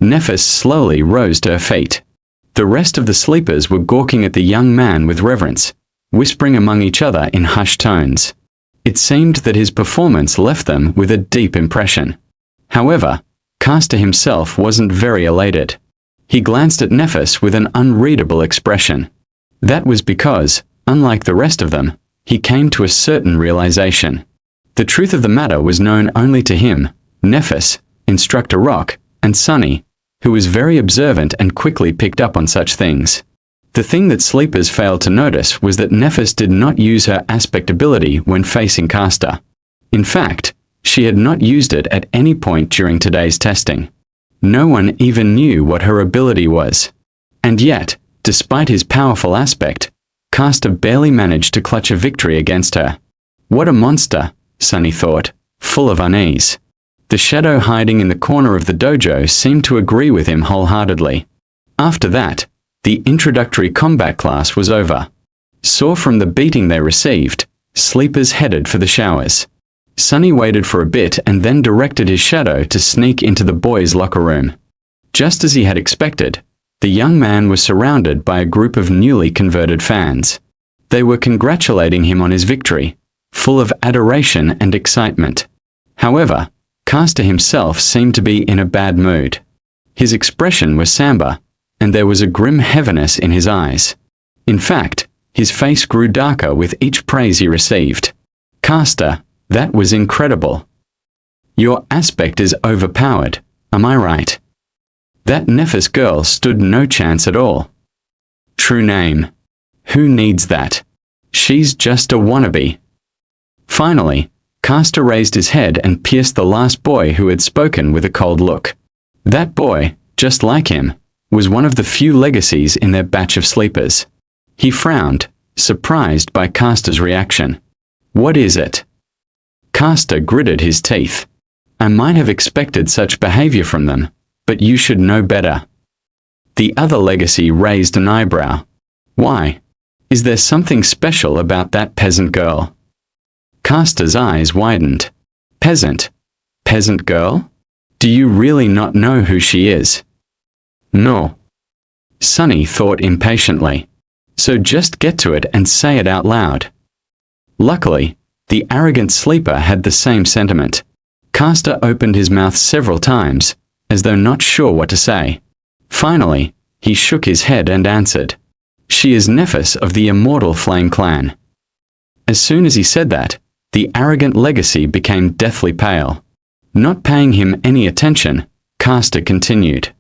Nephis slowly rose to her feet. The rest of the sleepers were gawking at the young man with reverence, whispering among each other in hushed tones. It seemed that his performance left them with a deep impression. However, Castor himself wasn't very elated. He glanced at Nephis with an unreadable expression. That was because, unlike the rest of them, he came to a certain realization. The truth of the matter was known only to him, Nephis, Instructor Rock, and Sonny, who was very observant and quickly picked up on such things. The thing that sleepers failed to notice was that Nephis did not use her aspect ability when facing Castor. In fact, she had not used it at any point during today's testing. No one even knew what her ability was. And yet, despite his powerful aspect, Castor barely managed to clutch a victory against her. What a monster, Sonny thought, full of unease. The shadow hiding in the corner of the dojo seemed to agree with him wholeheartedly. After that, the introductory combat class was over. Sore from the beating they received, sleepers headed for the showers. Sonny waited for a bit and then directed his shadow to sneak into the boys' locker room. Just as he had expected, the young man was surrounded by a group of newly converted fans. They were congratulating him on his victory, full of adoration and excitement. However, Castor himself seemed to be in a bad mood. His expression was somber, and there was a grim heaviness in his eyes. In fact, his face grew darker with each praise he received. Castor, that was incredible. Your aspect is overpowered, am I right? That Nephis girl stood no chance at all. True name. Who needs that? She's just a wannabe. Finally, Caster raised his head and pierced the last boy who had spoken with a cold look. That boy, just like him, was one of the few legacies in their batch of sleepers. He frowned, surprised by Caster's reaction. "What is it?" Caster gritted his teeth. "I might have expected such behavior from them, but you should know better." The other legacy raised an eyebrow. "Why? Is there something special about that peasant girl?" Caster's eyes widened. "Peasant? Peasant girl? Do you really not know who she is?" "No." Sunny thought impatiently. "So just get to it and say it out loud." Luckily, the arrogant sleeper had the same sentiment. Caster opened his mouth several times, as though not sure what to say. Finally, he shook his head and answered, "She is Nephis of the Immortal Flame Clan." As soon as he said that, the arrogant legacy became deathly pale. Not paying him any attention, Caster continued,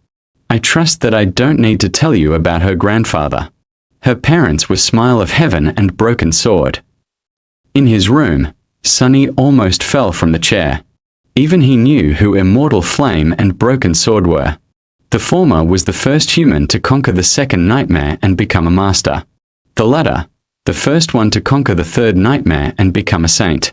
"I trust that I don't need to tell you about her grandfather. Her parents were Smile of Heaven and Broken Sword." In his room, Sunny almost fell from the chair. Even he knew who Immortal Flame and Broken Sword were. The former was the first human to conquer the second nightmare and become a master. The latter, the first one to conquer the third nightmare and become a saint.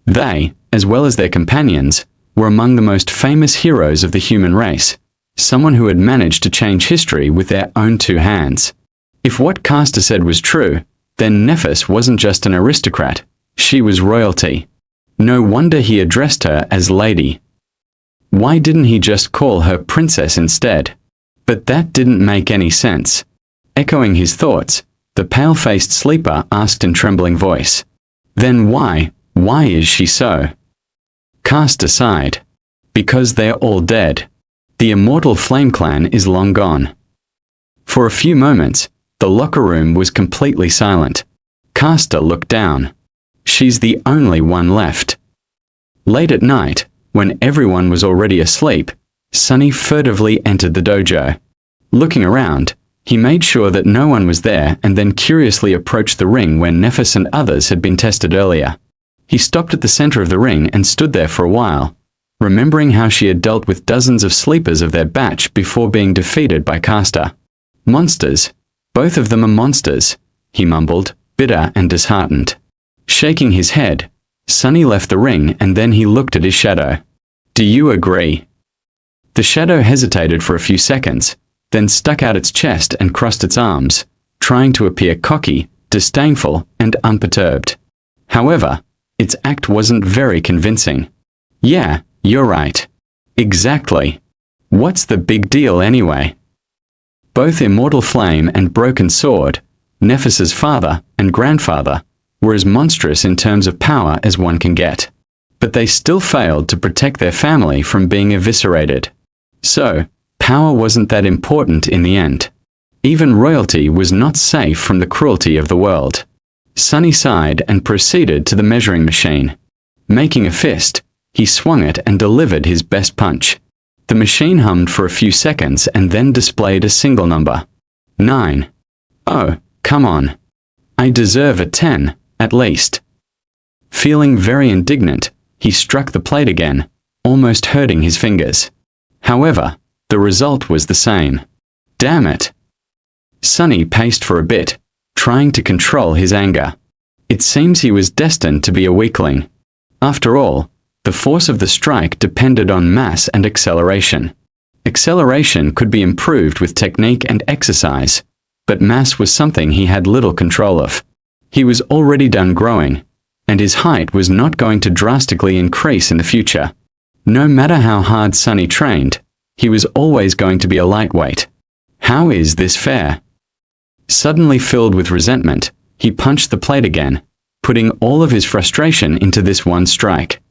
They, as well as their companions, were among the most famous heroes of the human race, someone who had managed to change history with their own two hands. If what Caster said was true, then Nephis wasn't just an aristocrat, she was royalty. No wonder he addressed her as lady. Why didn't he just call her princess instead? But that didn't make any sense. Echoing his thoughts, the pale-faced sleeper asked in trembling voice, "Then why is she so?" Caster sighed. "Because they're all dead. The Immortal Flame Clan is long gone." For a few moments, the locker room was completely silent. Caster looked down. She's the only one left. Late at night, when everyone was already asleep, Sunny furtively entered the dojo. Looking around, he made sure that no one was there and then curiously approached the ring where Nephis and others had been tested earlier. He stopped at the center of the ring and stood there for a while, remembering how she had dealt with dozens of sleepers of their batch before being defeated by Caster. "Monsters. Both of them are monsters," he mumbled, bitter and disheartened. Shaking his head, Sunny left the ring and then he looked at his shadow. "Do you agree?" The shadow hesitated for a few seconds, then stuck out its chest and crossed its arms, trying to appear cocky, disdainful, and unperturbed. However, its act wasn't very convincing. "Yeah, you're right. Exactly. What's the big deal anyway?" Both Immortal Flame and Broken Sword, Nephis's father and grandfather, were as monstrous in terms of power as one can get. But they still failed to protect their family from being eviscerated. So, power wasn't that important in the end. Even royalty was not safe from the cruelty of the world. Sunny sighed and proceeded to the measuring machine. Making a fist, he swung it and delivered his best punch. The machine hummed for a few seconds and then displayed a single number. 9. "Oh, come on. I deserve a 10, at least." Feeling very indignant, he struck the plate again, almost hurting his fingers. However, the result was the same. Damn it! Sunny paced for a bit, trying to control his anger. It seems he was destined to be a weakling. After all, the force of the strike depended on mass and acceleration. Acceleration could be improved with technique and exercise, but mass was something he had little control of. He was already done growing, and his height was not going to drastically increase in the future. No matter how hard Sunny trained, he was always going to be a lightweight. How is this fair? Suddenly filled with resentment, he punched the plate again, putting all of his frustration into this one strike.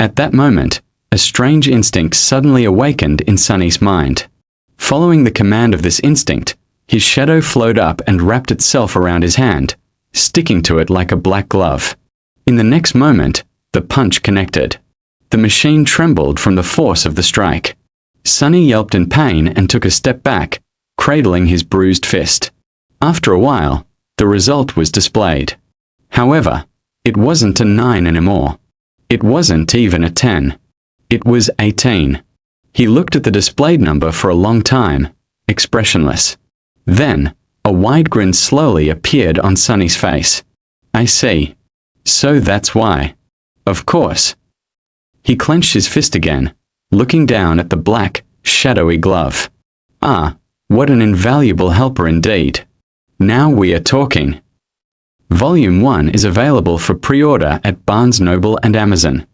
At that moment, a strange instinct suddenly awakened in Sunny's mind. Following the command of this instinct, his shadow flowed up and wrapped itself around his hand, sticking to it like a black glove. In the next moment, the punch connected. The machine trembled from the force of the strike. Sunny yelped in pain and took a step back, cradling his bruised fist. After a while, the result was displayed. However, it wasn't a 9 anymore. It wasn't even a 10. It was 18. He looked at the displayed number for a long time, expressionless. Then, a wide grin slowly appeared on Sunny's face. I see. So that's why. Of course. He clenched his fist again, looking down at the black, shadowy glove. Ah, what an invaluable helper indeed. Now we are talking. Volume 1 is available for pre-order at Barnes & Noble and Amazon.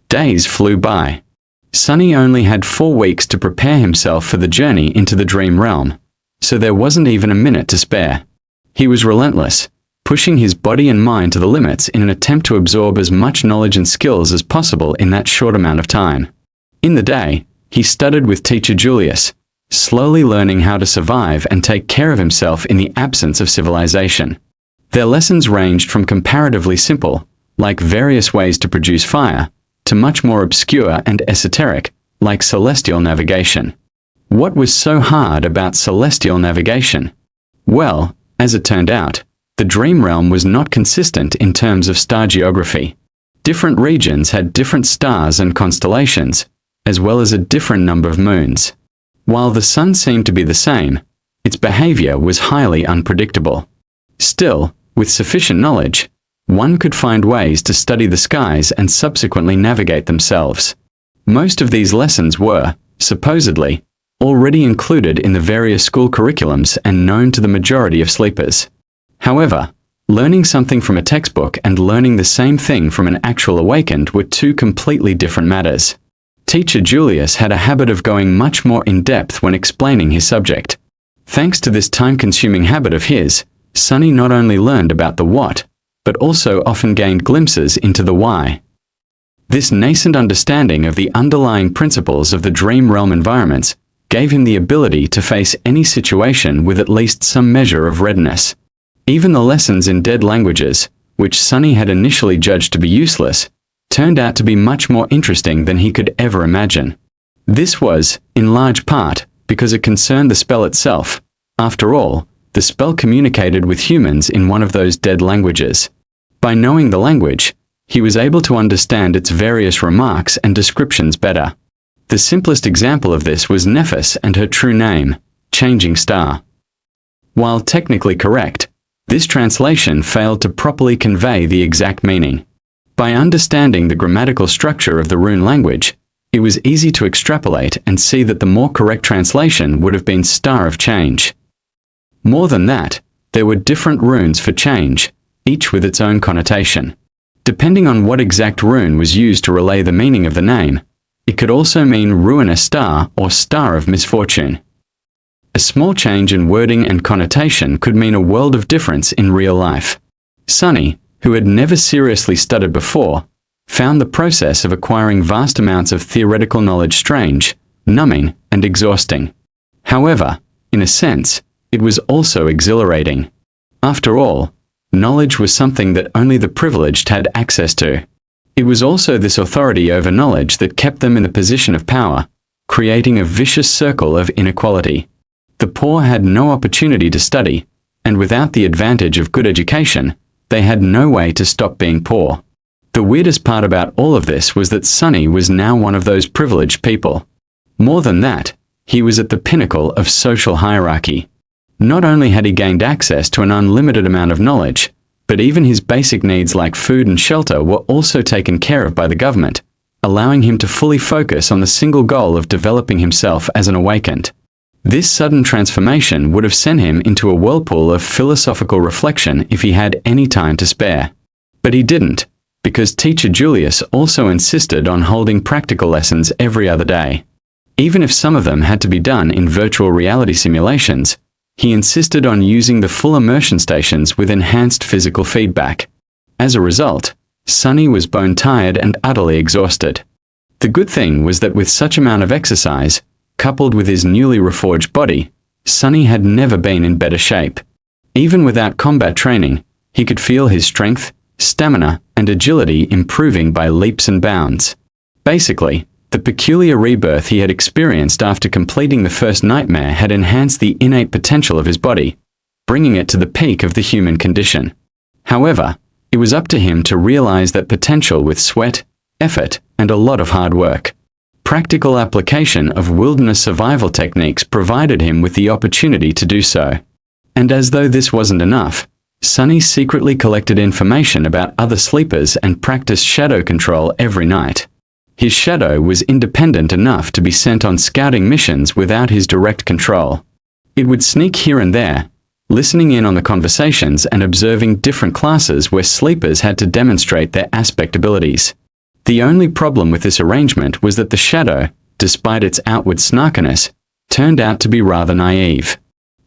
Days flew by. Sunny only had 4 weeks to prepare himself for the journey into the dream realm, so there wasn't even a minute to spare. He was relentless, pushing his body and mind to the limits in an attempt to absorb as much knowledge and skills as possible in that short amount of time. In the day, he studied with teacher Julius, slowly learning how to survive and take care of himself in the absence of civilization. Their lessons ranged from comparatively simple, like various ways to produce fire, to much more obscure and esoteric, like celestial navigation. What was so hard about celestial navigation? Well, as it turned out, the dream realm was not consistent in terms of star geography. Different regions had different stars and constellations, as well as a different number of moons. While the sun seemed to be the same, its behavior was highly unpredictable. Still, with sufficient knowledge, one could find ways to study the skies and subsequently navigate themselves. Most of these lessons were, supposedly, already included in the various school curriculums and known to the majority of sleepers. However, learning something from a textbook and learning the same thing from an actual awakened were two completely different matters. Teacher Julius had a habit of going much more in-depth when explaining his subject. Thanks to this time-consuming habit of his, Sunny not only learned about the what, but also often gained glimpses into the why. This nascent understanding of the underlying principles of the dream realm environments gave him the ability to face any situation with at least some measure of readiness. Even the lessons in dead languages, which Sunny had initially judged to be useless, turned out to be much more interesting than he could ever imagine. This was, in large part, because it concerned the spell itself. After all, the spell communicated with humans in one of those dead languages. By knowing the language, he was able to understand its various remarks and descriptions better. The simplest example of this was Nephis and her true name, Changing Star. While technically correct, this translation failed to properly convey the exact meaning. By understanding the grammatical structure of the rune language, it was easy to extrapolate and see that the more correct translation would have been Star of Change. More than that, there were different runes for change, each with its own connotation. Depending on what exact rune was used to relay the meaning of the name, it could also mean ruinous star or star of misfortune. A small change in wording and connotation could mean a world of difference in real life. Sunny, who had never seriously studied before, found the process of acquiring vast amounts of theoretical knowledge strange, numbing, and exhausting. However, in a sense, it was also exhilarating. After all, knowledge was something that only the privileged had access to. It was also this authority over knowledge that kept them in the position of power, creating a vicious circle of inequality. The poor had no opportunity to study, and without the advantage of good education, they had no way to stop being poor. The weirdest part about all of this was that Sunny was now one of those privileged people. More than that, he was at the pinnacle of social hierarchy. Not only had he gained access to an unlimited amount of knowledge, but even his basic needs like food and shelter were also taken care of by the government, allowing him to fully focus on the single goal of developing himself as an awakened. This sudden transformation would have sent him into a whirlpool of philosophical reflection if he had any time to spare. But he didn't, because teacher Julius also insisted on holding practical lessons every other day. Even if some of them had to be done in virtual reality simulations, he insisted on using the full immersion stations with enhanced physical feedback. As a result, Sunny was bone-tired and utterly exhausted. The good thing was that with such amount of exercise, coupled with his newly reforged body, Sunny had never been in better shape. Even without combat training, he could feel his strength, stamina, and agility improving by leaps and bounds. Basically, the peculiar rebirth he had experienced after completing the first nightmare had enhanced the innate potential of his body, bringing it to the peak of the human condition. However, it was up to him to realize that potential with sweat, effort, and a lot of hard work. Practical application of wilderness survival techniques provided him with the opportunity to do so. And as though this wasn't enough, Sunny secretly collected information about other sleepers and practiced shadow control every night. His shadow was independent enough to be sent on scouting missions without his direct control. It would sneak here and there, listening in on the conversations and observing different classes where sleepers had to demonstrate their aspect abilities. The only problem with this arrangement was that the shadow, despite its outward snarkiness, turned out to be rather naive.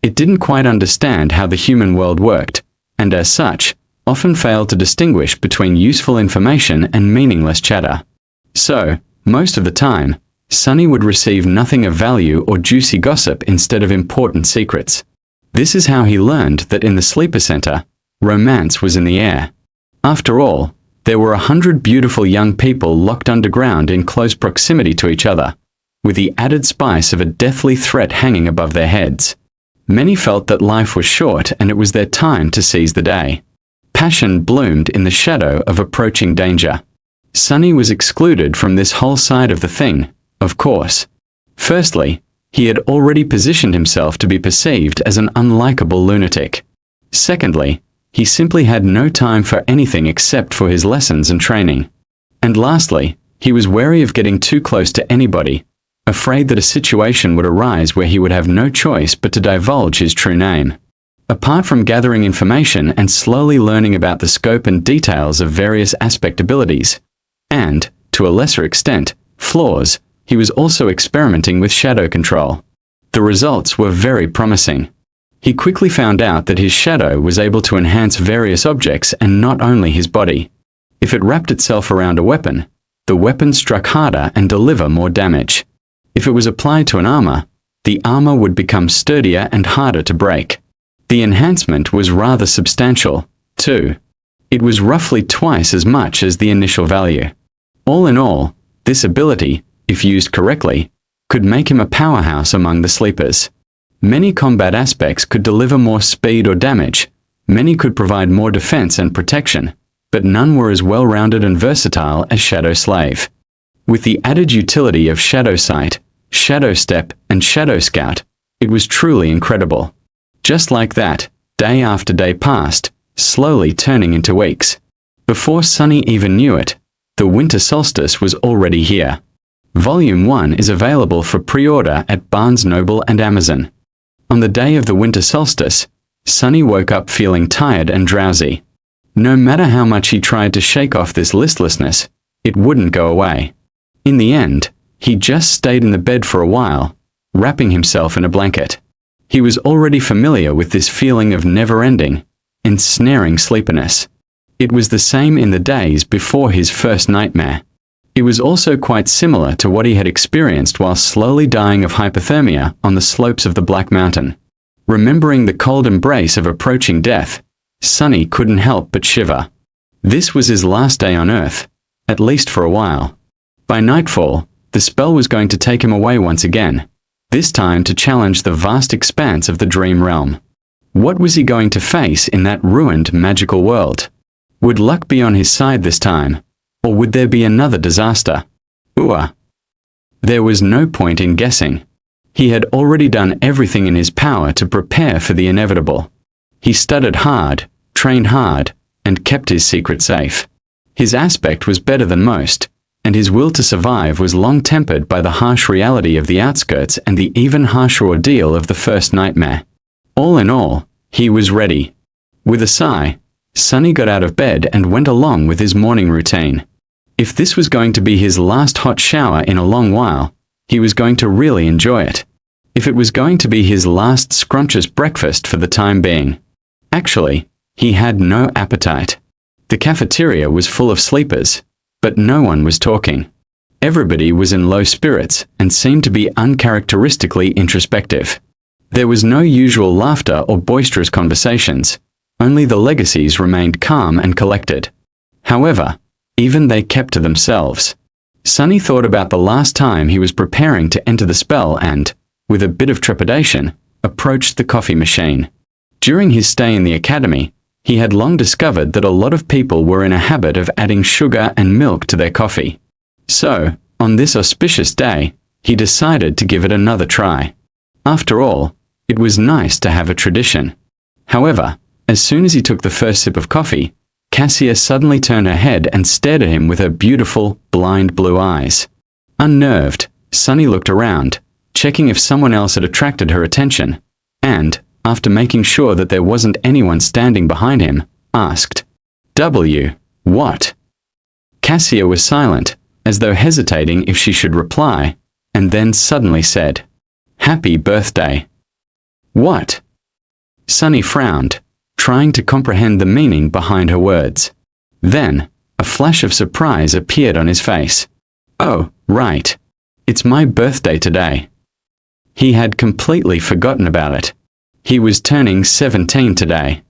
It didn't quite understand how the human world worked, and as such, often failed to distinguish between useful information and meaningless chatter. So, most of the time, Sunny would receive nothing of value or juicy gossip instead of important secrets. This is how he learned that in the sleeper center, romance was in the air. After all, there were 100 beautiful young people locked underground in close proximity to each other, with the added spice of a deathly threat hanging above their heads. Many felt that life was short and it was their time to seize the day. Passion bloomed in the shadow of approaching danger. Sunny was excluded from this whole side of the thing, of course. Firstly, he had already positioned himself to be perceived as an unlikable lunatic. Secondly, he simply had no time for anything except for his lessons and training. And lastly, he was wary of getting too close to anybody, afraid that a situation would arise where he would have no choice but to divulge his true name. Apart from gathering information and slowly learning about the scope and details of various aspect abilities, and, to a lesser extent, flaws, he was also experimenting with shadow control. The results were very promising. He quickly found out that his shadow was able to enhance various objects and not only his body. If it wrapped itself around a weapon, the weapon struck harder and deliver more damage. If it was applied to an armor, the armor would become sturdier and harder to break. The enhancement was rather substantial, too. It was roughly twice as much as the initial value. All in all, this ability, if used correctly, could make him a powerhouse among the sleepers. Many combat aspects could deliver more speed or damage, many could provide more defense and protection, but none were as well-rounded and versatile as Shadow Slave. With the added utility of Shadow Sight, Shadow Step, and Shadow Scout, it was truly incredible. Just like that, day after day passed, slowly turning into weeks. Before Sunny even knew it, the winter solstice was already here. Volume 1 is available for pre-order at Barnes Noble and Amazon. On the day of the winter solstice, Sunny woke up feeling tired and drowsy. No matter how much he tried to shake off this listlessness, it wouldn't go away. In the end, he just stayed in the bed for a while, wrapping himself in a blanket. He was already familiar with this feeling of never-ending, ensnaring sleepiness. It was the same in the days before his first nightmare. It was also quite similar to what he had experienced while slowly dying of hypothermia on the slopes of the Black Mountain. Remembering the cold embrace of approaching death, Sunny couldn't help but shiver. This was his last day on Earth, at least for a while. By nightfall, the spell was going to take him away once again, this time to challenge the vast expanse of the dream realm. What was he going to face in that ruined magical world? Would luck be on his side this time, or would there be another disaster? There was no point in guessing. He had already done everything in his power to prepare for the inevitable. He studied hard, trained hard, and kept his secret safe. His aspect was better than most, and his will to survive was long tempered by the harsh reality of the outskirts and the even harsher ordeal of the first nightmare. All in all, he was ready. With a sigh, Sunny got out of bed and went along with his morning routine. If this was going to be his last hot shower in a long while, he was going to really enjoy it. If it was going to be his last scrumptious breakfast for the time being. Actually, he had no appetite. The cafeteria was full of sleepers, but no one was talking. Everybody was in low spirits and seemed to be uncharacteristically introspective. There was no usual laughter or boisterous conversations, only the legacies remained calm and collected. However, even they kept to themselves. Sunny thought about the last time he was preparing to enter the spell and, with a bit of trepidation, approached the coffee machine. During his stay in the academy, He had long discovered that a lot of people were in a habit of adding sugar and milk to their coffee. So, on this auspicious day, he decided to give it another try. After all, it was nice to have a tradition. However, as soon as he took the first sip of coffee, Cassia suddenly turned her head and stared at him with her beautiful, blind blue eyes. Unnerved, Sunny looked around, checking if someone else had attracted her attention, and, after making sure that there wasn't anyone standing behind him, asked, What? Cassia was silent, as though hesitating if she should reply, and then suddenly said, Happy birthday. What? Sunny frowned, trying to comprehend the meaning behind her words. Then, a flash of surprise appeared on his face. Oh, right. It's my birthday today. He had completely forgotten about it. He was turning 17 today.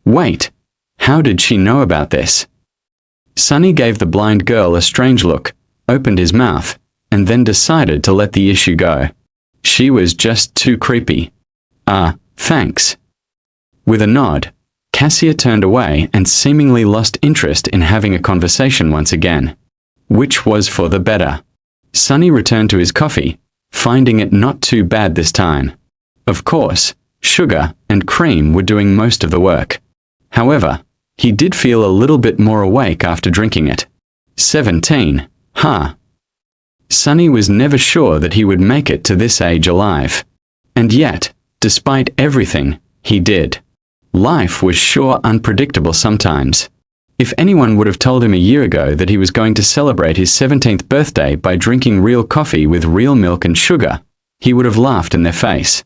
Wait, how did she know about this? Sunny gave the blind girl a strange look, opened his mouth, and then decided to let the issue go. She was just too creepy. Thanks. With a nod, Cassia turned away and seemingly lost interest in having a conversation once again. Which was for the better. Sunny returned to his coffee, finding it not too bad this time. Of course, sugar and cream were doing most of the work. However, he did feel a little bit more awake after drinking it. 17, huh? Sunny was never sure that he would make it to this age alive. And yet, despite everything, he did. Life was sure unpredictable sometimes. If anyone would have told him a year ago that he was going to celebrate his 17th birthday by drinking real coffee with real milk and sugar, he would have laughed in their face.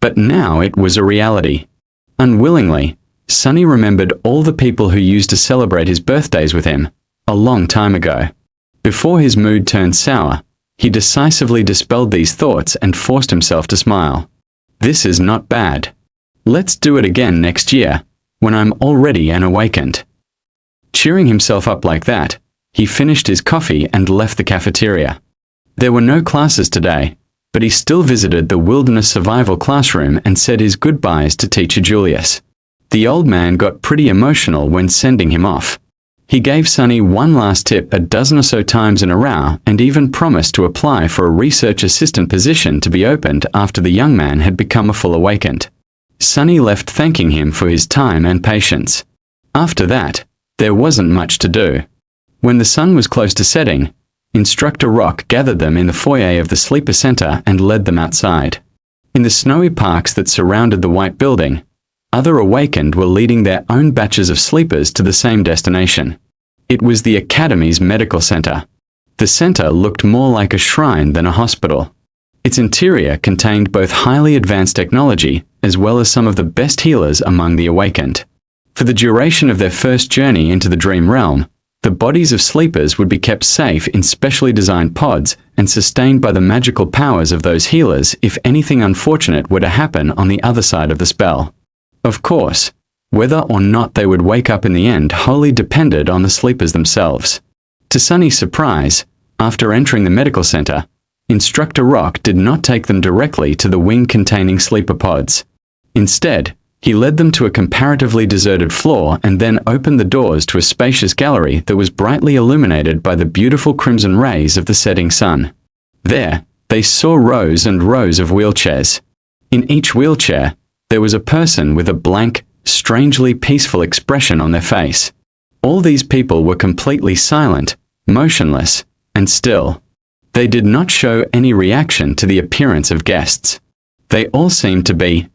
But now it was a reality. Unwillingly, Sunny remembered all the people who used to celebrate his birthdays with him, a long time ago. Before his mood turned sour, he decisively dispelled these thoughts and forced himself to smile. This is not bad. Let's do it again next year, when I'm already an awakened. Cheering himself up like that, he finished his coffee and left the cafeteria. There were no classes today, but he still visited the wilderness survival classroom and said his goodbyes to teacher Julius. The old man got pretty emotional when sending him off. He gave Sunny one last tip a dozen or so times in a row and even promised to apply for a research assistant position to be opened after the young man had become a full awakened. Sunny left thanking him for his time and patience. After that, there wasn't much to do. When the sun was close to setting, Instructor Rock gathered them in the foyer of the sleeper center and led them outside. In the snowy parks that surrounded the white building, other awakened were leading their own batches of sleepers to the same destination. It was the Academy's medical center. The center looked more like a shrine than a hospital. Its interior contained both highly advanced technology as well as some of the best healers among the awakened. For the duration of their first journey into the dream realm, the bodies of sleepers would be kept safe in specially designed pods and sustained by the magical powers of those healers if anything unfortunate were to happen on the other side of the spell. Of course, whether or not they would wake up in the end wholly depended on the sleepers themselves. To Sunny's surprise, after entering the medical center, Instructor Rock did not take them directly to the wing-containing sleeper pods. Instead, he led them to a comparatively deserted floor and then opened the doors to a spacious gallery that was brightly illuminated by the beautiful crimson rays of the setting sun. There, they saw rows and rows of wheelchairs. In each wheelchair, there was a person with a blank, strangely peaceful expression on their face. All these people were completely silent, motionless, and still. They did not show any reaction to the appearance of guests. They all seemed to be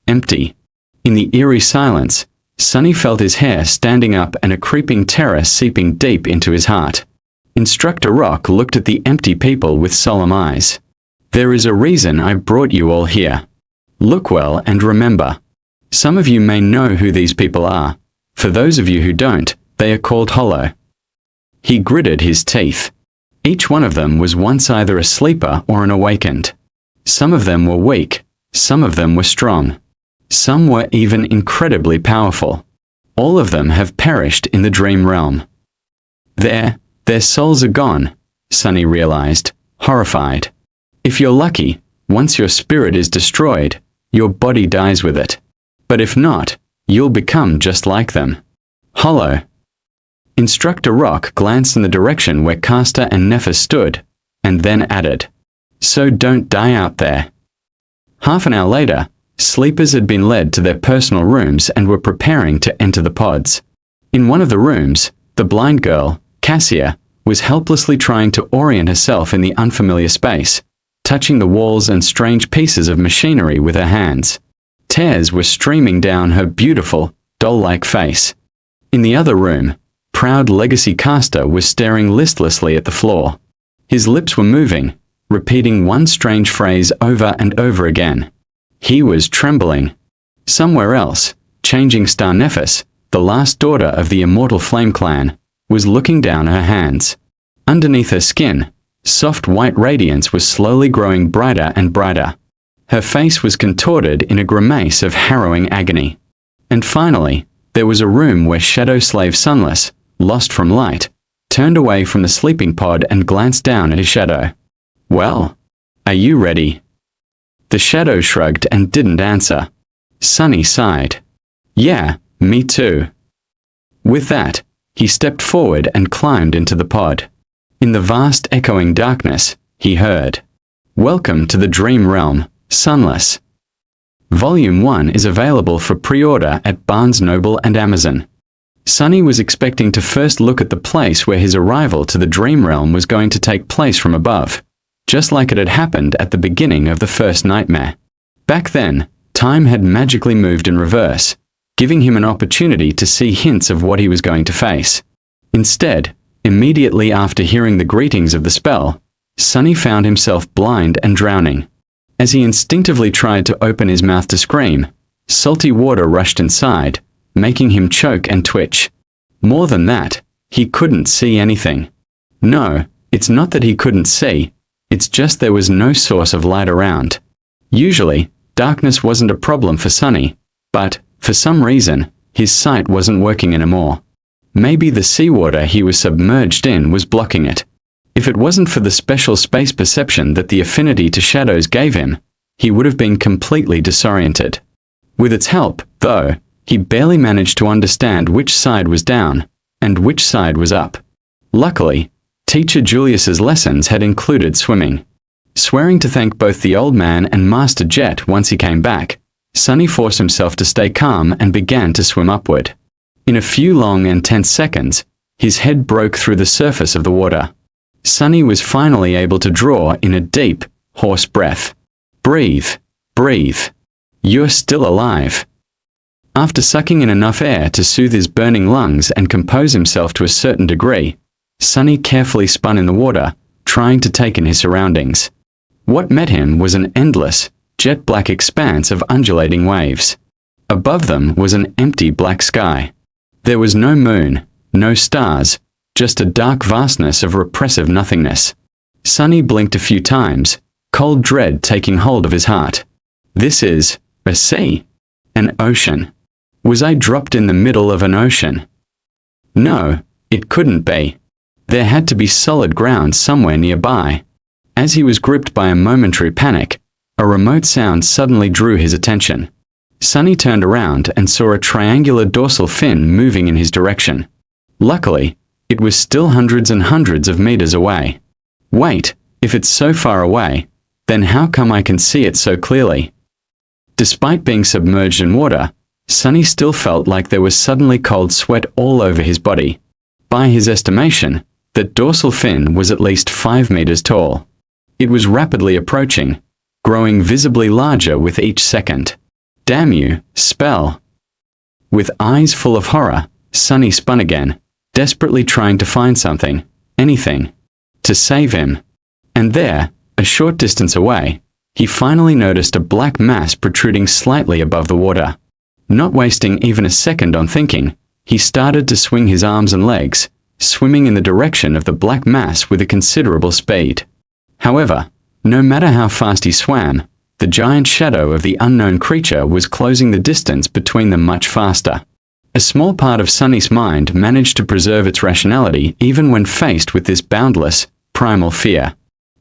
empty. In the eerie silence, Sunny felt his hair standing up and a creeping terror seeping deep into his heart. Instructor Rock looked at the empty people with solemn eyes. There is a reason I've brought you all here. Look well and remember. Some of you may know who these people are. For those of you who don't, they are called Hollow. He gritted his teeth. Each one of them was once either a sleeper or an awakened. Some of them were weak, some of them were strong. Some were even incredibly powerful. All of them have perished in the dream realm. Their souls are gone, Sunny realized, horrified. If you're lucky, once your spirit is destroyed, your body dies with it. But if not, You'll become just like them. Hollow. Instructor Rock glanced in the direction where Caster and Nephis stood, and then added, "So don't die out there." Half an hour later, sleepers had been led to their personal rooms and were preparing to enter the pods. In one of the rooms, the blind girl, Cassia, was helplessly trying to orient herself in the unfamiliar space, touching the walls and strange pieces of machinery with her hands. Tears were streaming down her beautiful, doll-like face. In the other room, proud Legacy Caster was staring listlessly at the floor. His lips were moving, repeating one strange phrase over and over again. He was trembling. Somewhere else, Changing Star Nephis, the last daughter of the immortal Flame Clan, was looking down her hands. Underneath her skin, soft white radiance was slowly growing brighter and brighter. Her face was contorted in a grimace of harrowing agony. And finally, there was a room where Shadow Slave Sunless, lost from light, turned away from the sleeping pod and glanced down at his shadow. "Well, are you ready?" The shadow shrugged and didn't answer. Sunny sighed. "Yeah, me too." With that, he stepped forward and climbed into the pod. In the vast echoing darkness, he heard, "Welcome to the Dream Realm, Sunless." Volume 1 is available for pre-order at Barnes Noble and Amazon. Sunny was expecting to first look at the place where his arrival to the Dream Realm was going to take place from above, just like it had happened at the beginning of the first nightmare. Back then, time had magically moved in reverse, giving him an opportunity to see hints of what he was going to face. Instead, immediately after hearing the greetings of the spell, Sunny found himself blind and drowning. As he instinctively tried to open his mouth to scream, salty water rushed inside, making him choke and twitch. More than that, he couldn't see anything. No, it's not that he couldn't see, it's just there was no source of light around. Usually, darkness wasn't a problem for Sunny, but, for some reason, his sight wasn't working anymore. Maybe the seawater he was submerged in was blocking it. If it wasn't for the special space perception that the affinity to shadows gave him, he would have been completely disoriented. With its help, though, he barely managed to understand which side was down, and which side was up. Luckily, Teacher Julius's lessons had included swimming. Swearing to thank both the old man and Master Jet once he came back, Sunny forced himself to stay calm and began to swim upward. In a few long and tense seconds, his head broke through the surface of the water. Sunny was finally able to draw in a deep, hoarse breath. "Breathe, breathe. You're still alive." After sucking in enough air to soothe his burning lungs and compose himself to a certain degree, Sunny carefully spun in the water, trying to take in his surroundings. What met him was an endless, jet-black expanse of undulating waves. Above them was an empty black sky. There was no moon, no stars, just a dark vastness of repressive nothingness. Sunny blinked a few times, cold dread taking hold of his heart. This is a sea. An ocean. Was I dropped in the middle of an ocean? No, it couldn't be. There had to be solid ground somewhere nearby. As he was gripped by a momentary panic, a remote sound suddenly drew his attention. Sunny turned around and saw a triangular dorsal fin moving in his direction. Luckily, it was still hundreds and hundreds of meters away. Wait, if it's so far away, then how come I can see it so clearly? Despite being submerged in water, Sunny still felt like there was suddenly cold sweat all over his body. By his estimation, that dorsal fin was at least 5 meters tall. It was rapidly approaching, growing visibly larger with each second. Damn you, spell! With eyes full of horror, Sunny spun again, desperately trying to find something, anything, to save him. And there, a short distance away, he finally noticed a black mass protruding slightly above the water. Not wasting even a second on thinking, he started to swing his arms and legs, swimming in the direction of the black mass with a considerable speed. However, no matter how fast he swam, the giant shadow of the unknown creature was closing the distance between them much faster. A small part of Sunny's mind managed to preserve its rationality even when faced with this boundless, primal fear.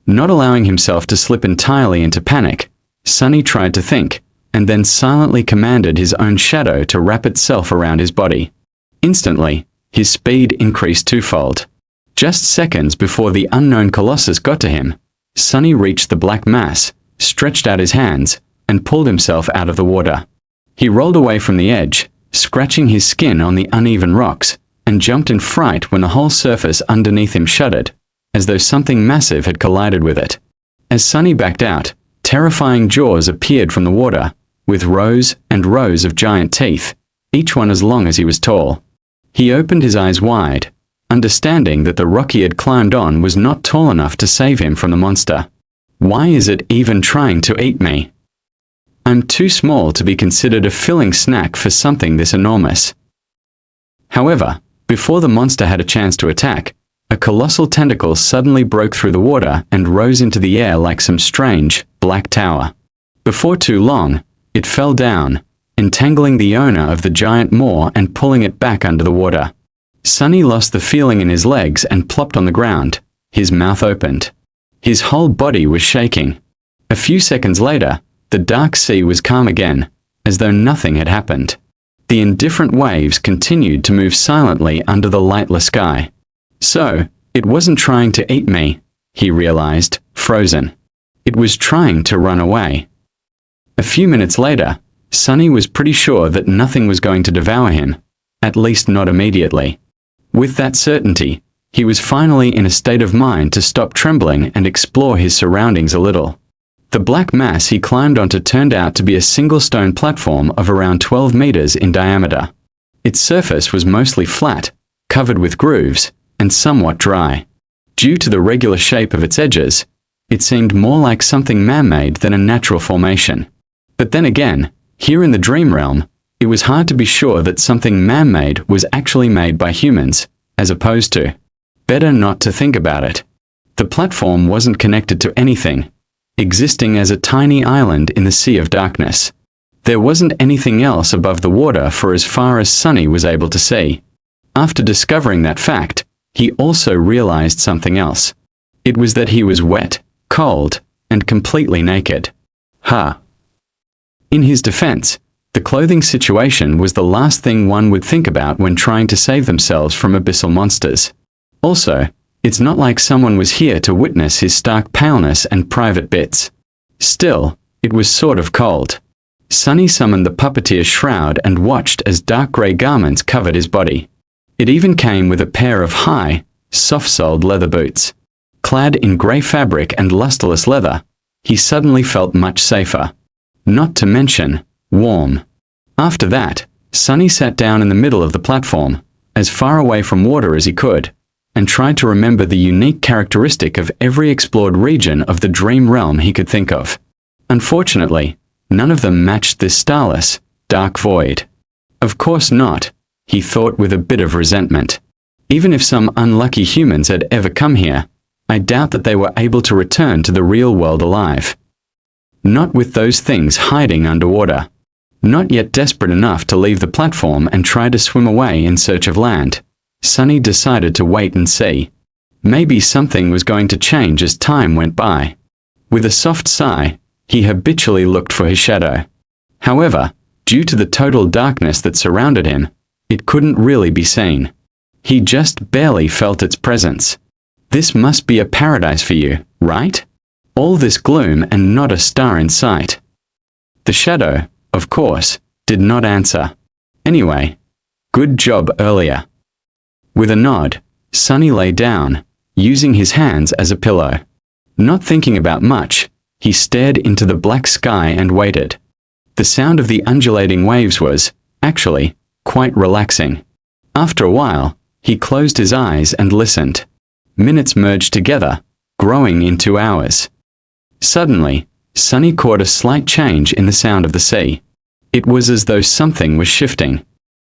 Not allowing himself to slip entirely into panic, Sunny tried to think, and then silently commanded his own shadow to wrap itself around his body. Instantly, his speed increased twofold. Just seconds before the unknown colossus got to him, Sunny reached the black mass, stretched out his hands, and pulled himself out of the water. He rolled away from the edge, scratching his skin on the uneven rocks, and jumped in fright when the whole surface underneath him shuddered, as though something massive had collided with it. As Sunny backed out, terrifying jaws appeared from the water, with rows and rows of giant teeth, each one as long as he was tall. He opened his eyes wide, understanding that the rock he had climbed on was not tall enough to save him from the monster. Why is it even trying to eat me? I'm too small to be considered a filling snack for something this enormous. However, before the monster had a chance to attack, a colossal tentacle suddenly broke through the water and rose into the air like some strange, black tower. Before too long, it fell down, entangling the owner of the giant maw and pulling it back under the water. Sunny lost the feeling in his legs and plopped on the ground, his mouth opened. His whole body was shaking. A few seconds later, the dark sea was calm again, as though nothing had happened. The indifferent waves continued to move silently under the lightless sky. So, it wasn't trying to eat me, he realized, frozen. It was trying to run away. A few minutes later, Sunny was pretty sure that nothing was going to devour him, at least not immediately. With that certainty, he was finally in a state of mind to stop trembling and explore his surroundings a little. The black mass he climbed onto turned out to be a single stone platform of around 12 meters in diameter. Its surface was mostly flat, covered with grooves, and somewhat dry. Due to the regular shape of its edges, it seemed more like something man-made than a natural formation. But then again, here in the dream realm, it was hard to be sure that something man-made was actually made by humans, as opposed to. Better not to think about it. The platform wasn't connected to anything, existing as a tiny island in the sea of darkness. There wasn't anything else above the water for as far as Sunny was able to see. After discovering that fact, he also realized something else. It was that he was wet, cold, and completely naked. In his defense, the clothing situation was the last thing one would think about when trying to save themselves from abyssal monsters. Also, it's not like someone was here to witness his stark paleness and private bits. Still, it was sort of cold. Sunny summoned the puppeteer's shroud and watched as dark grey garments covered his body. It even came with a pair of high, soft-soled leather boots. Clad in grey fabric and lusterless leather, he suddenly felt much safer. Not to mention, warm. After that, Sunny sat down in the middle of the platform, as far away from water as he could, and tried to remember the unique characteristic of every explored region of the dream realm he could think of. Unfortunately, none of them matched this starless, dark void. Of course not, he thought with a bit of resentment. Even if some unlucky humans had ever come here, I doubt that they were able to return to the real world alive. Not with those things hiding underwater. Not yet desperate enough to leave the platform and try to swim away in search of land, Sunny decided to wait and see. Maybe something was going to change as time went by. With a soft sigh, he habitually looked for his shadow. However, due to the total darkness that surrounded him, it couldn't really be seen. He just barely felt its presence. This must be a paradise for you, right? All this gloom and not a star in sight. The shadow, of course, did not answer. Anyway, good job earlier. With a nod, Sunny lay down, using his hands as a pillow. Not thinking about much, he stared into the black sky and waited. The sound of the undulating waves was, actually, quite relaxing. After a while, he closed his eyes and listened. Minutes merged together, growing into hours. Suddenly, Sunny caught a slight change in the sound of the sea. It was as though something was shifting.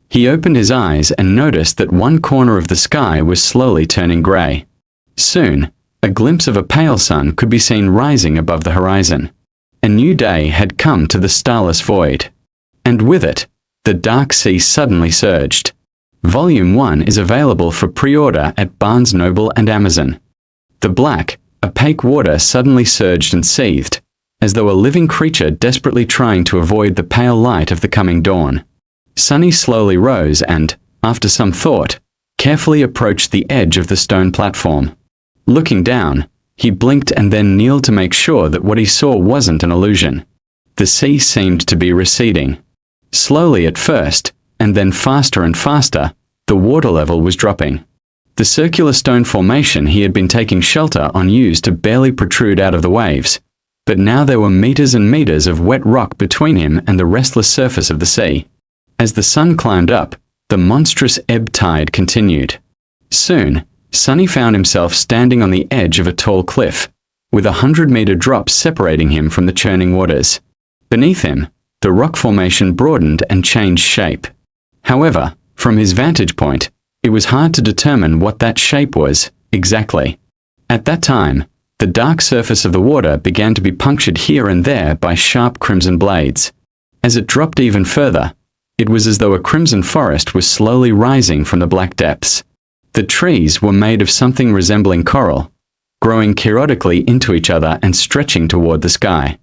He opened his eyes and noticed that one corner of the sky was slowly turning grey. Soon, a glimpse of a pale sun could be seen rising above the horizon. A new day had come to the starless void. And with it, the dark sea suddenly surged. Volume 1 is available for pre-order at Barnes Noble and Amazon. The black, opaque water suddenly surged and seethed, as though a living creature desperately trying to avoid the pale light of the coming dawn. Sunny slowly rose and, after some thought, carefully approached the edge of the stone platform. Looking down, he blinked and then kneeled to make sure that what he saw wasn't an illusion. The sea seemed to be receding. Slowly at first, and then faster and faster, the water level was dropping. The circular stone formation he had been taking shelter on used to barely protrude out of the waves, but now there were meters and meters of wet rock between him and the restless surface of the sea. As the sun climbed up, the monstrous ebb tide continued. Soon, Sunny found himself standing on the edge of a tall cliff, with 100-meter drop separating him from the churning waters. Beneath him, the rock formation broadened and changed shape. However, from his vantage point, it was hard to determine what that shape was, exactly. At that time, the dark surface of the water began to be punctured here and there by sharp crimson blades. As it dropped even further, it was as though a crimson forest was slowly rising from the black depths. The trees were made of something resembling coral, growing chaotically into each other and stretching toward the sky.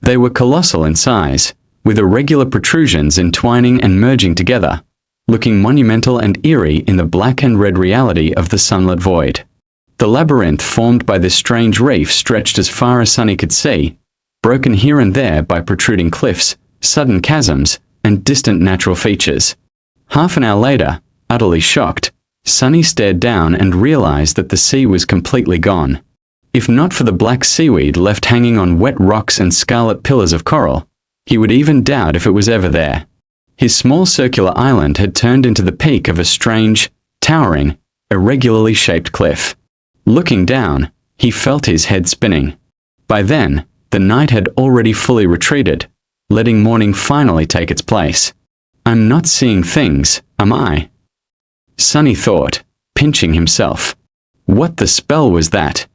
They were colossal in size, with irregular protrusions entwining and merging together, looking monumental and eerie in the black and red reality of the sunlit void. The labyrinth formed by this strange reef stretched as far as Sunny could see, broken here and there by protruding cliffs, sudden chasms, and distant natural features. Half an hour later, utterly shocked, Sunny stared down and realized that the sea was completely gone. If not for the black seaweed left hanging on wet rocks and scarlet pillars of coral, he would even doubt if it was ever there. His small circular island had turned into the peak of a strange, towering, irregularly shaped cliff. Looking down, he felt his head spinning. By then, the night had already fully retreated, letting morning finally take its place. I'm not seeing things, am I? Sunny thought, pinching himself. What the spell was that?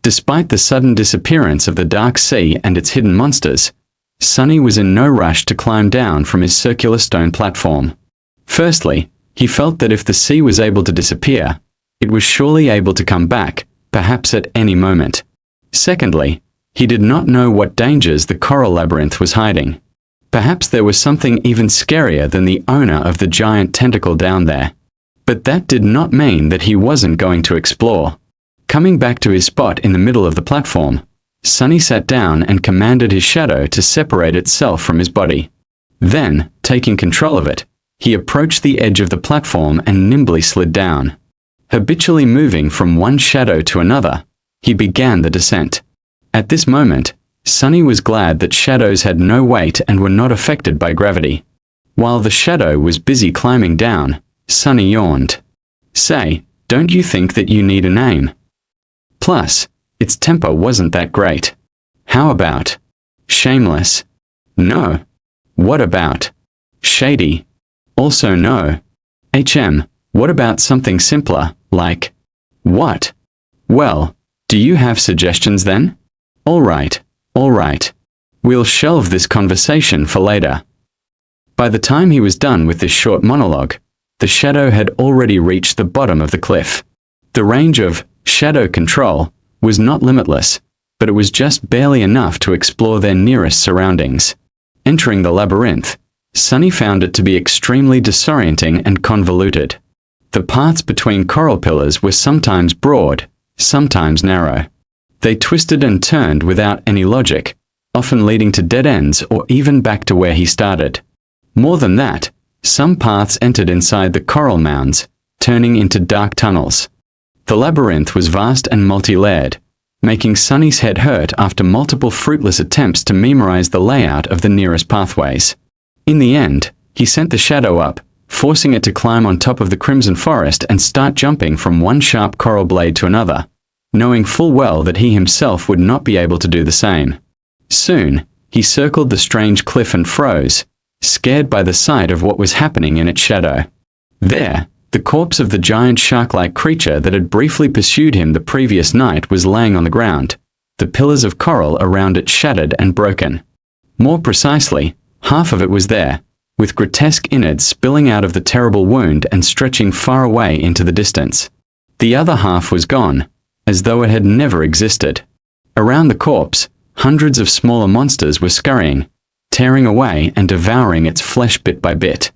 Despite the sudden disappearance of the dark sea and its hidden monsters, Sunny was in no rush to climb down from his circular stone platform. Firstly, he felt that if the sea was able to disappear, it was surely able to come back, perhaps at any moment. Secondly, he did not know what dangers the coral labyrinth was hiding. Perhaps there was something even scarier than the owner of the giant tentacle down there. But that did not mean that he wasn't going to explore. Coming back to his spot in the middle of the platform, Sunny sat down and commanded his shadow to separate itself from his body. Then, taking control of it, he approached the edge of the platform and nimbly slid down. Habitually moving from one shadow to another, he began the descent. At this moment, Sunny was glad that shadows had no weight and were not affected by gravity. While the shadow was busy climbing down, Sunny yawned. Say, don't you think that you need a name? Plus, its temper wasn't that great. How about Shameless? No. What about Shady? Also no. What about something simpler, like What? Well, do you have suggestions then? All right. We'll shelve this conversation for later. By the time he was done with this short monologue, the shadow had already reached the bottom of the cliff. The range of shadow control was not limitless, but it was just barely enough to explore their nearest surroundings. Entering the labyrinth, Sunny found it to be extremely disorienting and convoluted. The paths between coral pillars were sometimes broad, sometimes narrow. They twisted and turned without any logic, often leading to dead ends or even back to where he started. More than that, some paths entered inside the coral mounds, turning into dark tunnels. The labyrinth was vast and multi-layered, making Sunny's head hurt after multiple fruitless attempts to memorize the layout of the nearest pathways. In the end, he sent the shadow up, forcing it to climb on top of the crimson forest and start jumping from one sharp coral blade to another, knowing full well that he himself would not be able to do the same. Soon, he circled the strange cliff and froze, scared by the sight of what was happening in its shadow. There, the corpse of the giant shark-like creature that had briefly pursued him the previous night was laying on the ground, the pillars of coral around it shattered and broken. More precisely, half of it was there, with grotesque innards spilling out of the terrible wound and stretching far away into the distance. The other half was gone, as though it had never existed. Around the corpse, hundreds of smaller monsters were scurrying, tearing away and devouring its flesh bit by bit.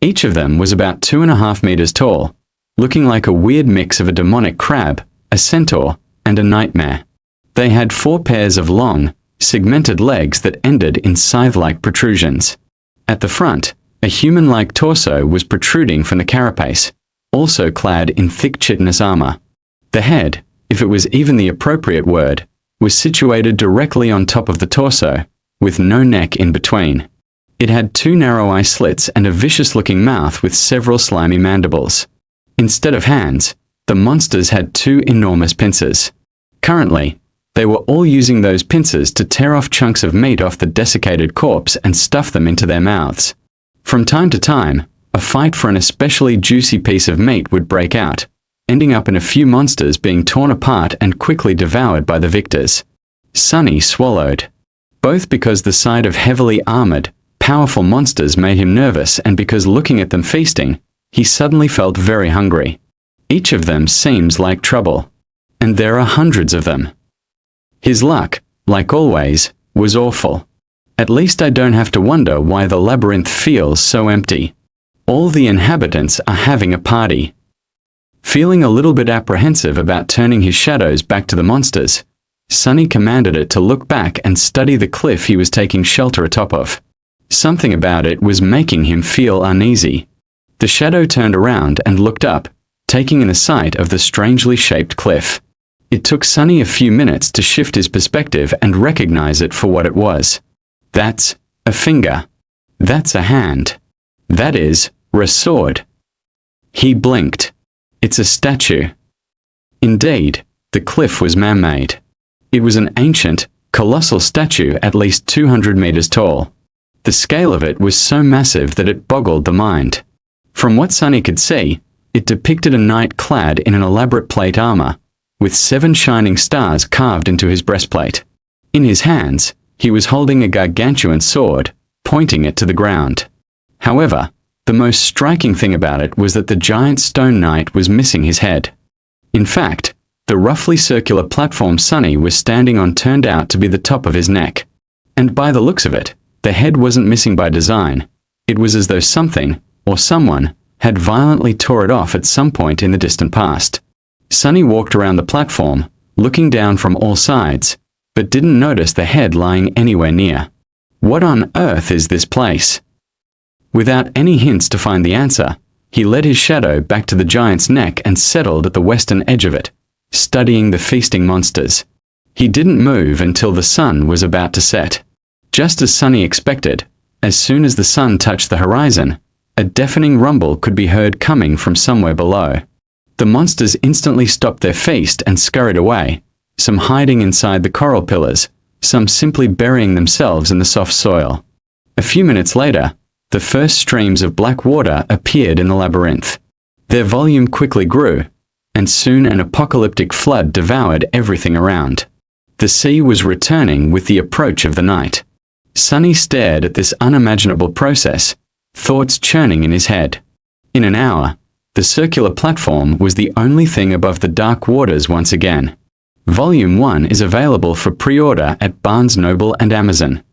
Each of them was about 2.5 meters tall, looking like a weird mix of a demonic crab, a centaur, and a nightmare. They had 4 pairs of long, segmented legs that ended in scythe-like protrusions. At the front, a human-like torso was protruding from the carapace, also clad in thick chitinous armor. The head, if it was even the appropriate word, was situated directly on top of the torso, with no neck in between. It had 2 narrow eye slits and a vicious-looking mouth with several slimy mandibles. Instead of hands, the monsters had 2 enormous pincers. Currently, they were all using those pincers to tear off chunks of meat off the desiccated corpse and stuff them into their mouths. From time to time, a fight for an especially juicy piece of meat would break out, ending up in a few monsters being torn apart and quickly devoured by the victors. Sunny swallowed, both because the sight of heavily armored, powerful monsters made him nervous and because looking at them feasting, he suddenly felt very hungry. Each of them seems like trouble. And there are hundreds of them. His luck, like always, was awful. At least I don't have to wonder why the labyrinth feels so empty. All the inhabitants are having a party. Feeling a little bit apprehensive about turning his shadows back to the monsters, Sunny commanded it to look back and study the cliff he was taking shelter atop of. Something about it was making him feel uneasy. The shadow turned around and looked up, taking in the sight of the strangely shaped cliff. It took Sunny a few minutes to shift his perspective and recognize it for what it was. That's a finger. That's a hand. That is a sword. He blinked. It's a statue. Indeed, the cliff was man-made. It was an ancient, colossal statue at least 200 meters tall. The scale of it was so massive that it boggled the mind. From what Sunny could see, it depicted a knight clad in an elaborate plate armor, with 7 shining stars carved into his breastplate. In his hands, he was holding a gargantuan sword, pointing it to the ground. However, the most striking thing about it was that the giant stone knight was missing his head. In fact, the roughly circular platform Sunny was standing on turned out to be the top of his neck. And by the looks of it, the head wasn't missing by design. It was as though something, or someone, had violently tore it off at some point in the distant past. Sunny walked around the platform, looking down from all sides, but didn't notice the head lying anywhere near. What on earth is this place? Without any hints to find the answer, he led his shadow back to the giant's neck and settled at the western edge of it, studying the feasting monsters. He didn't move until the sun was about to set. Just as Sunny expected, as soon as the sun touched the horizon, a deafening rumble could be heard coming from somewhere below. The monsters instantly stopped their feast and scurried away, some hiding inside the coral pillars, some simply burying themselves in the soft soil. A few minutes later, the first streams of black water appeared in the labyrinth. Their volume quickly grew, and soon an apocalyptic flood devoured everything around. The sea was returning with the approach of the night. Sunny stared at this unimaginable process, thoughts churning in his head. In an hour, the circular platform was the only thing above the dark waters once again. Volume 1 is available for pre-order at Barnes Noble and Amazon.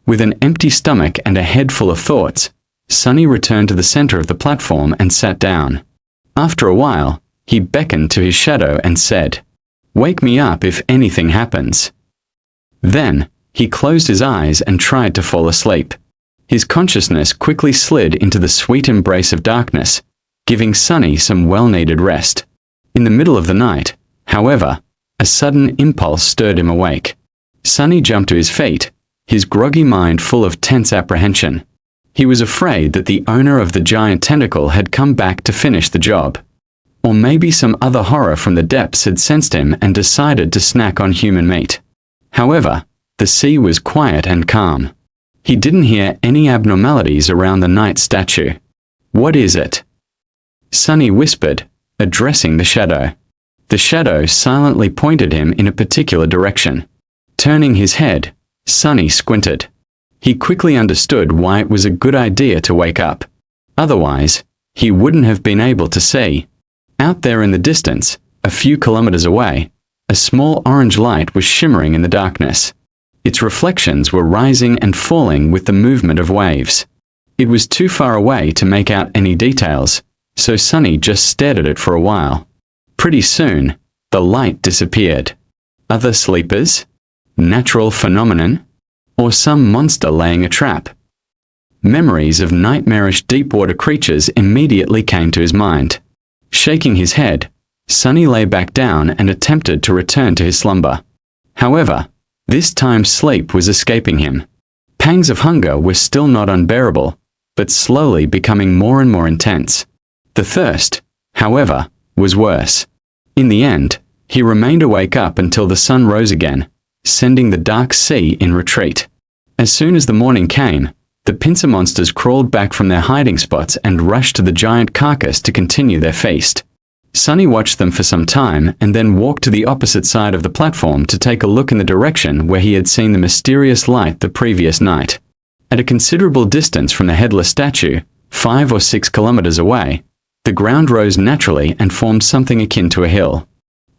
With an empty stomach and a head full of thoughts, Sunny returned to the center of the platform and sat down. After a while, he beckoned to his shadow and said, "Wake me up if anything happens." Then, he closed his eyes and tried to fall asleep. His consciousness quickly slid into the sweet embrace of darkness, giving Sunny some well-needed rest. In the middle of the night, however, a sudden impulse stirred him awake. Sunny jumped to his feet, his groggy mind full of tense apprehension. He was afraid that the owner of the giant tentacle had come back to finish the job. Or maybe some other horror from the depths had sensed him and decided to snack on human meat. However, the sea was quiet and calm. He didn't hear any abnormalities around the night statue. "What is it?" Sunny whispered, addressing the shadow. The shadow silently pointed him in a particular direction. Turning his head, Sunny squinted. He quickly understood why it was a good idea to wake up. Otherwise, he wouldn't have been able to see. Out there in the distance, a few kilometers away, a small orange light was shimmering in the darkness. Its reflections were rising and falling with the movement of waves. It was too far away to make out any details, so Sunny just stared at it for a while. Pretty soon, the light disappeared. Other sleepers? Natural phenomenon? Or some monster laying a trap? Memories of nightmarish deep-water creatures immediately came to his mind. Shaking his head, Sunny lay back down and attempted to return to his slumber. However, this time sleep was escaping him. Pangs of hunger were still not unbearable, but slowly becoming more and more intense. The thirst, however, was worse. In the end, he remained awake up until the sun rose again, sending the dark sea in retreat. As soon as the morning came, the pincer monsters crawled back from their hiding spots and rushed to the giant carcass to continue their feast. Sunny watched them for some time and then walked to the opposite side of the platform to take a look in the direction where he had seen the mysterious light the previous night. At a considerable distance from the headless statue, 5 or 6 kilometers away, the ground rose naturally and formed something akin to a hill.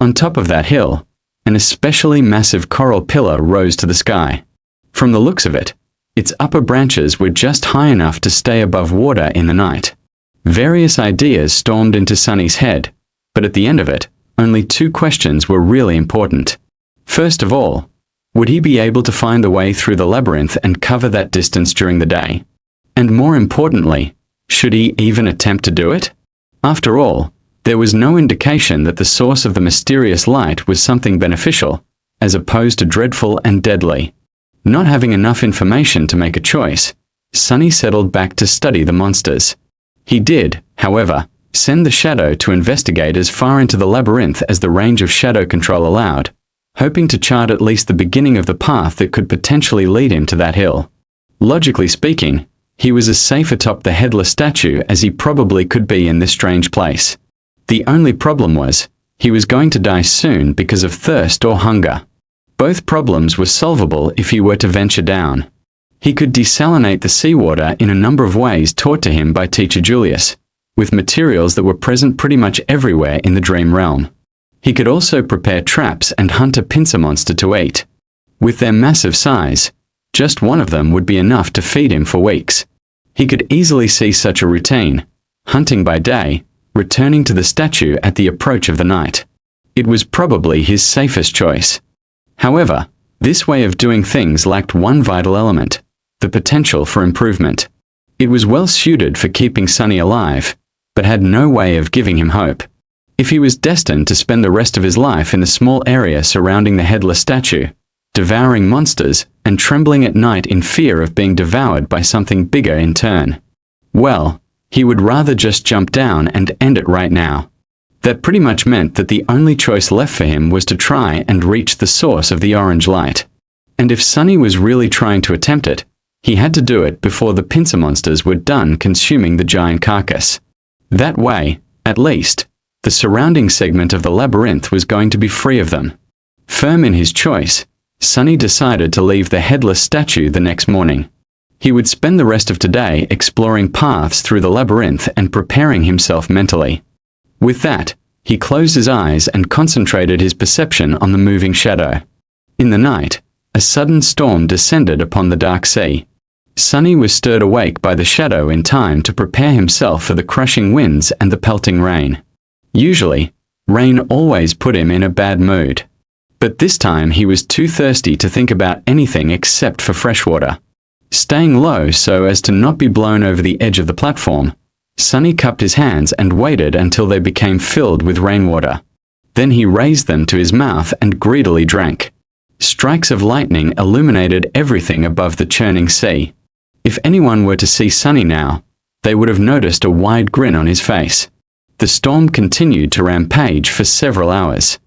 On top of that hill, an especially massive coral pillar rose to the sky. From the looks of it, its upper branches were just high enough to stay above water in the night. Various ideas stormed into Sunny's head, but at the end of it, only 2 questions were really important. First of all, would he be able to find the way through the labyrinth and cover that distance during the day? And more importantly, should he even attempt to do it? After all, there was no indication that the source of the mysterious light was something beneficial, as opposed to dreadful and deadly. Not having enough information to make a choice, Sunny settled back to study the monsters. He did, however, send the shadow to investigate as far into the labyrinth as the range of shadow control allowed, hoping to chart at least the beginning of the path that could potentially lead him to that hill. Logically speaking, he was as safe atop the headless statue as he probably could be in this strange place. The only problem was, he was going to die soon because of thirst or hunger. Both problems were solvable if he were to venture down. He could desalinate the seawater in a number of ways taught to him by teacher Julius, with materials that were present pretty much everywhere in the dream realm. He could also prepare traps and hunt a pincer monster to eat. With their massive size, just one of them would be enough to feed him for weeks. He could easily see such a routine, hunting by day, returning to the statue at the approach of the night. It was probably his safest choice. However, this way of doing things lacked one vital element, the potential for improvement. It was well suited for keeping Sunny alive, but had no way of giving him hope. If he was destined to spend the rest of his life in the small area surrounding the headless statue, devouring monsters and trembling at night in fear of being devoured by something bigger in turn, well, he would rather just jump down and end it right now. That pretty much meant that the only choice left for him was to try and reach the source of the orange light. And if Sunny was really trying to attempt it, he had to do it before the pincer monsters were done consuming the giant carcass. That way, at least, the surrounding segment of the labyrinth was going to be free of them. Firm in his choice, Sunny decided to leave the headless statue the next morning. He would spend the rest of today exploring paths through the labyrinth and preparing himself mentally. With that, he closed his eyes and concentrated his perception on the moving shadow. In the night, a sudden storm descended upon the dark sea. Sunny was stirred awake by the shadow in time to prepare himself for the crushing winds and the pelting rain. Usually, rain always put him in a bad mood. But this time he was too thirsty to think about anything except for fresh water. Staying low so as to not be blown over the edge of the platform, Sunny cupped his hands and waited until they became filled with rainwater. Then he raised them to his mouth and greedily drank. Strikes of lightning illuminated everything above the churning sea. If anyone were to see Sunny now, they would have noticed a wide grin on his face. The storm continued to rampage for several hours.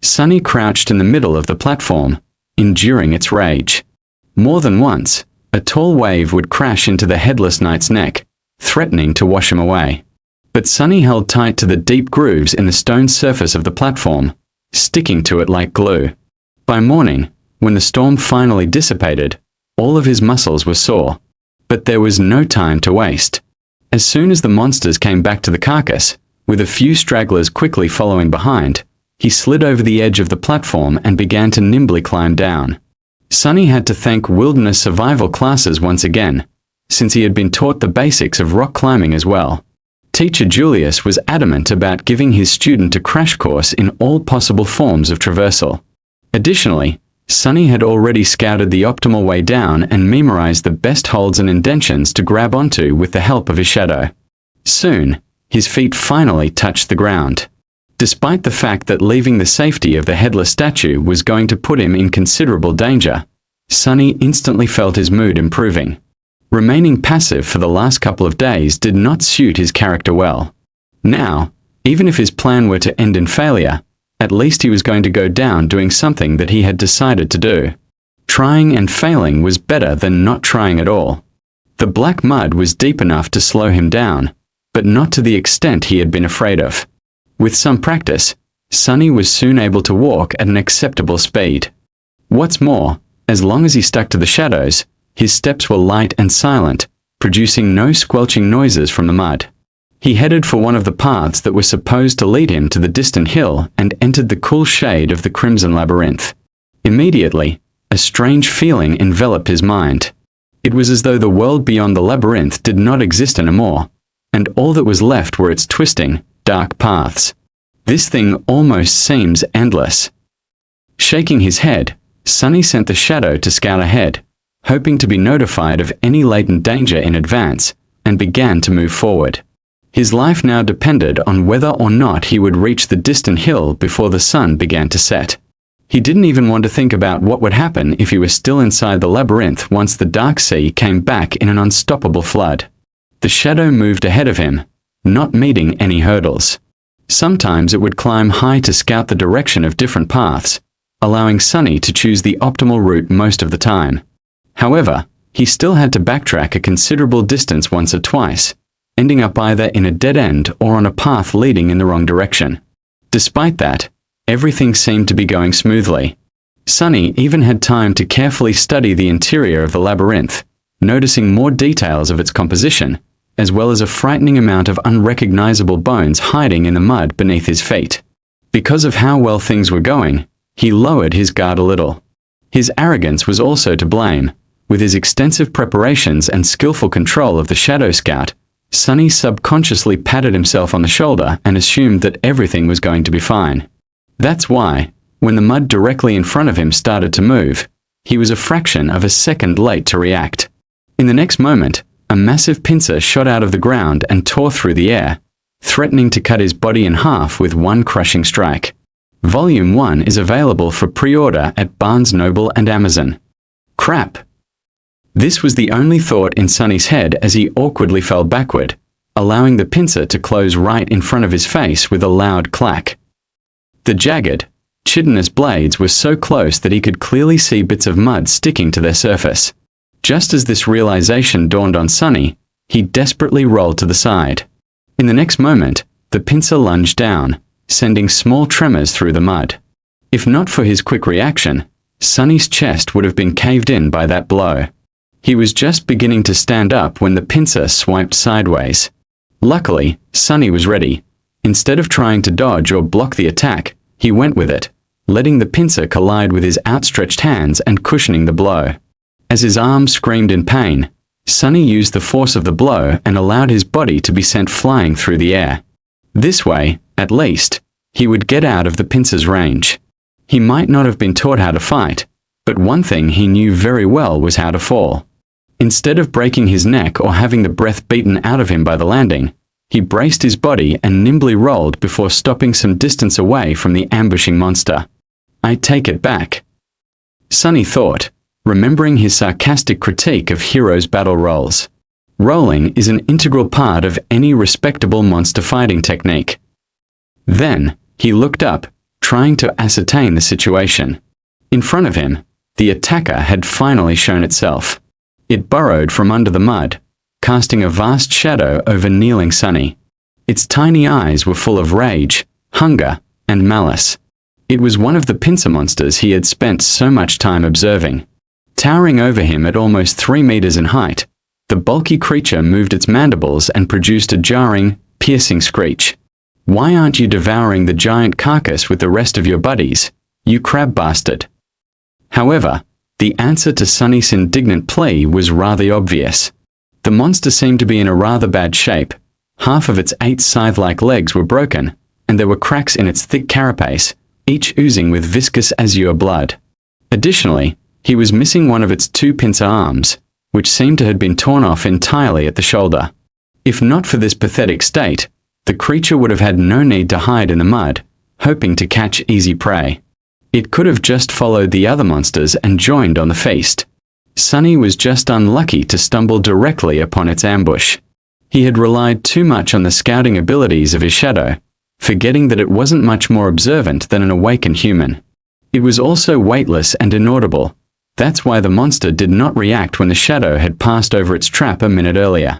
Sunny crouched in the middle of the platform, enduring its rage. More than once, a tall wave would crash into the headless knight's neck, threatening to wash him away. But Sunny held tight to the deep grooves in the stone surface of the platform, sticking to it like glue. By morning, when the storm finally dissipated, all of his muscles were sore. But there was no time to waste. As soon as the monsters came back to the carcass, with a few stragglers quickly following behind, he slid over the edge of the platform and began to nimbly climb down. Sunny had to thank wilderness survival classes once again, since he had been taught the basics of rock climbing as well. Teacher Julius was adamant about giving his student a crash course in all possible forms of traversal. Additionally, Sunny had already scouted the optimal way down and memorized the best holds and indentions to grab onto with the help of his shadow. Soon, his feet finally touched the ground. Despite the fact that leaving the safety of the headless statue was going to put him in considerable danger, Sunny instantly felt his mood improving. Remaining passive for the last couple of days did not suit his character well. Now, even if his plan were to end in failure, at least he was going to go down doing something that he had decided to do. Trying and failing was better than not trying at all. The black mud was deep enough to slow him down, but not to the extent he had been afraid of. With some practice, Sunny was soon able to walk at an acceptable speed. What's more, as long as he stuck to the shadows, his steps were light and silent, producing no squelching noises from the mud. He headed for one of the paths that were supposed to lead him to the distant hill and entered the cool shade of the Crimson Labyrinth. Immediately, a strange feeling enveloped his mind. It was as though the world beyond the labyrinth did not exist anymore, and all that was left were its twisting, dark paths. This thing almost seems endless. Shaking his head, Sunny sent the shadow to scout ahead, hoping to be notified of any latent danger in advance, and began to move forward. His life now depended on whether or not he would reach the distant hill before the sun began to set. He didn't even want to think about what would happen if he was still inside the labyrinth once the dark sea came back in an unstoppable flood. The shadow moved ahead of him, not meeting any hurdles. Sometimes it would climb high to scout the direction of different paths, allowing Sunny to choose the optimal route most of the time. However, he still had to backtrack a considerable distance once or twice, ending up either in a dead end or on a path leading in the wrong direction. Despite that, everything seemed to be going smoothly. Sunny even had time to carefully study the interior of the labyrinth, noticing more details of its composition, as well as a frightening amount of unrecognizable bones hiding in the mud beneath his feet. Because of how well things were going, he lowered his guard a little. His arrogance was also to blame. With his extensive preparations and skillful control of the Shadow Scout, Sunny subconsciously patted himself on the shoulder and assumed that everything was going to be fine. That's why, when the mud directly in front of him started to move, he was a fraction of a second late to react. In the next moment, a massive pincer shot out of the ground and tore through the air, threatening to cut his body in half with one crushing strike. Volume 1 is available for pre-order at Barnes Noble and Amazon. Crap! This was the only thought in Sunny's head as he awkwardly fell backward, allowing the pincer to close right in front of his face with a loud clack. The jagged, chitinous blades were so close that he could clearly see bits of mud sticking to their surface. Just as this realization dawned on Sunny, he desperately rolled to the side. In the next moment, the pincer lunged down, sending small tremors through the mud. If not for his quick reaction, Sunny's chest would have been caved in by that blow. He was just beginning to stand up when the pincer swiped sideways. Luckily, Sunny was ready. Instead of trying to dodge or block the attack, he went with it, letting the pincer collide with his outstretched hands and cushioning the blow. As his arm screamed in pain, Sunny used the force of the blow and allowed his body to be sent flying through the air. This way, at least, he would get out of the pincer's range. He might not have been taught how to fight, but one thing he knew very well was how to fall. Instead of breaking his neck or having the breath beaten out of him by the landing, he braced his body and nimbly rolled before stopping some distance away from the ambushing monster. "I take it back," Sunny thought, remembering his sarcastic critique of heroes' battle rolls. Rolling is an integral part of any respectable monster fighting technique. Then, he looked up, trying to ascertain the situation. In front of him, the attacker had finally shown itself. It burrowed from under the mud, casting a vast shadow over kneeling Sunny. Its tiny eyes were full of rage, hunger, and malice. It was one of the pincer monsters he had spent so much time observing. Towering over him at almost 3 meters in height, the bulky creature moved its mandibles and produced a jarring, piercing screech. "Why aren't you devouring the giant carcass with the rest of your buddies, you crab bastard?" However, The answer to Sunny's indignant plea was rather obvious. The monster seemed to be in a rather bad shape. Half of its 8 scythe-like legs were broken, and there were cracks in its thick carapace, each oozing with viscous azure blood. Additionally, he was missing one of its 2 pincer arms, which seemed to have been torn off entirely at the shoulder. If not for this pathetic state, the creature would have had no need to hide in the mud, hoping to catch easy prey. It could have just followed the other monsters and joined on the feast. Sunny was just unlucky to stumble directly upon its ambush. He had relied too much on the scouting abilities of his shadow, forgetting that it wasn't much more observant than an awakened human. It was also weightless and inaudible. That's why the monster did not react when the shadow had passed over its trap a minute earlier.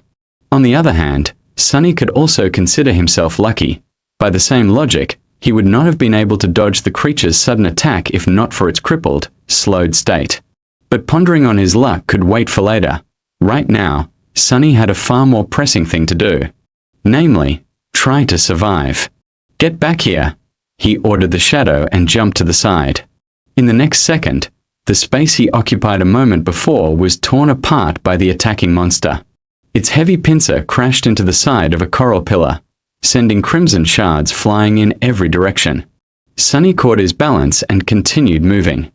On the other hand, Sunny could also consider himself lucky. By the same logic, he would not have been able to dodge the creature's sudden attack if not for its crippled, slowed state. But pondering on his luck could wait for later. Right now, Sunny had a far more pressing thing to do. Namely, try to survive. "Get back here," he ordered the shadow and jumped to the side. In the next second, the space he occupied a moment before was torn apart by the attacking monster. Its heavy pincer crashed into the side of a coral pillar, sending crimson shards flying in every direction. Sunny caught his balance and continued moving.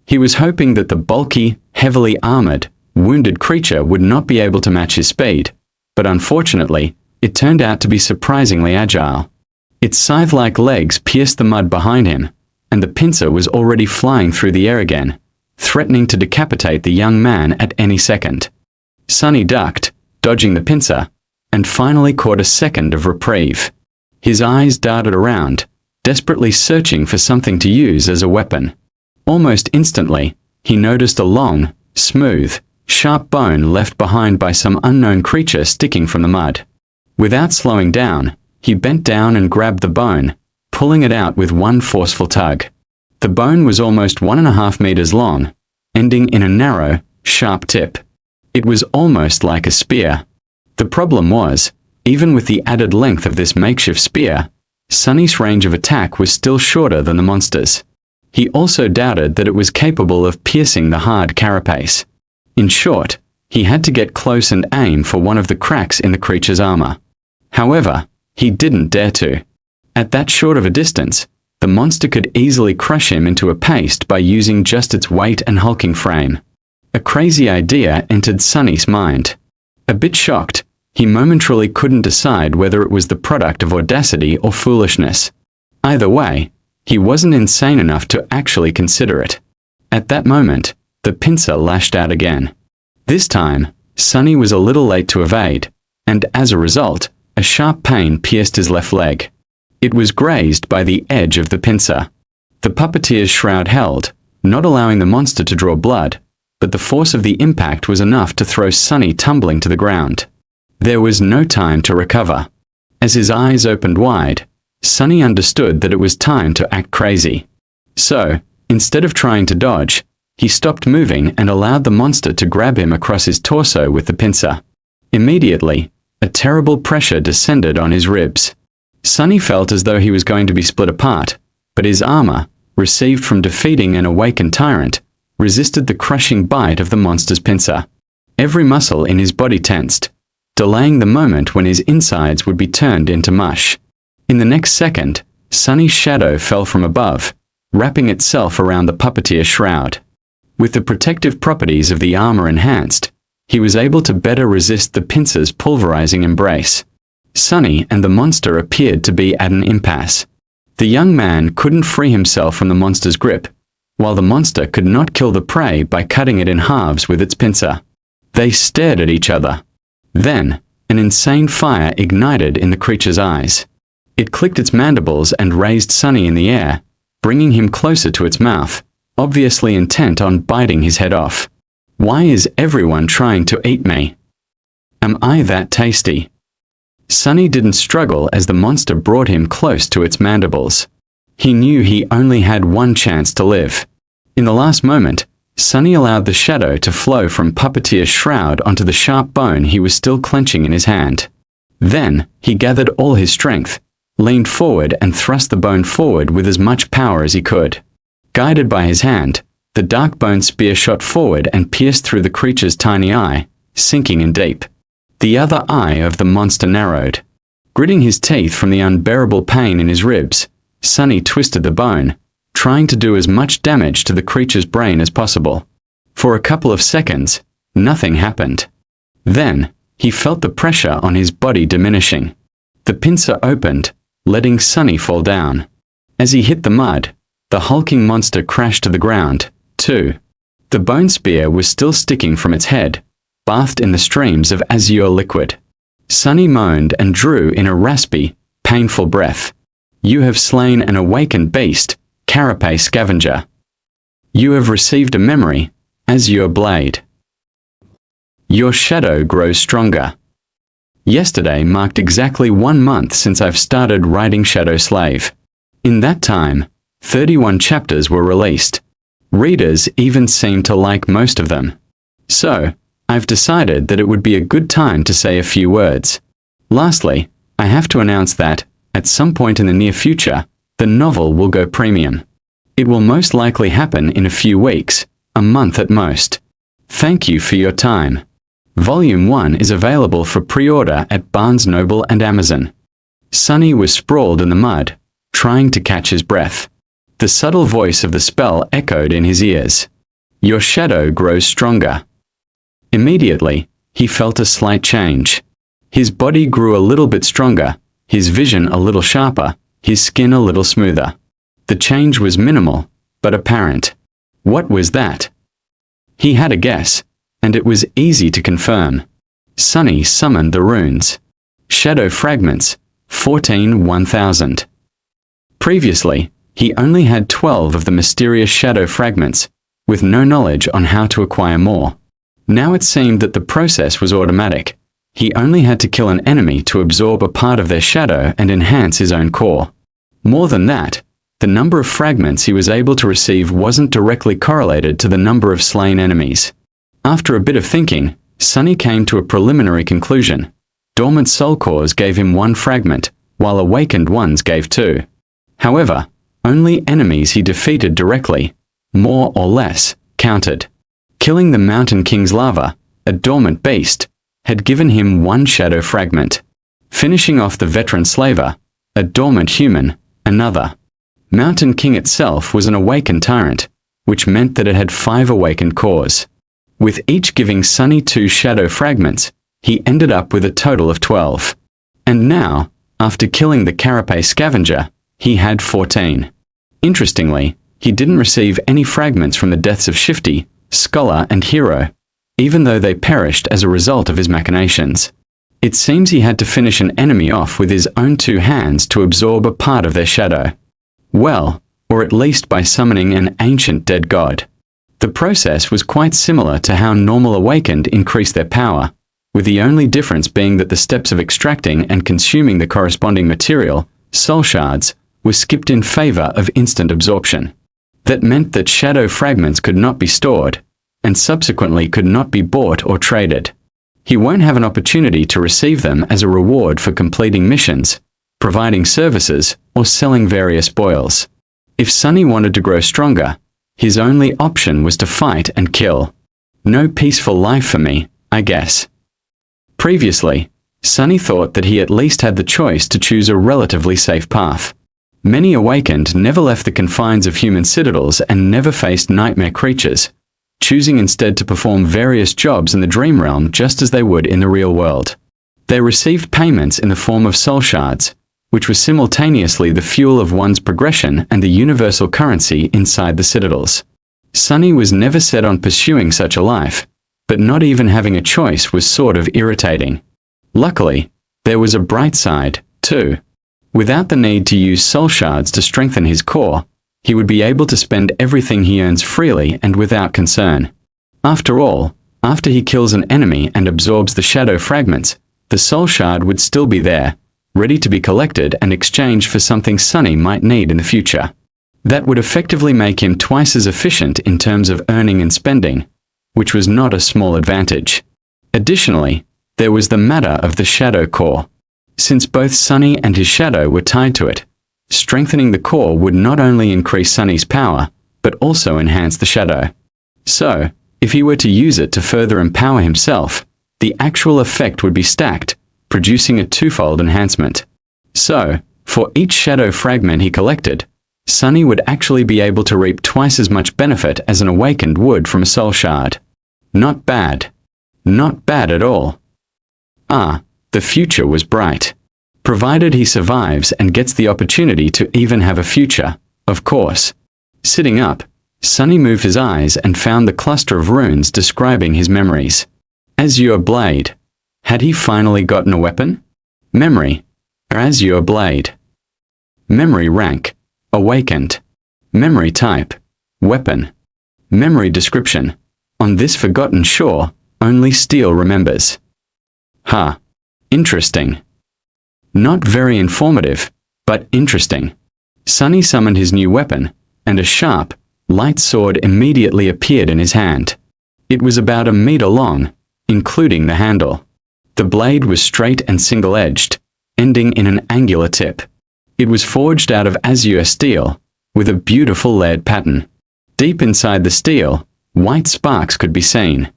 He was hoping that the bulky, heavily armored, wounded creature would not be able to match his speed, but unfortunately, it turned out to be surprisingly agile. Its scythe-like legs pierced the mud behind him, and the pincer was already flying through the air again, threatening to decapitate the young man at any second. Sunny ducked, dodging the pincer, and finally caught a second of reprieve. His eyes darted around, desperately searching for something to use as a weapon. Almost instantly, he noticed a long, smooth, sharp bone left behind by some unknown creature sticking from the mud. Without slowing down, he bent down and grabbed the bone, pulling it out with one forceful tug. The bone was almost 1.5 meters long, ending in a narrow, sharp tip. It was almost like a spear. The problem was, even with the added length of this makeshift spear, Sunny's range of attack was still shorter than the monster's. He also doubted that it was capable of piercing the hard carapace. In short, he had to get close and aim for one of the cracks in the creature's armor. However, he didn't dare to. At that short of a distance, the monster could easily crush him into a paste by using just its weight and hulking frame. A crazy idea entered Sunny's mind. A bit shocked, he momentarily couldn't decide whether it was the product of audacity or foolishness. Either way, he wasn't insane enough to actually consider it. At that moment, the pincer lashed out again. This time, Sunny was a little late to evade, and as a result, a sharp pain pierced his left leg. It was grazed by the edge of the pincer. The puppeteer's shroud held, not allowing the monster to draw blood, but the force of the impact was enough to throw Sunny tumbling to the ground. There was no time to recover. As his eyes opened wide, Sunny understood that it was time to act crazy. So, instead of trying to dodge, he stopped moving and allowed the monster to grab him across his torso with the pincer. Immediately, a terrible pressure descended on his ribs. Sunny felt as though he was going to be split apart, but his armor, received from defeating an awakened tyrant, resisted the crushing bite of the monster's pincer. Every muscle in his body tensed, delaying the moment when his insides would be turned into mush. In the next second, Sunny's shadow fell from above, wrapping itself around the puppeteer's shroud. With the protective properties of the armor enhanced, he was able to better resist the pincer's pulverizing embrace. Sunny and the monster appeared to be at an impasse. The young man couldn't free himself from the monster's grip, while the monster could not kill the prey by cutting it in halves with its pincer. They stared at each other. Then, an insane fire ignited in the creature's eyes. It clicked its mandibles and raised Sunny in the air, bringing him closer to its mouth, obviously intent on biting his head off. "Why is everyone trying to eat me? Am I that tasty?" Sunny didn't struggle as the monster brought him close to its mandibles. He knew he only had one chance to live. In the last moment, Sunny allowed the shadow to flow from Puppeteer's shroud onto the sharp bone he was still clenching in his hand. Then, he gathered all his strength, leaned forward and thrust the bone forward with as much power as he could. Guided by his hand, The dark bone spear shot forward and pierced through the creature's tiny eye, sinking in deep. The other eye of the monster narrowed. Gritting his teeth from the unbearable pain in his ribs, Sonny twisted the bone, trying to do as much damage to the creature's brain as possible. For a couple of seconds, nothing happened. Then, he felt the pressure on his body diminishing. The pincer opened, letting Sonny fall down. As he hit the mud, the hulking monster crashed to the ground, too. The bone spear was still sticking from its head, bathed in the streams of azure liquid. Sonny moaned and drew in a raspy, painful breath. "You have slain an awakened beast, carapace scavenger. You have received a memory, azure blade. Your shadow grows stronger." Yesterday marked exactly 1 month since I've started writing Shadow Slave. In that time, 31 chapters were released. Readers even seem to like most of them. So, I've decided that it would be a good time to say a few words. Lastly, I have to announce that, at some point in the near future, the novel will go premium. It will most likely happen in a few weeks, a month at most. Thank you for your time. Volume 1 is available for pre-order at Barnes & Noble and Amazon. Sonny was sprawled in the mud, trying to catch his breath. The subtle voice of the spell echoed in his ears. "Your shadow grows stronger." Immediately, he felt a slight change. His body grew a little bit stronger, his vision a little sharper, his skin a little smoother. The change was minimal, but apparent. What was that? He had a guess, and it was easy to confirm. Sonny summoned the runes. Shadow fragments, 14,000. Previously, he only had 12 of the mysterious shadow fragments, with no knowledge on how to acquire more. Now it seemed that the process was automatic. He only had to kill an enemy to absorb a part of their shadow and enhance his own core. More than that, the number of fragments he was able to receive wasn't directly correlated to the number of slain enemies. After a bit of thinking, Sonny came to a preliminary conclusion. Dormant soul cores gave him 1 fragment, while awakened ones gave 2. However, only enemies he defeated directly, more or less, counted. Killing the Mountain King's larva, a dormant beast, had given him 1 shadow fragment. Finishing off the veteran slaver, a dormant human, another. Mountain King itself was an awakened tyrant, which meant that it had 5 awakened cores. With each giving Sonny 2 shadow fragments, he ended up with a total of 12. And now, after killing the carapace scavenger, he had 14. Interestingly, he didn't receive any fragments from the deaths of Shifty, Scholar and Hero, even though they perished as a result of his machinations. It seems he had to finish an enemy off with his own 2 hands to absorb a part of their shadow. Well, or at least by summoning an ancient dead god. The process was quite similar to how normal awakened increased their power, with the only difference being that the steps of extracting and consuming the corresponding material, soul shards, were skipped in favor of instant absorption. That meant that shadow fragments could not be stored, and subsequently could not be bought or traded. He won't have an opportunity to receive them as a reward for completing missions, providing services, or selling various spoils. If Sonny wanted to grow stronger, his only option was to fight and kill. No peaceful life for me, I guess. Previously, Sonny thought that he at least had the choice to choose a relatively safe path. Many awakened never left the confines of human citadels and never faced nightmare creatures, choosing instead to perform various jobs in the dream realm just as they would in the real world. They received payments in the form of soul shards, which was simultaneously the fuel of one's progression and the universal currency inside the citadels. Sonny was never set on pursuing such a life, but not even having a choice was sort of irritating. Luckily, there was a bright side, too. Without the need to use soul shards to strengthen his core, he would be able to spend everything he earns freely and without concern. After all, after he kills an enemy and absorbs the shadow fragments, the soul shard would still be there, ready to be collected and exchanged for something Sonny might need in the future. That would effectively make him twice as efficient in terms of earning and spending, which was not a small advantage. Additionally, there was the matter of the shadow core. Since both Sonny and his shadow were tied to it, strengthening the core would not only increase Sonny's power, but also enhance the shadow. So, if he were to use it to further empower himself, the actual effect would be stacked, producing a twofold enhancement. So, for each shadow fragment he collected, Sunny would actually be able to reap twice as much benefit as an awakened would from a soul shard. Not bad. Not bad at all. The future was bright. Provided he survives and gets the opportunity to even have a future, of course. Sitting up, Sunny moved his eyes and found the cluster of runes describing his memories. Azure Blade. Had he finally gotten a weapon? Memory. Azure Blade. Memory rank. Awakened. Memory type. Weapon. Memory description. On this forgotten shore, only steel remembers. Interesting. Not very informative, but interesting. Sunny summoned his new weapon, and a sharp, light sword immediately appeared in his hand. It was about a meter long, including the handle. The blade was straight and single-edged, ending in an angular tip. It was forged out of azure steel, with a beautiful layered pattern. Deep inside the steel, white sparks could be seen.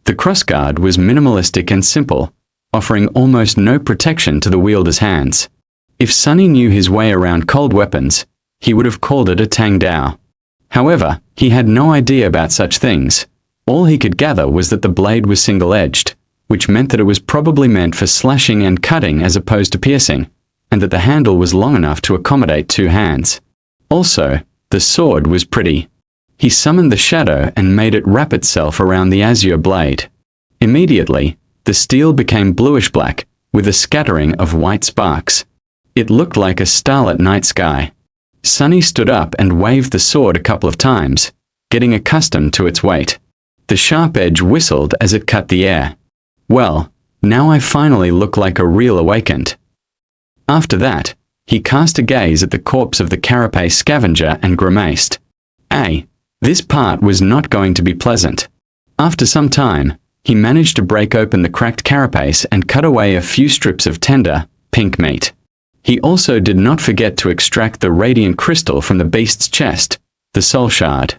The crossguard was minimalistic and simple, offering almost no protection to the wielder's hands. If Sunny knew his way around cold weapons, he would have called it a Tang Dao. However, he had no idea about such things. All he could gather was that the blade was single-edged, which meant that it was probably meant for slashing and cutting as opposed to piercing, and that the handle was long enough to accommodate two hands. Also, the sword was pretty. He summoned the shadow and made it wrap itself around the azure blade. Immediately, the steel became bluish-black, with a scattering of white sparks. It looked like a starlit night sky. Sunny stood up and waved the sword a couple of times, getting accustomed to its weight. The sharp edge whistled as it cut the air. Well, now I finally look like a real awakened. After that, he cast a gaze at the corpse of the carapace scavenger and grimaced. This part was not going to be pleasant. After some time, he managed to break open the cracked carapace and cut away a few strips of tender, pink meat. He also did not forget to extract the radiant crystal from the beast's chest, the soul shard.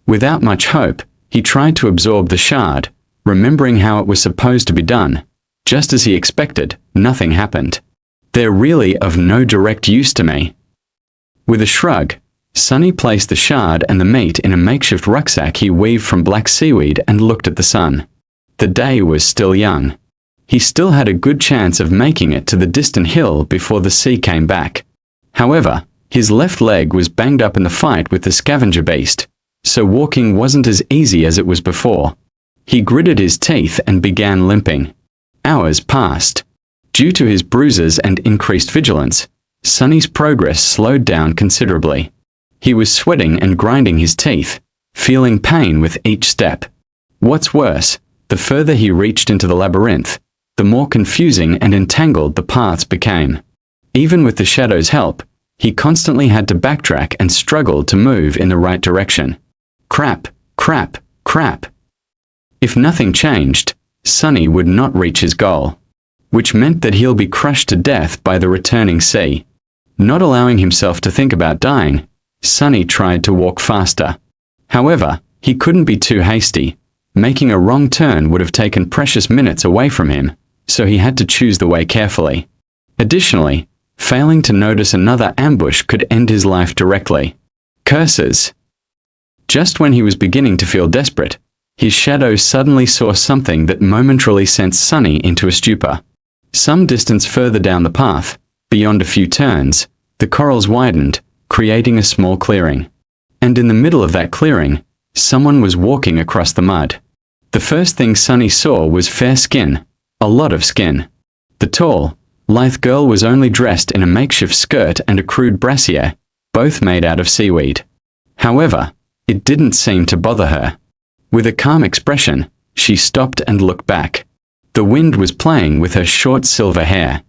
Without much hope, he tried to absorb the shard, remembering how it was supposed to be done. Just as he expected, nothing happened. They're really of no direct use to me. With a shrug, Sunny placed the shard and the meat in a makeshift rucksack he weaved from black seaweed and looked at the sun. The day was still young. He still had a good chance of making it to the distant hill before the sea came back. However, his left leg was banged up in the fight with the scavenger beast, so walking wasn't as easy as it was before. He gritted his teeth and began limping. Hours passed. Due to his bruises and increased vigilance, Sunny's progress slowed down considerably. He was sweating and grinding his teeth, feeling pain with each step. What's worse, the further he reached into the labyrinth, the more confusing and entangled the paths became. Even with the shadow's help, he constantly had to backtrack and struggled to move in the right direction. Crap, crap, crap. If nothing changed, Sunny would not reach his goal, which meant that he'll be crushed to death by the returning sea. Not allowing himself to think about dying, Sunny tried to walk faster. However, he couldn't be too hasty. Making a wrong turn would have taken precious minutes away from him, so he had to choose the way carefully. Additionally, failing to notice another ambush could end his life directly. Curses! Just when he was beginning to feel desperate, his shadow suddenly saw something that momentarily sent Sunny into a stupor. Some distance further down the path, beyond a few turns, the corals widened, creating a small clearing. And in the middle of that clearing, someone was walking across the mud. The first thing Sunny saw was fair skin, a lot of skin. The tall, lithe girl was only dressed in a makeshift skirt and a crude brassiere, both made out of seaweed. However, it didn't seem to bother her. With a calm expression, she stopped and looked back. The wind was playing with her short silver hair.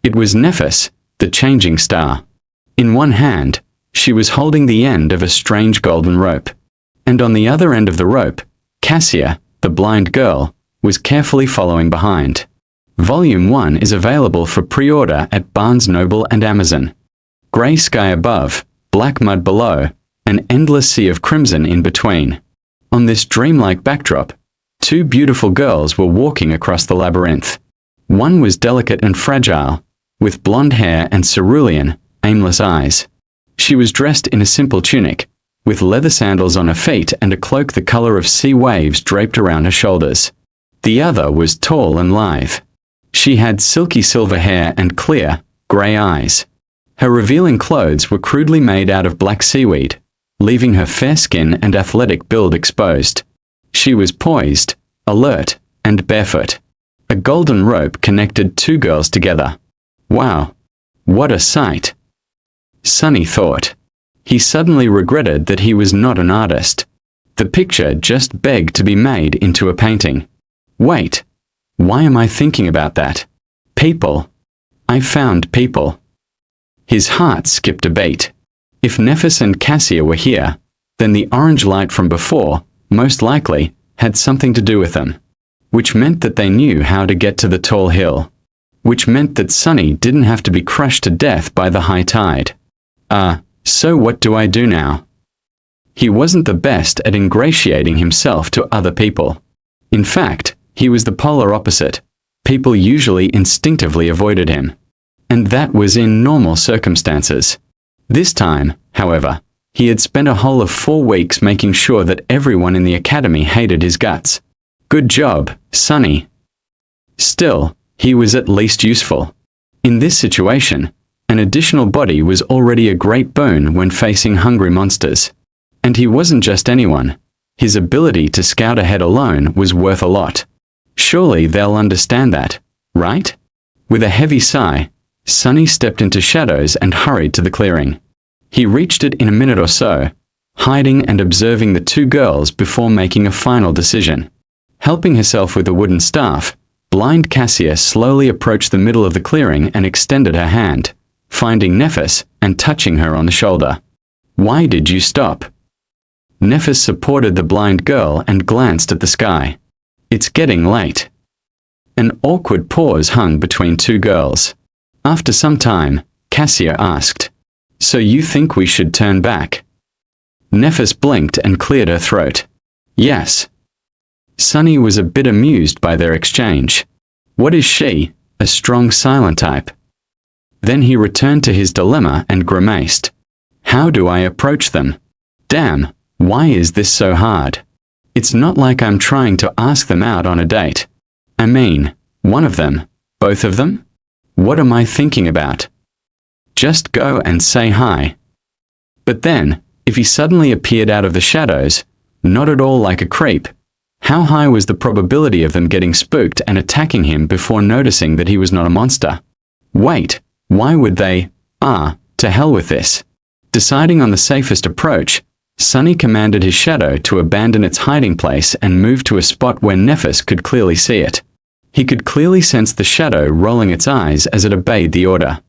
It was Nephis, the changing star. In one hand, she was holding the end of a strange golden rope. And on the other end of the rope, Cassia, the blind girl, was carefully following behind. Volume 1 is available for pre-order at Barnes & Noble and Amazon. Grey sky above, black mud below, an endless sea of crimson in between. On this dreamlike backdrop, two beautiful girls were walking across the labyrinth. One was delicate and fragile, with blonde hair and cerulean, aimless eyes. She was dressed in a simple tunic, with leather sandals on her feet and a cloak the color of sea waves draped around her shoulders. The other was tall and lithe. She had silky silver hair and clear, grey eyes. Her revealing clothes were crudely made out of black seaweed, leaving her fair skin and athletic build exposed. She was poised, alert, and barefoot. A golden rope connected two girls together. Wow! What a sight! Sunny thought. He suddenly regretted that he was not an artist. The picture just begged to be made into a painting. Wait! Why am I thinking about that? People. I found people. His heart skipped a beat. If Nephis and Cassia were here, then the orange light from before, most likely, had something to do with them. Which meant that they knew how to get to the tall hill. Which meant that Sunny didn't have to be crushed to death by the high tide. So what do I do now? He wasn't the best at ingratiating himself to other people. In fact, he was the polar opposite. People usually instinctively avoided him. And that was in normal circumstances. This time, however, he had spent a whole of 4 weeks making sure that everyone in the academy hated his guts. Good job, Sunny. Still, he was at least useful. In this situation, an additional body was already a great boon when facing hungry monsters. And he wasn't just anyone. His ability to scout ahead alone was worth a lot. Surely they'll understand that, right? With a heavy sigh, Sunny stepped into shadows and hurried to the clearing. He reached it in a minute or so, hiding and observing the two girls before making a final decision. Helping herself with a wooden staff, blind Cassia slowly approached the middle of the clearing and extended her hand, finding Nephis and touching her on the shoulder. Why did you stop? Nephis supported the blind girl and glanced at the sky. It's getting late. An awkward pause hung between two girls. After some time, Cassia asked, "So you think we should turn back?" Nephis blinked and cleared her throat. Yes. Sunny was a bit amused by their exchange. What is she, a strong silent type? Then he returned to his dilemma and grimaced. How do I approach them? Damn, why is this so hard? It's not like I'm trying to ask them out on a date. I mean, one of them, both of them? What am I thinking about? Just go and say hi. But then, if he suddenly appeared out of the shadows, not at all like a creep, how high was the probability of them getting spooked and attacking him before noticing that he was not a monster? Wait, why would they? To hell with this. Deciding on the safest approach, Sunny commanded his shadow to abandon its hiding place and move to a spot where Nephis could clearly see it. He could clearly sense the shadow rolling its eyes as it obeyed the order.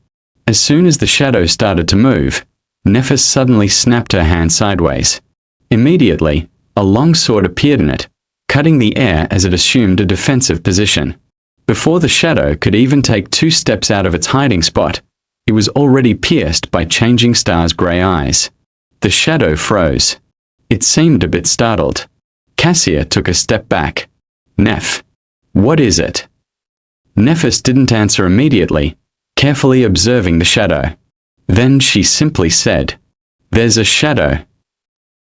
As soon as the shadow started to move, Nephis suddenly snapped her hand sideways. Immediately, a long sword appeared in it, cutting the air as it assumed a defensive position. Before the shadow could even take 2 steps out of its hiding spot, it was already pierced by Changing Star's grey eyes. The shadow froze. It seemed a bit startled. Cassia took a step back. Neph. What is it? Nephis didn't answer immediately, carefully observing the shadow. Then she simply said, "There's a shadow."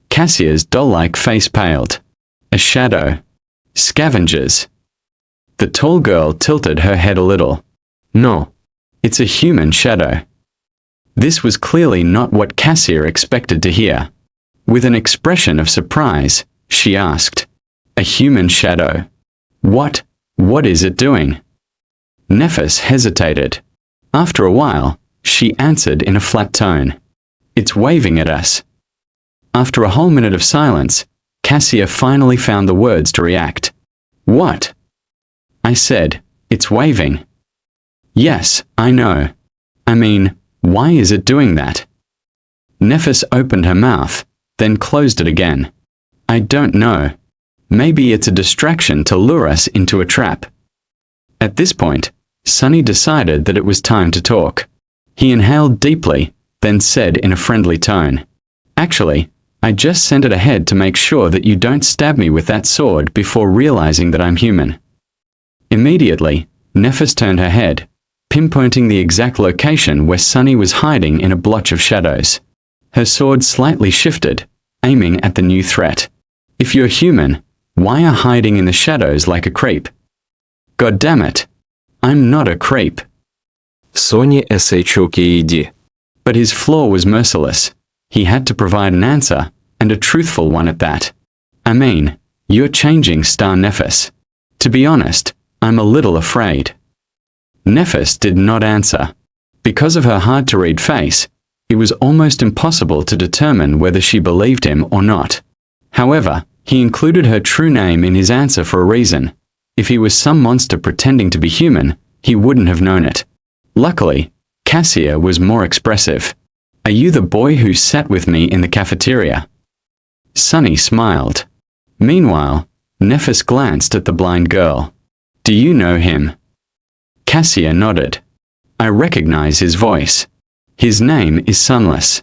Cassia's doll-like face paled. A shadow. Scavengers. The tall girl tilted her head a little. No. It's a human shadow. This was clearly not what Cassia expected to hear. With an expression of surprise, she asked, "A human shadow? What is it doing?" Nephis hesitated. After a while, she answered in a flat tone, "It's waving at us." After a whole minute of silence, Cassia finally found the words to react. "What?" I said, "It's waving." "Yes, I know. I mean, why is it doing that?" Nephis opened her mouth, then closed it again. "I don't know. Maybe it's a distraction to lure us into a trap." At this point, Sunny decided that it was time to talk. He inhaled deeply, then said in a friendly tone, "Actually, I just sent it ahead to make sure that you don't stab me with that sword before realizing that I'm human." Immediately, Nephis turned her head, pinpointing the exact location where Sunny was hiding in a blotch of shadows. Her sword slightly shifted, aiming at the new threat. "If you're human, why are hiding in the shadows like a creep?" "God damn it! I'm not a creep." Sony SHOKED. But his flaw was merciless. He had to provide an answer, and a truthful one at that. "I mean, you're changing, Star Nephis. To be honest, I'm a little afraid." Nephis did not answer. Because of her hard-to-read face, it was almost impossible to determine whether she believed him or not. However, he included her true name in his answer for a reason. If he was some monster pretending to be human, he wouldn't have known it. Luckily, Cassia was more expressive. "Are you the boy who sat with me in the cafeteria?" Sunny smiled. Meanwhile, Nephis glanced at the blind girl. "Do you know him?" Cassia nodded. "I recognize his voice. His name is Sunless.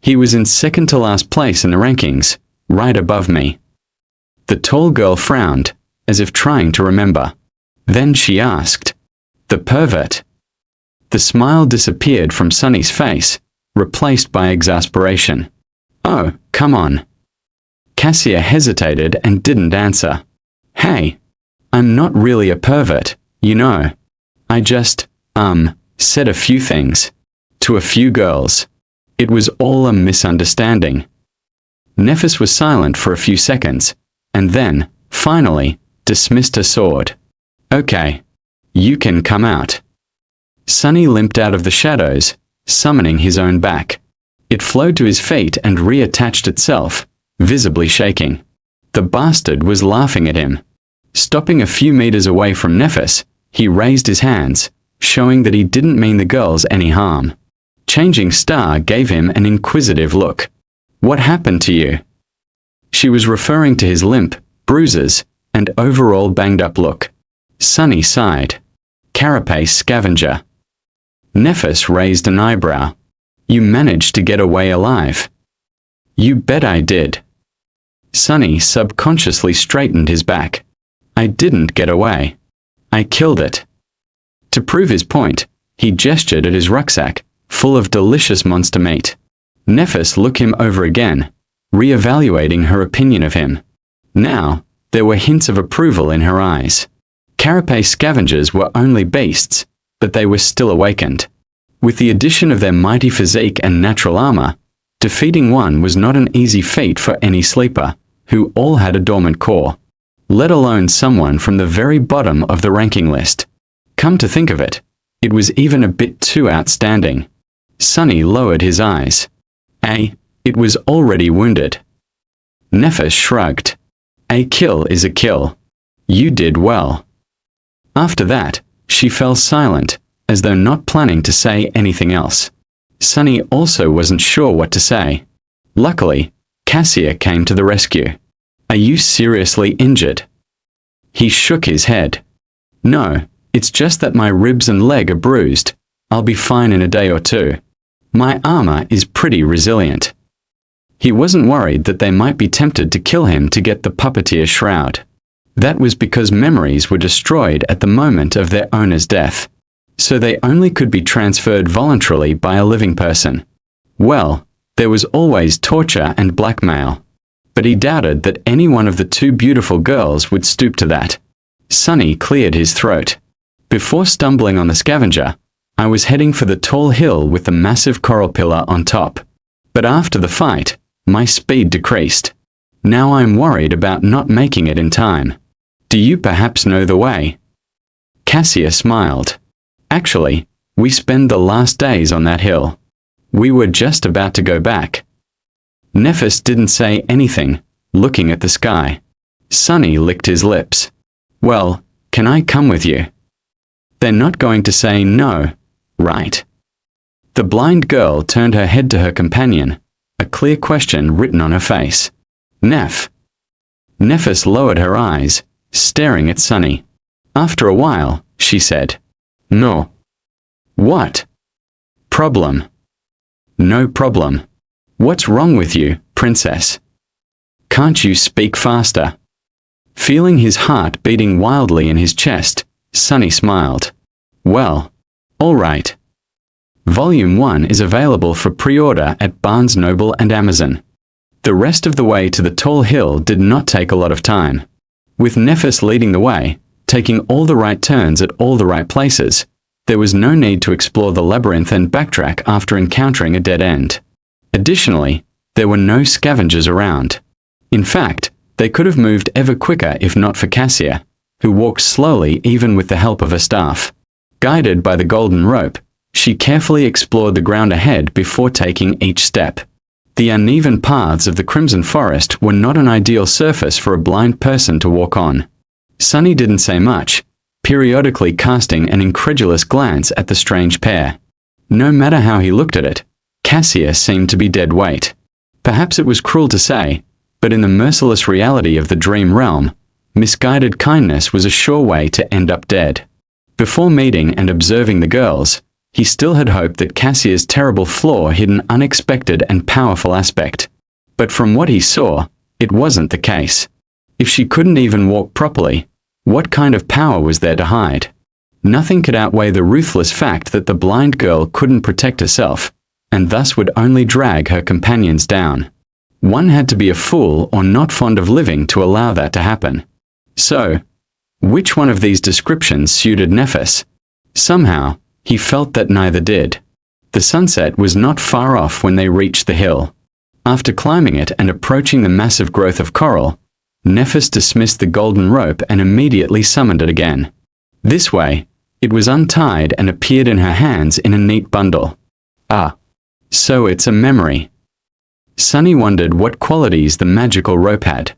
He was in second to last place in the rankings, right above me." The tall girl frowned, as if trying to remember. Then she asked, "The pervert?" The smile disappeared from Sunny's face, replaced by exasperation. "Oh, come on." Cassia hesitated and didn't answer. "Hey, I'm not really a pervert, you know. I just, said a few things. To a few girls. It was all a misunderstanding." Nephis was silent for a few seconds, and then, finally, dismissed her sword. "Okay. You can come out." Sunny limped out of the shadows, summoning his own back. It flowed to his feet and reattached itself, visibly shaking. The bastard was laughing at him. Stopping a few meters away from Nephis, he raised his hands, showing that he didn't mean the girls any harm. Changing Star gave him an inquisitive look. "What happened to you?" She was referring to his limp, bruises, and overall banged-up look. Sunny sighed. "Carapace scavenger." Nephis raised an eyebrow. "You managed to get away alive." "You bet I did." Sunny subconsciously straightened his back. "I didn't get away. I killed it." To prove his point, he gestured at his rucksack, full of delicious monster meat. Nephis looked him over again, re-evaluating her opinion of him. Now, there were hints of approval in her eyes. Carapace scavengers were only beasts, but they were still awakened. With the addition of their mighty physique and natural armor, defeating one was not an easy feat for any sleeper, who all had a dormant core, let alone someone from the very bottom of the ranking list. Come to think of it, it was even a bit too outstanding. Sunny lowered his eyes. It was already wounded." Nephis shrugged. "A kill is a kill. You did well." After that, she fell silent, as though not planning to say anything else. Sunny also wasn't sure what to say. Luckily, Cassia came to the rescue. "Are you seriously injured?" He shook his head. "No, it's just that my ribs and leg are bruised. I'll be fine in a day or two. My armor is pretty resilient." He wasn't worried that they might be tempted to kill him to get the puppeteer's shroud. That was because memories were destroyed at the moment of their owner's death, so they only could be transferred voluntarily by a living person. Well, there was always torture and blackmail. But he doubted that any one of the two beautiful girls would stoop to that. Sunny cleared his throat. "Before stumbling on the scavenger, I was heading for the tall hill with the massive coral pillar on top. But after the fight, my speed decreased. Now I'm worried about not making it in time. Do you perhaps know the way?" Cassia smiled. "Actually, we spent the last days on that hill. We were just about to go back." Nephis didn't say anything, looking at the sky. Sunny licked his lips. "Well, can I come with you?" They're not going to say no, right? The blind girl turned her head to her companion, a clear question written on her face. Nephis lowered her eyes, staring at Sunny. After a while, she said, "No." "What?" "Problem." "No problem. What's wrong with you, princess?" Can't you speak faster?" Feeling his heart beating wildly in his chest, Sunny smiled. "Well, all right." Volume 1 is available for pre-order at Barnes & Noble and Amazon. The rest of the way to the tall hill did not take a lot of time. With Nephis leading the way, taking all the right turns at all the right places, there was no need to explore the labyrinth and backtrack after encountering a dead end. Additionally, there were no scavengers around. In fact, they could have moved ever quicker if not for Cassia, who walked slowly even with the help of her staff. Guided by the golden rope, she carefully explored the ground ahead before taking each step. The uneven paths of the Crimson Forest were not an ideal surface for a blind person to walk on. Sunny didn't say much, periodically casting an incredulous glance at the strange pair. No matter how he looked at it, Cassia seemed to be dead weight. Perhaps it was cruel to say, but in the merciless reality of the dream realm, misguided kindness was a sure way to end up dead. Before meeting and observing the girls, he still had hoped that Cassia's terrible flaw hid an unexpected and powerful aspect. But from what he saw, it wasn't the case. If she couldn't even walk properly, what kind of power was there to hide? Nothing could outweigh the ruthless fact that the blind girl couldn't protect herself, and thus would only drag her companions down. One had to be a fool or not fond of living to allow that to happen. So, which one of these descriptions suited Nephis? Somehow, he felt that neither did. The sunset was not far off when they reached the hill. After climbing it and approaching the massive growth of coral, Nephis dismissed the golden rope and immediately summoned it again. This way, it was untied and appeared in her hands in a neat bundle. Ah, so it's a memory. Sunny wondered what qualities the magical rope had.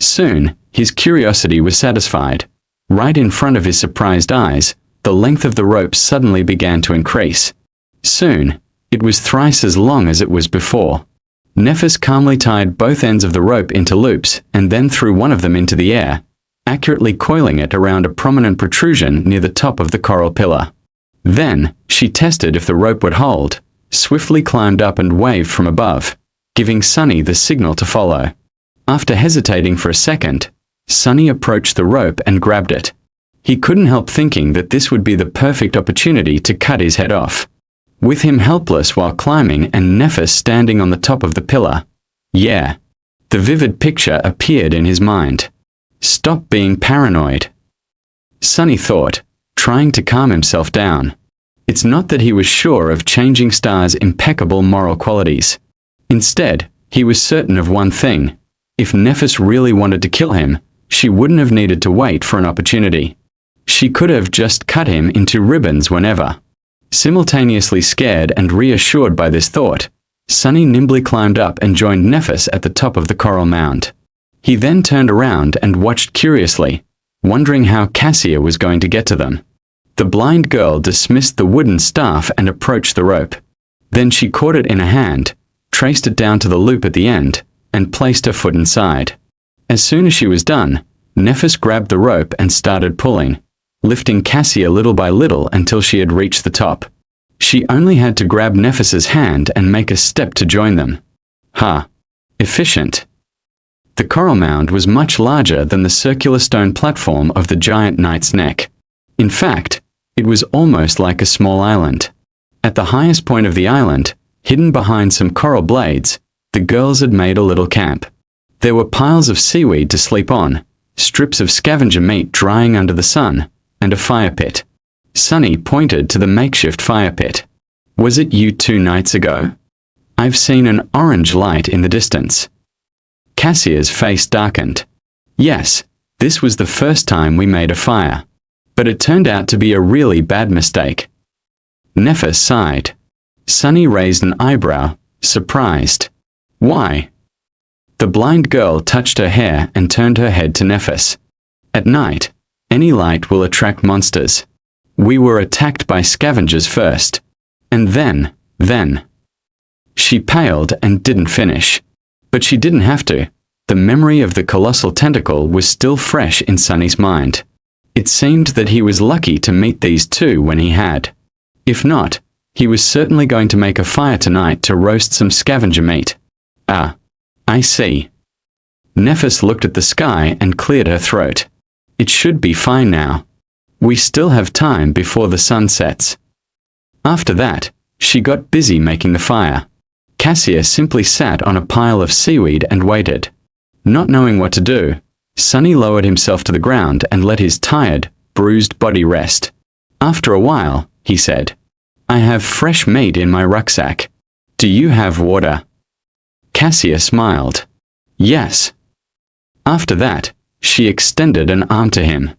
Soon, his curiosity was satisfied. Right in front of his surprised eyes, the length of the rope suddenly began to increase. Soon, it was thrice as long as it was before. Nephis calmly tied both ends of the rope into loops and then threw one of them into the air, accurately coiling it around a prominent protrusion near the top of the coral pillar. Then, she tested if the rope would hold, swiftly climbed up and waved from above, giving Sunny the signal to follow. After hesitating for a second, Sunny approached the rope and grabbed it. He couldn't help thinking that this would be the perfect opportunity to cut his head off. With him helpless while climbing and Nephis standing on the top of the pillar. Yeah. The vivid picture appeared in his mind. Stop being paranoid. Sunny thought, trying to calm himself down. It's not that he was sure of Changing Star's impeccable moral qualities. Instead, he was certain of one thing. If Nephis really wanted to kill him, she wouldn't have needed to wait for an opportunity. She could have just cut him into ribbons whenever. Simultaneously scared and reassured by this thought, Sunny nimbly climbed up and joined Nephis at the top of the coral mound. He then turned around and watched curiously, wondering how Cassia was going to get to them. The blind girl dismissed the wooden staff and approached the rope. Then she caught it in a hand, traced it down to the loop at the end, and placed her foot inside. As soon as she was done, Nephis grabbed the rope and started pulling, lifting Cassia little by little until she had reached the top. She only had to grab Nephis's hand and make a step to join them. Ha! Efficient. The coral mound was much larger than the circular stone platform of the giant knight's neck. In fact, it was almost like a small island. At the highest point of the island, hidden behind some coral blades, the girls had made a little camp. There were piles of seaweed to sleep on, strips of scavenger meat drying under the sun, and a fire pit. Sunny pointed to the makeshift fire pit. Was it you 2 nights ago? I've seen an orange light in the distance. Cassia's face darkened. Yes, this was the first time we made a fire. But it turned out to be a really bad mistake. Nephis sighed. Sunny raised an eyebrow, surprised. Why? The blind girl touched her hair and turned her head to Nephis. At night, any light will attract monsters. We were attacked by scavengers first. And then. She paled and didn't finish. But she didn't have to. The memory of the colossal tentacle was still fresh in Sunny's mind. It seemed that he was lucky to meet these two when he had. If not, he was certainly going to make a fire tonight to roast some scavenger meat. Ah, I see. Nephis looked at the sky and cleared her throat. It should be fine now. We still have time before the sun sets. After that, she got busy making the fire. Cassia simply sat on a pile of seaweed and waited. Not knowing what to do, Sunny lowered himself to the ground and let his tired, bruised body rest. After a while, he said, "I have fresh meat in my rucksack. Do you have water?" Cassia smiled. "Yes." After that, she extended an arm to him.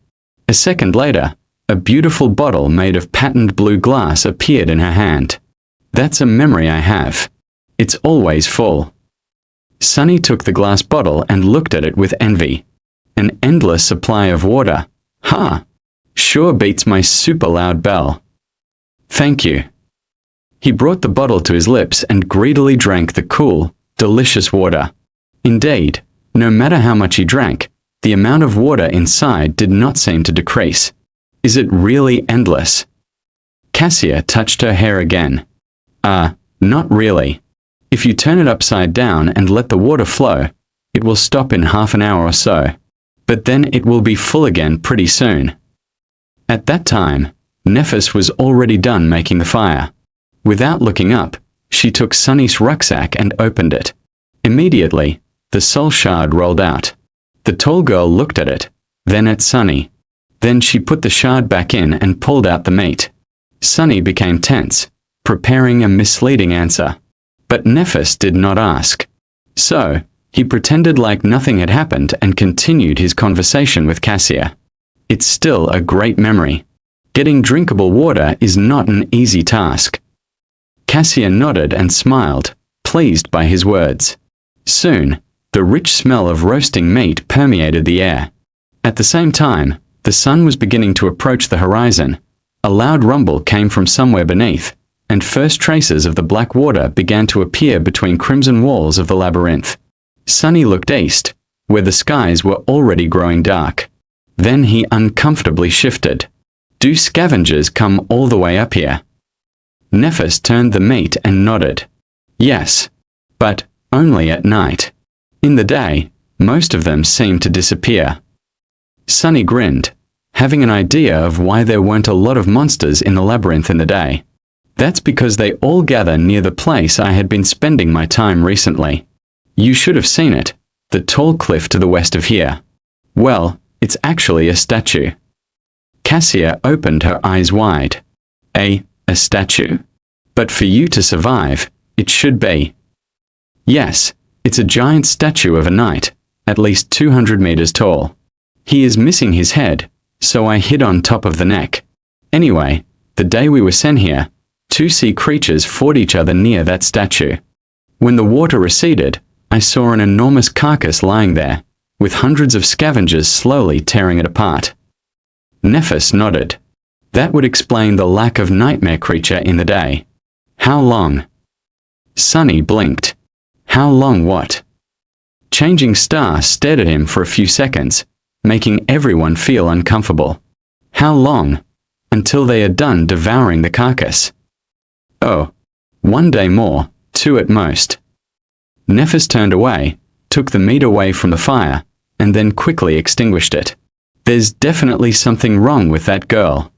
A second later, a beautiful bottle made of patterned blue glass appeared in her hand. "That's a memory I have. It's always full." Sunny took the glass bottle and looked at it with envy. An endless supply of water. Ha! Sure beats my super loud bell. "Thank you." He brought the bottle to his lips and greedily drank the cool, delicious water. Indeed, no matter how much he drank, the amount of water inside did not seem to decrease. Is it really endless? Cassia touched her hair again. Not really. If you turn it upside down and let the water flow, it will stop in half an hour or so. But then it will be full again pretty soon. At that time, Nephis was already done making the fire. Without looking up, she took Sunny's rucksack and opened it. Immediately, the soul shard rolled out. The tall girl looked at it, then at Sunny. Then she put the shard back in and pulled out the meat. Sunny became tense, preparing a misleading answer. But Nephis did not ask. So, he pretended like nothing had happened and continued his conversation with Cassia. It's still a great memory. Getting drinkable water is not an easy task. Cassia nodded and smiled, pleased by his words. Soon, the rich smell of roasting meat permeated the air. At the same time, the sun was beginning to approach the horizon. A loud rumble came from somewhere beneath, and first traces of the black water began to appear between crimson walls of the labyrinth. Sunny looked east, where the skies were already growing dark. Then he uncomfortably shifted. Do scavengers come all the way up here? Nephis turned the meat and nodded. Yes, but only at night. In the day, most of them seemed to disappear. Sunny grinned, having an idea of why there weren't a lot of monsters in the labyrinth in the day. That's because they all gather near the place I had been spending my time recently. You should have seen it, the tall cliff to the west of here. Well, it's actually a statue. Cassia opened her eyes wide. A statue? But for you to survive, it should be. Yes, it's a giant statue of a knight, at least 200 meters tall. He is missing his head, so I hid on top of the neck. Anyway, the day we were sent here, two sea creatures fought each other near that statue. When the water receded, I saw an enormous carcass lying there, with hundreds of scavengers slowly tearing it apart. Nephis nodded. That would explain the lack of nightmare creature in the day. How long? Sunny blinked. How long what? Changing Star stared at him for a few seconds, making everyone feel uncomfortable. How long? Until they are done devouring the carcass. Oh, 1 day more, 2 at most. Nephis turned away, took the meat away from the fire, and then quickly extinguished it. There's definitely something wrong with that girl.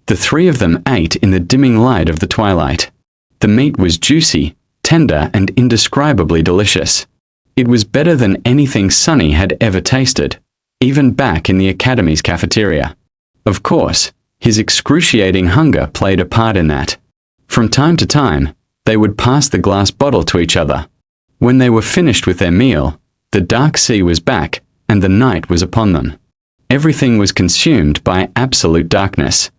The three of them ate in the dimming light of the twilight. The meat was juicy, tender, and indescribably delicious. It was better than anything Sunny had ever tasted, even back in the Academy's cafeteria. Of course, his excruciating hunger played a part in that. From time to time, they would pass the glass bottle to each other. When they were finished with their meal, the dark sea was back, and the night was upon them. Everything was consumed by absolute darkness.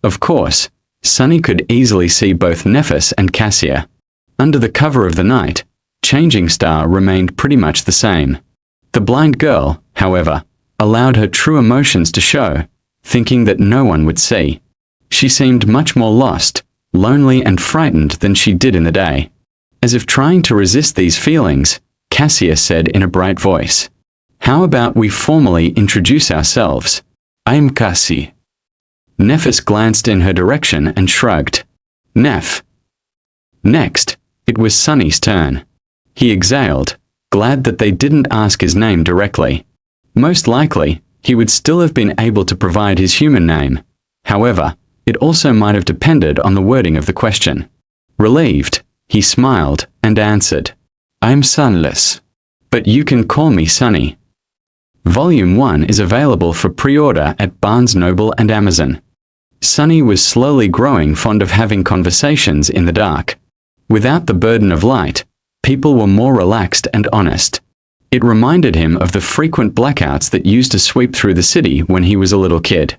Of course, Sunny could easily see both Nephis and Cassia. Under the cover of the night, Changing Star remained pretty much the same. The blind girl, however, allowed her true emotions to show, thinking that no one would see. She seemed much more lost, lonely and frightened than she did in the day. As if trying to resist these feelings, Cassia said in a bright voice, "How about we formally introduce ourselves? I'm Cassie." Nephis glanced in her direction and shrugged. Neph. Next, it was Sunny's turn. He exhaled, glad that they didn't ask his name directly. Most likely, he would still have been able to provide his human name. However, it also might have depended on the wording of the question. Relieved, he smiled and answered, "I'm Sunless. But you can call me Sunny." Volume 1 is available for pre-order at Barnes Noble and Amazon. Sunny was slowly growing fond of having conversations in the dark. Without the burden of light, people were more relaxed and honest. It reminded him of the frequent blackouts that used to sweep through the city when he was a little kid.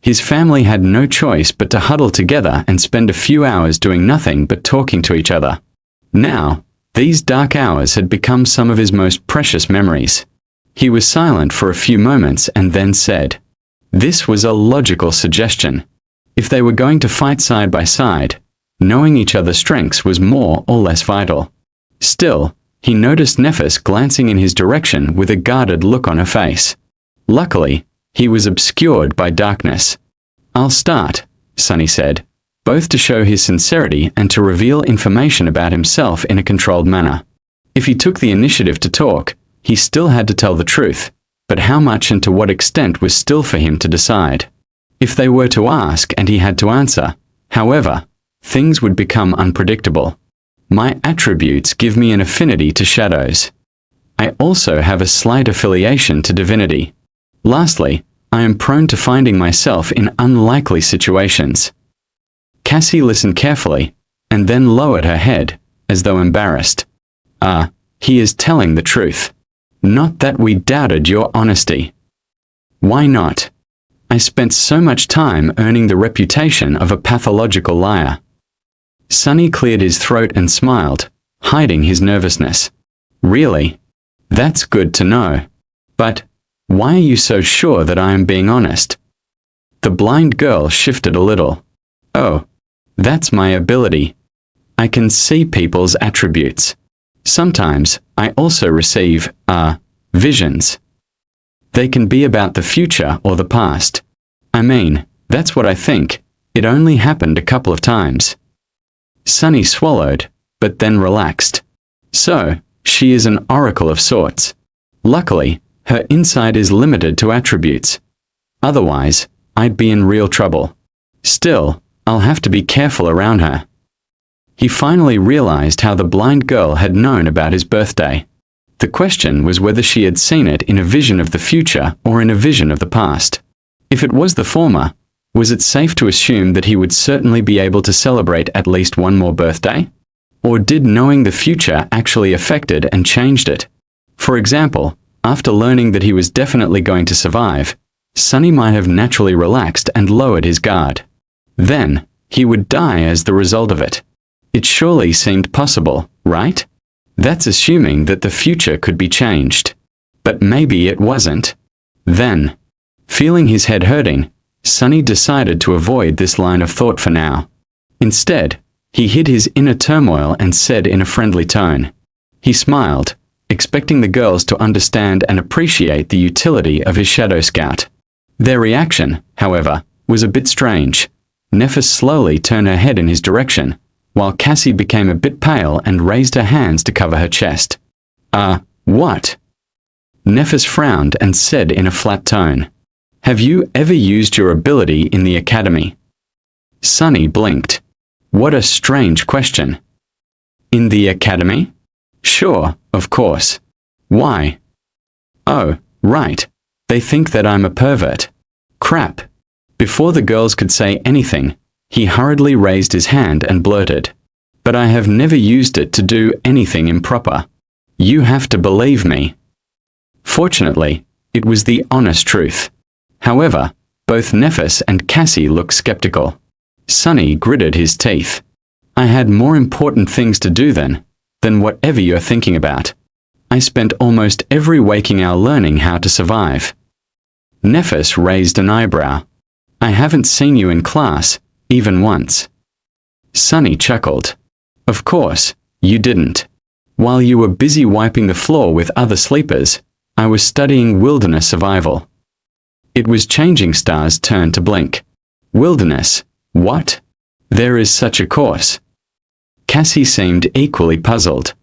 His family had no choice but to huddle together and spend a few hours doing nothing but talking to each other. Now, these dark hours had become some of his most precious memories. He was silent for a few moments and then said, "This was a logical suggestion. If they were going to fight side by side, knowing each other's strengths was more or less vital." Still, he noticed Nephis glancing in his direction with a guarded look on her face. Luckily, he was obscured by darkness. "I'll start," Sunny said, both to show his sincerity and to reveal information about himself in a controlled manner. If he took the initiative to talk, he still had to tell the truth, but how much and to what extent was still for him to decide. If they were to ask and he had to answer, however, things would become unpredictable. "My attributes give me an affinity to shadows. I also have a slight affiliation to divinity. Lastly, I am prone to finding myself in unlikely situations." Cassie listened carefully, and then lowered her head, as though embarrassed. He is telling the truth. Not that we doubted your honesty." "Why not? I spent so much time earning the reputation of a pathological liar." Sunny cleared his throat and smiled, hiding his nervousness. "Really? That's good to know. But why are you so sure that I am being honest?" The blind girl shifted a little. "Oh, that's my ability. I can see people's attributes. Sometimes I also receive, visions. They can be about the future or the past. I mean, that's what I think. It only happened a couple of times." Sunny swallowed, but then relaxed. So, she is an oracle of sorts. Luckily, her insight is limited to attributes. Otherwise, I'd be in real trouble. Still, I'll have to be careful around her. He finally realized how the blind girl had known about his birthday. The question was whether she had seen it in a vision of the future or in a vision of the past. If it was the former, was it safe to assume that he would certainly be able to celebrate at least one more birthday? Or did knowing the future actually affected and changed it? For example, after learning that he was definitely going to survive, Sunny might have naturally relaxed and lowered his guard. Then, he would die as the result of it. It surely seemed possible, right? That's assuming that the future could be changed. But maybe it wasn't. Then, feeling his head hurting, Sunny decided to avoid this line of thought for now. Instead, he hid his inner turmoil and said in a friendly tone. He smiled, expecting the girls to understand and appreciate the utility of his shadow scout. Their reaction, however, was a bit strange. Nephis slowly turned her head in his direction, while Cassie became a bit pale and raised her hands to cover her chest. What? Nephis frowned and said in a flat tone, "Have you ever used your ability in the academy?" Sunny blinked. What a strange question. "In the academy? Sure, of course. Why?" "Oh, right. They think that I'm a pervert." Crap. Before the girls could say anything, he hurriedly raised his hand and blurted, "But I have never used it to do anything improper. You have to believe me." Fortunately, it was the honest truth. However, both Nephis and Cassie looked skeptical. Sunny gritted his teeth. "I had more important things to do than whatever you're thinking about. I spent almost every waking hour learning how to survive." Nephis raised an eyebrow. "I haven't seen you in class, even once." Sunny chuckled. "Of course, you didn't. While you were busy wiping the floor with other sleepers, I was studying wilderness survival." It was Changing Star's turn to blink. "Wilderness? What? There is such a course." Cassie seemed equally puzzled.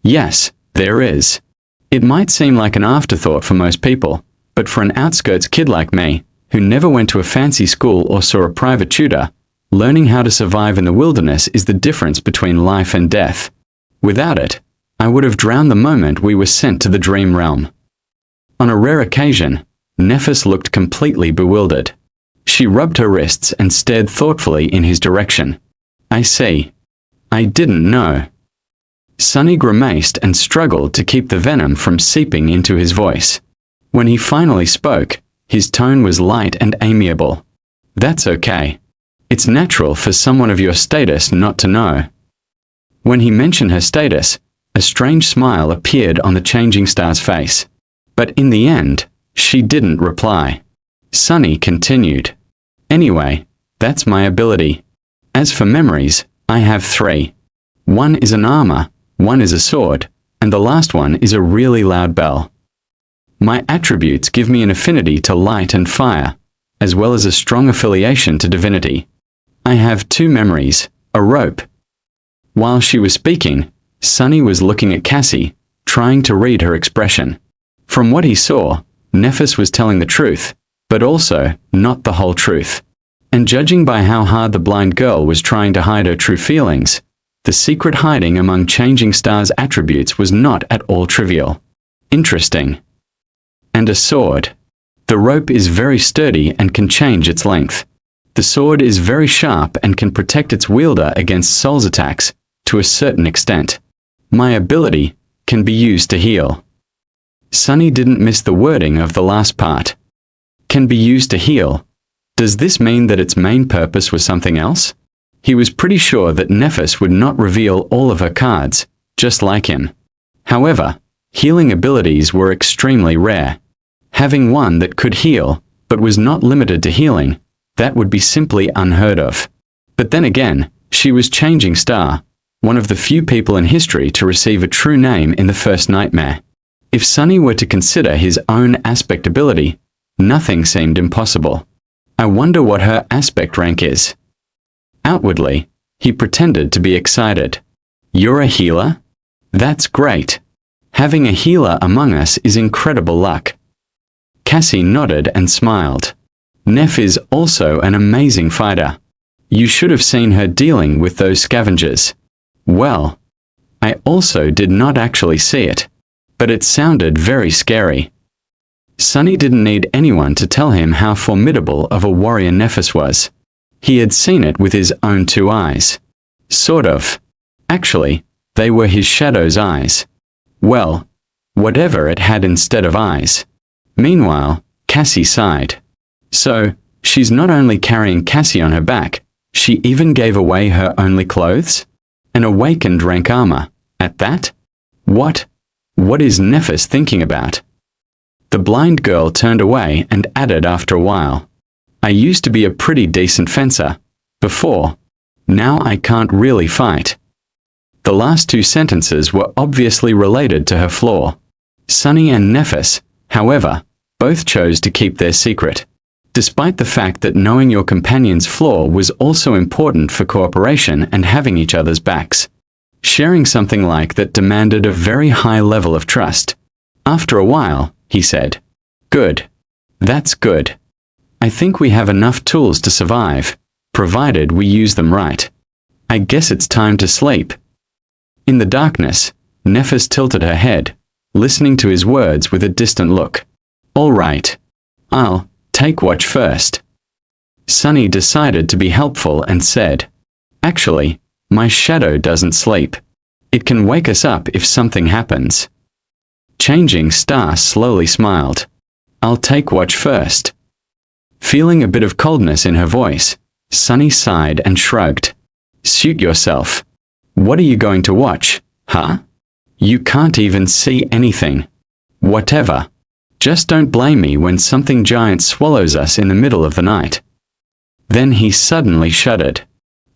"Yes, there is. It might seem like an afterthought for most people, but for an outskirts kid like me, who never went to a fancy school or saw a private tutor, learning how to survive in the wilderness is the difference between life and death. Without it, I would have drowned the moment we were sent to the dream realm. On a rare occasion, Nephis looked completely bewildered. She rubbed her wrists and stared thoughtfully in his direction. I see. I didn't know. Sonny grimaced and struggled to keep the venom from seeping into his voice. When he finally spoke, his tone was light and amiable. That's okay. It's natural for someone of your status not to know. When he mentioned her status, a strange smile appeared on the changing star's face. But in the end, she didn't reply. Sonny continued. Anyway, that's my ability. As for memories, I have 3. One is an armor, one is a sword, and the last one is a really loud bell. My attributes give me an affinity to light and fire, as well as a strong affiliation to divinity. I have 2 memories, a rope. While she was speaking, Sonny was looking at Cassie, trying to read her expression. From what he saw, Nephis was telling the truth, but also not the whole truth. And judging by how hard the blind girl was trying to hide her true feelings, the secret hiding among changing stars' attributes was not at all trivial. Interesting. And a sword. The rope is very sturdy and can change its length. The sword is very sharp and can protect its wielder against soul's attacks, to a certain extent. My ability can be used to heal. Sonny didn't miss the wording of the last part. Can be used to heal. Does this mean that its main purpose was something else? He was pretty sure that Nephis would not reveal all of her cards, just like him. However, healing abilities were extremely rare. Having one that could heal, but was not limited to healing, that would be simply unheard of. But then again, she was Changing Star, one of the few people in history to receive a true name in the first nightmare. If Sonny were to consider his own aspect ability, nothing seemed impossible. I wonder what her aspect rank is. Outwardly, he pretended to be excited. You're a healer? That's great. Having a healer among us is incredible luck. Cassie nodded and smiled. Neph is also an amazing fighter. You should have seen her dealing with those scavengers. Well, I also did not actually see it, but it sounded very scary. Sonny didn't need anyone to tell him how formidable of a warrior Nephis was. He had seen it with his own 2 eyes. Sort of. Actually, they were his shadow's eyes. Well, whatever it had instead of eyes. Meanwhile, Cassie sighed. So, she's not only carrying Cassie on her back, she even gave away her only clothes? An awakened rank armor, at that? What is Nephis thinking about? The blind girl turned away and added after a while. I used to be a pretty decent fencer. Before. Now I can't really fight. The last 2 sentences were obviously related to her flaw. Sonny and Nephis, however, both chose to keep their secret. Despite the fact that knowing your companion's flaw was also important for cooperation and having each other's backs. Sharing something like that demanded a very high level of trust. After a while, he said, Good. That's good. I think we have enough tools to survive, provided we use them right. I guess it's time to sleep. In the darkness, Nephis tilted her head, listening to his words with a distant look. All right. I'll take watch first. Sonny decided to be helpful and said, Actually, my shadow doesn't sleep. It can wake us up if something happens. Changing Star slowly smiled. I'll take watch first. Feeling a bit of coldness in her voice, Sonny sighed and shrugged. Suit yourself. What are you going to watch, huh? You can't even see anything. Whatever. Just don't blame me when something giant swallows us in the middle of the night. Then he suddenly shuddered.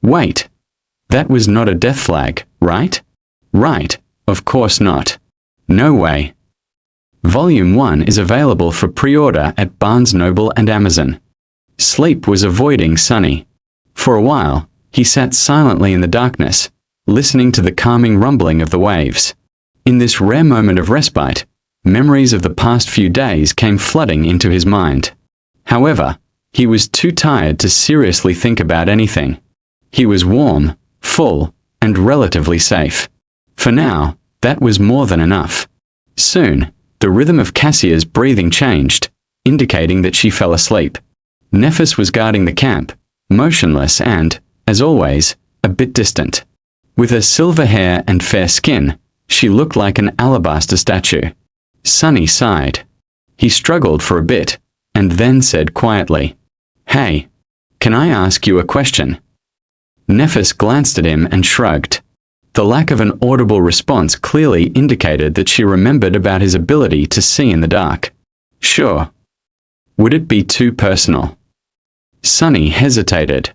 Wait. That was not a death flag, right? Right, of course not. No way. Volume 1 is available for pre-order at Barnes Noble and Amazon. Sleep was avoiding Sonny. For a while, he sat silently in the darkness, listening to the calming rumbling of the waves. In this rare moment of respite, Memories of the past few days came flooding into his mind. However, he was too tired to seriously think about anything. He was warm, full, and relatively safe. For now, that was more than enough. Soon, the rhythm of Cassia's breathing changed, indicating that she fell asleep. Nephis was guarding the camp, motionless and, as always, a bit distant. With her silver hair and fair skin, she looked like an alabaster statue. Sunny sighed. He struggled for a bit, and then said quietly, "Hey, can I ask you a question?" Nephis glanced at him and shrugged. The lack of an audible response clearly indicated that she remembered about his ability to see in the dark. "Sure." "Would it be too personal?" Sunny hesitated.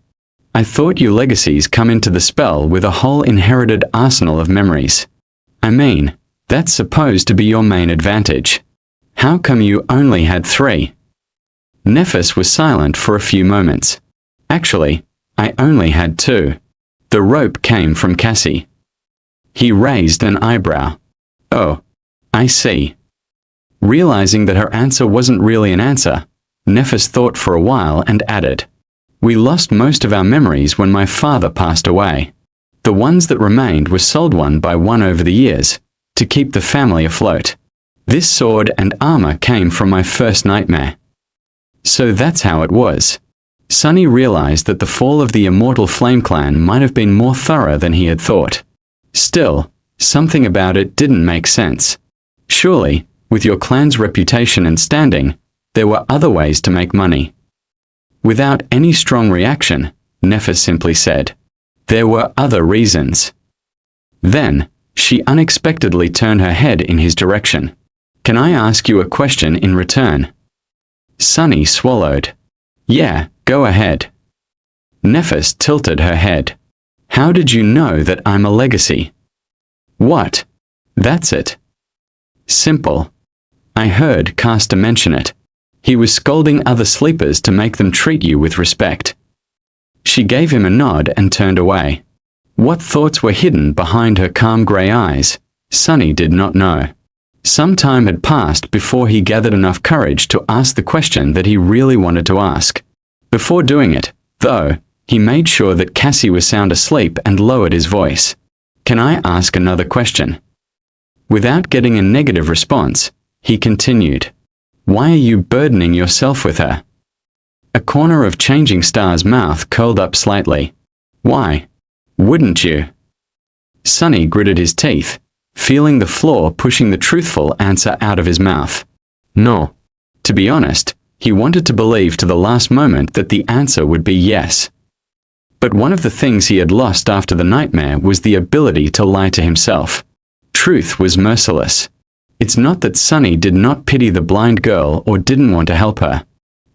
"I thought you legacies come into the spell with a whole inherited arsenal of memories. I mean, that's supposed to be your main advantage. How come you only had 3? Nephis was silent for a few moments. "Actually, I only had 2. The rope came from Cassie." He raised an eyebrow. "Oh, I see." Realizing that her answer wasn't really an answer, Nephis thought for a while and added, "We lost most of our memories when my father passed away. The ones that remained were sold one by one over the years, to keep the family afloat. This sword and armor came from my first nightmare." So that's how it was. Sunny realized that the fall of the Immortal Flame Clan might have been more thorough than he had thought. Still, something about it didn't make sense. Surely, with your clan's reputation and standing, there were other ways to make money. Without any strong reaction, Nephis simply said, "There were other reasons." Then, she unexpectedly turned her head in his direction. "Can I ask you a question in return?" Sunny swallowed. "Yeah, go ahead." Nephis tilted her head. "How did you know that I'm a legacy?" "What? That's it." "Simple. I heard Caster mention it. He was scolding other sleepers to make them treat you with respect." She gave him a nod and turned away. What thoughts were hidden behind her calm grey eyes, Sunny did not know. Some time had passed before he gathered enough courage to ask the question that he really wanted to ask. Before doing it, though, he made sure that Cassie was sound asleep and lowered his voice. "Can I ask another question?" Without getting a negative response, he continued, "Why are you burdening yourself with her?" A corner of Changing Star's mouth curled up slightly. "Why? Wouldn't you?" Sunny gritted his teeth, feeling the floor pushing the truthful answer out of his mouth. No. To be honest, he wanted to believe to the last moment that the answer would be yes. But one of the things he had lost after the nightmare was the ability to lie to himself. Truth was merciless. It's not that Sunny did not pity the blind girl or didn't want to help her.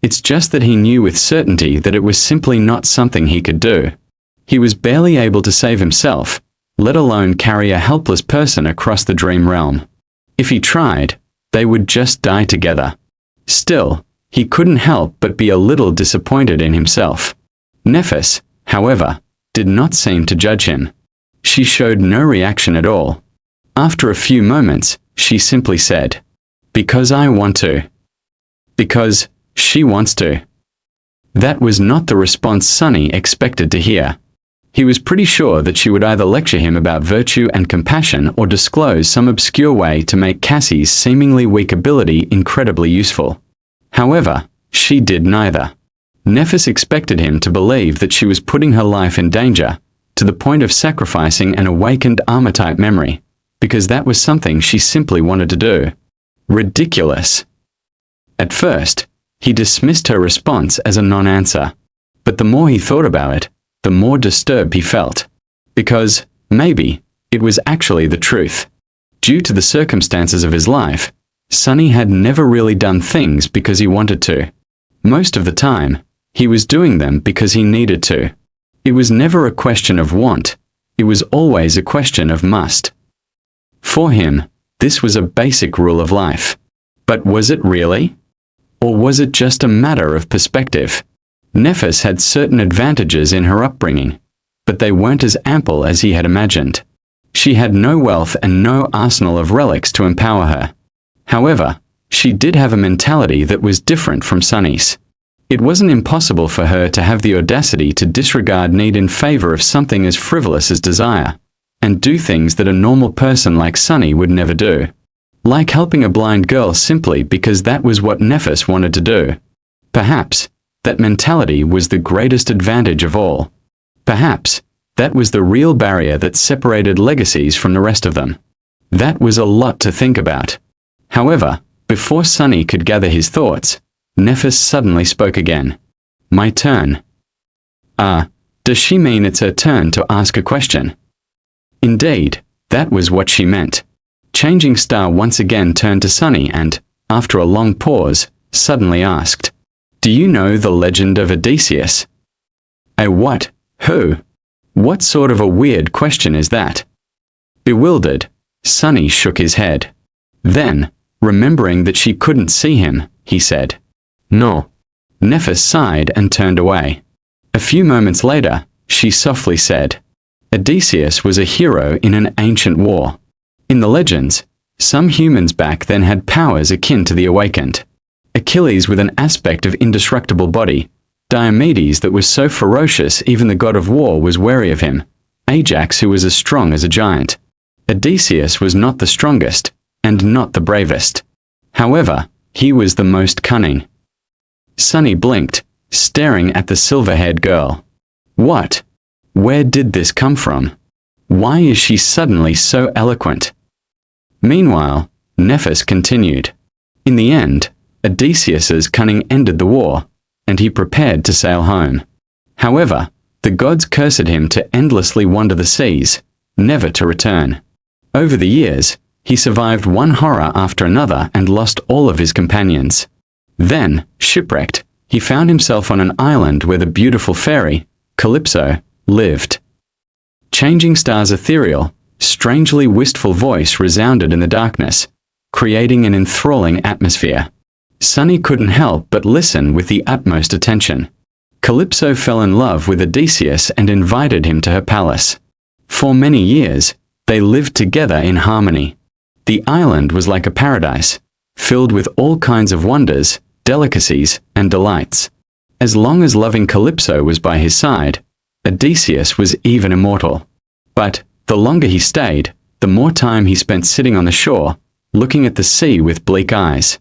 It's just that he knew with certainty that it was simply not something he could do. He was barely able to save himself, let alone carry a helpless person across the dream realm. If he tried, they would just die together. Still, he couldn't help but be a little disappointed in himself. Nephis, however, did not seem to judge him. She showed no reaction at all. After a few moments, she simply said, "Because I want to." Because she wants to. That was not the response Sunny expected to hear. He was pretty sure that she would either lecture him about virtue and compassion or disclose some obscure way to make Cassie's seemingly weak ability incredibly useful. However, she did neither. Nephis expected him to believe that she was putting her life in danger, to the point of sacrificing an awakened armor-type memory, because that was something she simply wanted to do. Ridiculous. At first, he dismissed her response as a non-answer, but the more he thought about it, the more disturbed he felt. Because, maybe, it was actually the truth. Due to the circumstances of his life, Sunny had never really done things because he wanted to. Most of the time, he was doing them because he needed to. It was never a question of want, it was always a question of must. For him, this was a basic rule of life. But was it really? Or was it just a matter of perspective? Nephis had certain advantages in her upbringing, but they weren't as ample as he had imagined. She had no wealth and no arsenal of relics to empower her. However, she did have a mentality that was different from Sunny's. It wasn't impossible for her to have the audacity to disregard need in favor of something as frivolous as desire, and do things that a normal person like Sunny would never do. Like helping a blind girl simply because that was what Nephis wanted to do. Perhaps, that mentality was the greatest advantage of all. Perhaps, that was the real barrier that separated legacies from the rest of them. That was a lot to think about. However, before Sunny could gather his thoughts, Nephis suddenly spoke again. My turn. Does she mean it's her turn to ask a question? Indeed, that was what she meant. Changing Star once again turned to Sunny and, after a long pause, suddenly asked, Do you know the legend of Odysseus? A what? Who? What sort of a weird question is that? Bewildered, Sunny shook his head. Then, remembering that she couldn't see him, he said, No. Nephis sighed and turned away. A few moments later, she softly said, Odysseus was a hero in an ancient war. In the legends, some humans back then had powers akin to the awakened. Achilles with an aspect of indestructible body, Diomedes that was so ferocious even the god of war was wary of him, Ajax who was as strong as a giant. Odysseus was not the strongest, and not the bravest. However, he was the most cunning. Sunny blinked, staring at the silver-haired girl. What? Where did this come from? Why is she suddenly so eloquent? Meanwhile, Nephis continued. In the end, Odysseus's cunning ended the war, and he prepared to sail home. However, the gods cursed him to endlessly wander the seas, never to return. Over the years, he survived one horror after another and lost all of his companions. Then, shipwrecked, he found himself on an island where the beautiful fairy, Calypso, lived. Changing Star's ethereal, strangely wistful voice resounded in the darkness, creating an enthralling atmosphere. Sunny couldn't help but listen with the utmost attention. Calypso fell in love with Odysseus and invited him to her palace. For many years, they lived together in harmony. The island was like a paradise, filled with all kinds of wonders, delicacies, and delights. As long as loving Calypso was by his side, Odysseus was even immortal. But, the longer he stayed, the more time he spent sitting on the shore, looking at the sea with bleak eyes.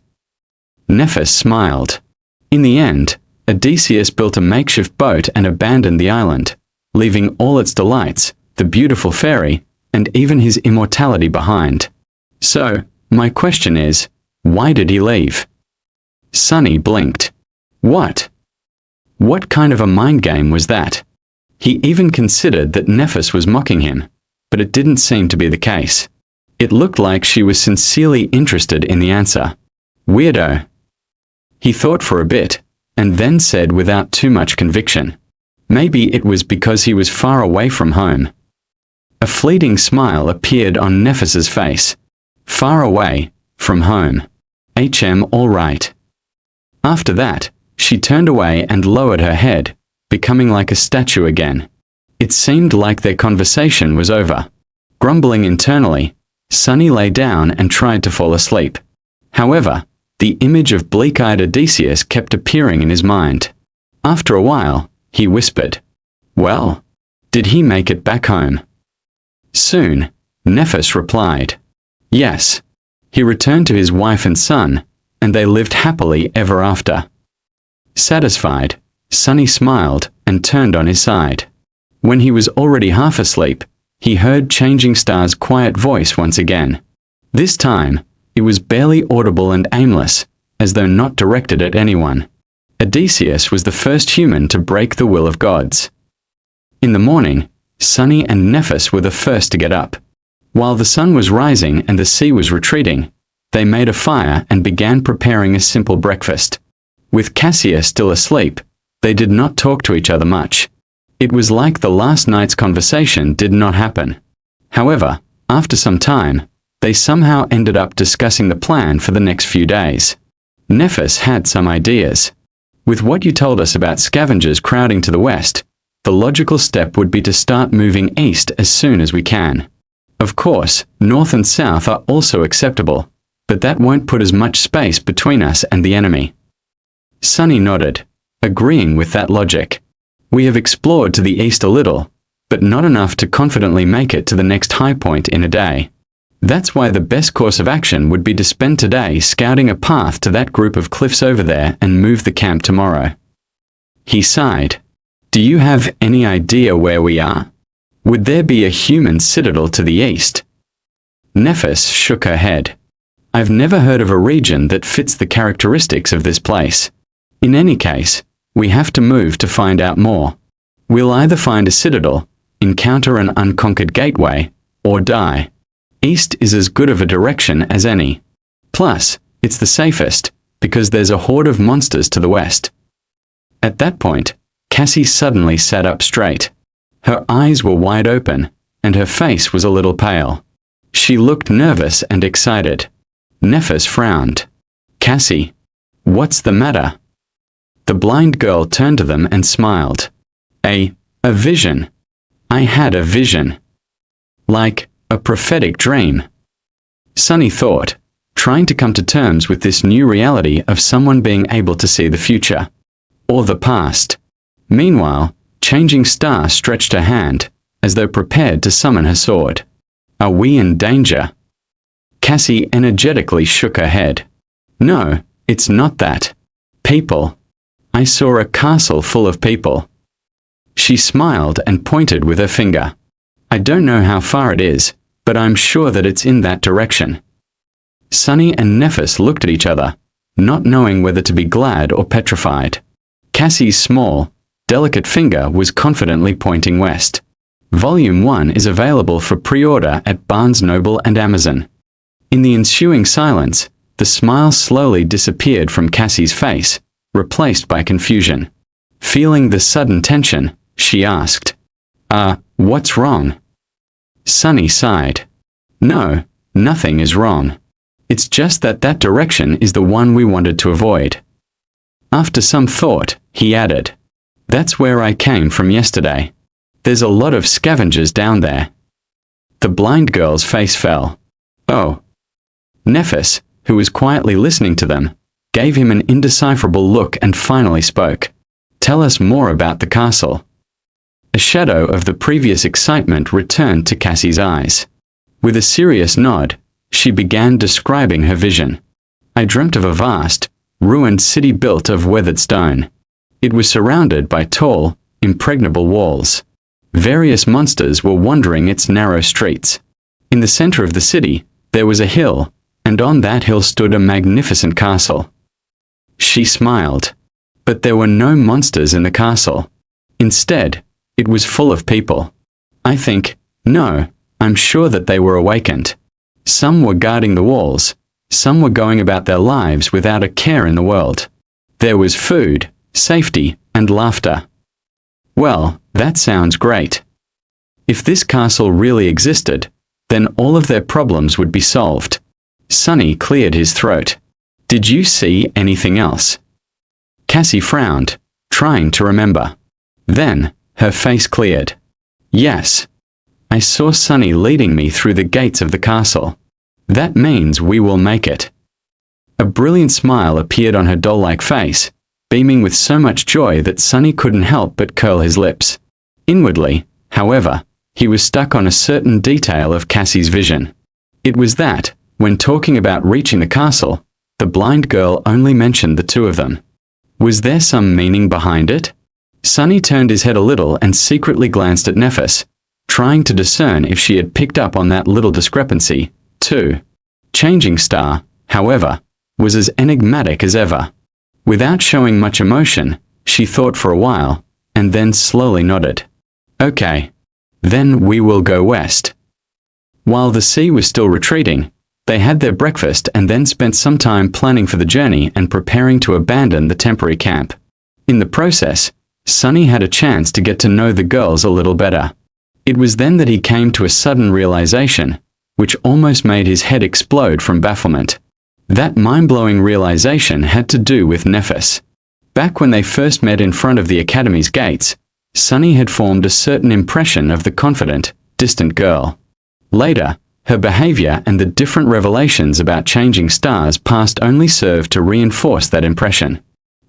Nephis smiled. In the end, Odysseus built a makeshift boat and abandoned the island, leaving all its delights, the beautiful fairy, and even his immortality behind. So, my question is, why did he leave? Sunny blinked. What? What kind of a mind game was that? He even considered that Nephis was mocking him, but it didn't seem to be the case. It looked like she was sincerely interested in the answer. Weirdo. He thought for a bit, and then said without too much conviction, maybe it was because he was far away from home. A fleeting smile appeared on Nephis's face. Far away, from home. All right. After that, she turned away and lowered her head, becoming like a statue again. It seemed like their conversation was over. Grumbling internally, Sunny lay down and tried to fall asleep. However, the image of bleak-eyed Odysseus kept appearing in his mind. After a while, he whispered, Well, did he make it back home? Soon, Nephis replied, Yes. He returned to his wife and son, and they lived happily ever after. Satisfied, Sunny smiled and turned on his side. When he was already half asleep, he heard Changing Star's quiet voice once again. This time, it was barely audible and aimless, as though not directed at anyone. Odysseus was the first human to break the will of gods. In the morning, Sunny and Nephis were the first to get up. While the sun was rising and the sea was retreating, they made a fire and began preparing a simple breakfast. With Cassia still asleep, they did not talk to each other much. It was like the last night's conversation did not happen. However, after some time, they somehow ended up discussing the plan for the next few days. Nephis had some ideas. With what you told us about scavengers crowding to the west, the logical step would be to start moving east as soon as we can. Of course, north and south are also acceptable, but that won't put as much space between us and the enemy. Sunny nodded, agreeing with that logic. We have explored to the east a little, but not enough to confidently make it to the next high point in a day. That's why the best course of action would be to spend today scouting a path to that group of cliffs over there and move the camp tomorrow. He sighed. Do you have any idea where we are? Would there be a human citadel to the east? Nephis shook her head. I've never heard of a region that fits the characteristics of this place. In any case, we have to move to find out more. We'll either find a citadel, encounter an unconquered gateway, or die. East is as good of a direction as any. Plus, it's the safest, because there's a horde of monsters to the west. At that point, Cassie suddenly sat up straight. Her eyes were wide open, and her face was a little pale. She looked nervous and excited. Nephis frowned. Cassie, what's the matter? The blind girl turned to them and smiled. A vision. I had a vision. Like a prophetic dream. Sunny thought, trying to come to terms with this new reality of someone being able to see the future. Or the past. Meanwhile, Changing Star stretched her hand, as though prepared to summon her sword. Are we in danger? Cassie energetically shook her head. No, it's not that. People. I saw a castle full of people. She smiled and pointed with her finger. I don't know how far it is, but I'm sure that it's in that direction. Sunny and Nephis looked at each other, not knowing whether to be glad or petrified. Cassie's small, delicate finger was confidently pointing west. Volume 1 is available for pre-order at Barnes Noble and Amazon. In the ensuing silence, the smile slowly disappeared from Cassie's face, replaced by confusion. Feeling the sudden tension, she asked, what's wrong? Sunny sighed. No, nothing is wrong. It's just that that direction is the one we wanted to avoid. After some thought, he added, that's where I came from yesterday. There's a lot of scavengers down there. The blind girl's face fell. Oh. Nephis, who was quietly listening to them, gave him an indecipherable look and finally spoke. Tell us more about the castle. A shadow of the previous excitement returned to Cassie's eyes. With a serious nod, she began describing her vision. I dreamt of a vast, ruined city built of weathered stone. It was surrounded by tall, impregnable walls. Various monsters were wandering its narrow streets. In the center of the city, there was a hill, and on that hill stood a magnificent castle. She smiled. But there were no monsters in the castle. Instead, it was full of people. I'm sure that they were awakened. Some were guarding the walls, some were going about their lives without a care in the world. There was food, safety, and laughter. Well, that sounds great. If this castle really existed, then all of their problems would be solved. Sunny cleared his throat. Did you see anything else? Cassie frowned, trying to remember. Then, her face cleared. Yes. I saw Sunny leading me through the gates of the castle. That means we will make it. A brilliant smile appeared on her doll-like face, beaming with so much joy that Sunny couldn't help but curl his lips. Inwardly, however, he was stuck on a certain detail of Cassie's vision. It was that, when talking about reaching the castle, the blind girl only mentioned the two of them. Was there some meaning behind it? Sunny turned his head a little and secretly glanced at Nephis, trying to discern if she had picked up on that little discrepancy, too. Changing Star, however, was as enigmatic as ever. Without showing much emotion, she thought for a while, and then slowly nodded. Okay. Then we will go west. While the sea was still retreating, they had their breakfast and then spent some time planning for the journey and preparing to abandon the temporary camp. In the process, Sunny had a chance to get to know the girls a little better. It was then that he came to a sudden realization, which almost made his head explode from bafflement. That mind-blowing realization had to do with Nephis. Back when they first met in front of the academy's gates, Sunny had formed a certain impression of the confident, distant girl. Later, Her behavior and the different revelations about changing stars past only served to reinforce that impression.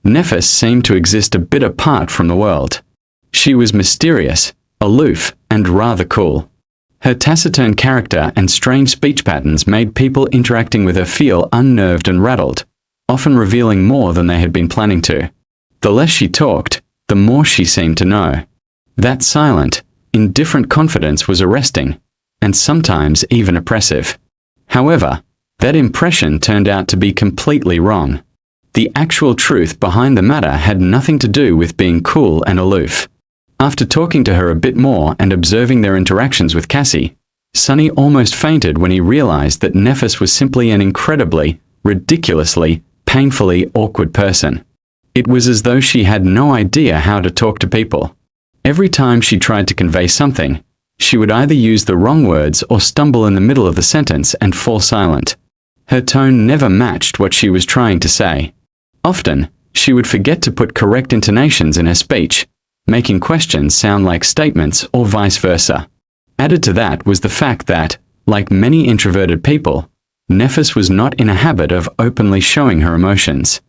Nephis seemed to exist a bit apart from the world. She was mysterious, aloof, and rather cool. Her taciturn character and strange speech patterns made people interacting with her feel unnerved and rattled, often revealing more than they had been planning to. The less she talked, the more she seemed to know. That silent, indifferent confidence was arresting, and sometimes even oppressive. However, that impression turned out to be completely wrong. The actual truth behind the matter had nothing to do with being cool and aloof. After talking to her a bit more and observing their interactions with Cassie, Sunny almost fainted when he realized that Nephis was simply an incredibly, ridiculously, painfully awkward person. It was as though she had no idea how to talk to people. Every time she tried to convey something, she would either use the wrong words or stumble in the middle of the sentence and fall silent. Her tone never matched what she was trying to say. Often, she would forget to put correct intonations in her speech, making questions sound like statements or vice versa. Added to that was the fact that, like many introverted people, Nephis was not in a habit of openly showing her emotions.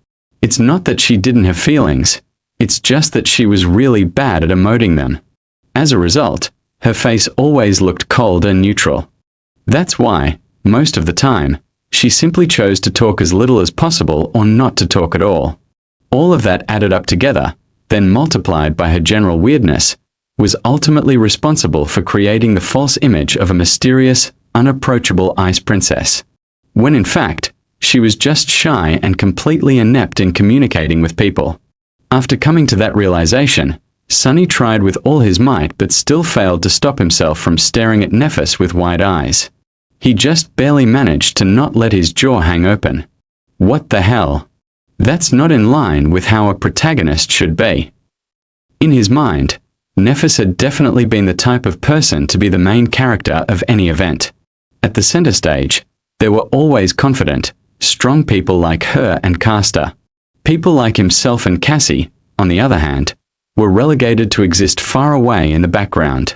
It's not that she didn't have feelings, it's just that she was really bad at emoting them. As a result, her face always looked cold and neutral. That's why, most of the time, she simply chose to talk as little as possible or not to talk at all. All of that added up together, then multiplied by her general weirdness, was ultimately responsible for creating the false image of a mysterious, unapproachable ice princess. When in fact, she was just shy and completely inept in communicating with people. After coming to that realization, Sunny tried with all his might but still failed to stop himself from staring at Nephis with wide eyes. He just barely managed to not let his jaw hang open. What the hell? That's not in line with how a protagonist should be. In his mind, Nephis had definitely been the type of person to be the main character of any event. At the center stage, there were always confident, strong people like her and Castor. People like himself and Cassie, on the other hand, were relegated to exist far away in the background.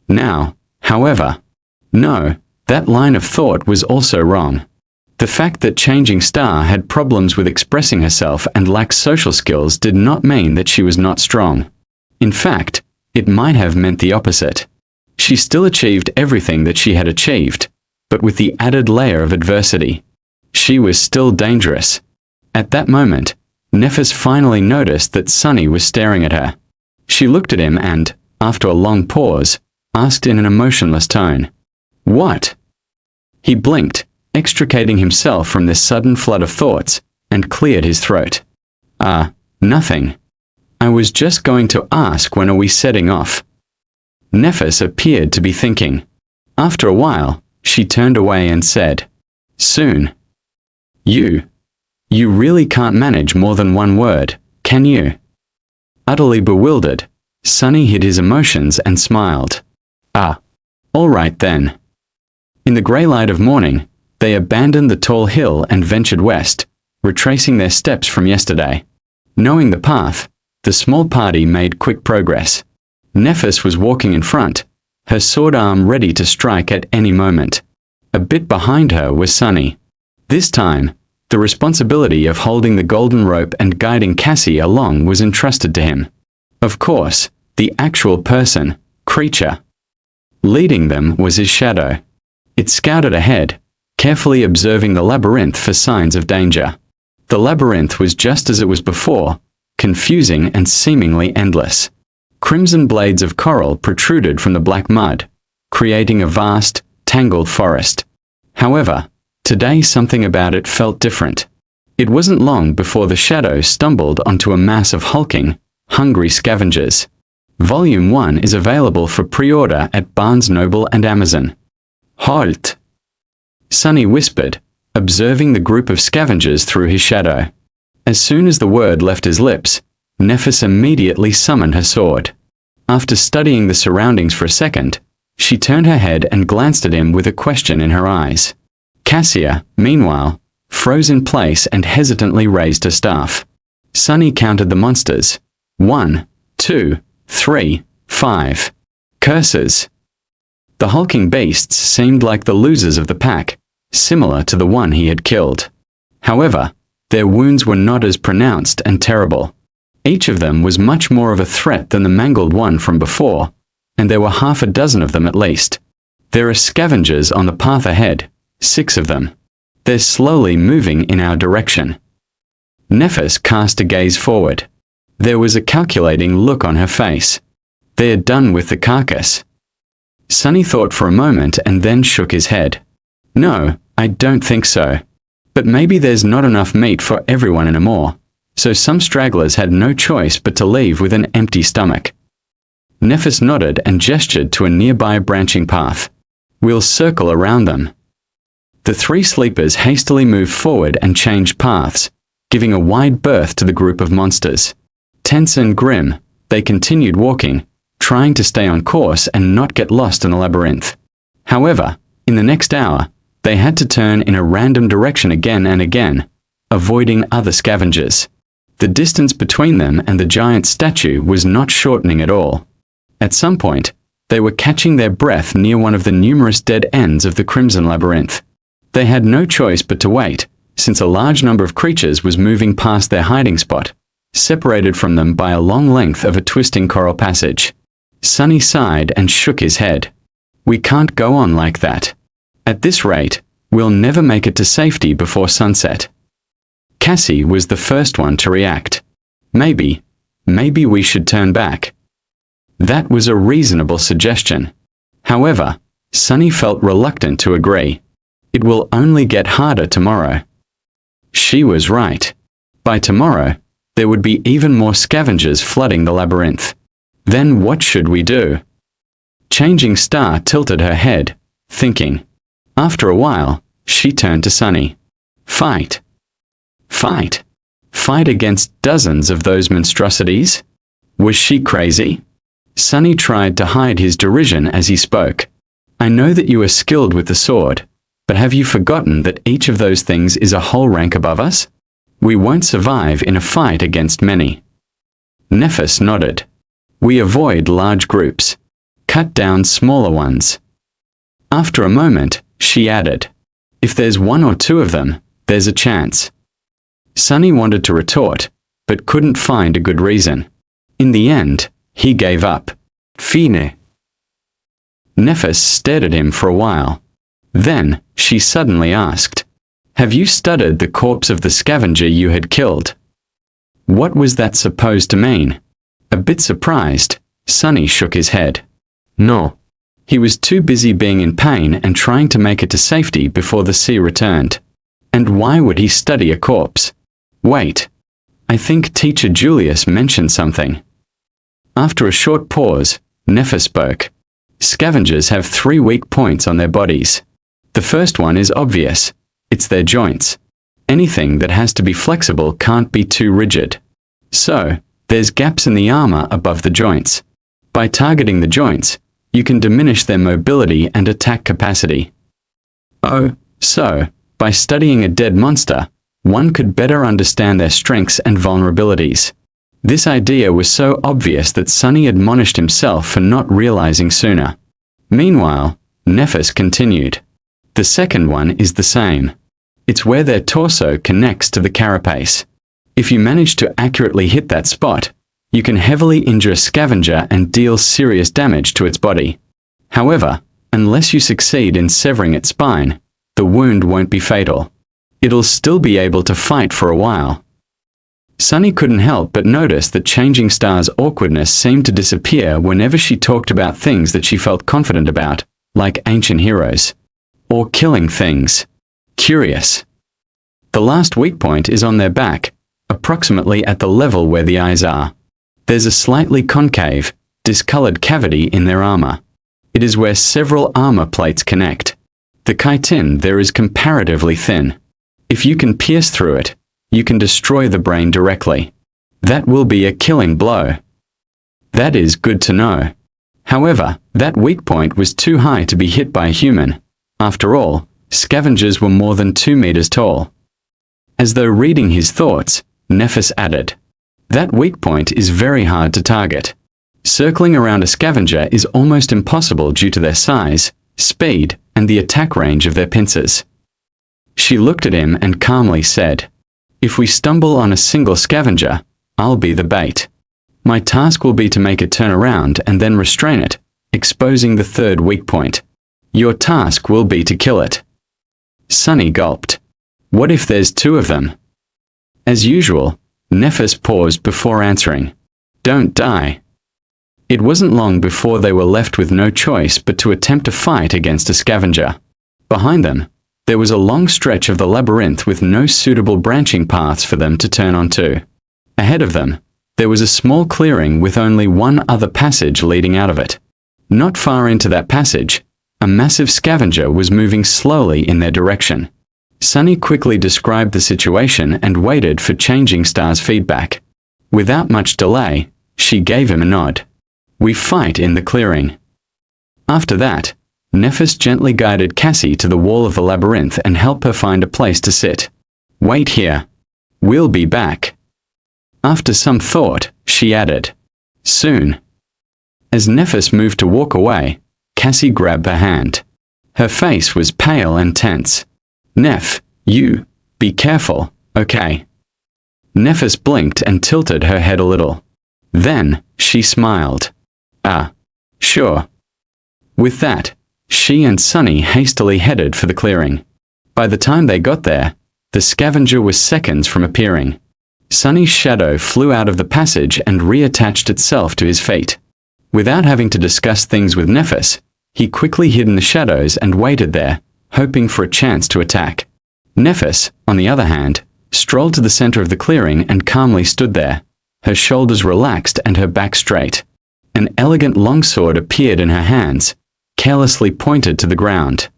Now, however, no, that line of thought was also wrong. The fact that Changing Star had problems with expressing herself and lacked social skills did not mean that she was not strong. In fact, it might have meant the opposite. She still achieved everything that she had achieved, but with the added layer of adversity. She was still dangerous. At that moment, Nephis finally noticed that Sunny was staring at her. She looked at him and, after a long pause, asked in an emotionless tone, "What?" He blinked, extricating himself from this sudden flood of thoughts, and cleared his throat. Nothing. I was just going to ask when are we setting off." Nephis appeared to be thinking. After a while, she turned away and said, "Soon." You really can't manage more than one word, can you?" Utterly bewildered, Sunny hid his emotions and smiled. All right then." In the grey light of morning, they abandoned the tall hill and ventured west, retracing their steps from yesterday. Knowing the path, the small party made quick progress. Nephis was walking in front, her sword arm ready to strike at any moment. A bit behind her was Sunny. This time, the responsibility of holding the golden rope and guiding Cassie along was entrusted to him. Of course, the actual person, creature. Leading them was his shadow. It scouted ahead, carefully observing the labyrinth for signs of danger. The labyrinth was just as it was before, confusing and seemingly endless. Crimson blades of coral protruded from the black mud, creating a vast, tangled forest. However, today something about it felt different. It wasn't long before the shadow stumbled onto a mass of hulking, hungry scavengers. Volume 1 is available for pre-order at Barnes Noble and Amazon. "Halt!" Sunny whispered, observing the group of scavengers through his shadow. As soon as the word left his lips, Nephis immediately summoned her sword. After studying the surroundings for a second, she turned her head and glanced at him with a question in her eyes. Cassia, meanwhile, froze in place and hesitantly raised her staff. Sunny counted the monsters. 1, 2, 3, 5. Curses. The hulking beasts seemed like the losers of the pack, similar to the one he had killed. However, their wounds were not as pronounced and terrible. Each of them was much more of a threat than the mangled one from before, and there were half a dozen of them at least. There are scavengers on the path ahead, 6 of them. They're slowly moving in our direction. Nephis cast a gaze forward. There was a calculating look on her face. They're done with the carcass. Sunny thought for a moment and then shook his head. No, I don't think so. But maybe there's not enough meat for everyone anymore, so some stragglers had no choice but to leave with an empty stomach. Nephis nodded and gestured to a nearby branching path. We'll circle around them. The 3 sleepers hastily moved forward and changed paths, giving a wide berth to the group of monsters. Tense and grim, they continued walking, trying to stay on course and not get lost in the labyrinth. However, in the next hour, they had to turn in a random direction again and again, avoiding other scavengers. The distance between them and the giant statue was not shortening at all. At some point, they were catching their breath near one of the numerous dead ends of the Crimson Labyrinth. They had no choice but to wait, since a large number of creatures was moving past their hiding spot, separated from them by a long length of a twisting coral passage. Sunny sighed and shook his head. We can't go on like that. At this rate, we'll never make it to safety before sunset. Cassie was the first one to react. Maybe we should turn back. That was a reasonable suggestion. However, Sunny felt reluctant to agree. It will only get harder tomorrow. She was right. By tomorrow, there would be even more scavengers flooding the labyrinth. Then what should we do? Changing Star tilted her head, thinking. After a while, she turned to Sunny. Fight. Fight. Fight against dozens of those monstrosities? Was she crazy? Sunny tried to hide his derision as he spoke. I know that you are skilled with the sword, but have you forgotten that each of those things is a whole rank above us? We won't survive in a fight against many. Nephis nodded. We avoid large groups. Cut down smaller ones. After a moment, she added, if there's 1 or 2 of them, there's a chance. Sunny wanted to retort, but couldn't find a good reason. In the end, he gave up. Fine. Nephis stared at him for a while. Then, she suddenly asked, have you studied the corpse of the scavenger you had killed? What was that supposed to mean? A bit surprised, Sunny shook his head. No. He was too busy being in pain and trying to make it to safety before the sea returned. And why would he study a corpse? Wait. I think Teacher Julius mentioned something. After a short pause, Nephis spoke. Scavengers have 3 weak points on their bodies. The first one is obvious. It's their joints. Anything that has to be flexible can't be too rigid. So, there's gaps in the armor above the joints. By targeting the joints, you can diminish their mobility and attack capacity. Oh, so, by studying a dead monster, one could better understand their strengths and vulnerabilities. This idea was so obvious that Sunny admonished himself for not realizing sooner. Meanwhile, Nephis continued. The second one is the same. It's where their torso connects to the carapace. If you manage to accurately hit that spot, you can heavily injure a scavenger and deal serious damage to its body. However, unless you succeed in severing its spine, the wound won't be fatal. It'll still be able to fight for a while. Sunny couldn't help but notice that Changing Star's awkwardness seemed to disappear whenever she talked about things that she felt confident about, like ancient heroes. Or killing things. Curious. The last weak point is on their back, approximately at the level where the eyes are. There's a slightly concave, discolored cavity in their armor. It is where several armor plates connect. The chitin there is comparatively thin. If you can pierce through it, you can destroy the brain directly. That will be a killing blow. That is good to know. However, that weak point was too high to be hit by a human. After all, scavengers were more than 2 meters tall. As though reading his thoughts, Nephis added, that weak point is very hard to target. Circling around a scavenger is almost impossible due to their size, speed, and the attack range of their pincers. She looked at him and calmly said, "If we stumble on a single scavenger, I'll be the bait. My task will be to make it turn around and then restrain it, exposing the third weak point. Your task will be to kill it." Sunny gulped. "What if there's two of them?" As usual, Nephis paused before answering. "Don't die." It wasn't long before they were left with no choice but to attempt a fight against a scavenger. Behind them, there was a long stretch of the labyrinth with no suitable branching paths for them to turn onto. Ahead of them, there was a small clearing with only one other passage leading out of it. Not far into that passage, a massive scavenger was moving slowly in their direction. Sunny quickly described the situation and waited for Changing Star's feedback. Without much delay, she gave him a nod. "We fight in the clearing." After that, Nephis gently guided Cassie to the wall of the labyrinth and helped her find a place to sit. "Wait here. We'll be back." After some thought, she added, "Soon." As Nephis moved to walk away, Cassie grabbed her hand. Her face was pale and tense. "Neph, you, be careful, okay?" Nephis blinked and tilted her head a little. Then, she smiled. "Ah, sure." With that, she and Sunny hastily headed for the clearing. By the time they got there, the scavenger was seconds from appearing. Sunny's shadow flew out of the passage and reattached itself to his feet. Without having to discuss things with Nephis, he quickly hid in the shadows and waited there, hoping for a chance to attack. Nephis, on the other hand, strolled to the center of the clearing and calmly stood there, her shoulders relaxed and her back straight. An elegant longsword appeared in her hands, carelessly pointed to the ground.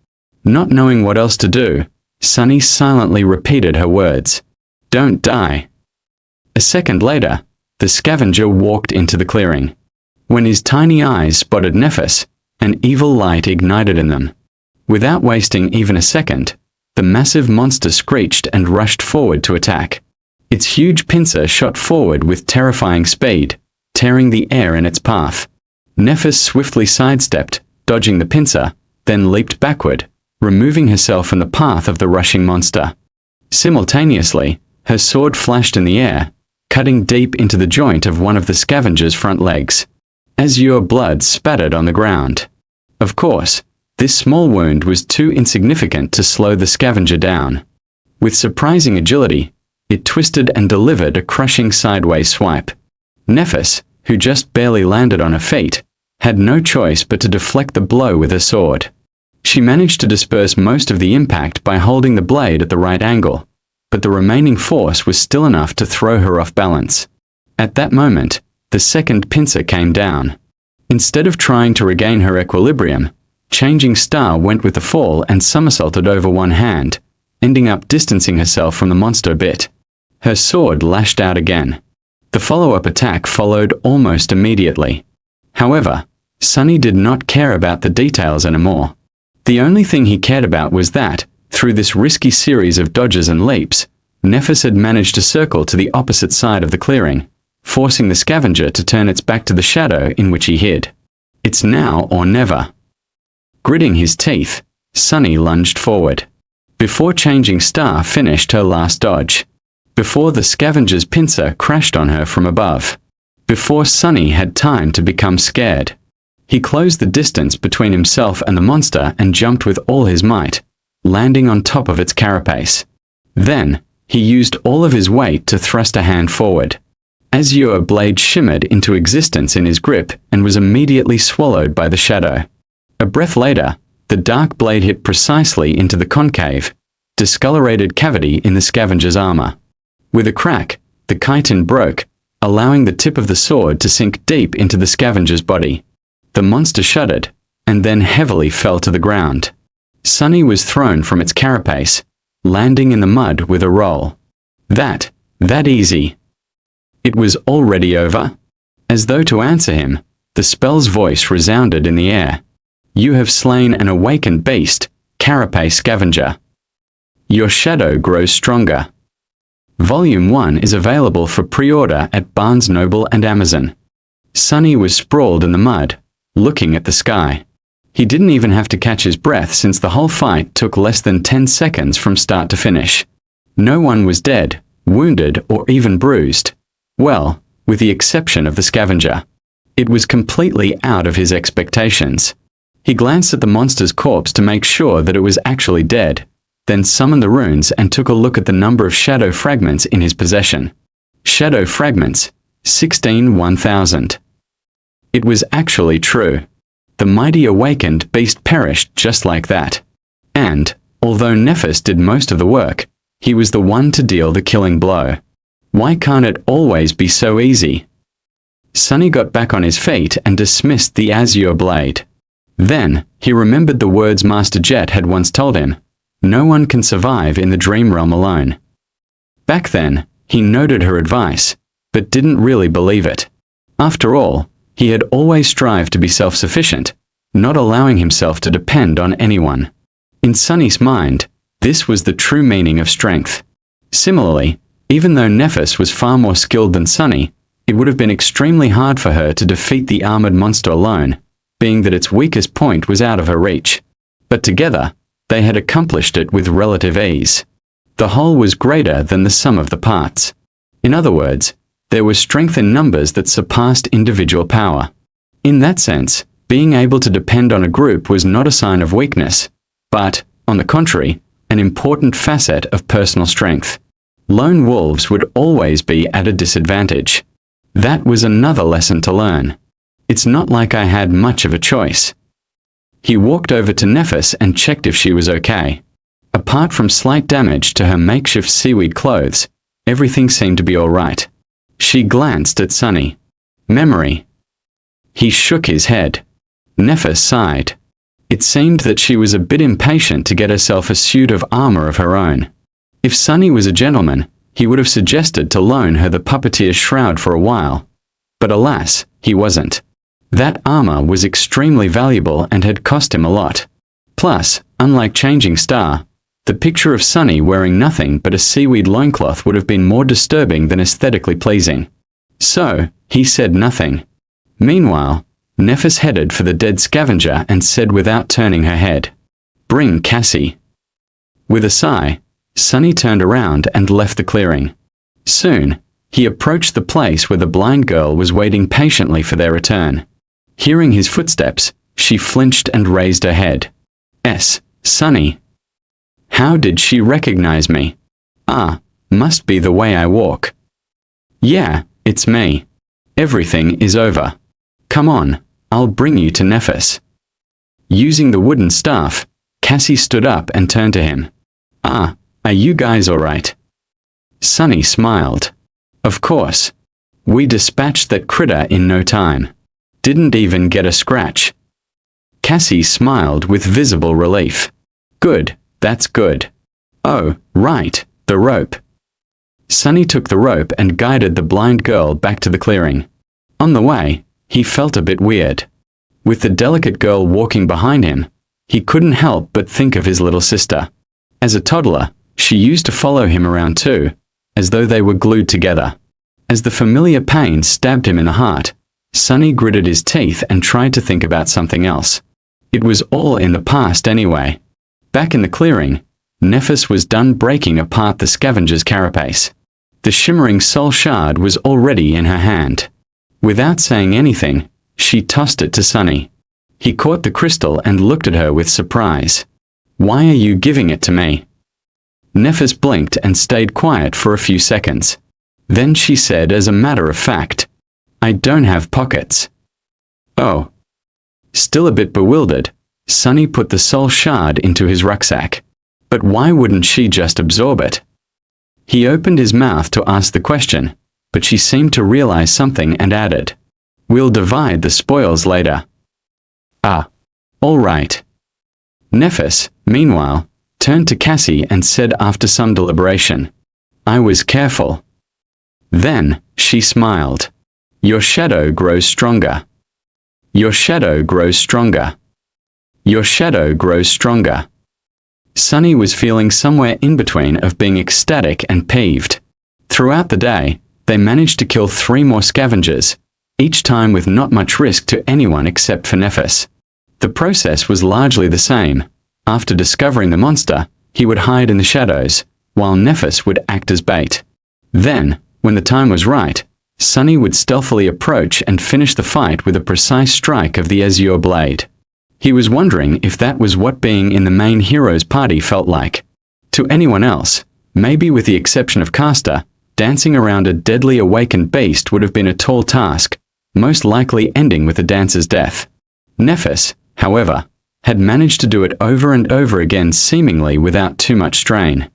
Not knowing what else to do, Sunny silently repeated her words. "Don't die." A second later, the scavenger walked into the clearing. When his tiny eyes spotted Nephis, an evil light ignited in them. Without wasting even a second, the massive monster screeched and rushed forward to attack. Its huge pincer shot forward with terrifying speed, tearing the air in its path. Nephis swiftly sidestepped, dodging the pincer, then leaped backward, removing herself from the path of the rushing monster. Simultaneously, her sword flashed in the air, cutting deep into the joint of one of the scavenger's front legs. Azure blood spattered on the ground. Of course, this small wound was too insignificant to slow the scavenger down. With surprising agility, it twisted and delivered a crushing sideways swipe. Nephis, who just barely landed on her feet, had no choice but to deflect the blow with her sword. She managed to disperse most of the impact by holding the blade at the right angle, but the remaining force was still enough to throw her off balance. At that moment, the second pincer came down. Instead of trying to regain her equilibrium, Changing Star went with the fall and somersaulted over one hand, ending up distancing herself from the monster a bit. Her sword lashed out again. The follow-up attack followed almost immediately. However, Sunny did not care about the details anymore. The only thing he cared about was that, through this risky series of dodges and leaps, Nephis had managed to circle to the opposite side of the clearing, forcing the scavenger to turn its back to the shadow in which he hid. It's now or never. Gritting his teeth, Sunny lunged forward. Before Changing Star finished her last dodge. Before the scavenger's pincer crashed on her from above. Before Sunny had time to become scared. He closed the distance between himself and the monster and jumped with all his might, landing on top of its carapace. Then, he used all of his weight to thrust a hand forward. Azure blade shimmered into existence in his grip and was immediately swallowed by the shadow. A breath later, the dark blade hit precisely into the concave, discolorated cavity in the scavenger's armor. With a crack, the chitin broke, allowing the tip of the sword to sink deep into the scavenger's body. The monster shuddered, and then heavily fell to the ground. Sunny was thrown from its carapace, landing in the mud with a roll. That easy. It was already over. As though to answer him, the spell's voice resounded in the air. You have slain an awakened beast, carapace scavenger. Your shadow grows stronger. Volume 1 is available for pre-order at Barnes & Noble and Amazon. Sunny was sprawled in the mud, looking at the sky. He didn't even have to catch his breath since the whole fight took less than 10 seconds from start to finish. No one was dead, wounded, or even bruised. Well, with the exception of the scavenger. It was completely out of his expectations. He glanced at the monster's corpse to make sure that it was actually dead, then summoned the runes and took a look at the number of shadow fragments in his possession. Shadow fragments, 16,000. It was actually true. The mighty awakened beast perished just like that. And, although Nephis did most of the work, he was the one to deal the killing blow. Why can't it always be so easy? Sunny got back on his feet and dismissed the azure blade. Then, he remembered the words Master Jet had once told him, "No one can survive in the dream realm alone." Back then, he noted her advice, but didn't really believe it. After all, he had always strived to be self-sufficient, not allowing himself to depend on anyone. In Sunny's mind, this was the true meaning of strength. Similarly, even though Nephis was far more skilled than Sunny, it would have been extremely hard for her to defeat the armored monster alone, being that its weakest point was out of her reach. But together, they had accomplished it with relative ease. The whole was greater than the sum of the parts. In other words, there was strength in numbers that surpassed individual power. In that sense, being able to depend on a group was not a sign of weakness, but, on the contrary, an important facet of personal strength. Lone wolves would always be at a disadvantage. That was another lesson to learn. It's not like I had much of a choice. He walked over to Nephis and checked if she was okay. Apart from slight damage to her makeshift seaweed clothes, everything seemed to be all right. She glanced at Sunny. Memory. He shook his head. Nephis sighed. It seemed that she was a bit impatient to get herself a suit of armor of her own. If Sunny was a gentleman, he would have suggested to loan her the puppeteer's shroud for a while. But alas, he wasn't. That armor was extremely valuable and had cost him a lot. Plus, unlike Changing Star, the picture of Sunny wearing nothing but a seaweed loincloth would have been more disturbing than aesthetically pleasing. So, he said nothing. Meanwhile, Nephis headed for the dead scavenger and said without turning her head, "Bring Cassie." With a sigh, Sunny turned around and left the clearing. Soon, he approached the place where the blind girl was waiting patiently for their return. Hearing his footsteps, she flinched and raised her head. Sunny. How did she recognize me? Ah, must be the way I walk. Yeah, it's me. Everything is over. Come on, I'll bring you to Nephis. Using the wooden staff, Cassie stood up and turned to him. Ah, are you guys all right? Sunny smiled. Of course. We dispatched that critter in no time. Didn't even get a scratch. Cassie smiled with visible relief. Good, that's good. Oh, right, the rope. Sunny took the rope and guided the blind girl back to the clearing. On the way, he felt a bit weird. With the delicate girl walking behind him, he couldn't help but think of his little sister. As a toddler, she used to follow him around too, as though they were glued together. As the familiar pain stabbed him in the heart, Sunny gritted his teeth and tried to think about something else. It was all in the past anyway. Back in the clearing, Nephis was done breaking apart the scavenger's carapace. The shimmering soul shard was already in her hand. Without saying anything, she tossed it to Sunny. He caught the crystal and looked at her with surprise. Why are you giving it to me? Nephis blinked and stayed quiet for a few seconds. Then she said as a matter of fact, I don't have pockets. Oh. Still a bit bewildered, Sunny put the soul shard into his rucksack. But why wouldn't she just absorb it? He opened his mouth to ask the question, but she seemed to realize something and added, We'll divide the spoils later. Ah. All right. Nephis, meanwhile, turned to Cassie and said after some deliberation, I was careful. Then, she smiled. Your shadow grows stronger. Your shadow grows stronger. Your shadow grows stronger. Sunny was feeling somewhere in between of being ecstatic and peeved. Throughout the day, they managed to kill 3 more scavengers, each time with not much risk to anyone except for Nephis. The process was largely the same. After discovering the monster, he would hide in the shadows, while Nephis would act as bait. Then, when the time was right, Sunny would stealthily approach and finish the fight with a precise strike of the azure blade. He was wondering if that was what being in the main hero's party felt like. To anyone else, maybe with the exception of Castor, dancing around a deadly awakened beast would have been a tall task, most likely ending with the dancer's death. Nephis, however, had managed to do it over and over again seemingly without too much strain.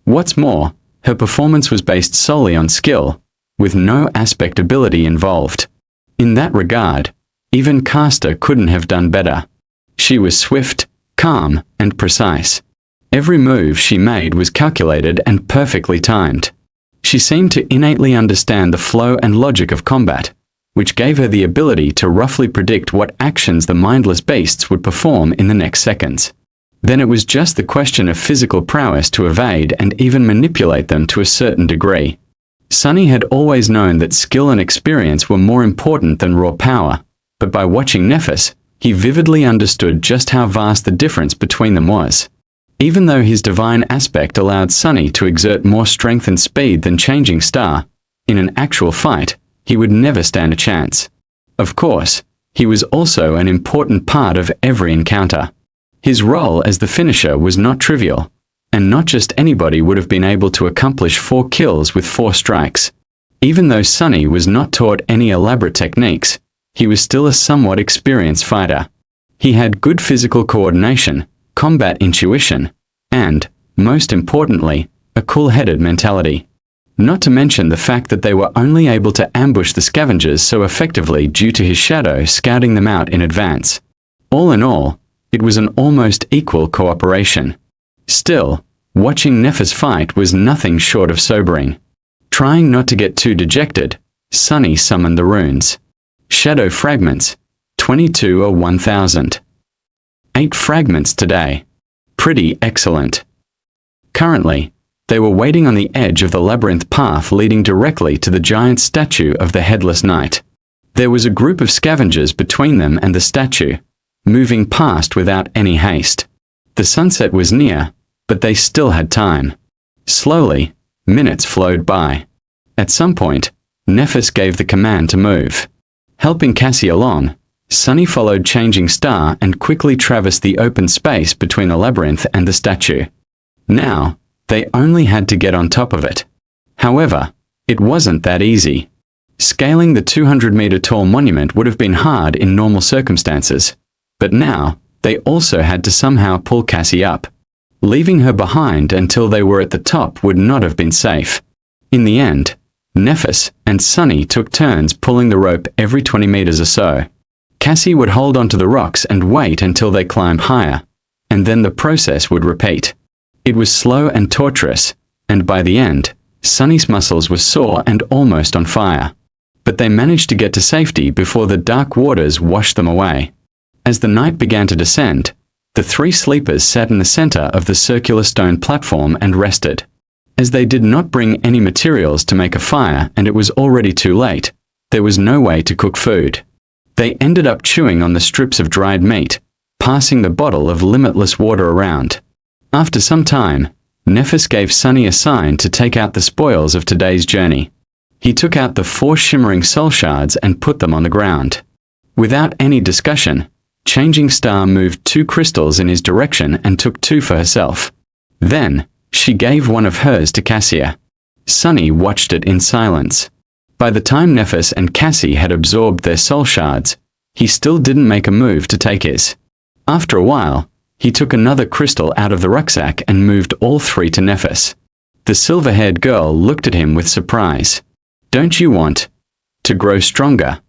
What's more, her performance was based solely on skill, with no aspect ability involved. In that regard, even Castor couldn't have done better. She was swift, calm, and precise. Every move she made was calculated and perfectly timed. She seemed to innately understand the flow and logic of combat, which gave her the ability to roughly predict what actions the mindless beasts would perform in the next seconds. Then it was just the question of physical prowess to evade and even manipulate them to a certain degree. Sunny had always known that skill and experience were more important than raw power, but by watching Nephis, he vividly understood just how vast the difference between them was. Even though his divine aspect allowed Sunny to exert more strength and speed than Changing Star, in an actual fight, he would never stand a chance. Of course, he was also an important part of every encounter. His role as the finisher was not trivial, and not just anybody would have been able to accomplish 4 kills with 4 strikes. Even though Sunny was not taught any elaborate techniques, he was still a somewhat experienced fighter. He had good physical coordination, combat intuition, and, most importantly, a cool-headed mentality. Not to mention the fact that they were only able to ambush the scavengers so effectively due to his shadow scouting them out in advance. All in all, it was an almost equal cooperation. Still, watching Nephis fight was nothing short of sobering. Trying not to get too dejected, Sunny summoned the runes. Shadow fragments, 22 or 1000. 8 fragments today. Pretty excellent. Currently, they were waiting on the edge of the labyrinth path leading directly to the giant statue of the Headless Knight. There was a group of scavengers between them and the statue, moving past without any haste. The sunset was near, but they still had time. Slowly, minutes flowed by. At some point, Nephis gave the command to move. Helping Cassie along, Sunny followed Changing Star and quickly traversed the open space between the labyrinth and the statue. Now, they only had to get on top of it. However, it wasn't that easy. Scaling the 200-meter-tall monument would have been hard in normal circumstances, but now they also had to somehow pull Cassie up. Leaving her behind until they were at the top would not have been safe. In the end, Nephis and Sunny took turns pulling the rope every 20 meters or so. Cassie would hold onto the rocks and wait until they climbed higher, and then the process would repeat. It was slow and torturous, and by the end, Sunny's muscles were sore and almost on fire. But they managed to get to safety before the dark waters washed them away. As the night began to descend, the 3 sleepers sat in the center of the circular stone platform and rested. As they did not bring any materials to make a fire and it was already too late, there was no way to cook food. They ended up chewing on the strips of dried meat, passing the bottle of limitless water around. After some time, Nephis gave Sunny a sign to take out the spoils of today's journey. He took out the 4 shimmering soul shards and put them on the ground. Without any discussion, Changing Star moved 2 crystals in his direction and took 2 for herself. Then, she gave one of hers to Cassia. Sunny watched it in silence. By the time Nephis and Cassie had absorbed their soul shards, he still didn't make a move to take his. After a while, he took another crystal out of the rucksack and moved all 3 to Nephis. The silver-haired girl looked at him with surprise. "Don't you want to grow stronger?"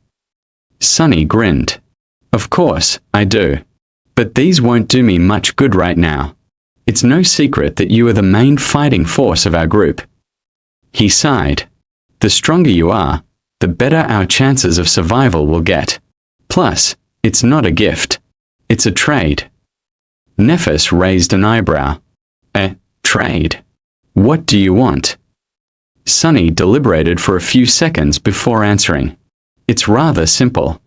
Sunny grinned. "Of course, I do. But these won't do me much good right now. It's no secret that you are the main fighting force of our group." He sighed. "The stronger you are, the better our chances of survival will get. Plus, it's not a gift. It's a trade." Nephis raised an eyebrow. "A trade? What do you want?" Sunny deliberated for a few seconds before answering. It's rather simple.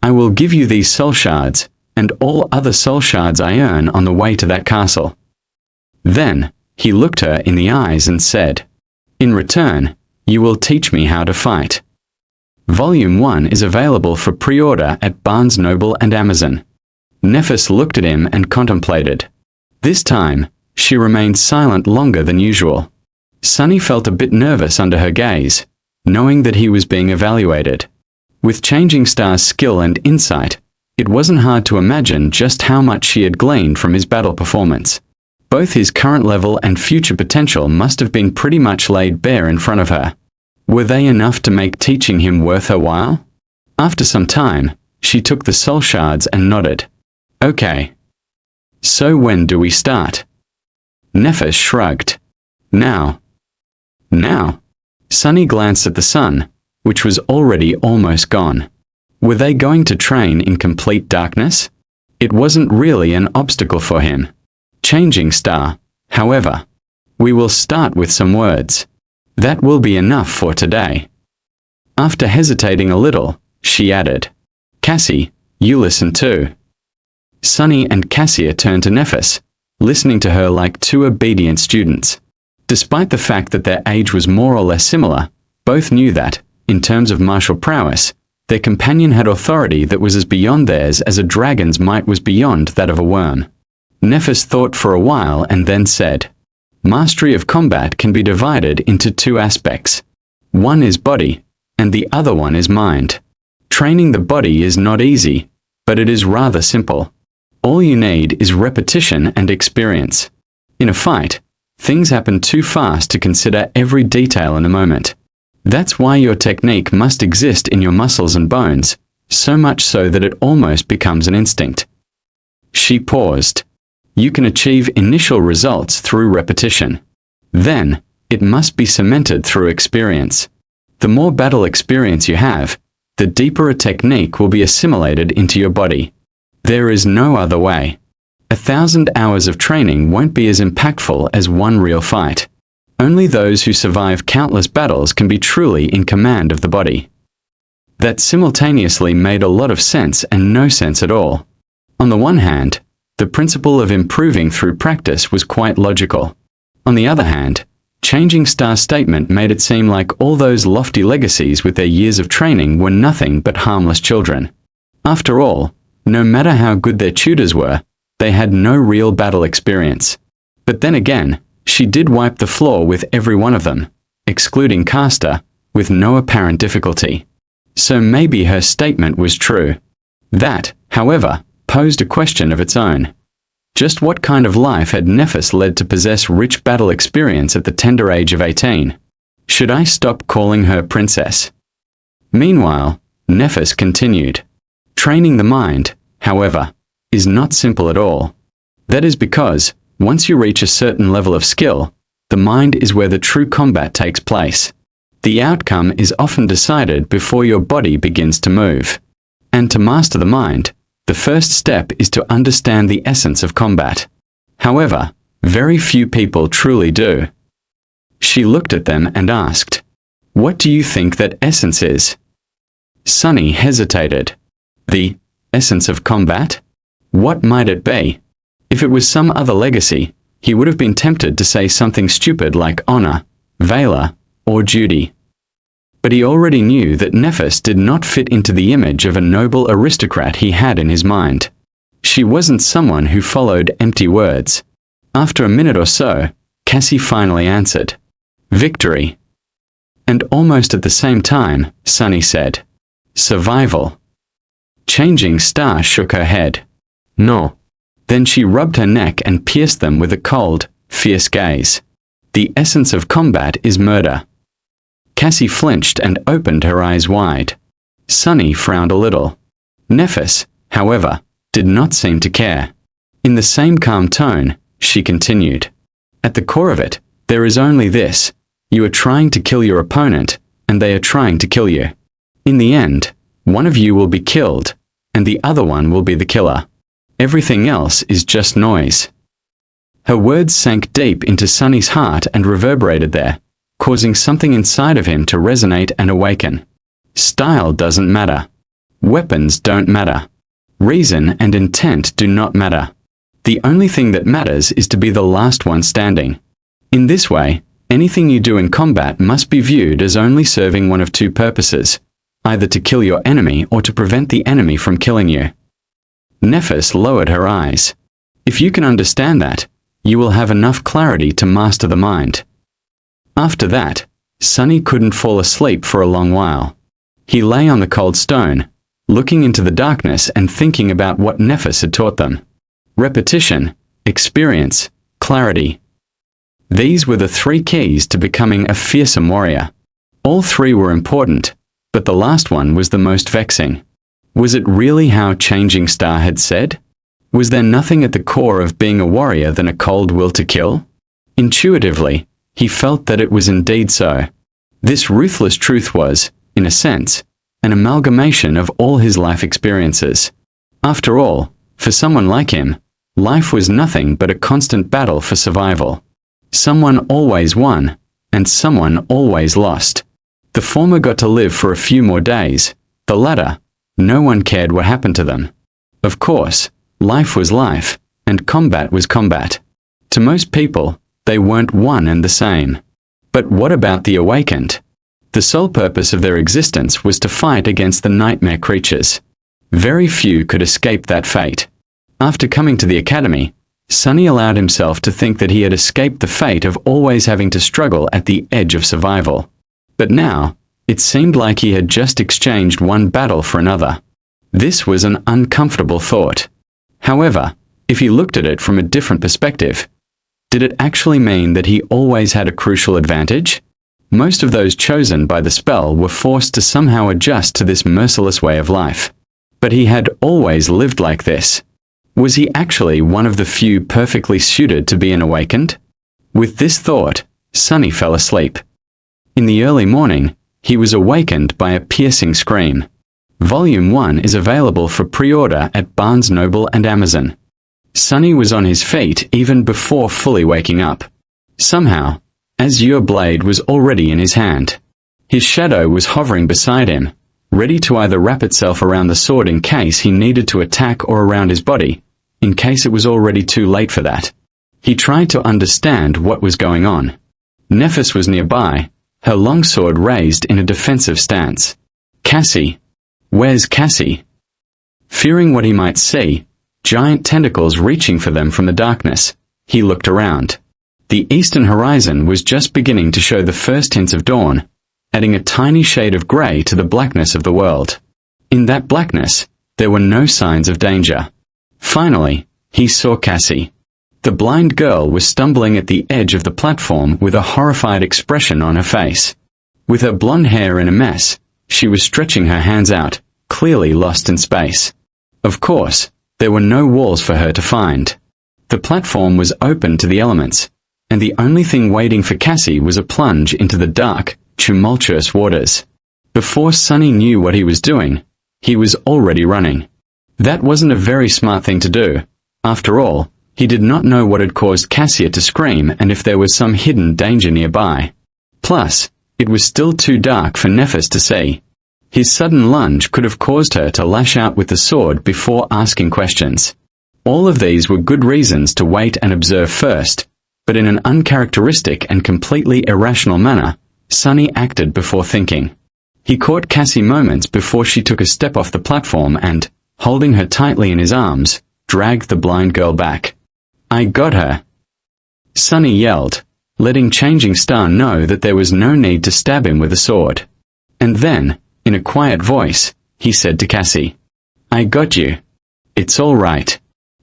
I will give you these soul shards, and all other soul shards I earn on the way to that castle. Then, he looked her in the eyes and said, in return, you will teach me how to fight. Volume 1 is available for pre-order at Barnes Noble and Amazon. Nephis looked at him and contemplated. This time, she remained silent longer than usual. Sunny felt a bit nervous under her gaze, knowing that he was being evaluated. With Changing Star's skill and insight, it wasn't hard to imagine just how much she had gleaned from his battle performance. Both his current level and future potential must have been pretty much laid bare in front of her. Were they enough to make teaching him worth her while? After some time, she took the soul shards and nodded. Okay. So when do we start? Nephis shrugged. Now. Now. Sunny glanced at the sun, which was already almost gone. Were they going to train in complete darkness? It wasn't really an obstacle for him. Changing Star, however. We will start with some words. That will be enough for today. After hesitating a little, she added, Cassie, you listen too. Sunny and Cassia turned to Nephis, listening to her like two obedient students. Despite the fact that their age was more or less similar, both knew that, in terms of martial prowess, their companion had authority that was as beyond theirs as a dragon's might was beyond that of a worm. Nephis thought for a while and then said, Mastery of combat can be divided into two aspects. One is body, and the other one is mind. Training the body is not easy, but it is rather simple. All you need is repetition and experience. In a fight, things happen too fast to consider every detail in a moment. That's why your technique must exist in your muscles and bones, so much so that it almost becomes an instinct. She paused. You can achieve initial results through repetition. Then, it must be cemented through experience. The more battle experience you have, the deeper a technique will be assimilated into your body. There is no other way. 1,000 hours of training won't be as impactful as one real fight. Only those who survive countless battles can be truly in command of the body. That simultaneously made a lot of sense and no sense at all. On the one hand, the principle of improving through practice was quite logical. On the other hand, Changing Star's statement made it seem like all those lofty legacies with their years of training were nothing but harmless children. After all, no matter how good their tutors were, they had no real battle experience. But then again, she did wipe the floor with every one of them, excluding Castor, with no apparent difficulty. So maybe her statement was true. That, however, posed a question of its own. Just what kind of life had Nephis led to possess rich battle experience at the tender age of 18? Should I stop calling her princess? Meanwhile, Nephis continued. Training the mind, however, is not simple at all. That is because, once you reach a certain level of skill, the mind is where the true combat takes place. The outcome is often decided before your body begins to move. And to master the mind, the first step is to understand the essence of combat. However, very few people truly do. She looked at them and asked, What do you think that essence is? Sunny hesitated. The essence of combat? What might it be? If it was some other legacy, he would have been tempted to say something stupid like honor, valor, or duty. But he already knew that Nephis did not fit into the image of a noble aristocrat he had in his mind. She wasn't someone who followed empty words. After a minute or so, Cassie finally answered, Victory. And almost at the same time, Sunny said, Survival. Changing Star shook her head. No. Then she rubbed her neck and pierced them with a cold, fierce gaze. The essence of combat is murder. Cassie flinched and opened her eyes wide. Sunny frowned a little. Nephis, however, did not seem to care. In the same calm tone, she continued. At the core of it, there is only this. You are trying to kill your opponent, and they are trying to kill you. In the end, one of you will be killed, and the other one will be the killer. Everything else is just noise. Her words sank deep into Sunny's heart and reverberated there, causing something inside of him to resonate and awaken. Style doesn't matter. Weapons don't matter. Reason and intent do not matter. The only thing that matters is to be the last one standing. In this way, anything you do in combat must be viewed as only serving one of two purposes, either to kill your enemy or to prevent the enemy from killing you. Nephis lowered her eyes. If you can understand that, you will have enough clarity to master the mind. After that, Sunny couldn't fall asleep for a long while. He lay on the cold stone, looking into the darkness and thinking about what Nephis had taught them. Repetition, experience, clarity. These were the three keys to becoming a fearsome warrior. All three were important, but the last one was the most vexing. Was it really how Changing Star had said? Was there nothing at the core of being a warrior than a cold will to kill? Intuitively, he felt that it was indeed so. This ruthless truth was, in a sense, an amalgamation of all his life experiences. After all, for someone like him, life was nothing but a constant battle for survival. Someone always won, and someone always lost. The former got to live for a few more days. The latter, no one cared what happened to them. Of course, life was life, and combat was combat. To most people, they weren't one and the same. But what about the awakened? The sole purpose of their existence was to fight against the nightmare creatures. Very few could escape that fate. After coming to the academy, Sunny allowed himself to think that he had escaped the fate of always having to struggle at the edge of survival. But now, it seemed like he had just exchanged one battle for another. This was an uncomfortable thought. However, if he looked at it from a different perspective, did it actually mean that he always had a crucial advantage? Most of those chosen by the spell were forced to somehow adjust to this merciless way of life. But he had always lived like this. Was he actually one of the few perfectly suited to be an awakened? With this thought, Sunny fell asleep. In the early morning, he was awakened by a piercing scream. Volume 1 is available for pre-order at Barnes & Noble and Amazon. Sunny was on his feet even before fully waking up. Somehow, Azure Blade was already in his hand. His shadow was hovering beside him, ready to either wrap itself around the sword in case he needed to attack or around his body, in case it was already too late for that. He tried to understand what was going on. Nephis was nearby, her longsword raised in a defensive stance. Cassie. Where's Cassie? Fearing what he might see, giant tentacles reaching for them from the darkness, he looked around. The eastern horizon was just beginning to show the first hints of dawn, adding a tiny shade of grey to the blackness of the world. In that blackness, there were no signs of danger. Finally, he saw Cassie. The blind girl was stumbling at the edge of the platform with a horrified expression on her face. With her blonde hair in a mess, she was stretching her hands out, clearly lost in space. Of course, there were no walls for her to find. The platform was open to the elements, and the only thing waiting for Cassie was a plunge into the dark, tumultuous waters. Before Sunny knew what he was doing, he was already running. That wasn't a very smart thing to do. After all, he did not know what had caused Cassia to scream and if there was some hidden danger nearby. Plus, it was still too dark for Nephis to see. His sudden lunge could have caused her to lash out with the sword before asking questions. All of these were good reasons to wait and observe first, but in an uncharacteristic and completely irrational manner, Sunny acted before thinking. He caught Cassie moments before she took a step off the platform and, holding her tightly in his arms, dragged the blind girl back. "I got her!" Sunny yelled, letting Changing Star know that there was no need to stab him with a sword. And then, in a quiet voice, he said to Cassie, "I got you. It's all right.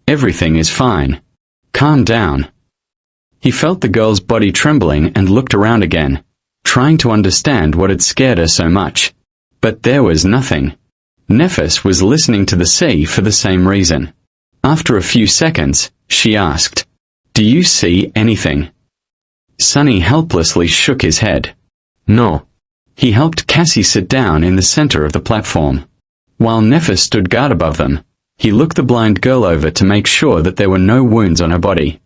Everything is fine. Calm down." He felt the girl's body trembling and looked around again, trying to understand what had scared her so much. But there was nothing. Nephis was listening to the sea for the same reason. After a few seconds, she asked, "Do you see anything?" Sunny helplessly shook his head. No. He helped Cassie sit down in the center of the platform. While Nephis stood guard above them, he looked the blind girl over to make sure that there were no wounds on her body.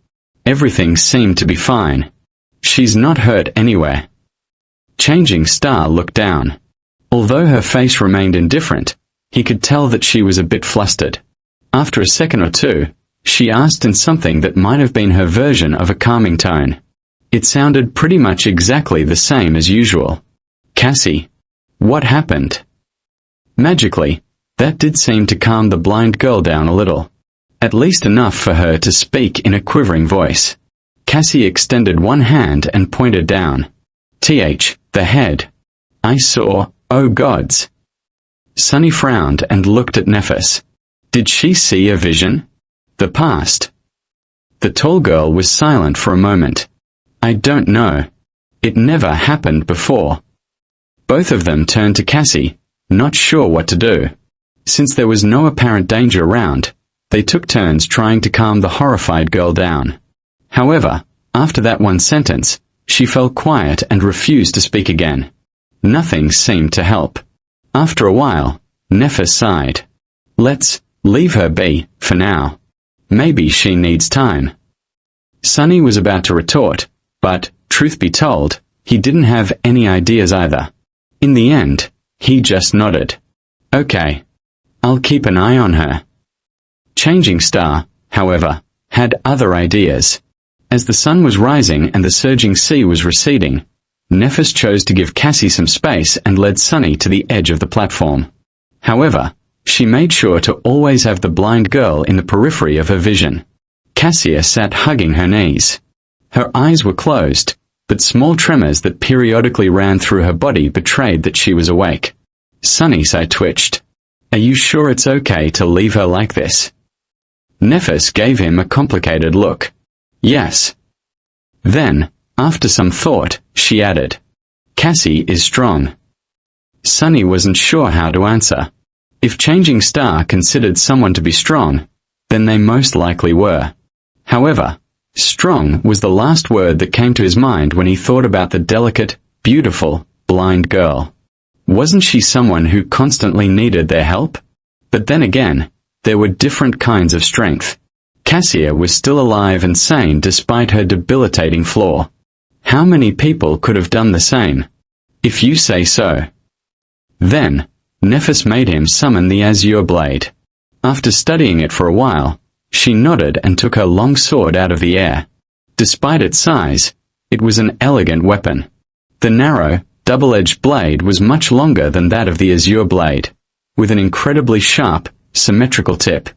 Everything seemed to be fine. "She's not hurt anywhere." Changing Star looked down. Although her face remained indifferent, he could tell that she was a bit flustered. After a second or two, she asked in something that might have been her version of a calming tone. It sounded pretty much exactly the same as usual. "Cassie, what happened?" Magically, that did seem to calm the blind girl down a little. At least enough for her to speak in a quivering voice. Cassie extended one hand and pointed down. The head. "I saw, oh gods." Sunny frowned and looked at Nephis. Did she see a vision? The past? The tall girl was silent for a moment. "I don't know. It never happened before." Both of them turned to Cassie, not sure what to do. Since there was no apparent danger around, they took turns trying to calm the horrified girl down. However, after that one sentence, she fell quiet and refused to speak again. Nothing seemed to help. After a while, Nephis sighed. "Let's leave her be, for now. Maybe she needs time." Sunny was about to retort, but, truth be told, he didn't have any ideas either. In the end, he just nodded. "Okay. I'll keep an eye on her." Changing Star, however, had other ideas. As the sun was rising and the surging sea was receding, Nephis chose to give Cassie some space and led Sunny to the edge of the platform. However, she made sure to always have the blind girl in the periphery of her vision. Cassia sat hugging her knees. Her eyes were closed, but small tremors that periodically ran through her body betrayed that she was awake. Sunny's eye twitched. "Are you sure it's okay to leave her like this?" Nephis gave him a complicated look. "Yes." Then, after some thought, she added, "Cassie is strong." Sunny wasn't sure how to answer. If Changing Star considered someone to be strong, then they most likely were. However, strong was the last word that came to his mind when he thought about the delicate, beautiful, blind girl. Wasn't she someone who constantly needed their help? But then again, there were different kinds of strength. Cassia was still alive and sane despite her debilitating flaw. How many people could have done the same? If you say so. Then, Nephis made him summon the Azure Blade. After studying it for a while, she nodded and took her long sword out of the air. Despite its size, it was an elegant weapon. The narrow, double-edged blade was much longer than that of the Azure Blade, with an incredibly sharp, symmetrical tip.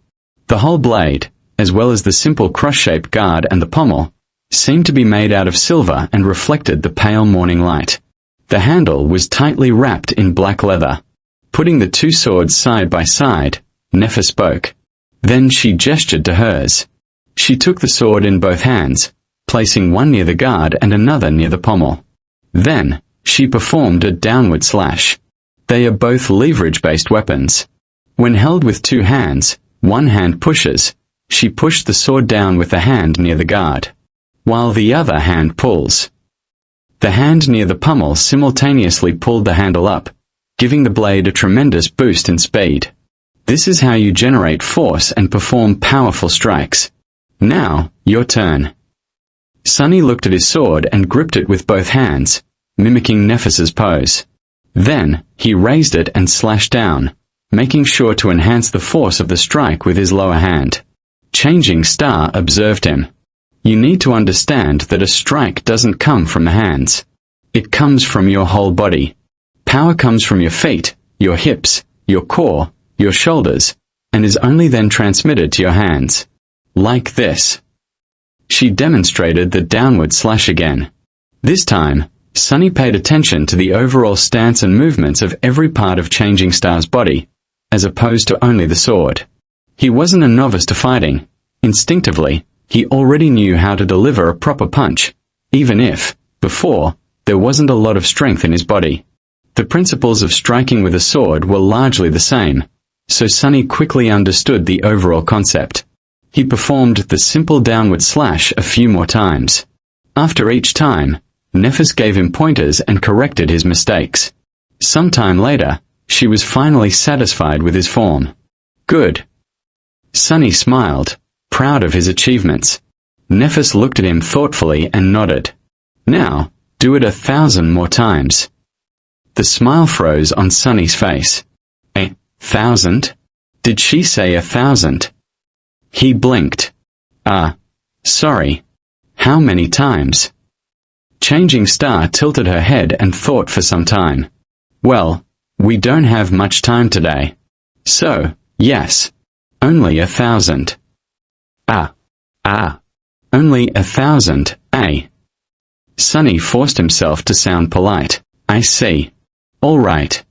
The whole blade, as well as the simple cross-shaped guard and the pommel, seemed to be made out of silver and reflected the pale morning light. The handle was tightly wrapped in black leather. Putting the two swords side by side, Nephis spoke. Then she gestured to hers. She took the sword in both hands, placing one near the guard and another near the pommel. Then, she performed a downward slash. They are both leverage-based weapons. When held with two hands, one hand pushes. She pushed the sword down with the hand near the guard, while the other hand pulls. The hand near the pommel simultaneously pulled the handle up, giving the blade a tremendous boost in speed. This is how you generate force and perform powerful strikes. Now, your turn. Sunny looked at his sword and gripped it with both hands, mimicking Nephis's pose. Then, he raised it and slashed down, making sure to enhance the force of the strike with his lower hand. Changing Star observed him. You need to understand that a strike doesn't come from the hands. It comes from your whole body. Power comes from your feet, your hips, your core, your shoulders, and is only then transmitted to your hands. Like this. She demonstrated the downward slash again. This time, Sunny paid attention to the overall stance and movements of every part of Changing Star's body, as opposed to only the sword. He wasn't a novice to fighting. Instinctively, he already knew how to deliver a proper punch, even if, before, there wasn't a lot of strength in his body. The principles of striking with a sword were largely the same, so Sunny quickly understood the overall concept. He performed the simple downward slash a few more times. After each time, Nephis gave him pointers and corrected his mistakes. Sometime later, she was finally satisfied with his form. Good. Sunny smiled, proud of his achievements. Nephis looked at him thoughtfully and nodded. Now, do it 1,000 more times. The smile froze on Sunny's face. 1,000? Did she say 1,000? He blinked. Sorry. How many times? Changing Star tilted her head and thought for some time. Well, we don't have much time today. So, yes. Only 1,000. Only 1,000, eh? Sunny forced himself to sound polite. I see. All right.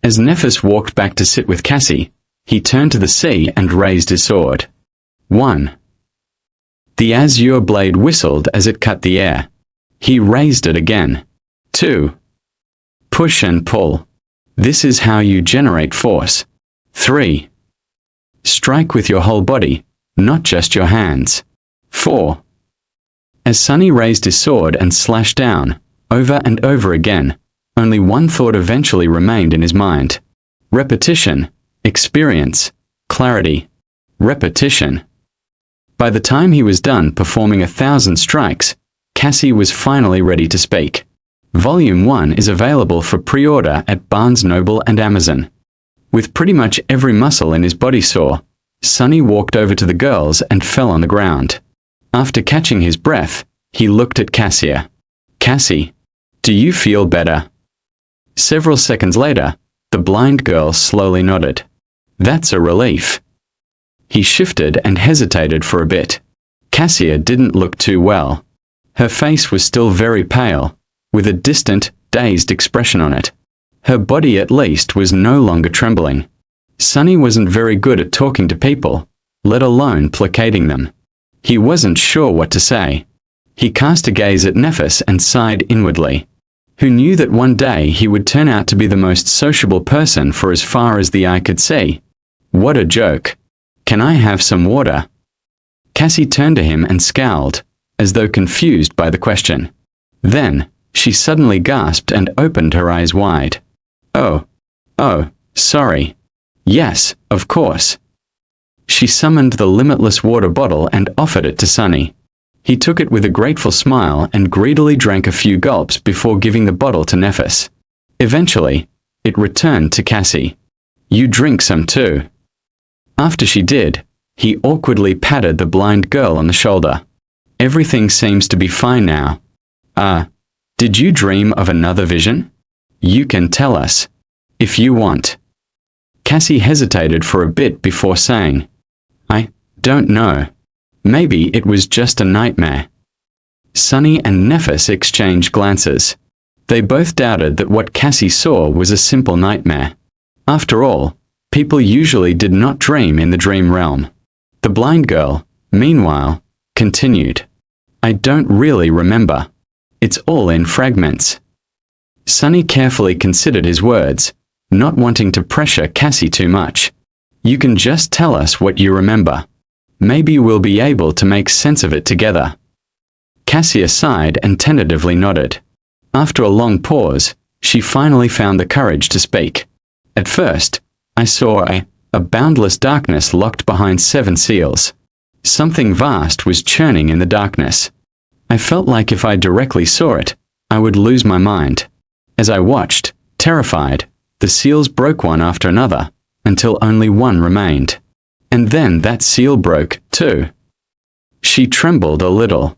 As Nephis walked back to sit with Cassie, he turned to the sea and raised his sword. 1. The azure blade whistled as it cut the air. He raised it again. 2. Push and pull. This is how you generate force. 3. Strike with your whole body, not just your hands. 4. As Sunny raised his sword and slashed down, over and over again, only one thought eventually remained in his mind. Repetition, experience, clarity. Repetition. By the time he was done performing 1,000 strikes, Cassie was finally ready to speak. Volume 1 is available for pre-order at Barnes & Noble and Amazon. With pretty much every muscle in his body sore, Sunny walked over to the girls and fell on the ground. After catching his breath, he looked at Cassia. Cassie, do you feel better? Several seconds later, the blind girl slowly nodded. That's a relief. He shifted and hesitated for a bit. Cassia didn't look too well. Her face was still very pale, with a distant, dazed expression on it. Her body at least was no longer trembling. Sunny wasn't very good at talking to people, let alone placating them. He wasn't sure what to say. He cast a gaze at Nephis and sighed inwardly. Who knew that one day he would turn out to be the most sociable person for as far as the eye could see? What a joke. Can I have some water? Cassie turned to him and scowled, as though confused by the question. Then, she suddenly gasped and opened her eyes wide. Oh, sorry. Yes, of course. She summoned the limitless water bottle and offered it to Sunny. He took it with a grateful smile and greedily drank a few gulps before giving the bottle to Nephis. Eventually, it returned to Cassie. You drink some too. After she did, he awkwardly patted the blind girl on the shoulder. Everything seems to be fine now. Did you dream of another vision? You can tell us, if you want. Cassie hesitated for a bit before saying, I don't know. Maybe it was just a nightmare. Sunny and Nephis exchanged glances. They both doubted that what Cassie saw was a simple nightmare. After all, people usually did not dream in the dream realm. The blind girl, meanwhile, continued. I don't really remember. It's all in fragments. Sunny carefully considered his words, not wanting to pressure Cassie too much. You can just tell us what you remember. Maybe we'll be able to make sense of it together. Cassia sighed and tentatively nodded. After a long pause, she finally found the courage to speak. At first, I saw a boundless darkness locked behind 7 seals. Something vast was churning in the darkness. I felt like if I directly saw it, I would lose my mind. As I watched, terrified, the seals broke one after another, until only one remained. And then that seal broke, too. She trembled a little.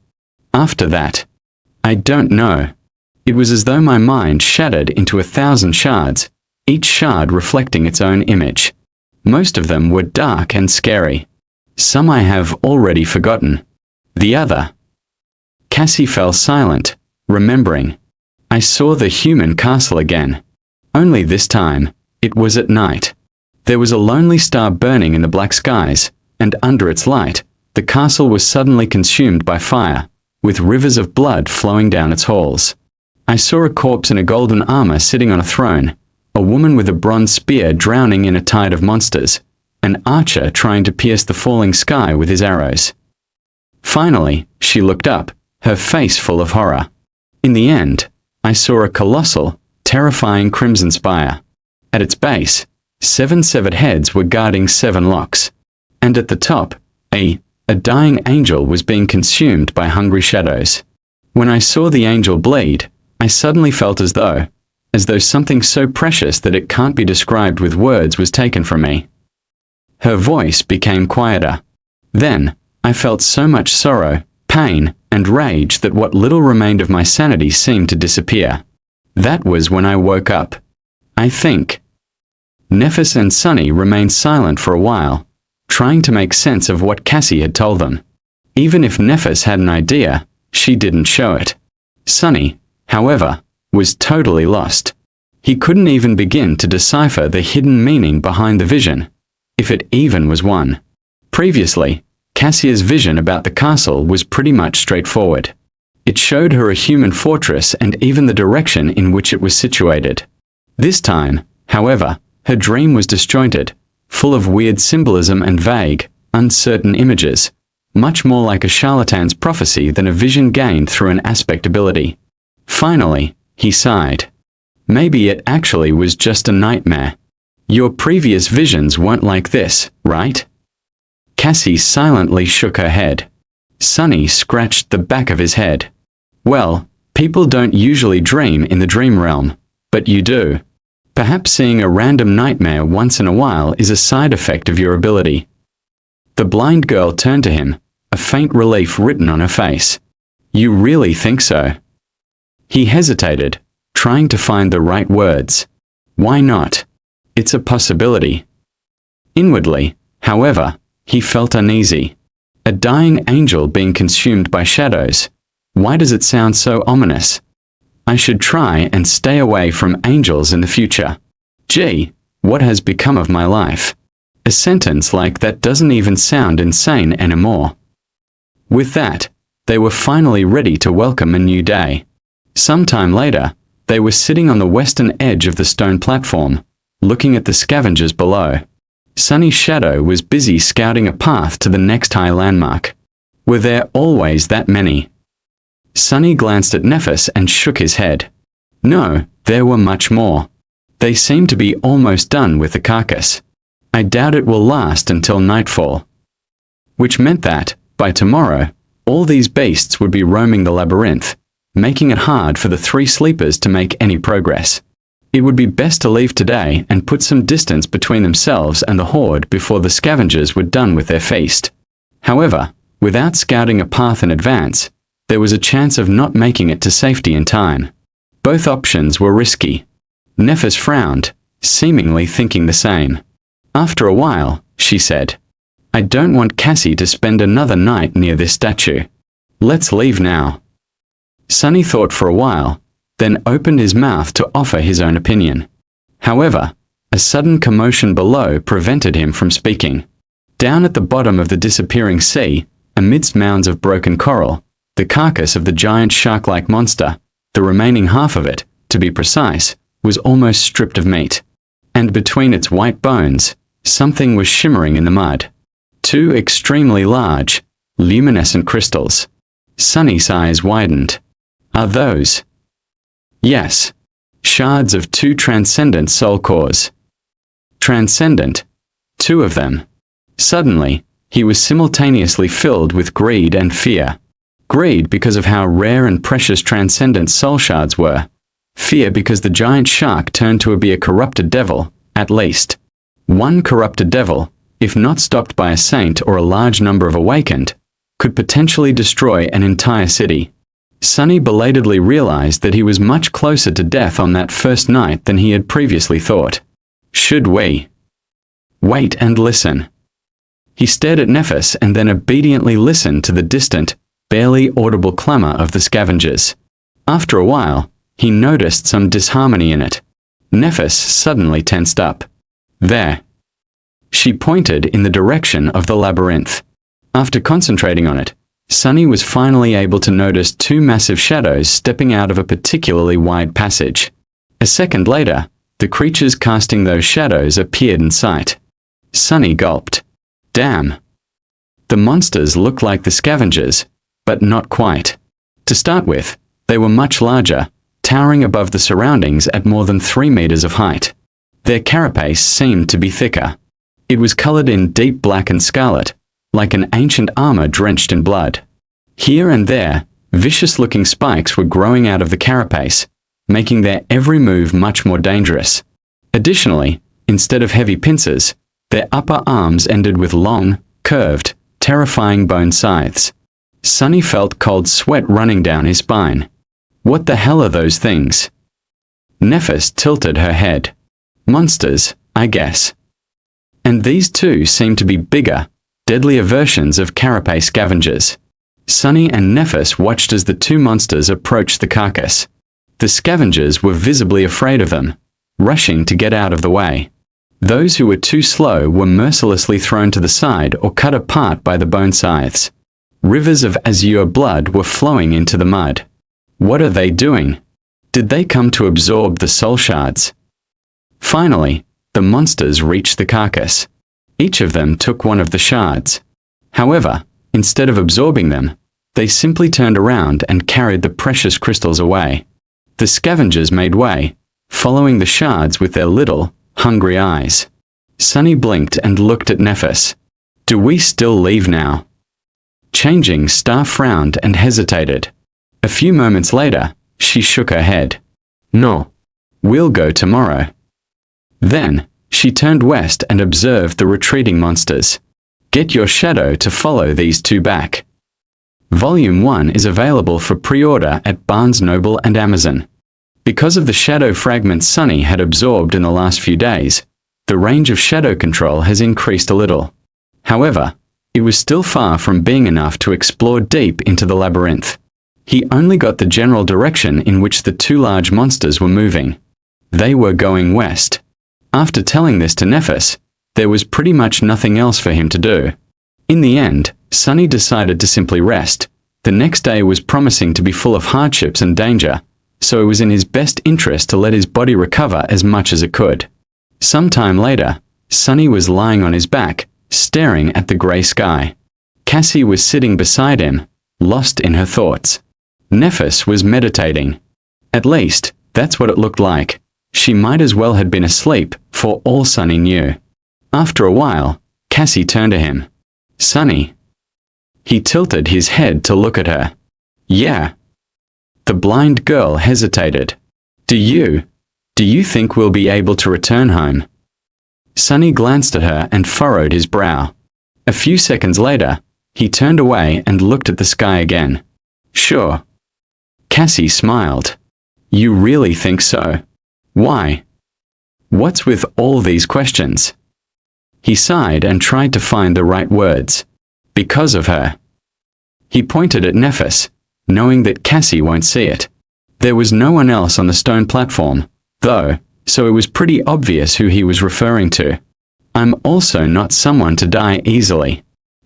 After that, I don't know. It was as though my mind shattered into 1,000 shards, each shard reflecting its own image. Most of them were dark and scary. Some I have already forgotten. The other. Cassie fell silent, remembering. I saw the human castle again. Only this time, it was at night. There was a lonely star burning in the black skies, and under its light, the castle was suddenly consumed by fire, with rivers of blood flowing down its halls. I saw a corpse in a golden armor sitting on a throne, a woman with a bronze spear drowning in a tide of monsters, an archer trying to pierce the falling sky with his arrows. Finally, she looked up, her face full of horror. In the end, I saw a colossal, terrifying crimson spire. At its base, 7 severed heads were guarding 7 locks. And at the top, a dying angel was being consumed by hungry shadows. When I saw the angel bleed, I suddenly felt as though as though something so precious that it can't be described with words was taken from me. Her voice became quieter. Then, I felt so much sorrow, pain, and rage that what little remained of my sanity seemed to disappear. That was when I woke up. I think. Nephis and Sunny remained silent for a while, trying to make sense of what Cassie had told them. Even if Nephis had an idea, she didn't show it. Sunny, however, was totally lost. He couldn't even begin to decipher the hidden meaning behind the vision, if it even was one. Previously, Cassia's vision about the castle was pretty much straightforward. It showed her a human fortress and even the direction in which it was situated. This time, however, her dream was disjointed, full of weird symbolism and vague, uncertain images, much more like a charlatan's prophecy than a vision gained through an aspect ability. Finally, he sighed. Maybe it actually was just a nightmare. Your previous visions weren't like this, right? Cassie silently shook her head. Sunny scratched the back of his head. Well, people don't usually dream in the dream realm, but you do. Perhaps seeing a random nightmare once in a while is a side effect of your ability. The blind girl turned to him, a faint relief written on her face. You really think so? He hesitated, trying to find the right words. Why not? It's a possibility. Inwardly, however, he felt uneasy. A dying angel being consumed by shadows. Why does it sound so ominous? I should try and stay away from angels in the future. Gee, what has become of my life? A sentence like that doesn't even sound insane anymore. With that, they were finally ready to welcome a new day. Sometime later, they were sitting on the western edge of the stone platform, looking at the scavengers below. Sunny's shadow was busy scouting a path to the next high landmark. Were there always that many? Sunny glanced at Nephis and shook his head. No, there were much more. They seem to be almost done with the carcass. I doubt it will last until nightfall. Which meant that, by tomorrow, all these beasts would be roaming the labyrinth, making it hard for the three sleepers to make any progress. It would be best to leave today and put some distance between themselves and the horde before the scavengers were done with their feast. However, without scouting a path in advance, there was a chance of not making it to safety in time. Both options were risky. Nephis frowned, seemingly thinking the same. After a while, she said, I don't want Cassie to spend another night near this statue. Let's leave now. Sunny thought for a while, then opened his mouth to offer his own opinion. However, a sudden commotion below prevented him from speaking. Down at the bottom of the disappearing sea, amidst mounds of broken coral, the carcass of the giant shark-like monster, the remaining half of it, to be precise, was almost stripped of meat. And between its white bones, something was shimmering in the mud. Two extremely large, luminescent crystals. Sunny's eyes widened. Are those? Yes. Shards of two transcendent soul cores. Transcendent. Two of them. Suddenly, he was simultaneously filled with greed and fear. Greed because of how rare and precious transcendent soul shards were. Fear because the giant shark turned to be a corrupted devil, at least. One corrupted devil, if not stopped by a saint or a large number of awakened, could potentially destroy an entire city. Sunny belatedly realized that he was much closer to death on that first night than he had previously thought. Should we wait and listen? He stared at Nephis and then obediently listened to the distant, barely audible clamor of the scavengers. After a while, he noticed some disharmony in it. Nephis suddenly tensed up. There. She pointed in the direction of the labyrinth. After concentrating on it, Sunny was finally able to notice two massive shadows stepping out of a particularly wide passage. A second later, the creatures casting those shadows appeared in sight. Sunny gulped. Damn. The monsters looked like the scavengers, but not quite. To start with, they were much larger, towering above the surroundings at more than 3 meters of height. Their carapace seemed to be thicker. It was colored in deep black and scarlet, like an ancient armor drenched in blood. Here and there, vicious-looking spikes were growing out of the carapace, making their every move much more dangerous. Additionally, instead of heavy pincers, their upper arms ended with long, curved, terrifying bone scythes. Sunny felt cold sweat running down his spine. What the hell are those things? Nephis tilted her head. Monsters, I guess. And these two seem to be bigger, deadlier versions of carapace scavengers. Sunny and Nephis watched as the two monsters approached the carcass. The scavengers were visibly afraid of them, rushing to get out of the way. Those who were too slow were mercilessly thrown to the side or cut apart by the bone scythes. Rivers of azure blood were flowing into the mud. What are they doing? Did they come to absorb the soul shards? Finally, the monsters reached the carcass. Each of them took one of the shards. However, instead of absorbing them, they simply turned around and carried the precious crystals away. The scavengers made way, following the shards with their little, hungry eyes. Sunny blinked and looked at Nephis. Do we still leave now? Changing Star frowned and hesitated. A few moments later, she shook her head. No. We'll go tomorrow. Then, she turned west and observed the retreating monsters. Get your shadow to follow these two back. Volume 1 is available for pre-order at Barnes & Noble and Amazon. Because of the shadow fragments Sunny had absorbed in the last few days, the range of shadow control has increased a little. However, it was still far from being enough to explore deep into the labyrinth. He only got the general direction in which the two large monsters were moving. They were going west. After telling this to Nephis, there was pretty much nothing else for him to do. In the end, Sunny decided to simply rest. The next day was promising to be full of hardships and danger, so it was in his best interest to let his body recover as much as it could. Some time later, Sunny was lying on his back, staring at the grey sky. Cassie was sitting beside him, lost in her thoughts. Nephis was meditating. At least, that's what it looked like. She might as well have been asleep, for all Sunny knew. After a while, Cassie turned to him. Sunny. He tilted his head to look at her. Yeah. The blind girl hesitated. Do you think we'll be able to return home? Sunny glanced at her and furrowed his brow. A few seconds later, he turned away and looked at the sky again. Sure. Cassie smiled. You really think so? Why? What's with all these questions? He sighed and tried to find the right words. Because of her. He pointed at Nephis, knowing that Cassie won't see it. There was no one else on the stone platform, though, so it was pretty obvious who he was referring to. I'm also not someone to die easily.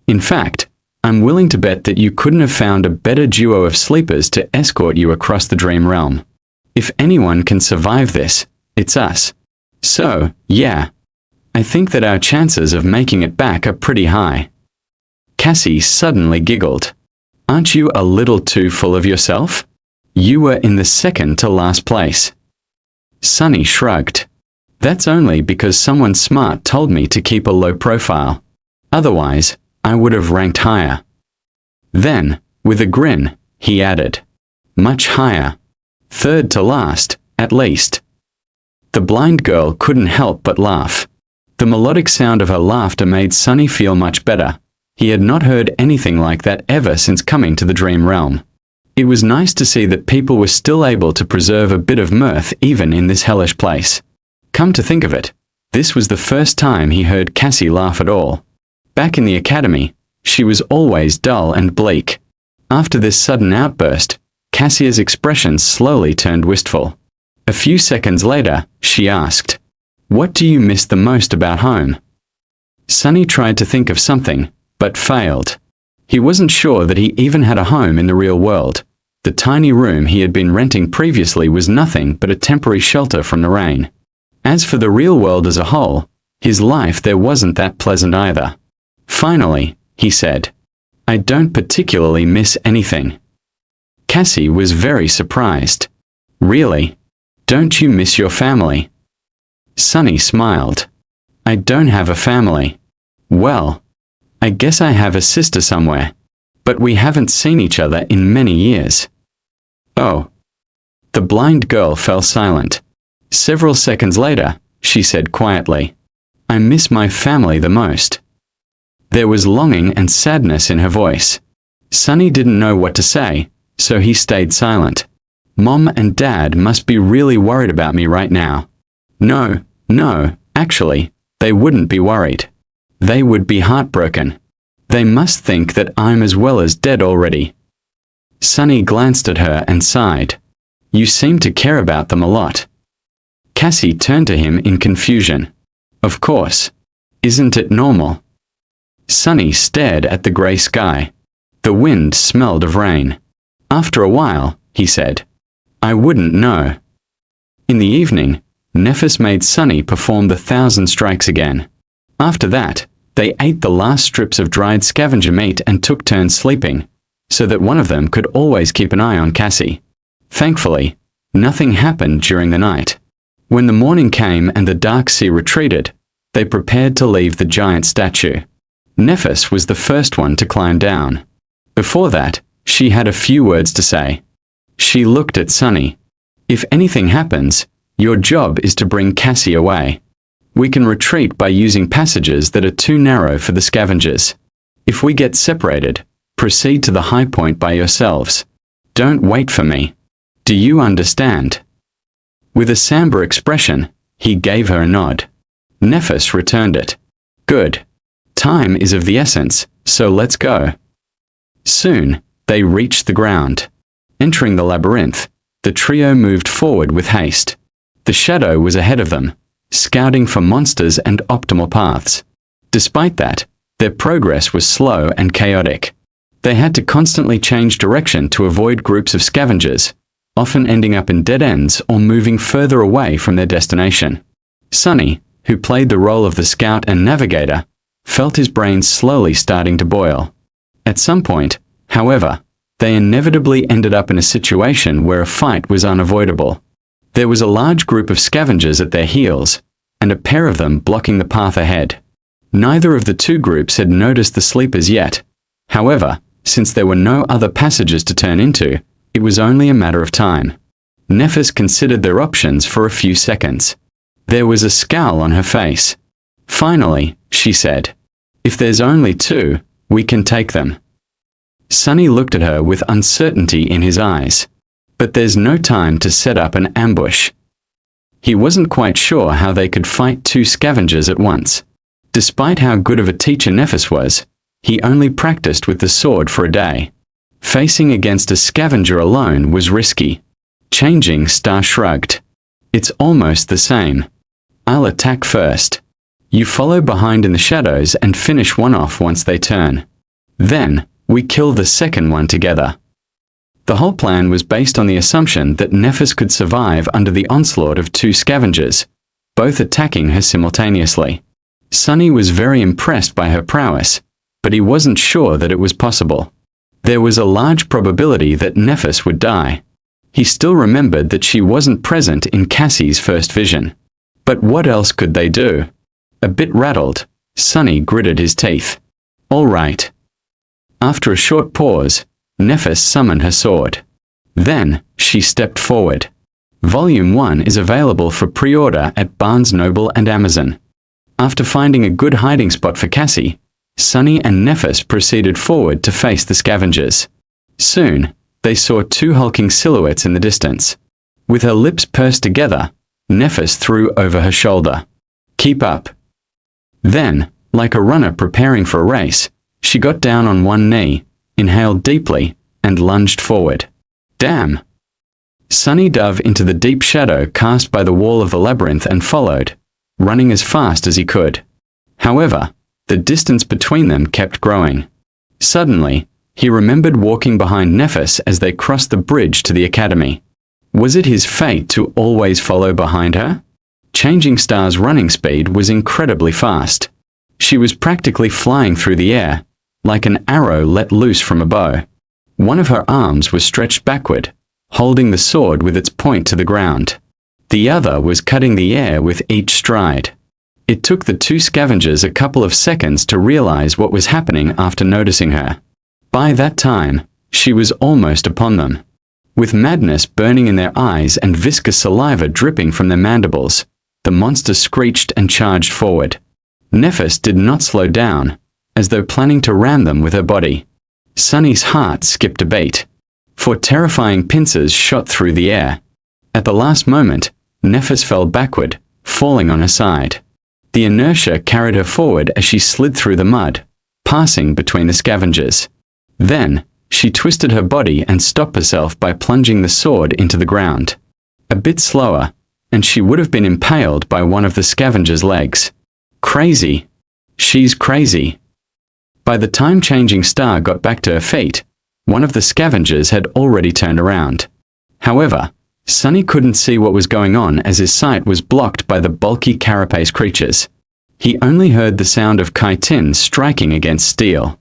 In fact, I'm willing to bet that you couldn't have found a better duo of sleepers to escort you across the dream realm. If anyone can survive this, it's us. So, yeah. I think that our chances of making it back are pretty high. Cassie suddenly giggled. Aren't you a little too full of yourself? You were in the second to last place. Sunny shrugged. That's only because someone smart told me to keep a low profile. Otherwise, I would have ranked higher. Then, with a grin, he added, much higher. Third to last, at least. The blind girl couldn't help but laugh. The melodic sound of her laughter made Sunny feel much better. He had not heard anything like that ever since coming to the dream realm. It was nice to see that people were still able to preserve a bit of mirth even in this hellish place. Come to think of it, this was the first time he heard Cassie laugh at all. Back in the academy, she was always dull and bleak. After this sudden outburst, Cassia's expression slowly turned wistful. A few seconds later, she asked, What do you miss the most about home? Sunny tried to think of something, but failed. He wasn't sure that he even had a home in the real world. The tiny room he had been renting previously was nothing but a temporary shelter from the rain. As for the real world as a whole, his life there wasn't that pleasant either. Finally, he said, I don't particularly miss anything. Cassie was very surprised. Really? Don't you miss your family? Sunny smiled. I don't have a family. Well, I guess I have a sister somewhere, but we haven't seen each other in many years. Oh. The blind girl fell silent. Several seconds later, she said quietly, "I miss my family the most." There was longing and sadness in her voice. Sunny didn't know what to say, so he stayed silent. Mom and Dad must be really worried about me right now. No, actually, they wouldn't be worried. They would be heartbroken. They must think that I'm as well as dead already. Sunny glanced at her and sighed. You seem to care about them a lot. Cassie turned to him in confusion. Of course. Isn't it normal? Sunny stared at the grey sky. The wind smelled of rain. After a while, he said, I wouldn't know. In the evening, Nephis made Sunny perform the 1,000 strikes again. After that, they ate the last strips of dried scavenger meat and took turns sleeping, so that one of them could always keep an eye on Cassie. Thankfully, nothing happened during the night. When the morning came and the dark sea retreated, they prepared to leave the giant statue. Nephis was the first one to climb down. Before that, she had a few words to say. She looked at Sunny. If anything happens, your job is to bring Cassie away. We can retreat by using passages that are too narrow for the scavengers. If we get separated, proceed to the high point by yourselves. Don't wait for me. Do you understand? With a somber expression, he gave her a nod. Nephis returned it. Good. Time is of the essence, so let's go. Soon, they reached the ground. Entering the labyrinth, the trio moved forward with haste. The shadow was ahead of them, scouting for monsters and optimal paths. Despite that, their progress was slow and chaotic. They had to constantly change direction to avoid groups of scavengers, often ending up in dead ends or moving further away from their destination. Sunny, who played the role of the scout and navigator, felt his brain slowly starting to boil. At some point, however, they inevitably ended up in a situation where a fight was unavoidable. There was a large group of scavengers at their heels, and a pair of them blocking the path ahead. Neither of the two groups had noticed the sleepers yet. However, since there were no other passages to turn into, it was only a matter of time. Nephis considered their options for a few seconds. There was a scowl on her face. Finally, she said, If there's only two, we can take them. Sunny looked at her with uncertainty in his eyes. But there's no time to set up an ambush. He wasn't quite sure how they could fight two scavengers at once. Despite how good of a teacher Nephis was, he only practiced with the sword for a day. Facing against a scavenger alone was risky. Changing Star shrugged. It's almost the same. I'll attack first. You follow behind in the shadows and finish one off once they turn. Then, we kill the second one together. The whole plan was based on the assumption that Nephis could survive under the onslaught of two scavengers, both attacking her simultaneously. Sunny was very impressed by her prowess, but he wasn't sure that it was possible. There was a large probability that Nephis would die. He still remembered that she wasn't present in Cassie's first vision. But what else could they do? A bit rattled, Sunny gritted his teeth. All right. After a short pause, Nephis summoned her sword. Then, she stepped forward. Volume 1 is available for pre-order at Barnes Noble and Amazon. After finding a good hiding spot for Cassie, Sunny and Nephis proceeded forward to face the scavengers. Soon, they saw two hulking silhouettes in the distance. With her lips pursed together, Nephis threw over her shoulder. Keep up. Then, like a runner preparing for a race, she got down on one knee, inhaled deeply, and lunged forward. Damn! Sunny dove into the deep shadow cast by the wall of the labyrinth and followed, running as fast as he could. However, the distance between them kept growing. Suddenly, he remembered walking behind Nephis as they crossed the bridge to the academy. Was it his fate to always follow behind her? Changing Star's running speed was incredibly fast. She was practically flying through the air, like an arrow let loose from a bow. One of her arms was stretched backward, holding the sword with its point to the ground. The other was cutting the air with each stride. It took the two scavengers a couple of seconds to realize what was happening after noticing her. By that time, she was almost upon them. With madness burning in their eyes and viscous saliva dripping from their mandibles, the monster screeched and charged forward. Nephis did not slow down, as though planning to ram them with her body. Sunny's heart skipped a beat, for terrifying pincers shot through the air. At the last moment, Nephis fell backward, falling on her side. The inertia carried her forward as she slid through the mud, passing between the scavengers. Then, she twisted her body and stopped herself by plunging the sword into the ground. A bit slower, and she would have been impaled by one of the scavengers' legs. Crazy. She's crazy. By the time Changing Star got back to her feet, one of the scavengers had already turned around. However, Sunny couldn't see what was going on as his sight was blocked by the bulky carapace creatures. He only heard the sound of chitin striking against steel.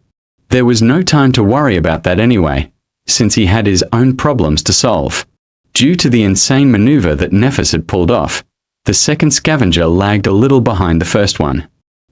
There was no time to worry about that anyway, since he had his own problems to solve. Due to the insane maneuver that Nephis had pulled off, the second scavenger lagged a little behind the first one.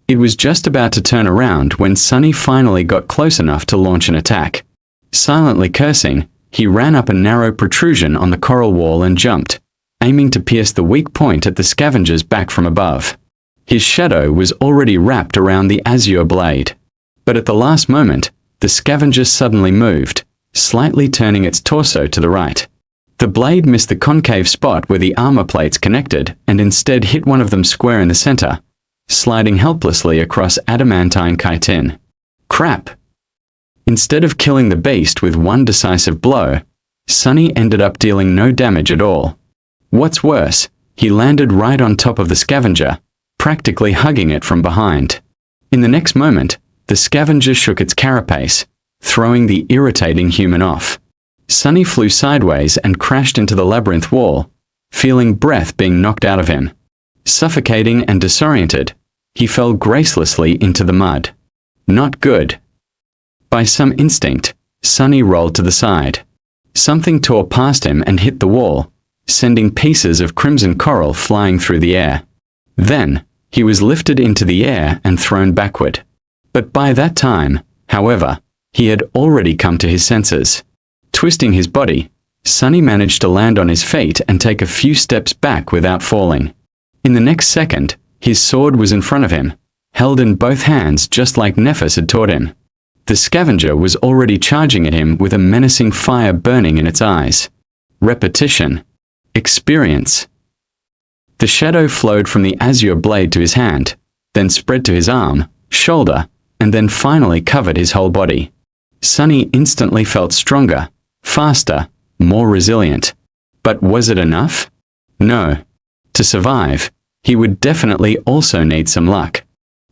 It was just about to turn around when Sunny finally got close enough to launch an attack. Silently cursing, he ran up a narrow protrusion on the coral wall and jumped, aiming to pierce the weak point at the scavenger's back from above. His shadow was already wrapped around the azure blade. But at the last moment, the scavenger suddenly moved, slightly turning its torso to the right. The blade missed the concave spot where the armor plates connected and instead hit one of them square in the center, sliding helplessly across adamantine chitin. Crap! Instead of killing the beast with one decisive blow, Sunny ended up dealing no damage at all. What's worse, he landed right on top of the scavenger, practically hugging it from behind. In the next moment, the scavenger shook its carapace, throwing the irritating human off. Sunny flew sideways and crashed into the labyrinth wall, feeling breath being knocked out of him. Suffocating and disoriented, he fell gracelessly into the mud. Not good. By some instinct, Sunny rolled to the side. Something tore past him and hit the wall, sending pieces of crimson coral flying through the air. Then, he was lifted into the air and thrown backward. But by that time, however, he had already come to his senses. Twisting his body, Sunny managed to land on his feet and take a few steps back without falling. In the next second, his sword was in front of him, held in both hands just like Nephis had taught him. The scavenger was already charging at him with a menacing fire burning in its eyes. Repetition. Experience. The shadow flowed from the azure blade to his hand, then spread to his arm, shoulder, and then finally covered his whole body. Sunny instantly felt stronger, faster, more resilient. But was it enough? No. To survive, he would definitely also need some luck.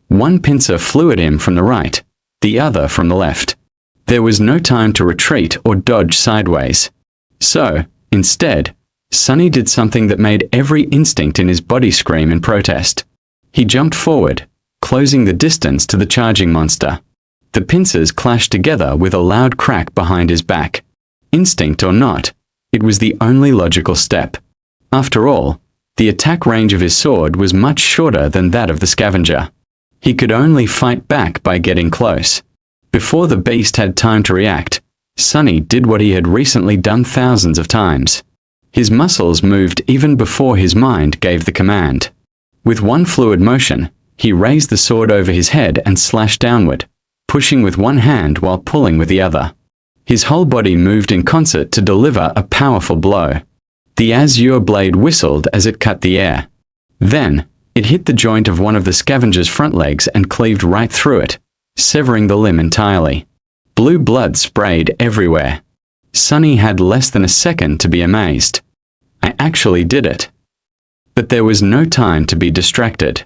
One pincer flew at him from the right, the other from the left. There was no time to retreat or dodge sideways. So, instead, Sunny did something that made every instinct in his body scream in protest. He jumped forward, closing the distance to the charging monster. The pincers clashed together with a loud crack behind his back. Instinct or not, it was the only logical step. After all, the attack range of his sword was much shorter than that of the scavenger. He could only fight back by getting close. Before the beast had time to react, Sunny did what he had recently done thousands of times. His muscles moved even before his mind gave the command. With one fluid motion, he raised the sword over his head and slashed downward, pushing with one hand while pulling with the other. His whole body moved in concert to deliver a powerful blow. The azure blade whistled as it cut the air. Then, it hit the joint of one of the scavenger's front legs and cleaved right through it, severing the limb entirely. Blue blood sprayed everywhere. Sunny had less than a second to be amazed. I actually did it. But there was no time to be distracted.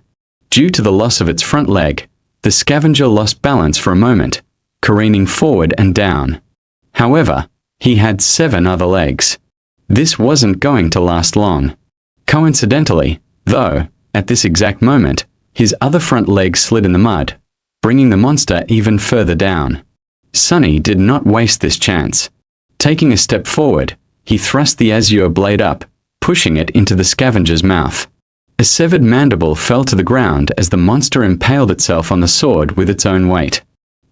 Due to the loss of its front leg, the scavenger lost balance for a moment, careening forward and down. However, he had 7 other legs. This wasn't going to last long. Coincidentally, though, at this exact moment, his other front leg slid in the mud, bringing the monster even further down. Sunny did not waste this chance. Taking a step forward, he thrust the azure blade up, pushing it into the scavenger's mouth. A severed mandible fell to the ground as the monster impaled itself on the sword with its own weight.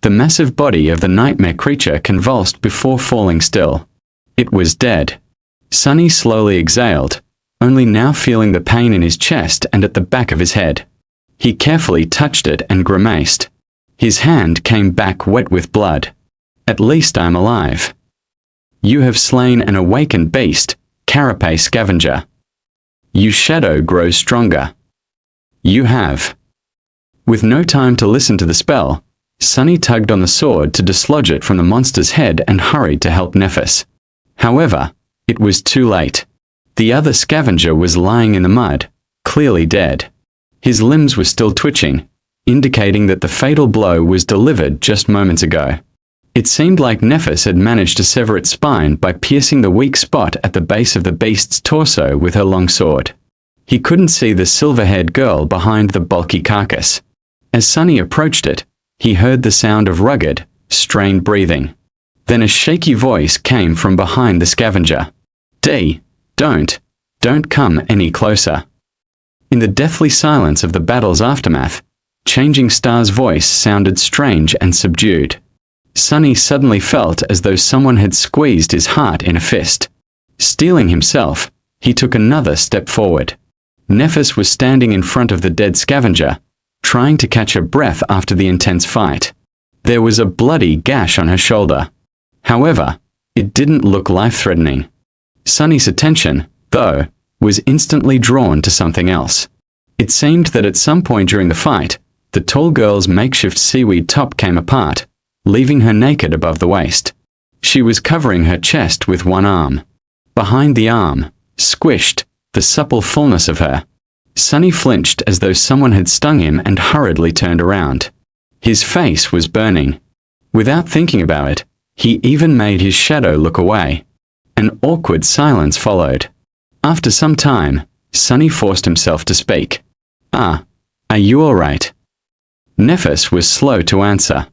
The massive body of the nightmare creature convulsed before falling still. It was dead. Sunny slowly exhaled, only now feeling the pain in his chest and at the back of his head. He carefully touched it and grimaced. His hand came back wet with blood. At least I'm alive. You have slain an awakened beast, carapace scavenger. You shadow grows stronger. You have. With no time to listen to the spell, Sunny tugged on the sword to dislodge it from the monster's head and hurried to help Nephis. However, it was too late. The other scavenger was lying in the mud, clearly dead. His limbs were still twitching, indicating that the fatal blow was delivered just moments ago. It seemed like Nephis had managed to sever its spine by piercing the weak spot at the base of the beast's torso with her long sword. He couldn't see the silver-haired girl behind the bulky carcass. As Sunny approached it, he heard the sound of rugged, strained breathing. Then a shaky voice came from behind the scavenger. Don't come any closer. In the deathly silence of the battle's aftermath, Changing Star's voice sounded strange and subdued. Sunny suddenly felt as though someone had squeezed his heart in a fist. Steeling himself, he took another step forward. Nephis was standing in front of the dead scavenger, trying to catch her breath after the intense fight. There was a bloody gash on her shoulder. However, it didn't look life-threatening. Sunny's attention, though, was instantly drawn to something else. It seemed that at some point during the fight, the tall girl's makeshift seaweed top came apart, leaving her naked above the waist. She was covering her chest with one arm. Behind the arm, squished, the supple fullness of her. Sunny flinched as though someone had stung him and hurriedly turned around. His face was burning. Without thinking about it, he even made his shadow look away. An awkward silence followed. After some time, Sunny forced himself to speak. Are you all right? Nephis was slow to answer.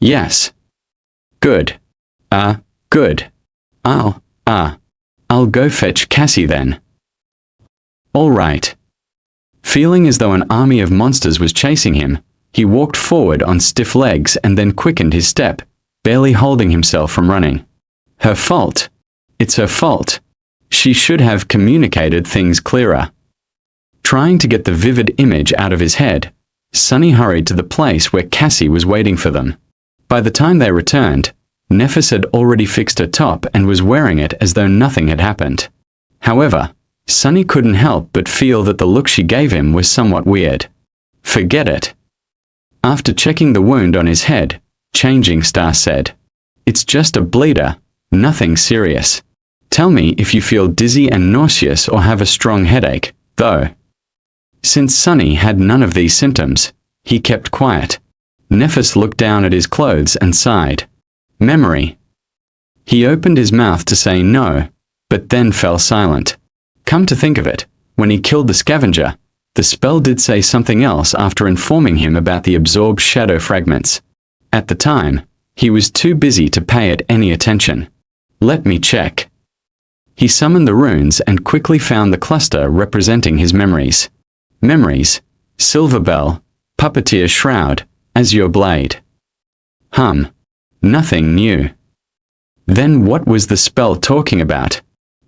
Yes. Good. Good. I'll go fetch Cassie then. All right. Feeling as though an army of monsters was chasing him, he walked forward on stiff legs and then quickened his step, barely holding himself from running. Her fault. It's her fault. She should have communicated things clearer. Trying to get the vivid image out of his head, Sunny hurried to the place where Cassie was waiting for them. By the time they returned, Nephis had already fixed her top and was wearing it as though nothing had happened. However, Sunny couldn't help but feel that the look she gave him was somewhat weird. Forget it. After checking the wound on his head, Changing Star said, It's just a bleeder, nothing serious. Tell me if you feel dizzy and nauseous or have a strong headache, though. Since Sunny had none of these symptoms, he kept quiet. Nephis looked down at his clothes and sighed. Memory. He opened his mouth to say no, but then fell silent. Come to think of it, when he killed the scavenger, the spell did say something else after informing him about the absorbed shadow fragments. At the time, he was too busy to pay it any attention. Let me check. He summoned the runes and quickly found the cluster representing his memories. Memories, Silver Bell, Puppeteer Shroud, Azure Blade. Nothing new. Then what was the spell talking about?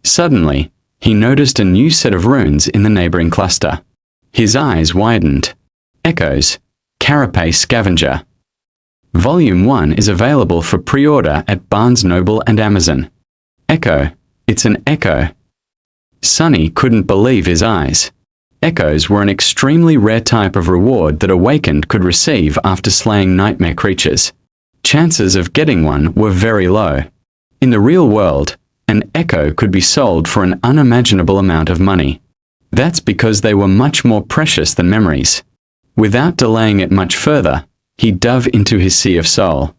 Suddenly, he noticed a new set of runes in the neighboring cluster. His eyes widened. Echoes, Carapace Scavenger. Volume 1 is available for pre-order at Barnes Noble and Amazon. Echo. It's an echo. Sunny couldn't believe his eyes. Echoes were an extremely rare type of reward that Awakened could receive after slaying nightmare creatures. Chances of getting one were very low. In the real world, an echo could be sold for an unimaginable amount of money. That's because they were much more precious than memories. Without delaying it much further, he dove into his sea of soul.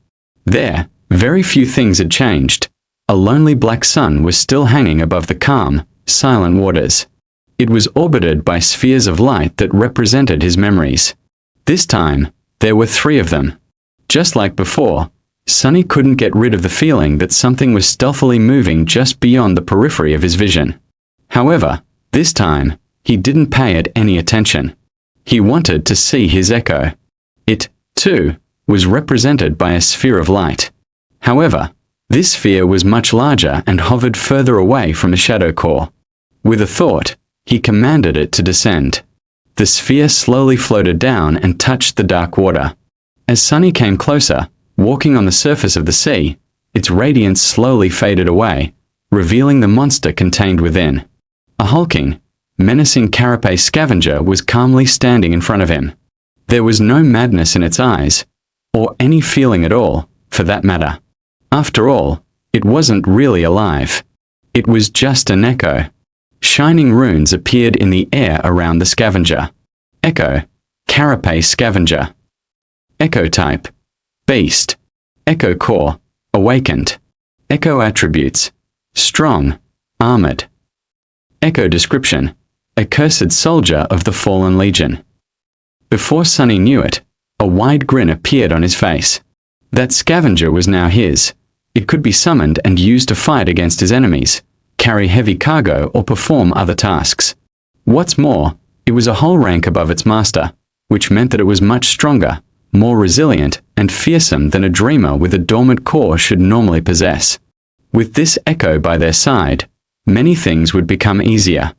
There, very few things had changed. A lonely black sun was still hanging above the calm, silent waters. It was orbited by spheres of light that represented his memories. This time, there were 3 of them. Just like before, Sunny couldn't get rid of the feeling that something was stealthily moving just beyond the periphery of his vision. However, this time, he didn't pay it any attention. He wanted to see his echo. It, too, was represented by a sphere of light. However, This sphere was much larger and hovered further away from the shadow core. With a thought, he commanded it to descend. The sphere slowly floated down and touched the dark water. As Sunny came closer, walking on the surface of the sea, its radiance slowly faded away, revealing the monster contained within. A hulking, menacing carapace scavenger was calmly standing in front of him. There was no madness in its eyes, or any feeling at all, for that matter. After all, it wasn't really alive. It was just an echo. Shining runes appeared in the air around the scavenger. Echo, carapace scavenger. Echo type, beast. Echo core, awakened. Echo attributes, strong, armored. Echo description, accursed soldier of the fallen legion. Before Sunny knew it, a wide grin appeared on his face. That scavenger was now his. It could be summoned and used to fight against his enemies, carry heavy cargo, or perform other tasks. What's more, it was a whole rank above its master, which meant that it was much stronger, more resilient, and fearsome than a dreamer with a dormant core should normally possess. With this echo by their side, many things would become easier.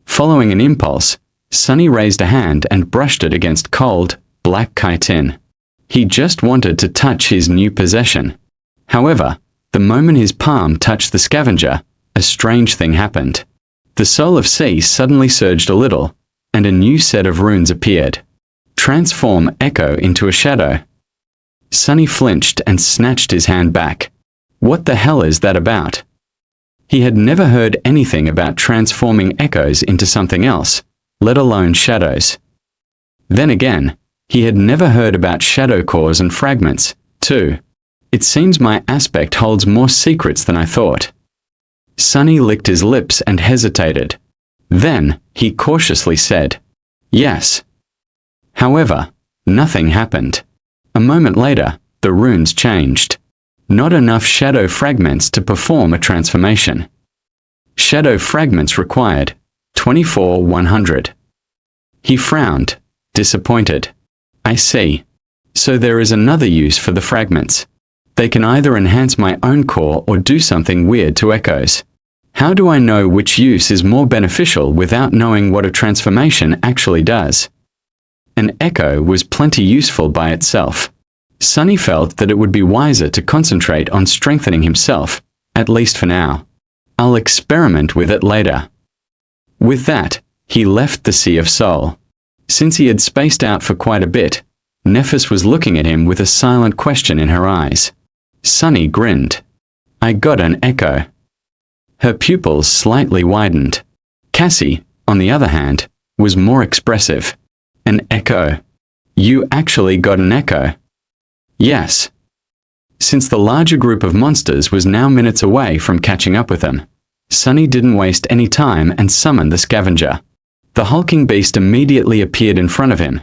Following an impulse, Sunny raised a hand and brushed it against cold, black chitin. He just wanted to touch his new possession. However, the moment his palm touched the scavenger, a strange thing happened. The soul of sea suddenly surged a little, and a new set of runes appeared. Transform Echo into a shadow. Sunny flinched and snatched his hand back. What the hell is that about? He had never heard anything about transforming echoes into something else, let alone shadows. Then again, he had never heard about shadow cores and fragments, too. It seems my aspect holds more secrets than I thought. Sunny licked his lips and hesitated. Then, he cautiously said, "Yes." However, nothing happened. A moment later, the runes changed. Not enough shadow fragments to perform a transformation. Shadow fragments required, 24,100. He frowned, disappointed. I see. So there is another use for the fragments. They can either enhance my own core or do something weird to echoes. How do I know which use is more beneficial without knowing what a transformation actually does? An echo was plenty useful by itself. Sunny felt that it would be wiser to concentrate on strengthening himself, at least for now. I'll experiment with it later. With that, he left the Sea of Soul. Since he had spaced out for quite a bit, Nephis was looking at him with a silent question in her eyes. Sunny grinned. I got an echo. Her pupils slightly widened. Cassie, on the other hand, was more expressive. An echo. You actually got an echo? Yes. Since the larger group of monsters was now minutes away from catching up with them, Sunny didn't waste any time and summoned the scavenger. The hulking beast immediately appeared in front of him,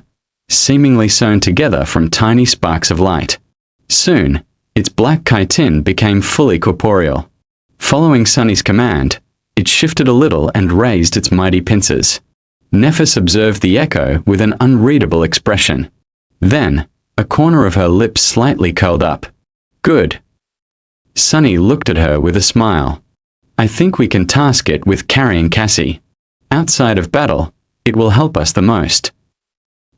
seemingly sewn together from tiny sparks of light. Soon, its black chitin became fully corporeal. Following Sunny's command, it shifted a little and raised its mighty pincers. Nephis observed the echo with an unreadable expression. Then, a corner of her lips slightly curled up. Good. Sunny looked at her with a smile. I think we can task it with carrying Cassie. Outside of battle, it will help us the most.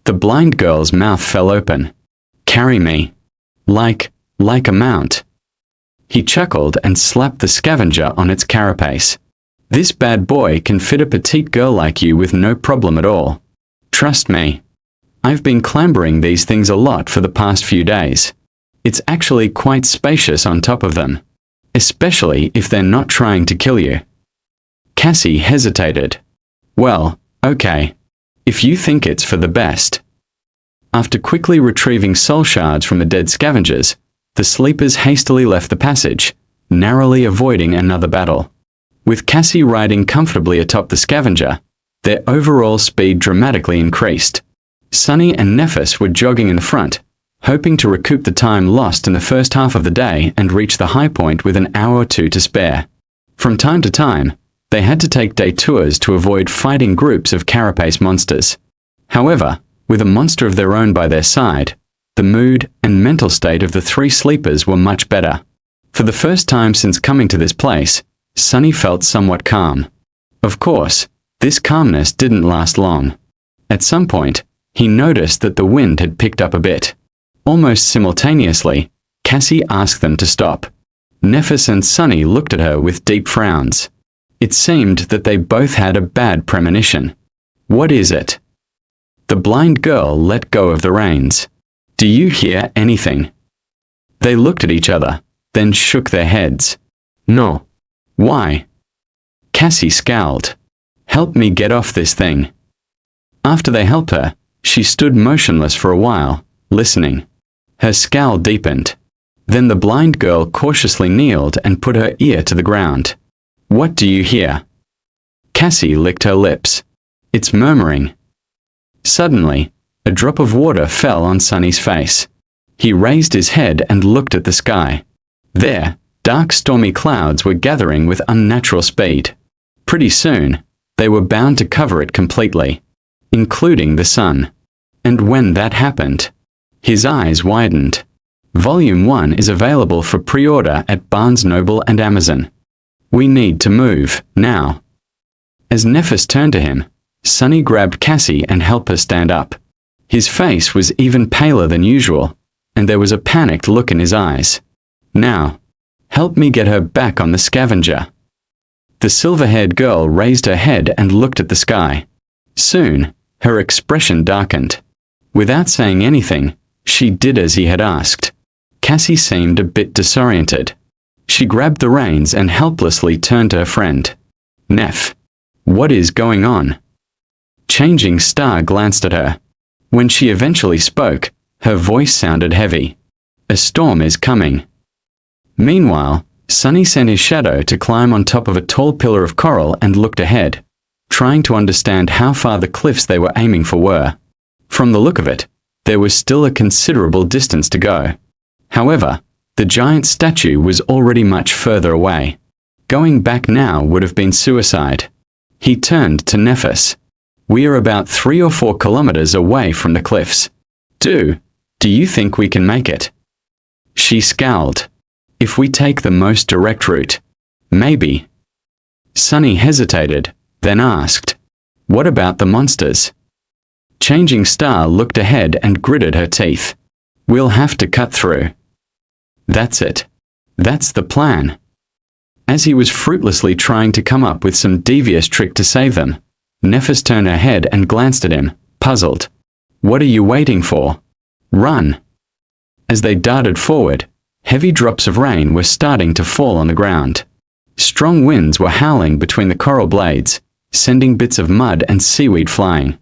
The blind girl's mouth fell open. Carry me. Like a mount. He chuckled and slapped the scavenger on its carapace. This bad boy can fit a petite girl like you with no problem at all. Trust me. I've been clambering these things a lot for the past few days. It's actually quite spacious on top of them. Especially if they're not trying to kill you. Cassie hesitated. Well, okay. If you think it's for the best. After quickly retrieving soul shards from the dead scavengers, the sleepers hastily left the passage, narrowly avoiding another battle. With Cassie riding comfortably atop the scavenger, their overall speed dramatically increased. Sunny and Nephis were jogging in the front, hoping to recoup the time lost in the first half of the day and reach the high point with an hour or two to spare. From time to time, they had to take detours to avoid fighting groups of carapace monsters. However, with a monster of their own by their side, the mood and mental state of the three sleepers were much better. For the first time since coming to this place, Sunny felt somewhat calm. Of course, this calmness didn't last long. At some point, he noticed that the wind had picked up a bit. Almost simultaneously, Cassie asked them to stop. Nephis and Sunny looked at her with deep frowns. It seemed that they both had a bad premonition. What is it? The blind girl let go of the reins. Do you hear anything? They looked at each other, then shook their heads. No. Why? Cassie scowled. Help me get off this thing. After they helped her, she stood motionless for a while, listening. Her scowl deepened. Then the blind girl cautiously kneeled and put her ear to the ground. What do you hear? Cassie licked her lips. It's murmuring. Suddenly, a drop of water fell on Sunny's face. He raised his head and looked at the sky. There, dark stormy clouds were gathering with unnatural speed. Pretty soon, they were bound to cover it completely, including the sun. And when that happened, his eyes widened. Volume 1 is available for pre-order at Barnes Noble and Amazon. We need to move, now. As Nephis turned to him, Sunny grabbed Cassie and helped her stand up. His face was even paler than usual, and there was a panicked look in his eyes. Now, help me get her back on the scavenger. The silver-haired girl raised her head and looked at the sky. Soon, her expression darkened. Without saying anything, she did as he had asked. Cassie seemed a bit disoriented. She grabbed the reins and helplessly turned to her friend. Neph, what is going on? Changing Star glanced at her. When she eventually spoke, her voice sounded heavy. A storm is coming. Meanwhile, Sunny sent his shadow to climb on top of a tall pillar of coral and looked ahead, trying to understand how far the cliffs they were aiming for were. From the look of it, there was still a considerable distance to go. However, the giant statue was already much further away. Going back now would have been suicide. He turned to Nephis. We are about 3 or 4 kilometers away from the cliffs. Do you think we can make it? She scowled. If we take the most direct route, maybe. Sunny hesitated, then asked, what about the monsters? Changing Star looked ahead and gritted her teeth. We'll have to cut through. That's it. That's the plan. As he was fruitlessly trying to come up with some devious trick to save them, Nephis turned her head and glanced at him, puzzled. What are you waiting for? Run! As they darted forward, heavy drops of rain were starting to fall on the ground. Strong winds were howling between the coral blades, sending bits of mud and seaweed flying.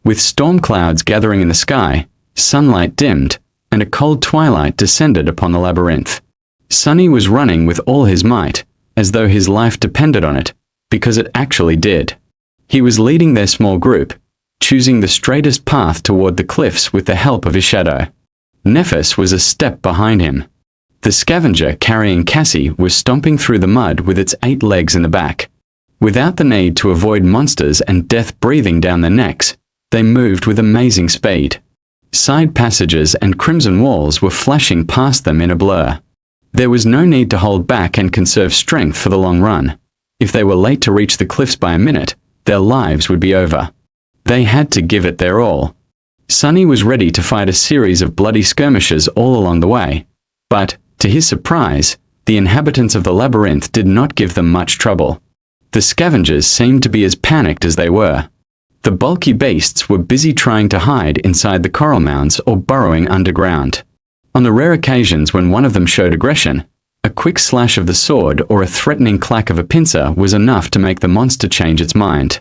With storm clouds gathering in the sky, sunlight dimmed, and a cold twilight descended upon the labyrinth. Sunny was running with all his might, as though his life depended on it, because it actually did. He was leading their small group, choosing the straightest path toward the cliffs with the help of his shadow. Nephis was a step behind him. The scavenger carrying Cassie was stomping through the mud with its 8 legs in the back. Without the need to avoid monsters and death breathing down their necks, they moved with amazing speed. Side passages and crimson walls were flashing past them in a blur. There was no need to hold back and conserve strength for the long run. If they were late to reach the cliffs by a minute, their lives would be over. They had to give it their all. Sunny was ready to fight a series of bloody skirmishes all along the way, but, to his surprise, the inhabitants of the labyrinth did not give them much trouble. The scavengers seemed to be as panicked as they were. The bulky beasts were busy trying to hide inside the coral mounds or burrowing underground. On the rare occasions when one of them showed aggression, a quick slash of the sword or a threatening clack of a pincer was enough to make the monster change its mind.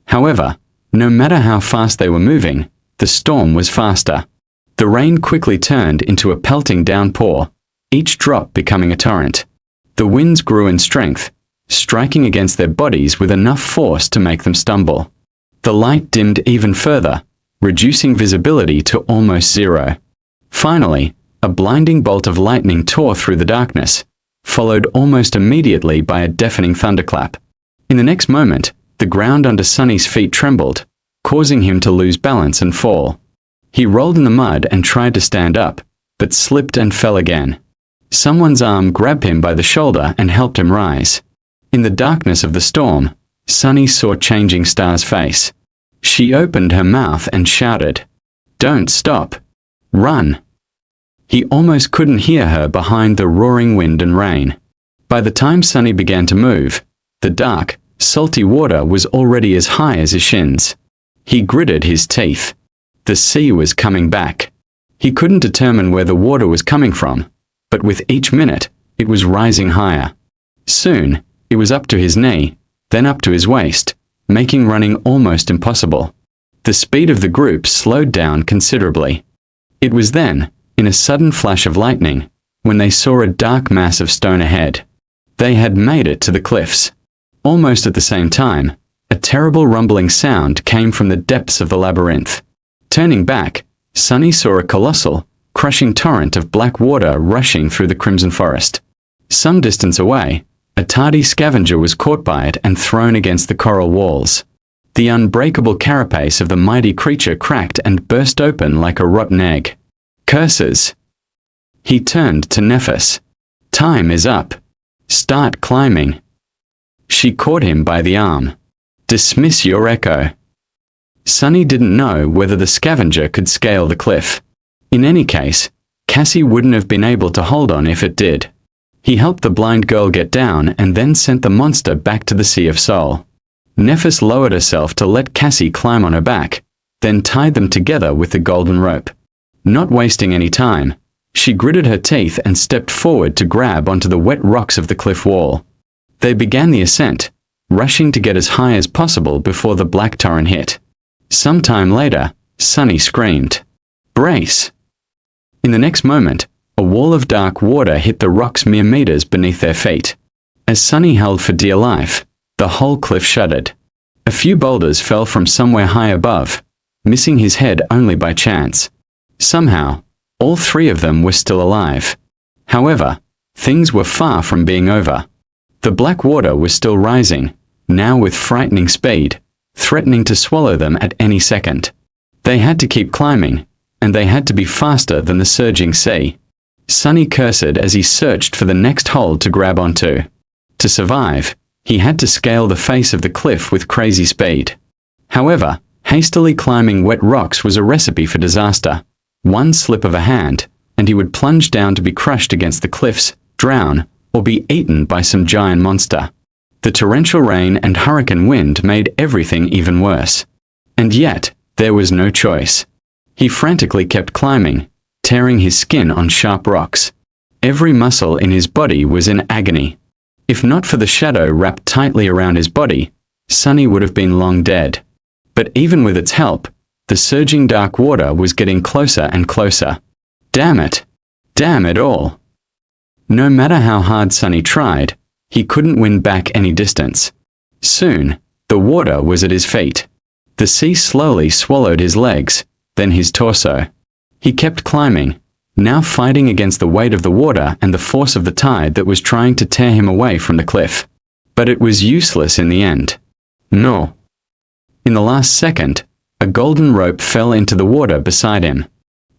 However, no matter how fast they were moving, the storm was faster. The rain quickly turned into a pelting downpour, each drop becoming a torrent. The winds grew in strength, striking against their bodies with enough force to make them stumble. The light dimmed even further, reducing visibility to almost zero. Finally, a blinding bolt of lightning tore through the darkness, followed almost immediately by a deafening thunderclap. In the next moment, the ground under Sunny's feet trembled, causing him to lose balance and fall. He rolled in the mud and tried to stand up, but slipped and fell again. Someone's arm grabbed him by the shoulder and helped him rise. In the darkness of the storm, Sunny saw Changing Star's face. She opened her mouth and shouted, "Don't stop! Run!" He almost couldn't hear her behind the roaring wind and rain. By the time Sunny began to move, the dark, salty water was already as high as his shins. He gritted his teeth. The sea was coming back. He couldn't determine where the water was coming from, but with each minute, it was rising higher. Soon, it was up to his knee, then up to his waist, making running almost impossible. The speed of the group slowed down considerably. It was then, in a sudden flash of lightning, when they saw a dark mass of stone ahead. They had made it to the cliffs. Almost at the same time, a terrible rumbling sound came from the depths of the labyrinth. Turning back, Sunny saw a colossal, crushing torrent of black water rushing through the crimson forest. Some distance away, a tardy scavenger was caught by it and thrown against the coral walls. The unbreakable carapace of the mighty creature cracked and burst open like a rotten egg. Curses! He turned to Nephis. "Time is up. Start climbing." She caught him by the arm. "Dismiss your echo." Sunny didn't know whether the scavenger could scale the cliff. In any case, Cassie wouldn't have been able to hold on if it did. He helped the blind girl get down and then sent the monster back to the Sea of Soul. Nephis lowered herself to let Cassie climb on her back, then tied them together with the golden rope. Not wasting any time, she gritted her teeth and stepped forward to grab onto the wet rocks of the cliff wall. They began the ascent, rushing to get as high as possible before the black torrent hit. Some time later, Sunny screamed, "Brace!" In the next moment, a wall of dark water hit the rocks mere meters beneath their feet. As Sunny held for dear life, the whole cliff shuddered. A few boulders fell from somewhere high above, missing his head only by chance. Somehow, all three of them were still alive. However, things were far from being over. The black water was still rising, now with frightening speed, threatening to swallow them at any second. They had to keep climbing, and they had to be faster than the surging sea. Sunny cursed as he searched for the next hold to grab onto. To survive, he had to scale the face of the cliff with crazy speed. However, hastily climbing wet rocks was a recipe for disaster. One slip of a hand, and he would plunge down to be crushed against the cliffs, drown, or be eaten by some giant monster. The torrential rain and hurricane wind made everything even worse. And yet, there was no choice. He frantically kept climbing, tearing his skin on sharp rocks. Every muscle in his body was in agony. If not for the shadow wrapped tightly around his body, Sunny would have been long dead. But even with its help, the surging dark water was getting closer and closer. Damn it! Damn it all! No matter how hard Sunny tried, he couldn't win back any distance. Soon, the water was at his feet. The sea slowly swallowed his legs, then his torso. He kept climbing, now fighting against the weight of the water and the force of the tide that was trying to tear him away from the cliff. But it was useless in the end. No. In the last second, a golden rope fell into the water beside him.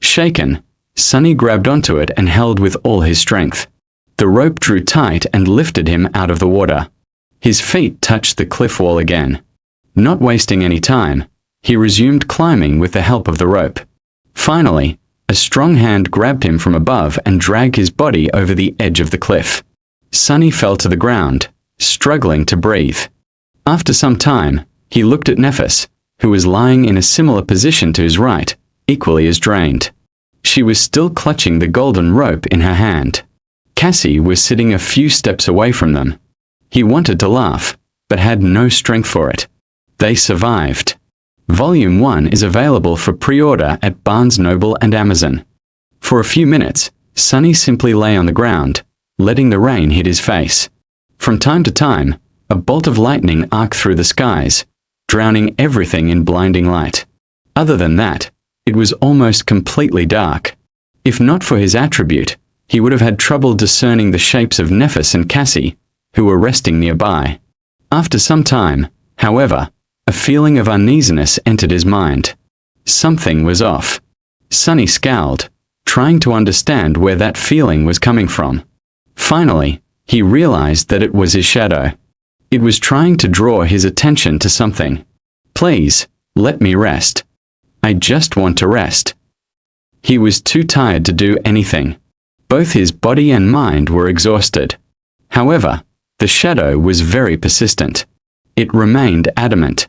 Shaken, Sunny grabbed onto it and held with all his strength. The rope drew tight and lifted him out of the water. His feet touched the cliff wall again. Not wasting any time, he resumed climbing with the help of the rope. Finally, a strong hand grabbed him from above and dragged his body over the edge of the cliff. Sunny fell to the ground, struggling to breathe. After some time, he looked at Nephis, who was lying in a similar position to his right, equally as drained. She was still clutching the golden rope in her hand. Cassie was sitting a few steps away from them. He wanted to laugh, but had no strength for it. They survived. Volume 1 is available for pre-order at Barnes Noble and Amazon. For a few minutes, Sunny simply lay on the ground, letting the rain hit his face. From time to time, a bolt of lightning arced through the skies, drowning everything in blinding light. Other than that, it was almost completely dark. If not for his attribute, he would have had trouble discerning the shapes of Nephis and Cassie, who were resting nearby. After some time, however, a feeling of uneasiness entered his mind. Something was off. Sunny scowled, trying to understand where that feeling was coming from. Finally, he realized that it was his shadow. It was trying to draw his attention to something. Please, let me rest. I just want to rest. He was too tired to do anything. Both his body and mind were exhausted. However, the shadow was very persistent. It remained adamant.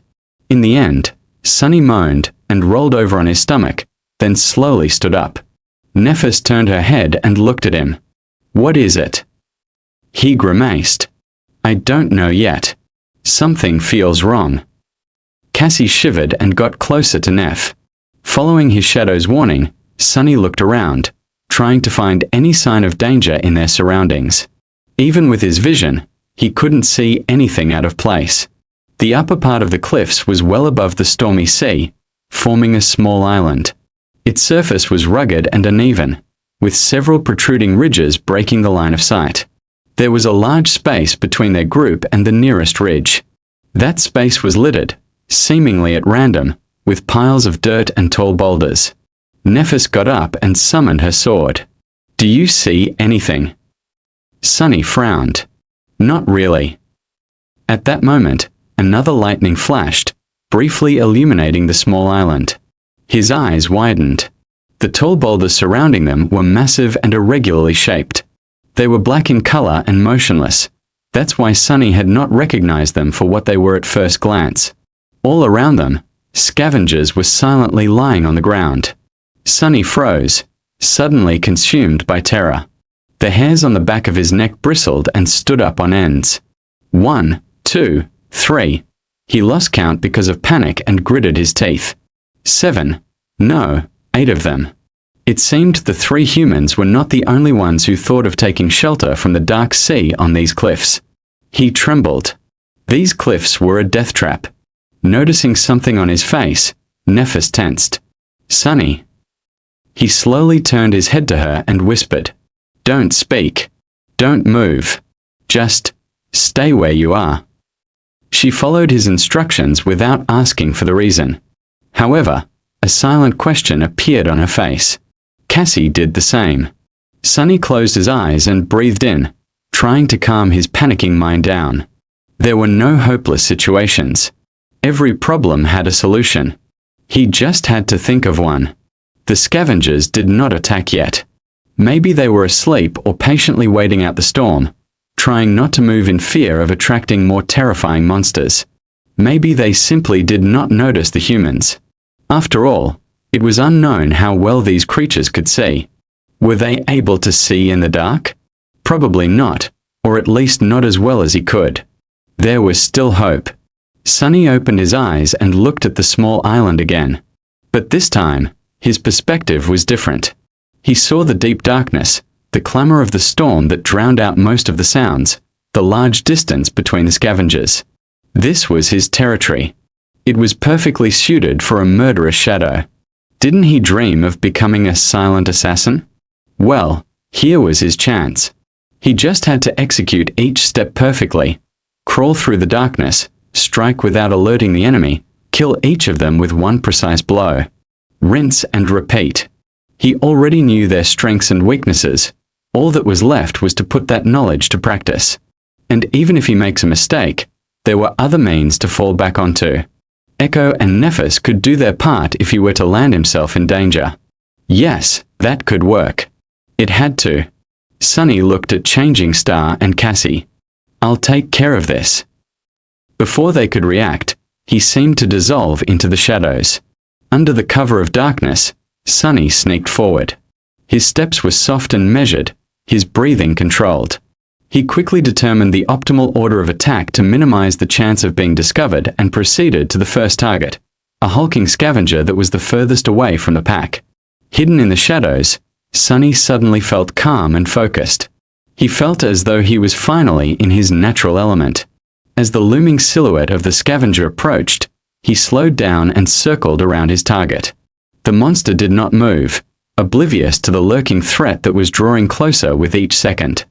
In the end, Sunny moaned and rolled over on his stomach, then slowly stood up. Nephis turned her head and looked at him. What is it? He grimaced. I don't know yet. Something feels wrong. Cassie shivered and got closer to Neph. Following his shadow's warning, Sunny looked around, trying to find any sign of danger in their surroundings. Even with his vision, he couldn't see anything out of place. The upper part of the cliffs was well above the stormy sea, forming a small island. Its surface was rugged and uneven, with several protruding ridges breaking the line of sight. There was a large space between their group and the nearest ridge. That space was littered, seemingly at random, with piles of dirt and tall boulders. Nephis got up and summoned her sword. Do you see anything? Sunny frowned. Not really. At that moment, another lightning flashed, briefly illuminating the small island. His eyes widened. The tall boulders surrounding them were massive and irregularly shaped. They were black in color and motionless. That's why Sunny had not recognized them for what they were at first glance. All around them, scavengers were silently lying on the ground. Sunny froze, suddenly consumed by terror. The hairs on the back of his neck bristled and stood up on ends. 1, 2, 3. He lost count because of panic and gritted his teeth. 7. No, 8 of them. It seemed the 3 humans were not the only ones who thought of taking shelter from the dark sea on these cliffs. He trembled. These cliffs were a death trap. Noticing something on his face, Nephis tensed. Sunny. He slowly turned his head to her and whispered, Don't speak. Don't move. Just stay where you are. She followed his instructions without asking for the reason. However, a silent question appeared on her face. Cassie did the same. Sunny closed his eyes and breathed in, trying to calm his panicking mind down. There were no hopeless situations. Every problem had a solution. He just had to think of one. The scavengers did not attack yet. Maybe they were asleep or patiently waiting out the storm, trying not to move in fear of attracting more terrifying monsters. Maybe they simply did not notice the humans. After all, it was unknown how well these creatures could see. Were they able to see in the dark? Probably not, or at least not as well as he could. There was still hope. Sunny opened his eyes and looked at the small island again. But this time, his perspective was different. He saw the deep darkness, the clamor of the storm that drowned out most of the sounds, the large distance between the scavengers. This was his territory. It was perfectly suited for a murderous shadow. Didn't he dream of becoming a silent assassin? Well, here was his chance. He just had to execute each step perfectly, crawl through the darkness, strike without alerting the enemy, kill each of them with one precise blow. Rinse and repeat. He already knew their strengths and weaknesses. All that was left was to put that knowledge to practice. And even if he makes a mistake, there were other means to fall back onto. Echo and Nephis could do their part if he were to land himself in danger. Yes, that could work. It had to. Sunny looked at Changing Star and Cassie. I'll take care of this. Before they could react, he seemed to dissolve into the shadows. Under the cover of darkness, Sunny sneaked forward. His steps were soft and measured, his breathing controlled. He quickly determined the optimal order of attack to minimize the chance of being discovered and proceeded to the first target, a hulking scavenger that was the furthest away from the pack. Hidden in the shadows, Sunny suddenly felt calm and focused. He felt as though he was finally in his natural element. As the looming silhouette of the scavenger approached, he slowed down and circled around his target. The monster did not move, oblivious to the lurking threat that was drawing closer with each second.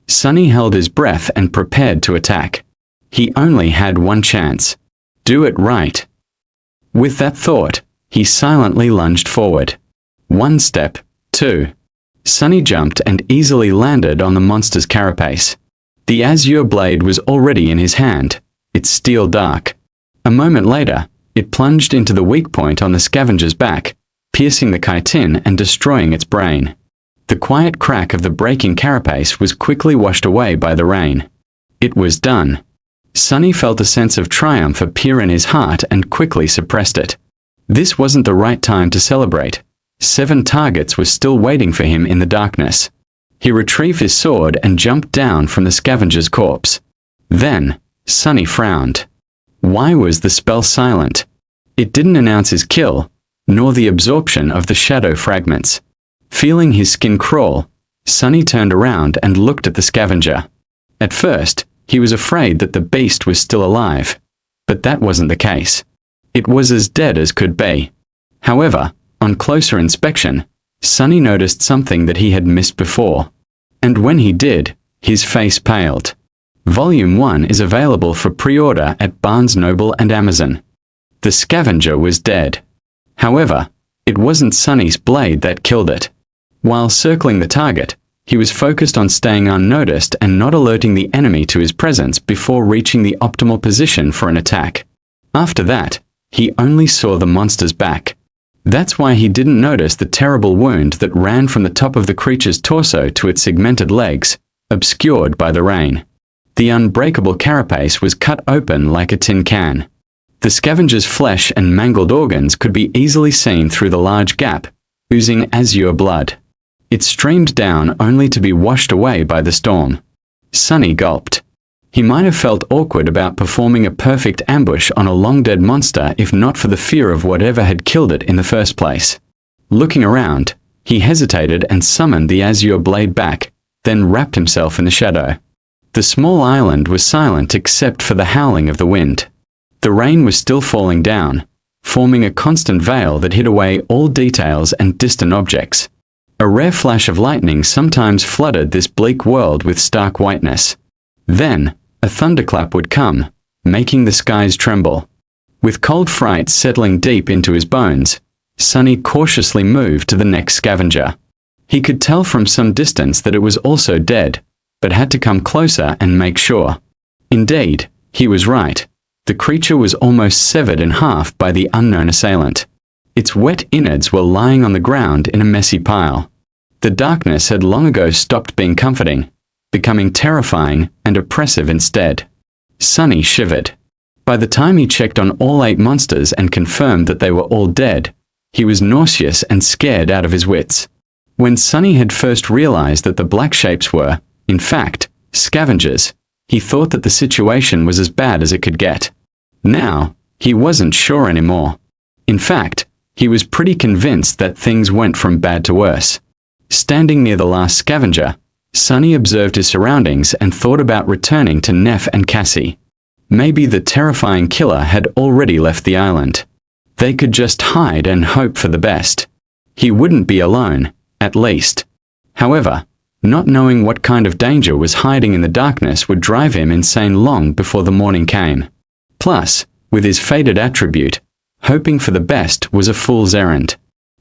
Sunny held his breath and prepared to attack. He only had one chance. Do it right. With that thought, he silently lunged forward. 1 step, 2. Sunny jumped and easily landed on the monster's carapace. The azure blade was already in his hand, its steel dark. A moment later, it plunged into the weak point on the scavenger's back, piercing the chitin and destroying its brain. The quiet crack of the breaking carapace was quickly washed away by the rain. It was done. Sunny felt a sense of triumph appear in his heart and quickly suppressed it. This wasn't the right time to celebrate. 7 targets were still waiting for him in the darkness. He retrieved his sword and jumped down from the scavenger's corpse. Then, Sunny frowned. Why was the spell silent? It didn't announce his kill, nor the absorption of the shadow fragments. Feeling his skin crawl, Sunny turned around and looked at the scavenger. At first, he was afraid that the beast was still alive, but that wasn't the case. It was as dead as could be. However, on closer inspection, Sunny noticed something that he had missed before. And when he did, his face paled. Volume 1 is available for pre-order at Barnes Noble and Amazon. The scavenger was dead. However, it wasn't Sunny's blade that killed it. While circling the target, he was focused on staying unnoticed and not alerting the enemy to his presence before reaching the optimal position for an attack. After that, he only saw the monster's back. That's why he didn't notice the terrible wound that ran from the top of the creature's torso to its segmented legs, obscured by the rain. The unbreakable carapace was cut open like a tin can. The scavenger's flesh and mangled organs could be easily seen through the large gap, oozing azure blood. It streamed down only to be washed away by the storm. Sunny gulped. He might have felt awkward about performing a perfect ambush on a long-dead monster if not for the fear of whatever had killed it in the first place. Looking around, he hesitated and summoned the azure blade back, then wrapped himself in the shadow. The small island was silent except for the howling of the wind. The rain was still falling down, forming a constant veil that hid away all details and distant objects. A rare flash of lightning sometimes flooded this bleak world with stark whiteness. Then, a thunderclap would come, making the skies tremble. With cold fright settling deep into his bones, Sunny cautiously moved to the next scavenger. He could tell from some distance that it was also dead, but had to come closer and make sure. Indeed, he was right. The creature was almost severed in half by the unknown assailant. Its wet innards were lying on the ground in a messy pile. The darkness had long ago stopped being comforting, becoming terrifying and oppressive instead. Sunny shivered. By the time he checked on all 8 monsters and confirmed that they were all dead, he was nauseous and scared out of his wits. When Sunny had first realized that the black shapes were, in fact, scavengers, he thought that the situation was as bad as it could get. Now, he wasn't sure anymore. In fact, he was pretty convinced that things went from bad to worse. Standing near the last scavenger, Sunny observed his surroundings and thought about returning to Neff and Cassie. Maybe the terrifying killer had already left the island. They could just hide and hope for the best. He wouldn't be alone, at least. However, not knowing what kind of danger was hiding in the darkness would drive him insane long before the morning came. Plus, with his fated attribute, hoping for the best was a fool's errand.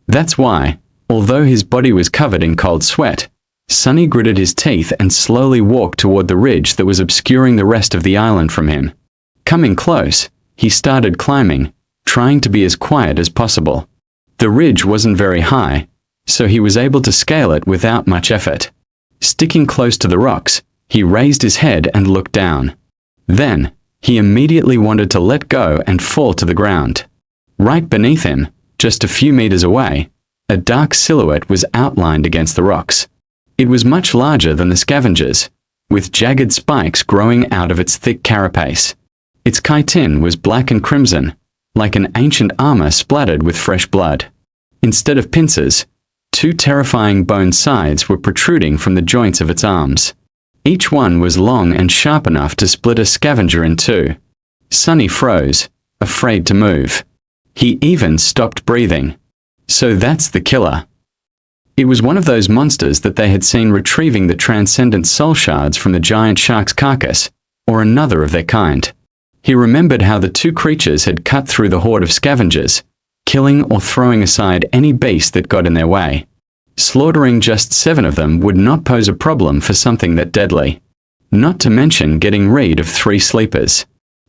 That's why, although his body was covered in cold sweat, Sunny gritted his teeth and slowly walked toward the ridge that was obscuring the rest of the island from him. Coming close, he started climbing, trying to be as quiet as possible. The ridge wasn't very high, so he was able to scale it without much effort. Sticking close to the rocks, he raised his head and looked down. Then, he immediately wanted to let go and fall to the ground. Right beneath him, just a few meters away, a dark silhouette was outlined against the rocks. It was much larger than the scavengers, with jagged spikes growing out of its thick carapace. Its chitin was black and crimson, like an ancient armor splattered with fresh blood. Instead of pincers, 2 terrifying bone sides were protruding from the joints of its arms. Each one was long and sharp enough to split a scavenger in 2. Sunny froze, afraid to move. He even stopped breathing. So that's the killer. It was one of those monsters that they had seen retrieving the transcendent soul shards from the giant shark's carcass, or another of their kind. He remembered how the 2 creatures had cut through the horde of scavengers, killing or throwing aside any beast that got in their way. Slaughtering just 7 of them would not pose a problem for something that deadly. Not to mention getting rid of 3 sleepers.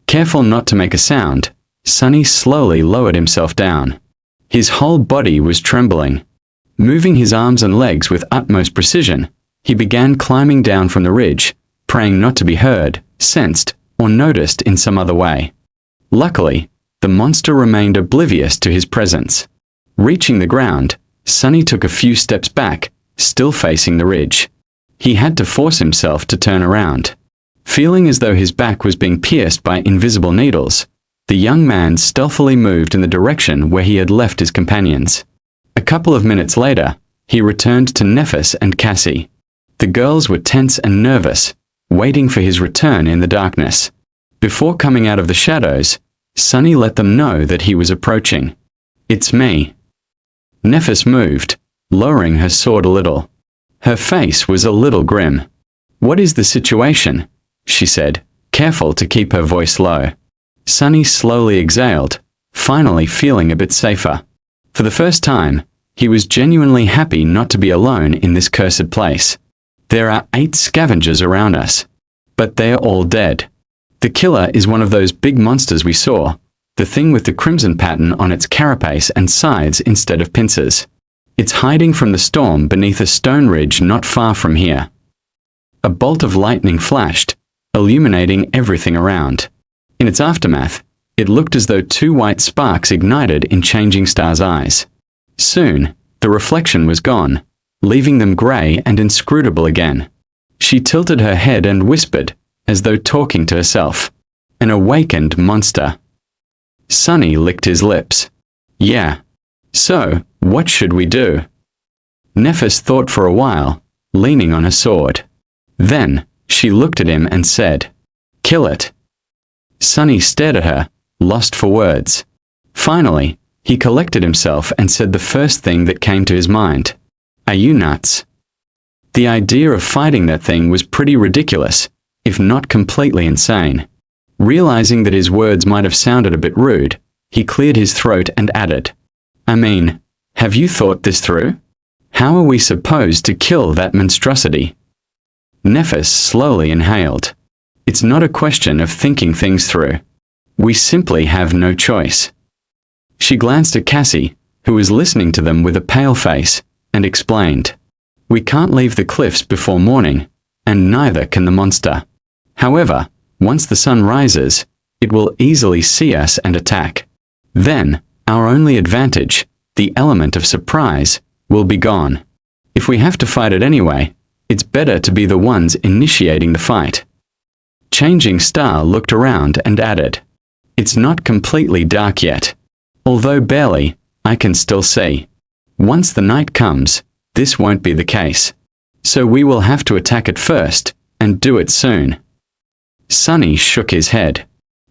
Careful not to make a sound, Sonny slowly lowered himself down. His whole body was trembling. Moving his arms and legs with utmost precision, he began climbing down from the ridge, praying not to be heard, sensed, or noticed in some other way. Luckily, the monster remained oblivious to his presence. Reaching the ground, Sonny took a few steps back, still facing the ridge. He had to force himself to turn around. Feeling as though his back was being pierced by invisible needles, the young man stealthily moved in the direction where he had left his companions. A couple of minutes later, he returned to Nephis and Cassie. The girls were tense and nervous, waiting for his return in the darkness. Before coming out of the shadows, Sonny let them know that he was approaching. "It's me." Nephis moved, lowering her sword a little. Her face was a little grim. "What is the situation?" she said, careful to keep her voice low. Sonny slowly exhaled, finally feeling a bit safer. For the first time, he was genuinely happy not to be alone in this cursed place. There are 8 scavengers around us, but they are all dead. The killer is one of those big monsters we saw, the thing with the crimson pattern on its carapace and sides instead of pincers. It's hiding from the storm beneath a stone ridge not far from here. A bolt of lightning flashed, illuminating everything around. In its aftermath, it looked as though 2 white sparks ignited in Changing Star's eyes. Soon, the reflection was gone, leaving them grey and inscrutable again. She tilted her head and whispered, as though talking to herself, "An awakened monster." Sonny licked his lips. "Yeah. So, what should we do?" Nephis thought for a while, leaning on her sword. Then, she looked at him and said, "Kill it." Sonny stared at her, lost for words. Finally, he collected himself and said the first thing that came to his mind. "Are you nuts?" The idea of fighting that thing was pretty ridiculous, if not completely insane. Realizing that his words might have sounded a bit rude, he cleared his throat and added, "I mean, have you thought this through? How are we supposed to kill that monstrosity?" Nephis slowly inhaled. "It's not a question of thinking things through. We simply have no choice." She glanced at Cassie, who was listening to them with a pale face, and explained, "We can't leave the cliffs before morning, and neither can the monster. However, once the sun rises, it will easily see us and attack. Then, our only advantage, the element of surprise, will be gone. If we have to fight it anyway, it's better to be the ones initiating the fight." Changing Star looked around and added, "It's not completely dark yet. Although barely, I can still see. Once the night comes, this won't be the case. So we will have to attack it first, and do it soon." Sonny shook his head.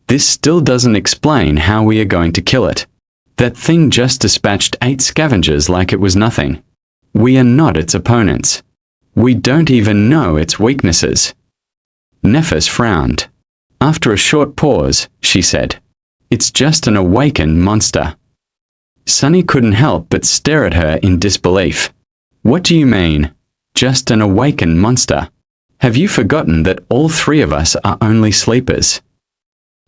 "This still doesn't explain how we are going to kill it. That thing just dispatched 8 scavengers like it was nothing. We are not its opponents. We don't even know its weaknesses." Nephis frowned. After a short pause, she said, "It's just an awakened monster." Sonny couldn't help but stare at her in disbelief. "What do you mean, just an awakened monster? Have you forgotten that all 3 of us are only sleepers?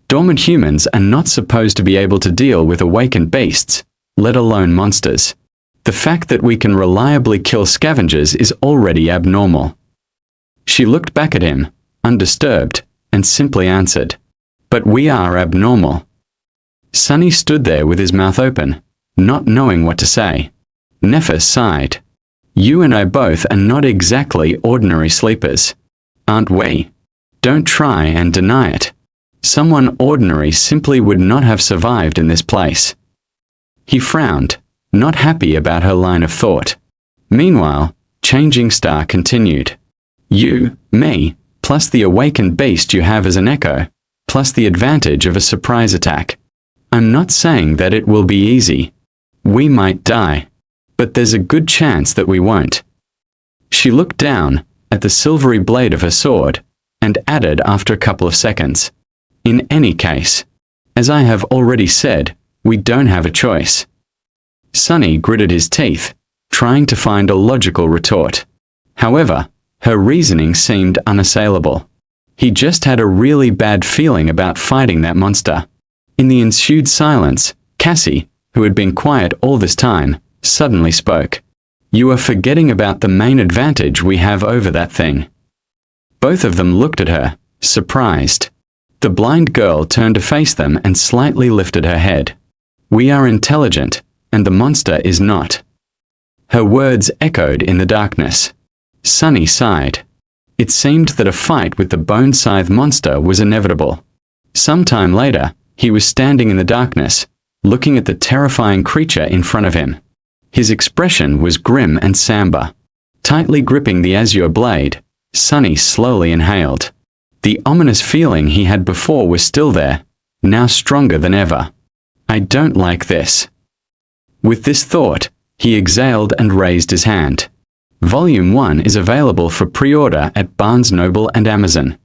Dormant humans are not supposed to be able to deal with awakened beasts, let alone monsters. The fact that we can reliably kill scavengers is already abnormal." She looked back at him, undisturbed, and simply answered, "But we are abnormal." Sonny stood there with his mouth open, not knowing what to say. Nephis sighed. "You and I both are not exactly ordinary sleepers, aren't we? Don't try and deny it. Someone ordinary simply would not have survived in this place." He frowned, not happy about her line of thought. Meanwhile, Changing Star continued. "You, me, plus the awakened beast you have as an echo, plus the advantage of a surprise attack. I'm not saying that it will be easy. We might die, but there's a good chance that we won't." She looked down at the silvery blade of her sword, and added after a couple of seconds, "In any case, as I have already said, we don't have a choice." Sonny gritted his teeth, trying to find a logical retort. However, her reasoning seemed unassailable. He just had a really bad feeling about fighting that monster. In the ensued silence, Cassie, who had been quiet all this time, suddenly spoke. "You are forgetting about the main advantage we have over that thing." Both of them looked at her, surprised. The blind girl turned to face them and slightly lifted her head. "We are intelligent, and the monster is not." Her words echoed in the darkness. Sunny sighed. It seemed that a fight with the bone scythe monster was inevitable. Some time later, he was standing in the darkness, looking at the terrifying creature in front of him. His expression was grim and somber. Tightly gripping the azure blade, Sunny slowly inhaled. The ominous feeling he had before was still there, now stronger than ever. "I don't like this." With this thought, he exhaled and raised his hand. Volume 1 is available for pre-order at Barnes & Noble and Amazon.